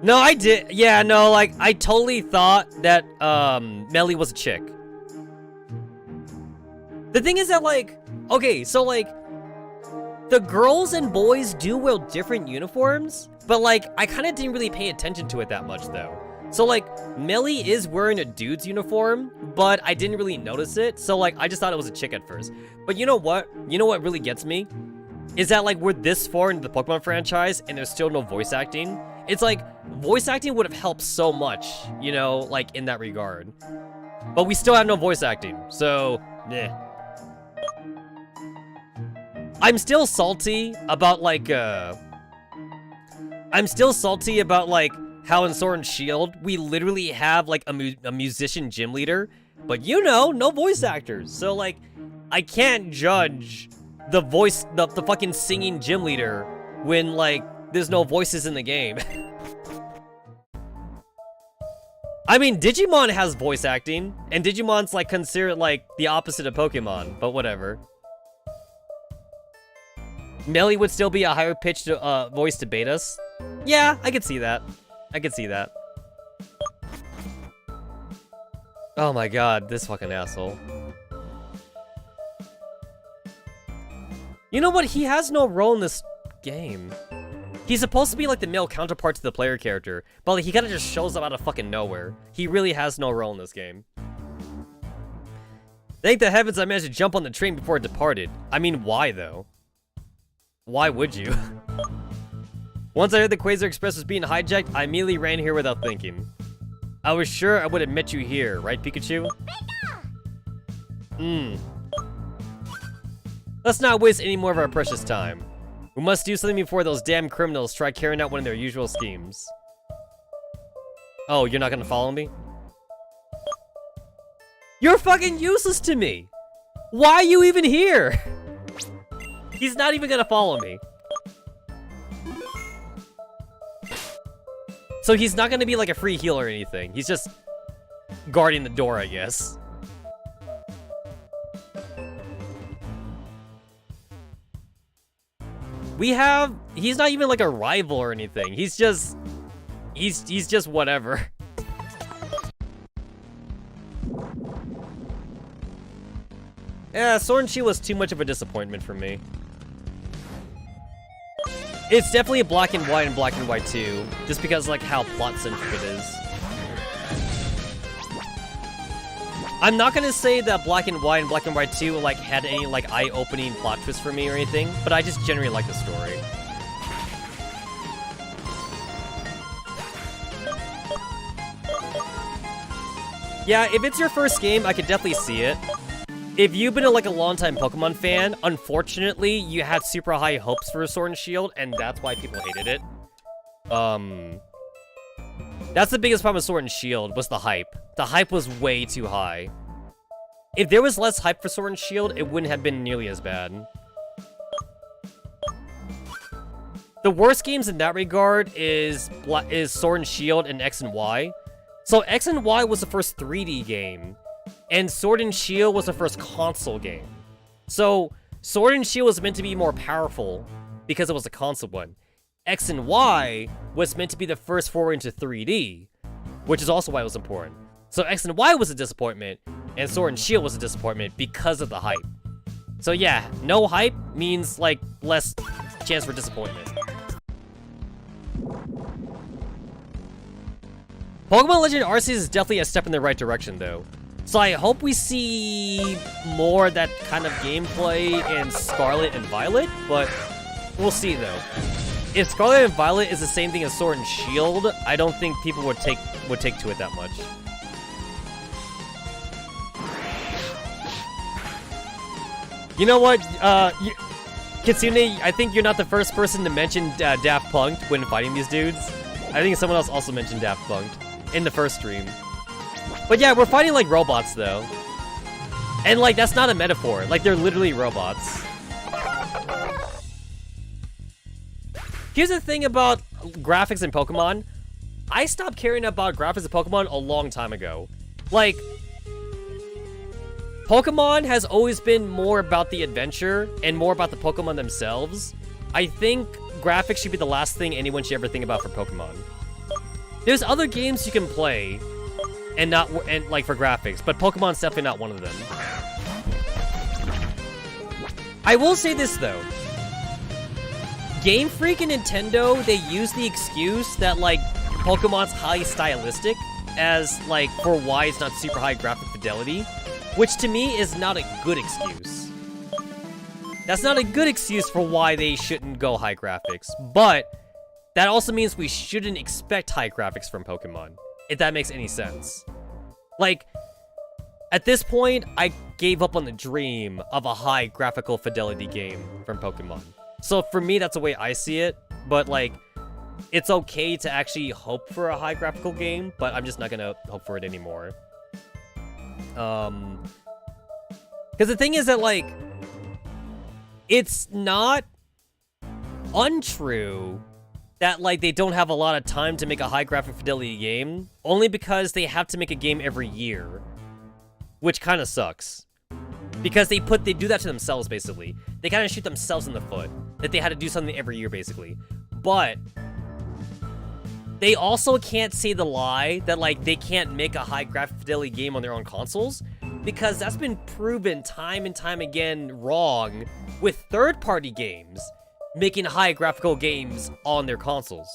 No, I did. Yeah, no, like, I totally thought that, Melly was a chick. The thing is that, like, okay, so, like, the girls and boys do wear different uniforms, but, like, I kind of didn't really pay attention to it that much, though. So, like, Melly is wearing a dude's uniform, but I didn't really notice it, so, like, I just thought it was a chick at first. But you know what? You know what really gets me? Is that, like, we're this far into the Pokemon franchise, and there's still no voice acting. It's like, voice acting would have helped so much, you know, like, in that regard. But we still have no voice acting, so, meh. I'm still salty about, like, I'm still salty about, like, how in Sword and Shield, we literally have, like, a musician gym leader, but, you know, no voice actors. So, like, I can't judge the fucking singing gym leader when, like, there's no voices in the game. I mean, Digimon has voice acting, and Digimon's like considered like the opposite of Pokemon, but whatever. Melly would still be a higher pitched voice to Betas. Yeah, I could see that. I could see that. Oh my god, this fucking asshole. You know what? He has no role in this game. He's supposed to be like the male counterpart to the player character, but like, he kind of just shows up out of fucking nowhere. He really has no role in this game. Thank the heavens I managed to jump on the train before it departed. I mean, why though? Why would you? Once I heard the Quasar Express was being hijacked, I immediately ran here without thinking. I was sure I would have met you here, right, Pikachu? Let's not waste any more of our precious time. We must do something before those damn criminals try carrying out one of their usual schemes. Oh, you're not gonna follow me? You're fucking useless to me! Why are you even here? He's not even gonna follow me. So he's not gonna be like a free heal or anything. He's just guarding the door, I guess. He's not even like a rival or anything. He's just whatever. Yeah, Sword and Shield was too much of a disappointment for me. It's definitely a Black and White and Black and White 2, just because like how plot-centric it is. I'm not gonna say that Black and White and Black and White 2 like had any like eye-opening plot twists for me or anything, but I just generally like the story. Yeah, if it's your first game, I could definitely see it. If you've been like a long-time Pokemon fan, unfortunately, you had super high hopes for Sword and Shield, and that's why people hated it. That's the biggest problem with Sword and Shield, was the hype. The hype was way too high. If there was less hype for Sword and Shield, it wouldn't have been nearly as bad. The worst games in that regard is Sword and Shield and X and Y. So X and Y was the first 3D game, and Sword and Shield was the first console game. So Sword and Shield was meant to be more powerful because it was a console one. X and Y was meant to be the first foray into 3D, which is also why it was important. So X and Y was a disappointment, and Sword and Shield was a disappointment because of the hype. So yeah, no hype means like less chance for disappointment. Pokemon Legend Arceus is definitely a step in the right direction though. So I hope we see more of that kind of gameplay in Scarlet and Violet, but we'll see though. If Scarlet and Violet is the same thing as Sword and Shield, I don't think people would take to it that much. You know what, Kitsune, I think you're not the first person to mention Daft Punk when fighting these dudes. I think someone else also mentioned Daft Punk in the first stream. But yeah, we're fighting like robots though. And like, that's not a metaphor. Like, they're literally robots. Here's the thing about graphics in Pokemon. I stopped caring about graphics in Pokemon a long time ago. Like, Pokemon has always been more about the adventure and more about the Pokemon themselves. I think graphics should be the last thing anyone should ever think about for Pokemon. There's other games you can play and like for graphics, but Pokemon's definitely not one of them. I will say this though. Game Freak and Nintendo, they use the excuse that like Pokemon's highly stylistic as like for why it's not super high graphic fidelity, which to me is not a good excuse. That's not a good excuse for why they shouldn't go high graphics, but that also means we shouldn't expect high graphics from Pokemon, if that makes any sense. Like, at this point, I gave up on the dream of a high graphical fidelity game from Pokemon. So for me, that's the way I see it, but like, it's okay to actually hope for a high graphical game, but I'm just not gonna hope for it anymore. Because the thing is that like, it's not untrue that, like, they don't have a lot of time to make a high graphic fidelity game, only because they have to make a game every year, which kind of sucks. Because they do that to themselves, basically. They kind of shoot themselves in the foot, that they had to do something every year, basically. But they also can't say the lie that, like, they can't make a high graphic fidelity game on their own consoles, because that's been proven time and time again wrong with third-party games making high graphical games on their consoles.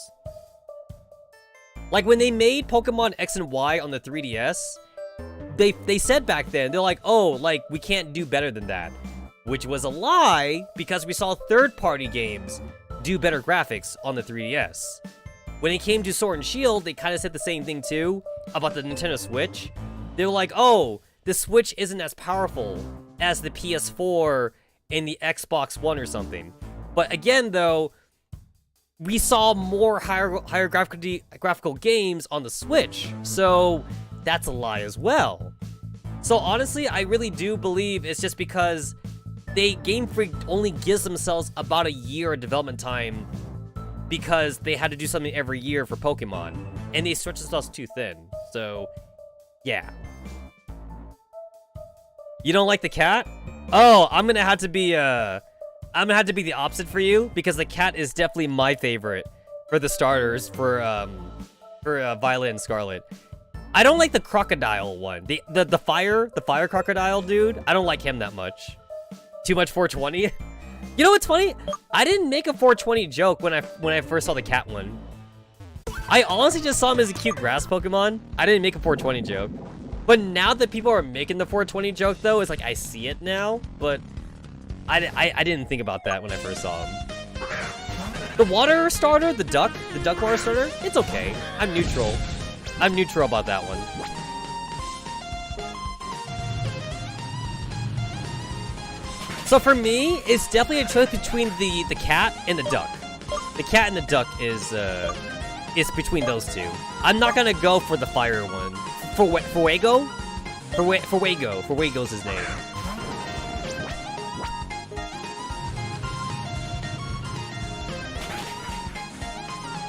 Like, when they made Pokemon X and Y on the 3DS, they said back then, they're like, oh, like, we can't do better than that. Which was a lie, because we saw third-party games do better graphics on the 3DS. When it came to Sword and Shield, they kind of said the same thing, too, about the Nintendo Switch. They were like, oh, the Switch isn't as powerful as the PS4 and the Xbox One or something. But again, though, we saw more higher graphical games on the Switch, so that's a lie as well. So honestly, I really do believe it's just because Game Freak only gives themselves about a year of development time because they had to do something every year for Pokemon, and they stretch themselves too thin. So, yeah. You don't like the cat? Oh, I'm gonna have to be the opposite for you, because the cat is definitely my favorite for the starters for Violet and Scarlet. I don't like the crocodile one. The fire crocodile dude. I don't like him that much. Too much 420. You know what's funny? I didn't make a 420 joke when I first saw the cat one. I honestly just saw him as a cute grass Pokemon. I didn't make a 420 joke. But now that people are making the 420 joke, though, it's like I see it now. But I didn't think about that when I first saw him. The water starter, the duck water starter, it's okay. I'm neutral. I'm neutral about that one. So for me, it's definitely a choice between the cat and the duck. The cat and the duck is between those two. I'm not gonna go for the fire one. Fuego? Fuego's his name.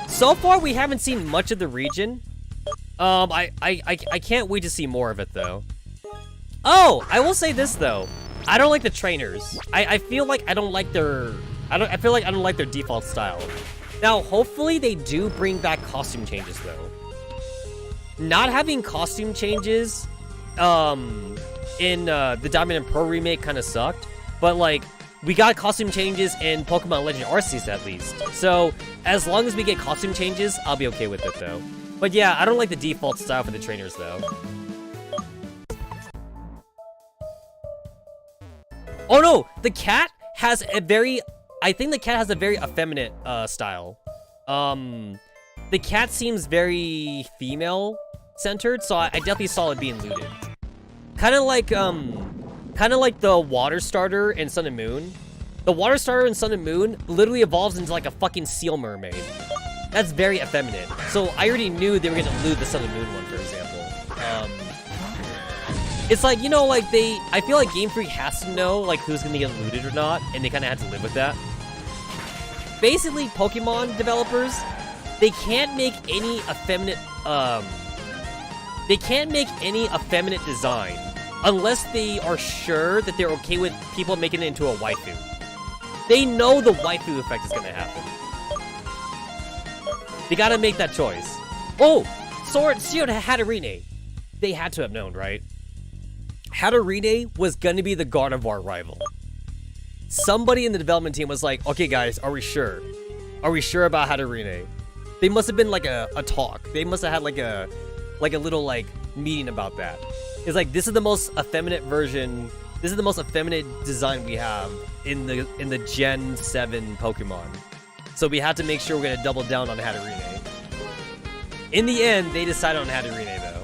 So far, we haven't seen much of the region. I can't wait to see more of it, though. Oh, I will say this, though. I don't like the trainers. I feel like I don't like their... I feel like I don't like their default style. Now, hopefully they do bring back costume changes, though. Not having costume changes, in, the Diamond and Pearl remake kind of sucked. But, like, we got costume changes in Pokemon Legend Arceus, at least. So, as long as we get costume changes, I'll be okay with it, though. But yeah, I don't like the default style for the trainers, though. Oh no! The cat has a very... I think the cat has a very effeminate, style. The cat seems very female-centered, so I definitely saw it being looted. Kind of like the water starter in Sun and Moon. The water starter in Sun and Moon literally evolves into like a fucking seal mermaid. That's very effeminate. So I already knew they were gonna loot the Sun and Moon one, for example. It's like, you know, like I feel like Game Freak has to know like who's gonna get looted or not, and they kind of had to live with that. Basically, Pokemon developers, they can't make any effeminate, design unless they are sure that they're okay with people making it into a waifu. They know the waifu effect is gonna happen. They gotta make that choice. Oh! Sword Shield Hatterene. They had to have known, right? Hatterene was gonna be the Gardevoir rival. Somebody in the development team was like, okay guys, are we sure? Are we sure about Hatterene? They must have been like a talk. They must have had like a little like meeting about that. It's like, this is the most effeminate version, this is the most effeminate design we have in the Gen 7 Pokemon. So we had to make sure we're gonna double down on Hatterene. In the end, they decided on Hatterene though.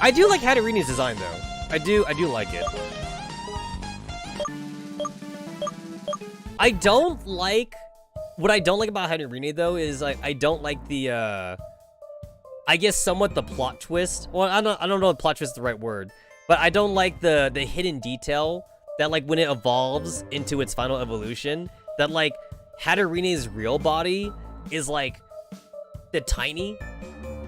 I do like Hatterene's design though. I do like it. What I don't like about Hatterene though is I don't like the I guess somewhat the plot twist. Well, I don't know if plot twist is the right word, but I don't like the hidden detail that like when it evolves into its final evolution, that like Hatterine's real body is like the tiny,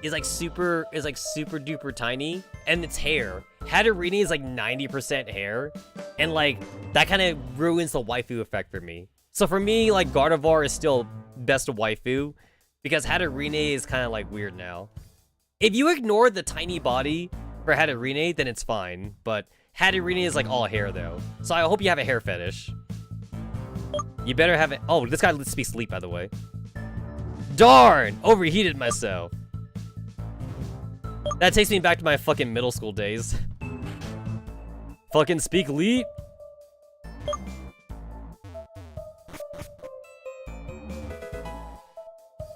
is like super duper tiny, and its hair. Hatterene is like 90% hair, and like that kind of ruins the waifu effect for me. So for me, like Gardevoir is still best waifu because Hatterene is kind of like weird now. If you ignore the tiny body for Hatterene, then it's fine, but Hatterene is like all hair though. So I hope you have a hair fetish. You better have it. Oh, this guy speaks sleep, by the way. Darn! Overheated myself. That takes me back to my fucking middle school days. Fucking speak leap.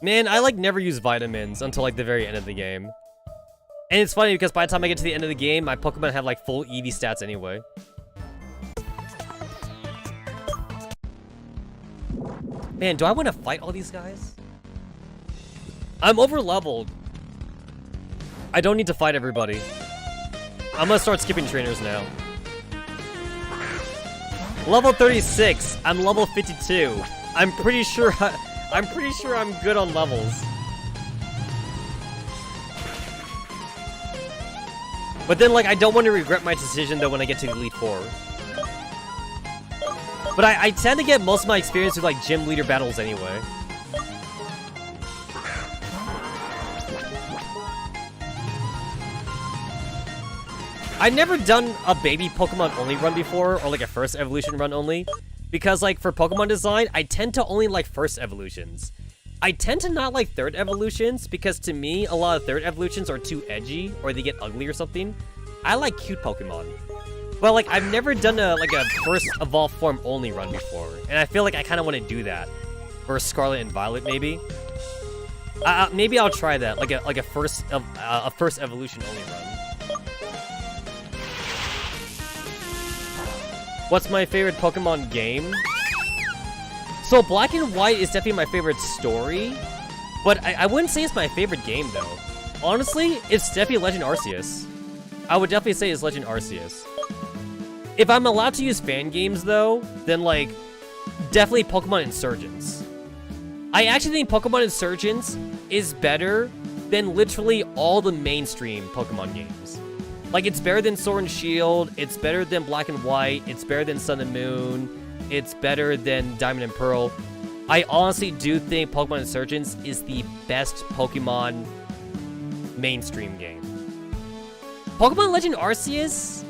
Man, I like never use vitamins until like the very end of the game. And it's funny because by the time I get to the end of the game, my Pokemon have like full EV stats anyway. Man, do I want to fight all these guys? I'm over leveled. I don't need to fight everybody. I'm gonna start skipping trainers now. Level 36. I'm level 52. I'm pretty sure I'm good on levels. But then, like, I don't want to regret my decision though when I get to Elite Four. But I tend to get most of my experience with like gym leader battles anyway. I've never done a baby Pokemon only run before, or like a first evolution run only. Because like for Pokemon design, I tend to only like first evolutions. I tend to not like third evolutions because to me, a lot of third evolutions are too edgy or they get ugly or something. I like cute Pokemon. But like I've never done a first evolved form only run before, and I feel like I kind of want to do that for Scarlet and Violet maybe. Maybe I'll try that, like a first evolution only run. What's my favorite Pokemon game? So Black and White is definitely my favorite story, but I wouldn't say it's my favorite game though. Honestly, it's definitely Legend Arceus. I would definitely say it's Legend Arceus. If I'm allowed to use fan games though, then like, definitely Pokemon Insurgents. I actually think Pokemon Insurgents is better than literally all the mainstream Pokemon games. Like, it's better than Sword and Shield, it's better than Black and White, it's better than Sun and Moon, it's better than Diamond and Pearl. I honestly do think Pokemon Insurgents is the best Pokemon mainstream game. Pokemon Legend Arceus,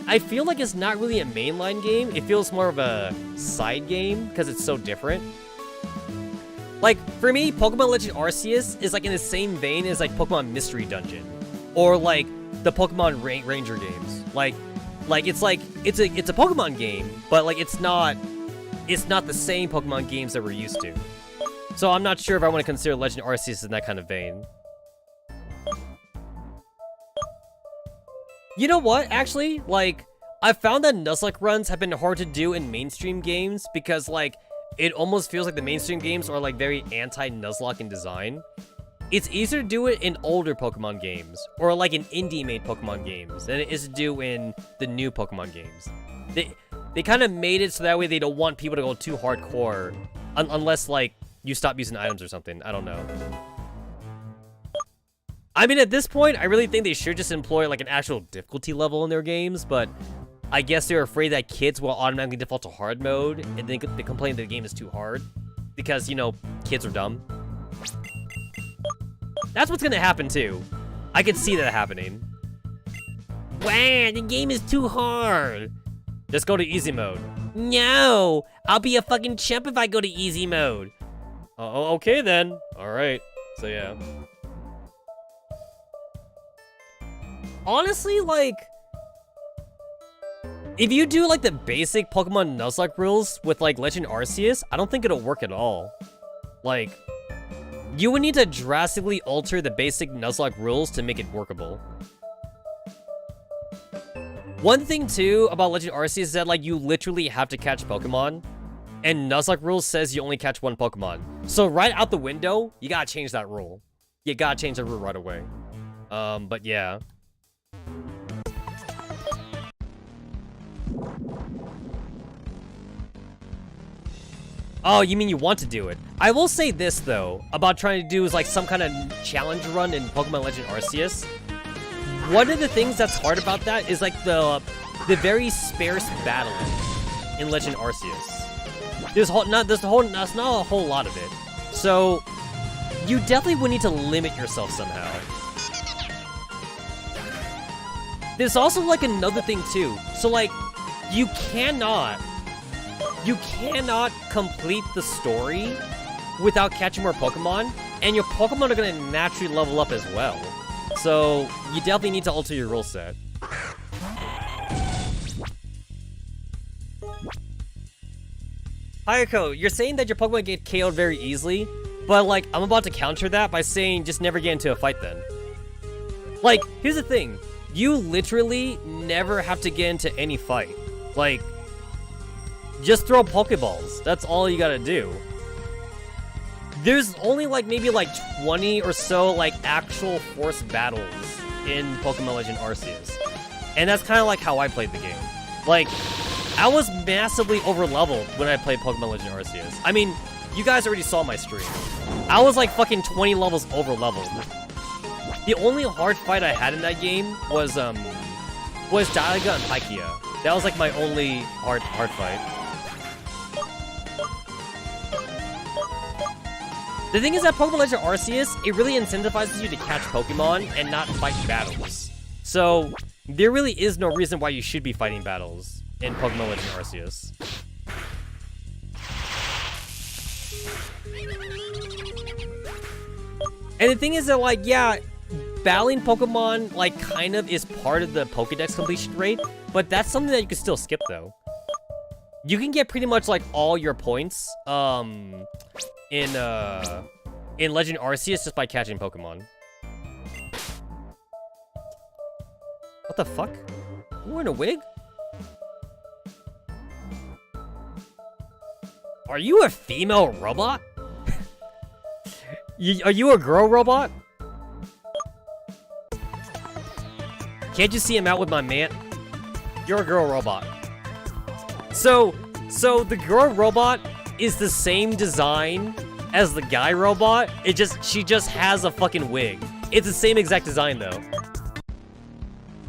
I feel like it's not really a mainline game. It feels more of a side game because it's so different. Like, for me, Pokemon Legend Arceus is like in the same vein as like Pokemon Mystery Dungeon. Or like the Pokemon Ranger games. Like it's a Pokemon game, but like it's not the same Pokemon games that we're used to. So I'm not sure if I want to consider Legend Arceus in that kind of vein. You know what, actually, like, I found that Nuzlocke runs have been hard to do in mainstream games because, like, it almost feels like the mainstream games are, like, very anti-Nuzlocke in design. It's easier to do it in older Pokemon games, or, like, in indie-made Pokemon games, than it is to do in the new Pokemon games. They kind of made it so that way they don't want people to go too hardcore, unless, like, you stop using items or something. I don't know. I mean, at this point, I really think they should just employ, like, an actual difficulty level in their games, but I guess they're afraid that kids will automatically default to hard mode, and they complain that the game is too hard, because, you know, kids are dumb. That's what's gonna happen, too. I could see that happening. Wow, the game is too hard. Just go to easy mode. No, I'll be a fucking chump if I go to easy mode. Oh, okay then. Alright, so yeah. Honestly, like, if you do, like, the basic Pokemon Nuzlocke rules with, like, Legend Arceus, I don't think it'll work at all. Like, you would need to drastically alter the basic Nuzlocke rules to make it workable. One thing, too, about Legend Arceus is that, like, you literally have to catch Pokemon, and Nuzlocke rules says you only catch one Pokemon. So right out the window, you gotta change that rule. You gotta change that rule right away. But yeah. Oh, you mean you want to do it? I will say this, though, about trying to do is like some kind of challenge run in Pokemon Legend Arceus. One of the things that's hard about that is like the very sparse battling in Legend Arceus. There's not a whole lot of it. So you definitely would need to limit yourself somehow. There's also like another thing too. So like you cannot complete the story without catching more Pokemon, and your Pokemon are gonna naturally level up as well. So you definitely need to alter your rule set. Hayako, you're saying that your Pokemon get KO'd very easily, but like, I'm about to counter that by saying just never get into a fight then. Like, here's the thing. You literally never have to get into any fight. Like, just throw Pokeballs. That's all you gotta do. There's only like maybe like 20 or so like actual forced battles in Pokemon Legend Arceus. And that's kind of like how I played the game. Like, I was massively over-leveled when I played Pokemon Legend Arceus. I mean, you guys already saw my stream. I was like fucking 20 levels over-leveled. The only hard fight I had in that game was Dialga and Palkia. That was like my only hard fight. The thing is that Pokemon Legend Arceus, it really incentivizes you to catch Pokemon and not fight battles. So, there really is no reason why you should be fighting battles in Pokemon Legend Arceus. And the thing is that, like, yeah, battling Pokemon, like, kind of is part of the Pokédex completion rate, but that's something that you can still skip, though. You can get pretty much, like, all your points, in Legend Arceus just by catching Pokemon. What the fuck? You wearing a wig? Are you a female robot? Are you a girl robot? Can't you see him out with my man? You're a girl robot. So the girl robot is the same design as the guy robot. She just has a fucking wig. It's the same exact design though.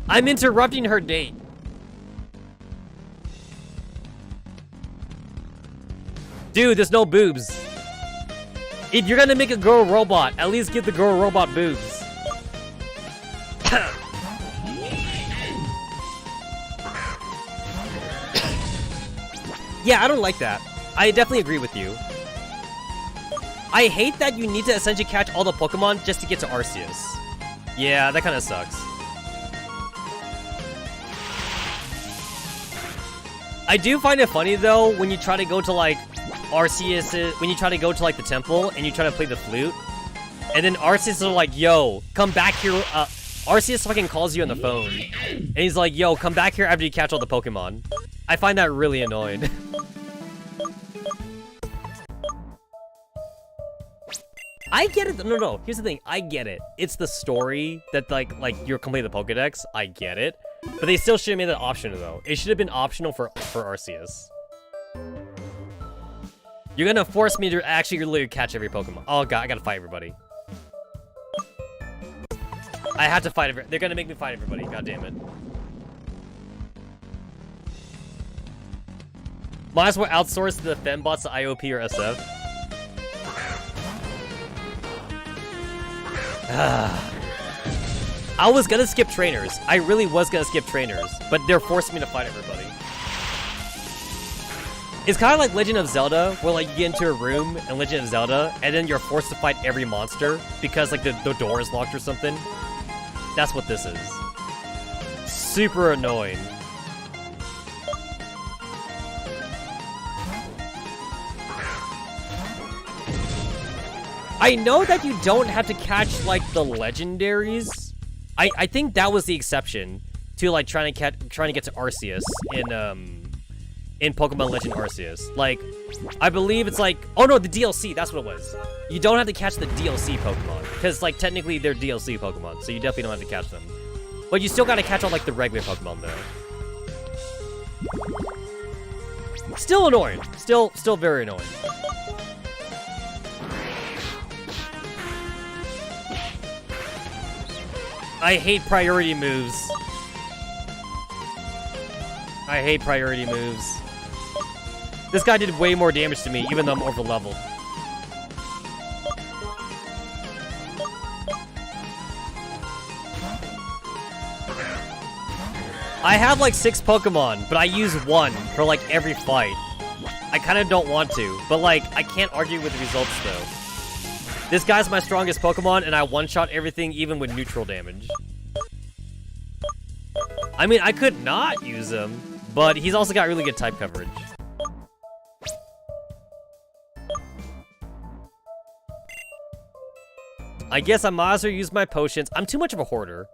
I'm interrupting her date. Dude, there's no boobs. If you're gonna make a girl robot, at least give the girl robot boobs. Yeah, I don't like that. I definitely agree with you. I hate that you need to essentially catch all the Pokemon just to get to Arceus. Yeah, that kind of sucks. I do find it funny though when you try to go to like Arceus, when you try to go to like the temple and you try to play the flute, and then Arceus is like, yo, come back here. Arceus fucking calls you on the phone, and he's like, yo, come back here after you catch all the Pokemon. I find that really annoying. I get it. No. Here's the thing. I get it. It's the story that like you're completing the Pokédex. I get it. But they still should have made that optional though. It should have been optional for Arceus. You're gonna force me to actually literally catch every Pokemon. Oh god, I gotta fight everybody. I have to fight they're gonna make me fight everybody. God damn it. Might as well outsource the fembots to IOP or SF. I was gonna skip trainers. I really was gonna skip trainers, but they're forcing me to fight everybody. It's kind of like Legend of Zelda, where like you get into a room in Legend of Zelda, and then you're forced to fight every monster because like the door is locked or something. That's what this is. Super annoying. I know that you don't have to catch like the legendaries. I think that was the exception to like trying to get to Arceus in Pokemon Legend Arceus. Like, I believe it's like, oh no, the DLC, that's what it was. You don't have to catch the DLC Pokemon, because like technically they're DLC Pokemon, so you definitely don't have to catch them. But you still gotta catch all like the regular Pokemon though. Still annoying. Still very annoying. I hate priority moves. I hate priority moves. This guy did way more damage to me, even though I'm over leveled. I have like 6 Pokemon, but I use 1 for like every fight. I kind of don't want to, but like, I can't argue with the results though. This guy's my strongest Pokemon, and I one-shot everything even with neutral damage. I mean, I could not use him, but he's also got really good type coverage. I guess I might as well use my potions. I'm too much of a hoarder.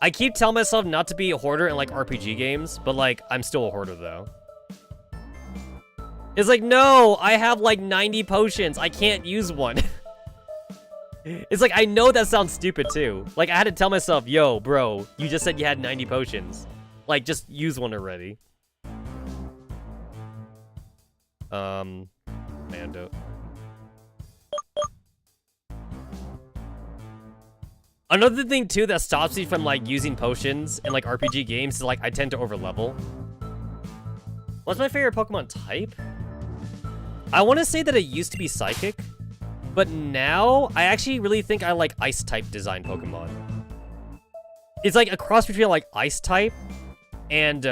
I keep telling myself not to be a hoarder in like RPG games, but like, I'm still a hoarder though. It's like, no, I have like 90 potions. I can't use one. It's like, I know that sounds stupid too. Like, I had to tell myself, yo, bro, you just said you had 90 potions. Like, just use one already. Mando. Another thing too that stops me from like using potions in like RPG games is like I tend to overlevel. What's my favorite Pokemon type? I want to say that it used to be Psychic, but now I actually really think I like Ice type design Pokemon. It's like a cross between like Ice type and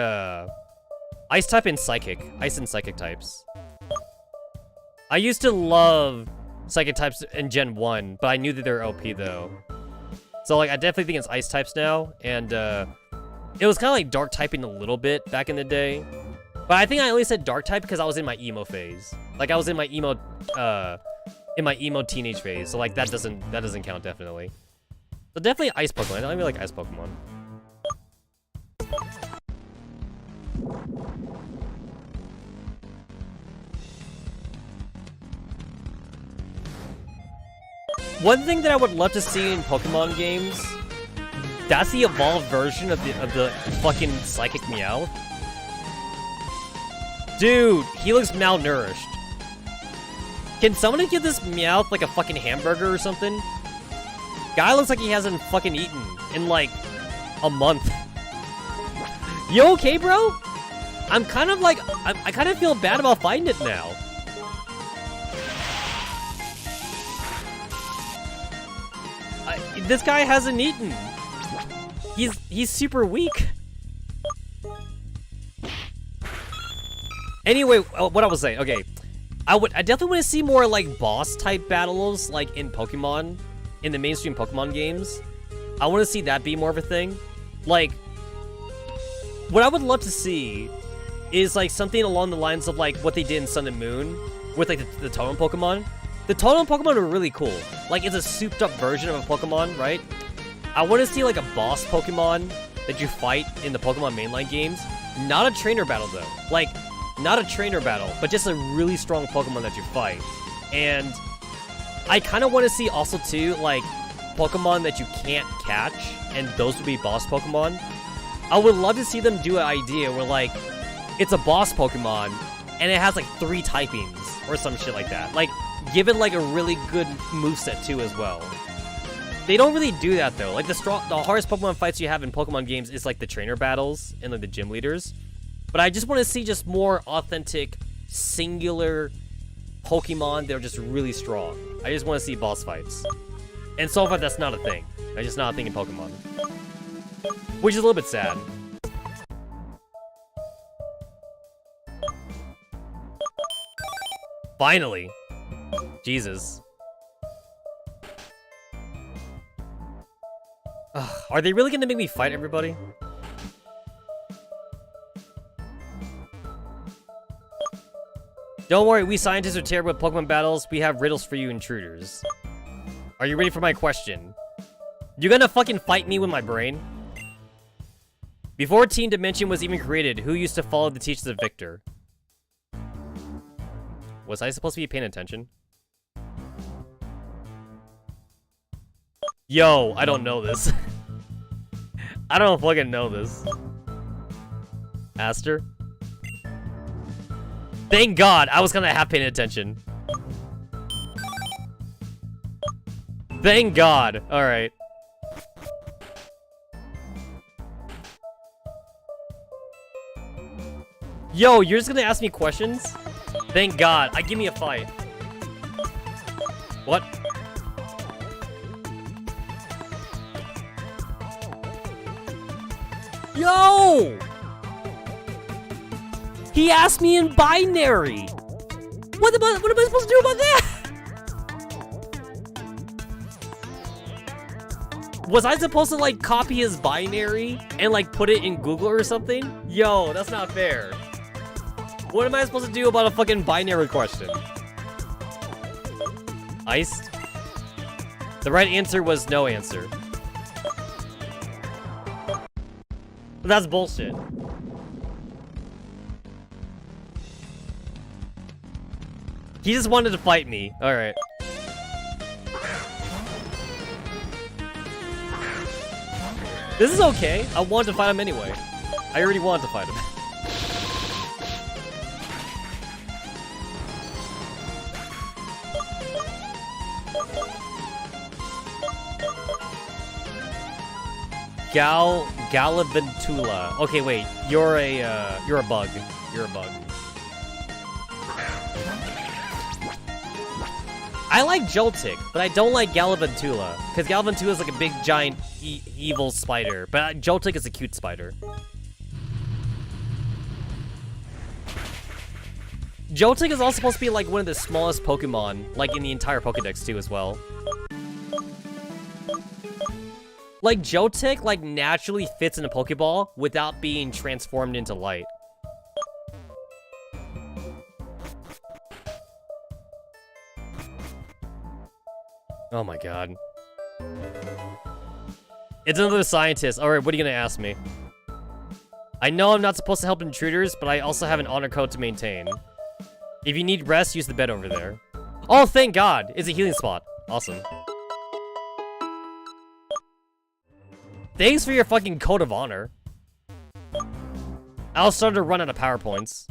Ice type and Psychic. Ice and Psychic types. I used to love Psychic types in Gen 1, but I knew that they were OP though. So, like, I definitely think it's Ice types now, and, it was kind of like Dark typing a little bit back in the day. But I think I only said Dark type because I was in my emo phase. Like, I was in my emo teenage phase, so, like, that doesn't count, definitely. So, definitely Ice Pokemon. I don't really like Ice Pokemon. One thing that I would love to see in Pokemon games, that's the evolved version of the fucking Psychic Meowth. Dude, he looks malnourished. Can somebody give this Meowth like a fucking hamburger or something? Guy looks like he hasn't fucking eaten in like a month. You okay, bro? I'm kind of like, I kind of feel bad about fighting it now. This guy hasn't eaten. He's super weak. Anyway, what I was saying, okay. I definitely want to see more like boss type battles like in Pokemon, in the mainstream Pokemon games. I want to see that be more of a thing. Like, what I would love to see is like something along the lines of like what they did in Sun and Moon with like the Totem Pokemon. The Totem Pokemon are really cool. Like, it's a souped up version of a Pokemon, right? I want to see like a boss Pokemon that you fight in the Pokemon mainline games. Not a trainer battle though. Like, not a trainer battle, but just a really strong Pokemon that you fight. And I kind of want to see also too, like, Pokemon that you can't catch, and those would be boss Pokemon. I would love to see them do an idea where like, it's a boss Pokemon, and it has like 3 typings, or some shit like that. Like, give it like a really good moveset too as well. They don't really do that though. Like the hardest Pokemon fights you have in Pokemon games is like the trainer battles and like the gym leaders. But I just want to see just more authentic, singular Pokemon that are just really strong. I just want to see boss fights. And so far that's not a thing. It's just not a thing in Pokemon. Which is a little bit sad. Finally. Jesus. Ugh, are they really gonna make me fight everybody? Don't worry, we scientists are terrible at Pokemon battles. We have riddles for you intruders. Are you ready for my question? You gonna fucking fight me with my brain? Before Teen Dimension was even created, who used to follow the teachings of Victor? Was I supposed to be paying attention? Yo, I don't know this. I don't fucking know this. Aster? Thank God, I was kind of half paying attention. Thank God. All right. Yo, you're just gonna ask me questions? Thank God. Give me a fight. What? Yo! He asked me in binary. What am I supposed to do about that? Was I supposed to like copy his binary and like put it in Google or something? Yo, that's not fair. What am I supposed to do about a fucking binary question? Iced? The right answer was no answer. That's bullshit. He just wanted to fight me. Alright. This is okay. I wanted to fight him anyway. I already wanted to fight him. Galavantula. Okay, wait. You're a bug. You're a bug. I like Joltik, but I don't like Galavantula. Because Galavantula is like a big, giant, evil spider. But Joltik is a cute spider. Joltik is also supposed to be like one of the smallest Pokemon, like in the entire Pokedex too as well. Like, Joltik, like, naturally fits in a Pokeball without being transformed into light. Oh my god. It's another scientist. Alright, what are you gonna ask me? I know I'm not supposed to help intruders, but I also have an honor code to maintain. If you need rest, use the bed over there. Oh, thank god! It's a healing spot. Awesome. Thanks for your fucking code of honor. I'll start to run out of PowerPoints.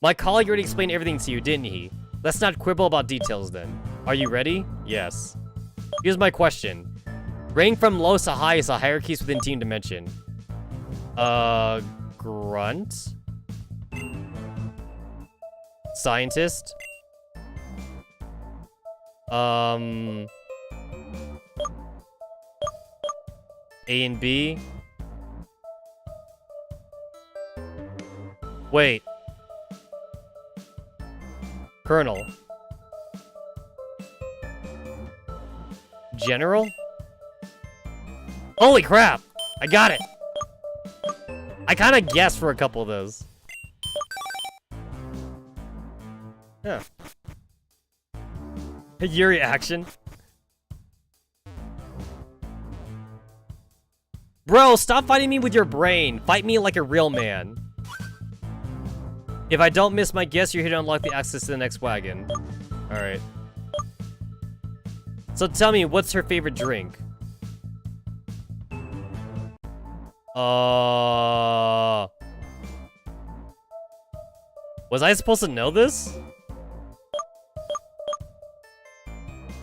My colleague already explained everything to you, didn't he? Let's not quibble about details then. Are you ready? Yes. Here's my question. Rank from lowest to highest are hierarchies within Team Dimension. Grunt? Scientist? A and B? Wait. Colonel. General? Holy crap! I got it! I kinda guessed for a couple of those. Yeah. Your reaction? Bro, stop fighting me with your brain. Fight me like a real man. If I don't miss my guess, you're here to unlock the access to the next wagon. Alright. So tell me, what's her favorite drink? Was I supposed to know this?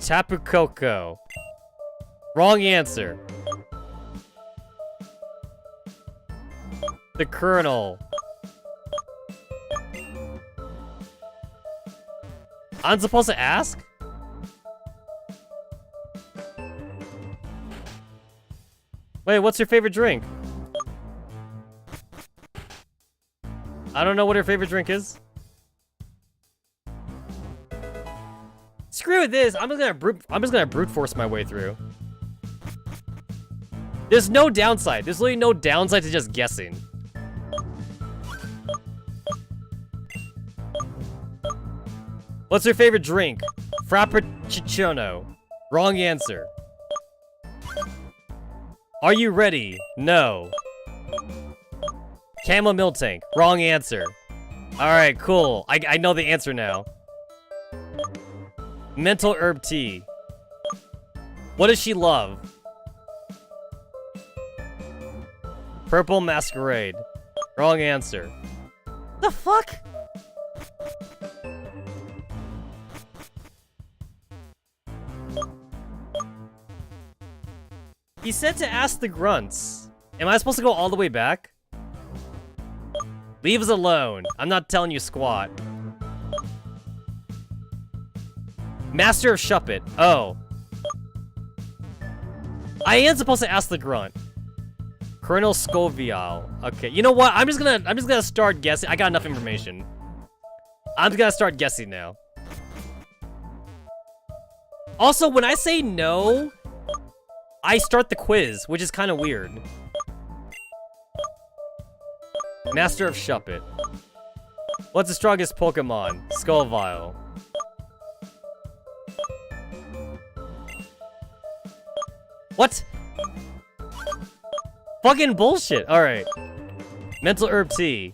Tapu Koko. Wrong answer. The Colonel. I'm supposed to ask? Wait, what's your favorite drink? I don't know what her favorite drink is. Screw this. I'm just gonna brute force my way through. There's no downside. There's literally no downside to just guessing. What's your favorite drink? Frappuccino. Wrong answer. Are you ready? No. Chamomile tank. Wrong answer. Alright, cool. I know the answer now. Mental herb tea. What does she love? Purple Masquerade. Wrong answer. The fuck? He said to ask the grunts. Am I supposed to go all the way back? Leave us alone. I'm not telling you squat. Master of Shuppet. Oh. I am supposed to ask the grunt. Colonel Scovial. Okay, you know what? I'm just gonna start guessing. I got enough information. I'm just gonna start guessing now. Also, when I say no, I start the quiz, which is kind of weird. Master of Shuppet. What's the strongest Pokemon? Scovial. What? Fucking bullshit. Alright. Mental Herb Tea.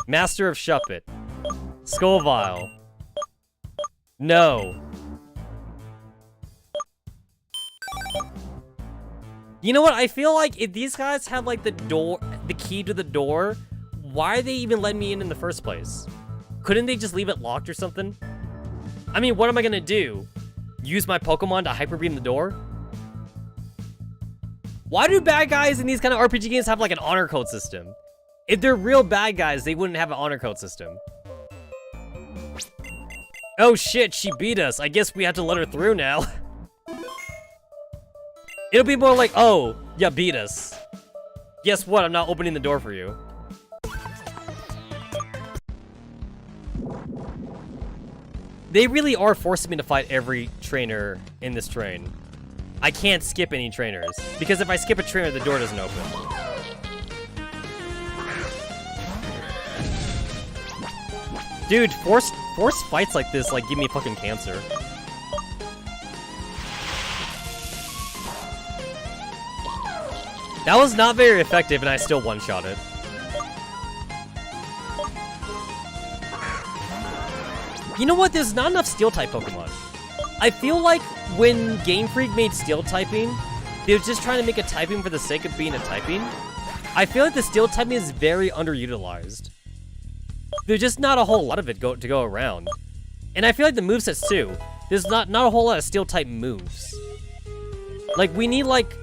Master of Shuppet. Scovial. No. You know what? I feel like if these guys have like the key to the door, why are they even letting me in the first place? Couldn't they just leave it locked or something? I mean, what am I gonna do? Use my Pokemon to Hyper Beam the door? Why do bad guys in these kind of RPG games have like an honor code system? If they're real bad guys, they wouldn't have an honor code system. Oh shit, she beat us. I guess we have to let her through now. It'll be more like, oh, you beat us. Guess what? I'm not opening the door for you. They really are forcing me to fight every trainer in this train. I can't skip any trainers, because if I skip a trainer, the door doesn't open. Dude, forced fights like this, like, give me fucking cancer. That was not very effective, and I still one-shot it. You know what? There's not enough Steel-type Pokemon. I feel like when Game Freak made Steel typing, they were just trying to make a typing for the sake of being a typing. I feel like the Steel typing is very underutilized. There's just not a whole lot of it to go around. And I feel like the movesets too. There's not a whole lot of Steel type moves. Like we need like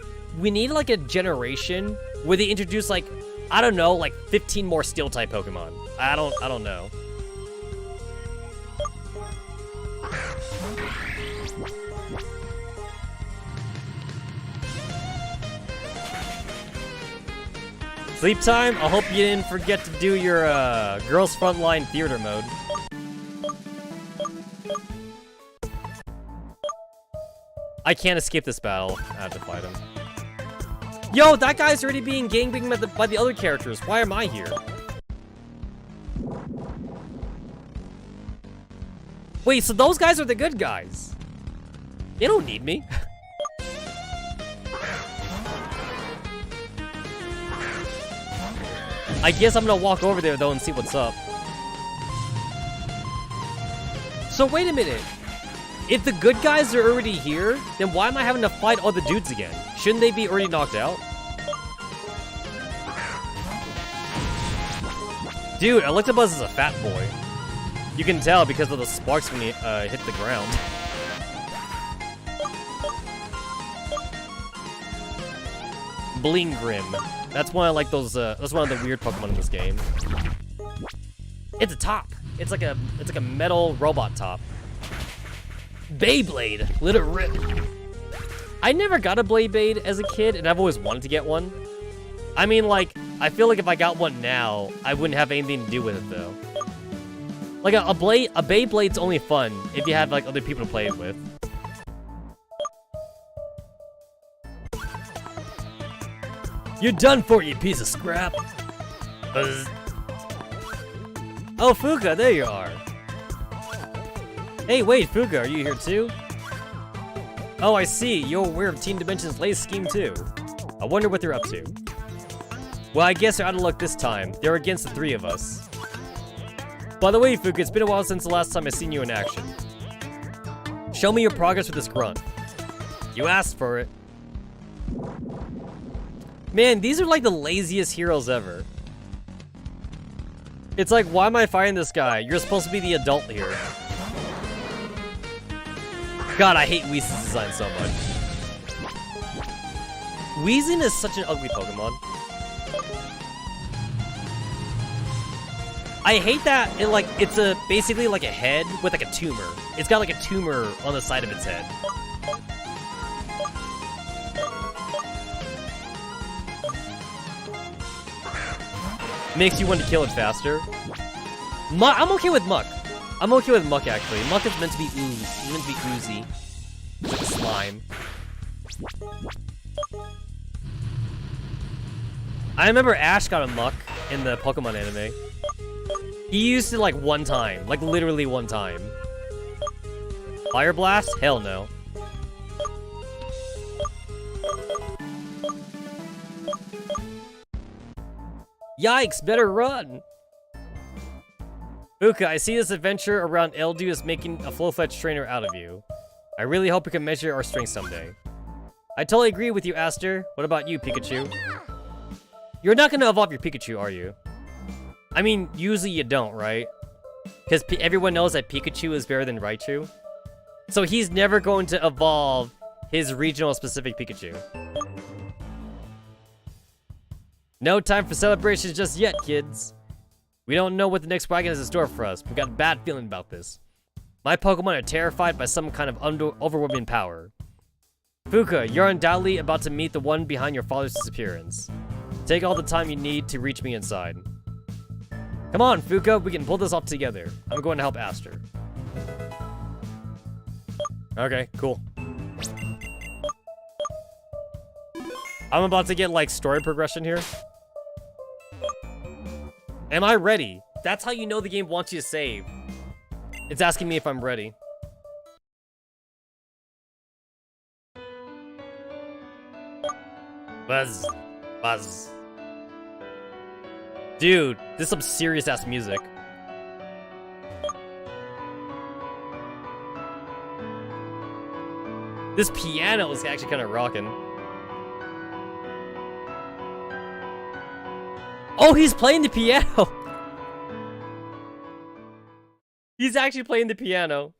a generation where they introduce like, I don't know, like 15 more Steel type Pokemon. I don't know. Sleep time? I hope you didn't forget to do your Girls Frontline Theater mode. I can't escape this battle. I have to fight him. Yo, that guy's already being gangbanged by the other characters. Why am I here? Wait, so those guys are the good guys? They don't need me. I guess I'm gonna walk over there though and see what's up. So wait a minute. If the good guys are already here, then why am I having to fight all the dudes again? Shouldn't they be already knocked out? Dude, Electabuzz is a fat boy. You can tell because of the sparks when he hit the ground. Blingrim. That's one of like those. That's one of the weird Pokemon in this game. It's a top. It's like a metal robot top. Beyblade. Let it rip. I never got a Beyblade as a kid, and I've always wanted to get one. I mean, like, I feel like if I got one now, I wouldn't have anything to do with it though. Like a Beyblade's only fun if you have like other people to play it with. You're done for, you piece of scrap. Oh, Fuka, there you are. Hey, wait, Fuka, are you here too? Oh, I see. You're aware of Team Dimension's latest scheme too. I wonder what they're up to. Well, I guess they're out of luck this time. They're against the three of us. By the way, Fuka, it's been a while since the last time I've seen you in action. Show me your progress with this grunt. You asked for it. Man, these are like the laziest heroes ever. It's like, why am I fighting this guy? You're supposed to be the adult here. God, I hate Weeze's design so much. Weezing is such an ugly Pokemon. I hate that it's basically like a head with like a tumor. It's got like a tumor on the side of its head. Makes you want to kill it faster. I'm okay with Muck. I'm okay with Muck actually. Muck is meant to be oozy. It's like a slime. I remember Ash got a Muck in the Pokemon anime. He used it like one time. Like literally one time. Fire Blast? Hell no. Yikes, better run! Fuka, I see this adventure around Eldu is making a full-fledged trainer out of you. I really hope we can measure our strength someday. I totally agree with you, Aster. What about you, Pikachu? You're not gonna evolve your Pikachu, are you? I mean, usually you don't, right? Because everyone knows that Pikachu is better than Raichu. So he's never going to evolve his regional specific Pikachu. No time for celebrations just yet, kids. We don't know what the next wagon has in store for us. We've got a bad feeling about this. My Pokemon are terrified by some kind of overwhelming power. Fuka, you're undoubtedly about to meet the one behind your father's disappearance. Take all the time you need to reach me inside. Come on, Fuka, we can pull this off together. I'm going to help Aster. Okay, cool. I'm about to get, like, story progression here. Am I ready? That's how you know the game wants you to save. It's asking me if I'm ready. Buzz. Buzz. Dude, this is some serious-ass music. This piano is actually kind of rocking. Oh, he's playing the piano! He's actually playing the piano.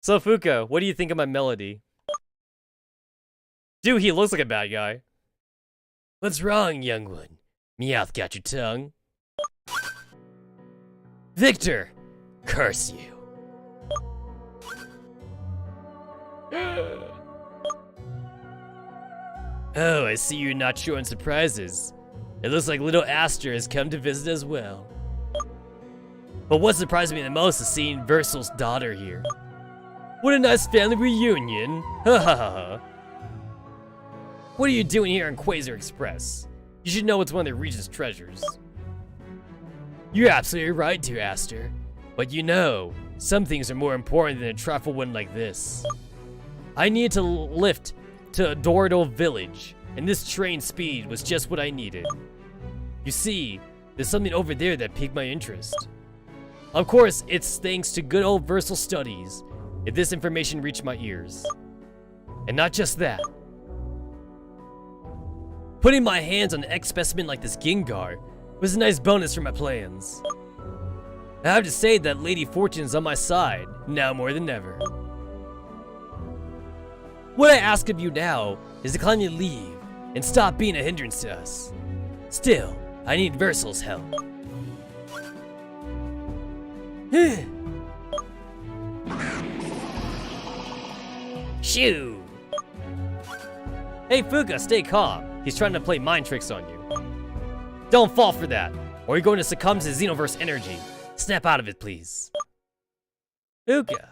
So, Fuka, what do you think of my melody? Dude, he looks like a bad guy. What's wrong, young one? Meowth got your tongue. Victor! Curse you. Oh, I see you're not short on surprises. It looks like little Aster has come to visit as well. But what surprised me the most is seeing Versal's daughter here. What a nice family reunion! Ha ha ha ha. What are you doing here on Quasar Express? You should know it's one of the region's treasures. You're absolutely right, dear Aster. But you know, some things are more important than a trifle one like this. I needed to lift to Dorado Village, and this train speed was just what I needed. You see, there's something over there that piqued my interest. Of course, it's thanks to good old Versal studies if this information reached my ears. And not just that. Putting my hands on an X-specimen like this Gengar was a nice bonus for my plans. I have to say that Lady Fortune's on my side, now more than ever. What I ask of you now is to kindly leave and stop being a hindrance to us. Still, I need Versal's help. Shoo! Hey Fuka, stay calm. He's trying to play mind tricks on you. Don't fall for that, or you're going to succumb to Xenoverse energy. Snap out of it, please. Fuka.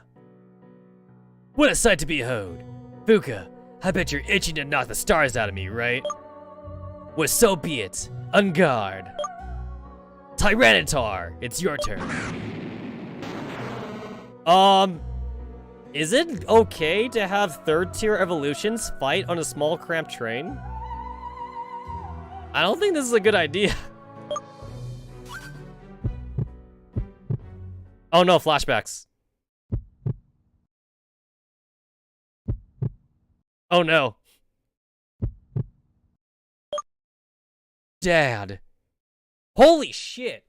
What a sight to behold. Fuka, I bet you're itching to knock the stars out of me, right? Well, so be it. On guard. Tyranitar, it's your turn. Is it okay to have third-tier evolutions fight on a small, cramped train? I don't think this is a good idea. Oh no, flashbacks. Oh no. Dad. Holy shit.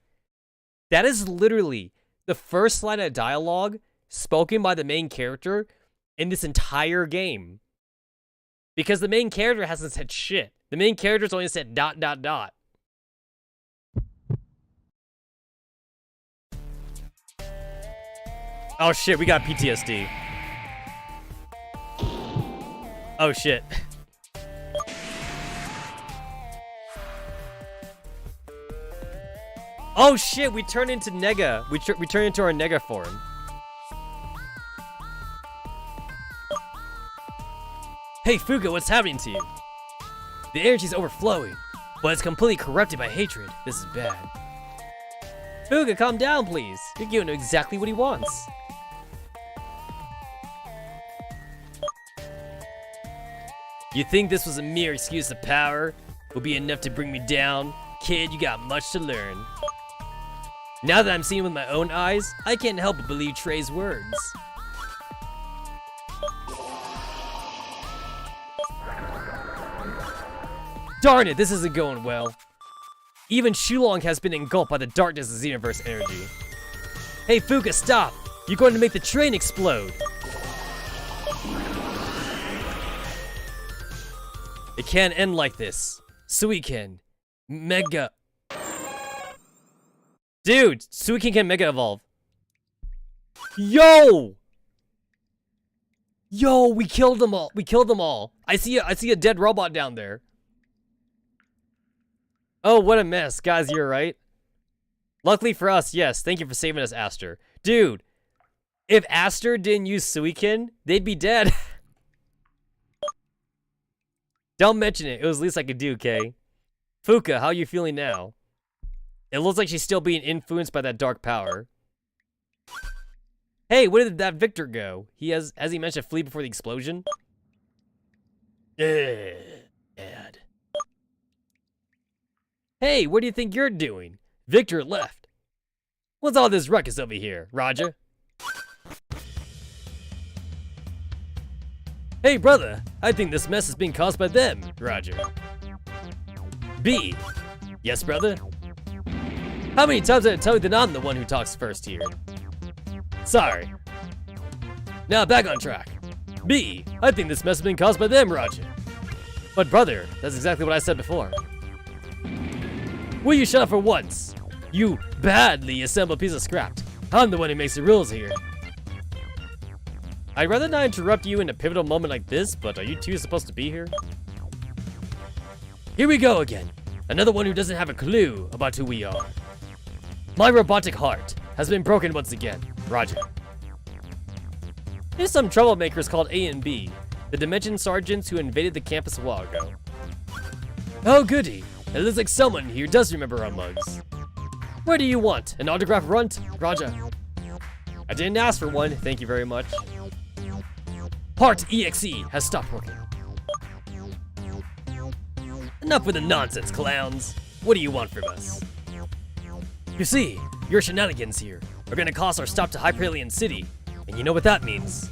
That is literally the first line of dialogue spoken by the main character in this entire game. Because the main character hasn't said shit. The main character's only said ... Oh shit, we got PTSD. Oh shit. Oh shit, we turn into Nega. We turn into our Nega form. Hey Fuga, what's happening to you? The energy's overflowing, but it's completely corrupted by hatred. This is bad. Fuga, calm down, please. You're giving him exactly what he wants. You think this was a mere excuse of power? Will be enough to bring me down? Kid, you got much to learn. Now that I'm seeing with my own eyes, I can't help but believe Trey's words. Darn it, this isn't going well. Even Shulong has been engulfed by the darkness of Xenoverse energy. Hey Fuka, stop! You're going to make the train explode! It can't end like this. Suiken. Mega. Dude, Suiken can Mega Evolve. Yo! Yo, we killed them all. We killed them all. I see a dead robot down there. Oh, what a mess. Guys, you're right. Luckily for us, yes. Thank you for saving us, Aster. Dude, if Aster didn't use Suiken, they'd be dead. Don't mention it. It was the least I could do, okay? Fuka, how are you feeling now? It looks like she's still being influenced by that dark power. Hey, where did that Victor go? Has he mentioned flee before the explosion? Bad. Hey, what do you think you're doing? Victor left. What's all this ruckus over here, Raja? Hey, brother, I think this mess is being caused by them, Roger. B. Yes, brother? How many times did I tell you that I'm the one who talks first here? Sorry. Now back on track. B. I think this mess has been caused by them, Roger. But brother, that's exactly what I said before. Will you shut up for once? You badly assembled piece of scrap. I'm the one who makes the rules here. I'd rather not interrupt you in a pivotal moment like this, but are you two supposed to be here? Here we go again. Another one who doesn't have a clue about who we are. My robotic heart has been broken once again. Roger. There's some troublemakers called A and B, the Dimension Sergeants who invaded the campus a while ago. Oh goody, it looks like someone here does remember our mugs. What do you want? An autograph, runt? Roger. I didn't ask for one, thank you very much. Part EXE has stopped working. Enough with the nonsense, clowns. What do you want from us? You see, your shenanigans here are gonna cost our stop to Hyperion City, and you know what that means.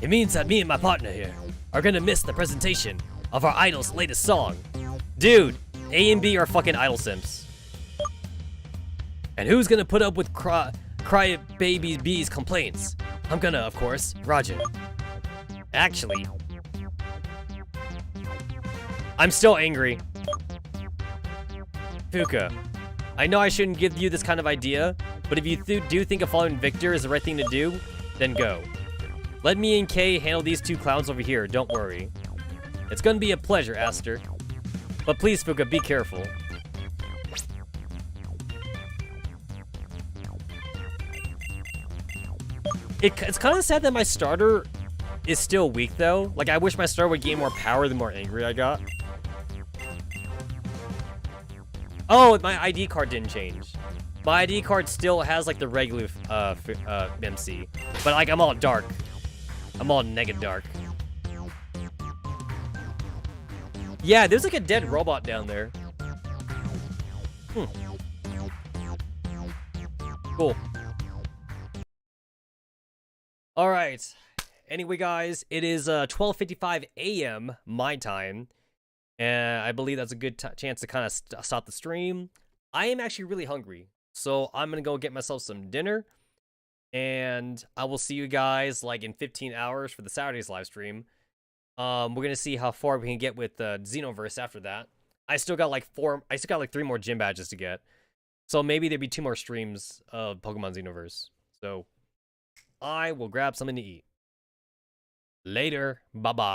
It means that me and my partner here are gonna miss the presentation of our idol's latest song. Dude, A and B are fucking idol simps. And who's gonna put up with Cry Baby B's complaints? I'm gonna, of course, Roger. Actually, I'm still angry. Fuka, I know I shouldn't give you this kind of idea, but if you do think of following Victor is the right thing to do, then go. Let me and Kay handle these two clowns over here, don't worry. It's gonna be a pleasure, Aster. But please, Fuka, be careful. It's kind of sad that my starter is still weak, though. Like, I wish my starter would gain more power the more angry I got. Oh, my ID card didn't change. My ID card still has, like, the regular MC. But, like, I'm all dark. I'm all nega dark. Yeah, there's, like, a dead robot down there. Cool. Alright. Anyway, guys, it is 12:55 a.m. my time. And I believe that's a good chance to kind of stop the stream. I am actually really hungry, so I'm gonna go get myself some dinner. And I will see you guys like in 15 hours for the Saturday's live stream. We're gonna see how far we can get with the Xenoverse after that. I still got like 3 more gym badges to get. So maybe there'd be 2 more streams of Pokemon Xenoverse. So I will grab something to eat. Later. Bye-bye.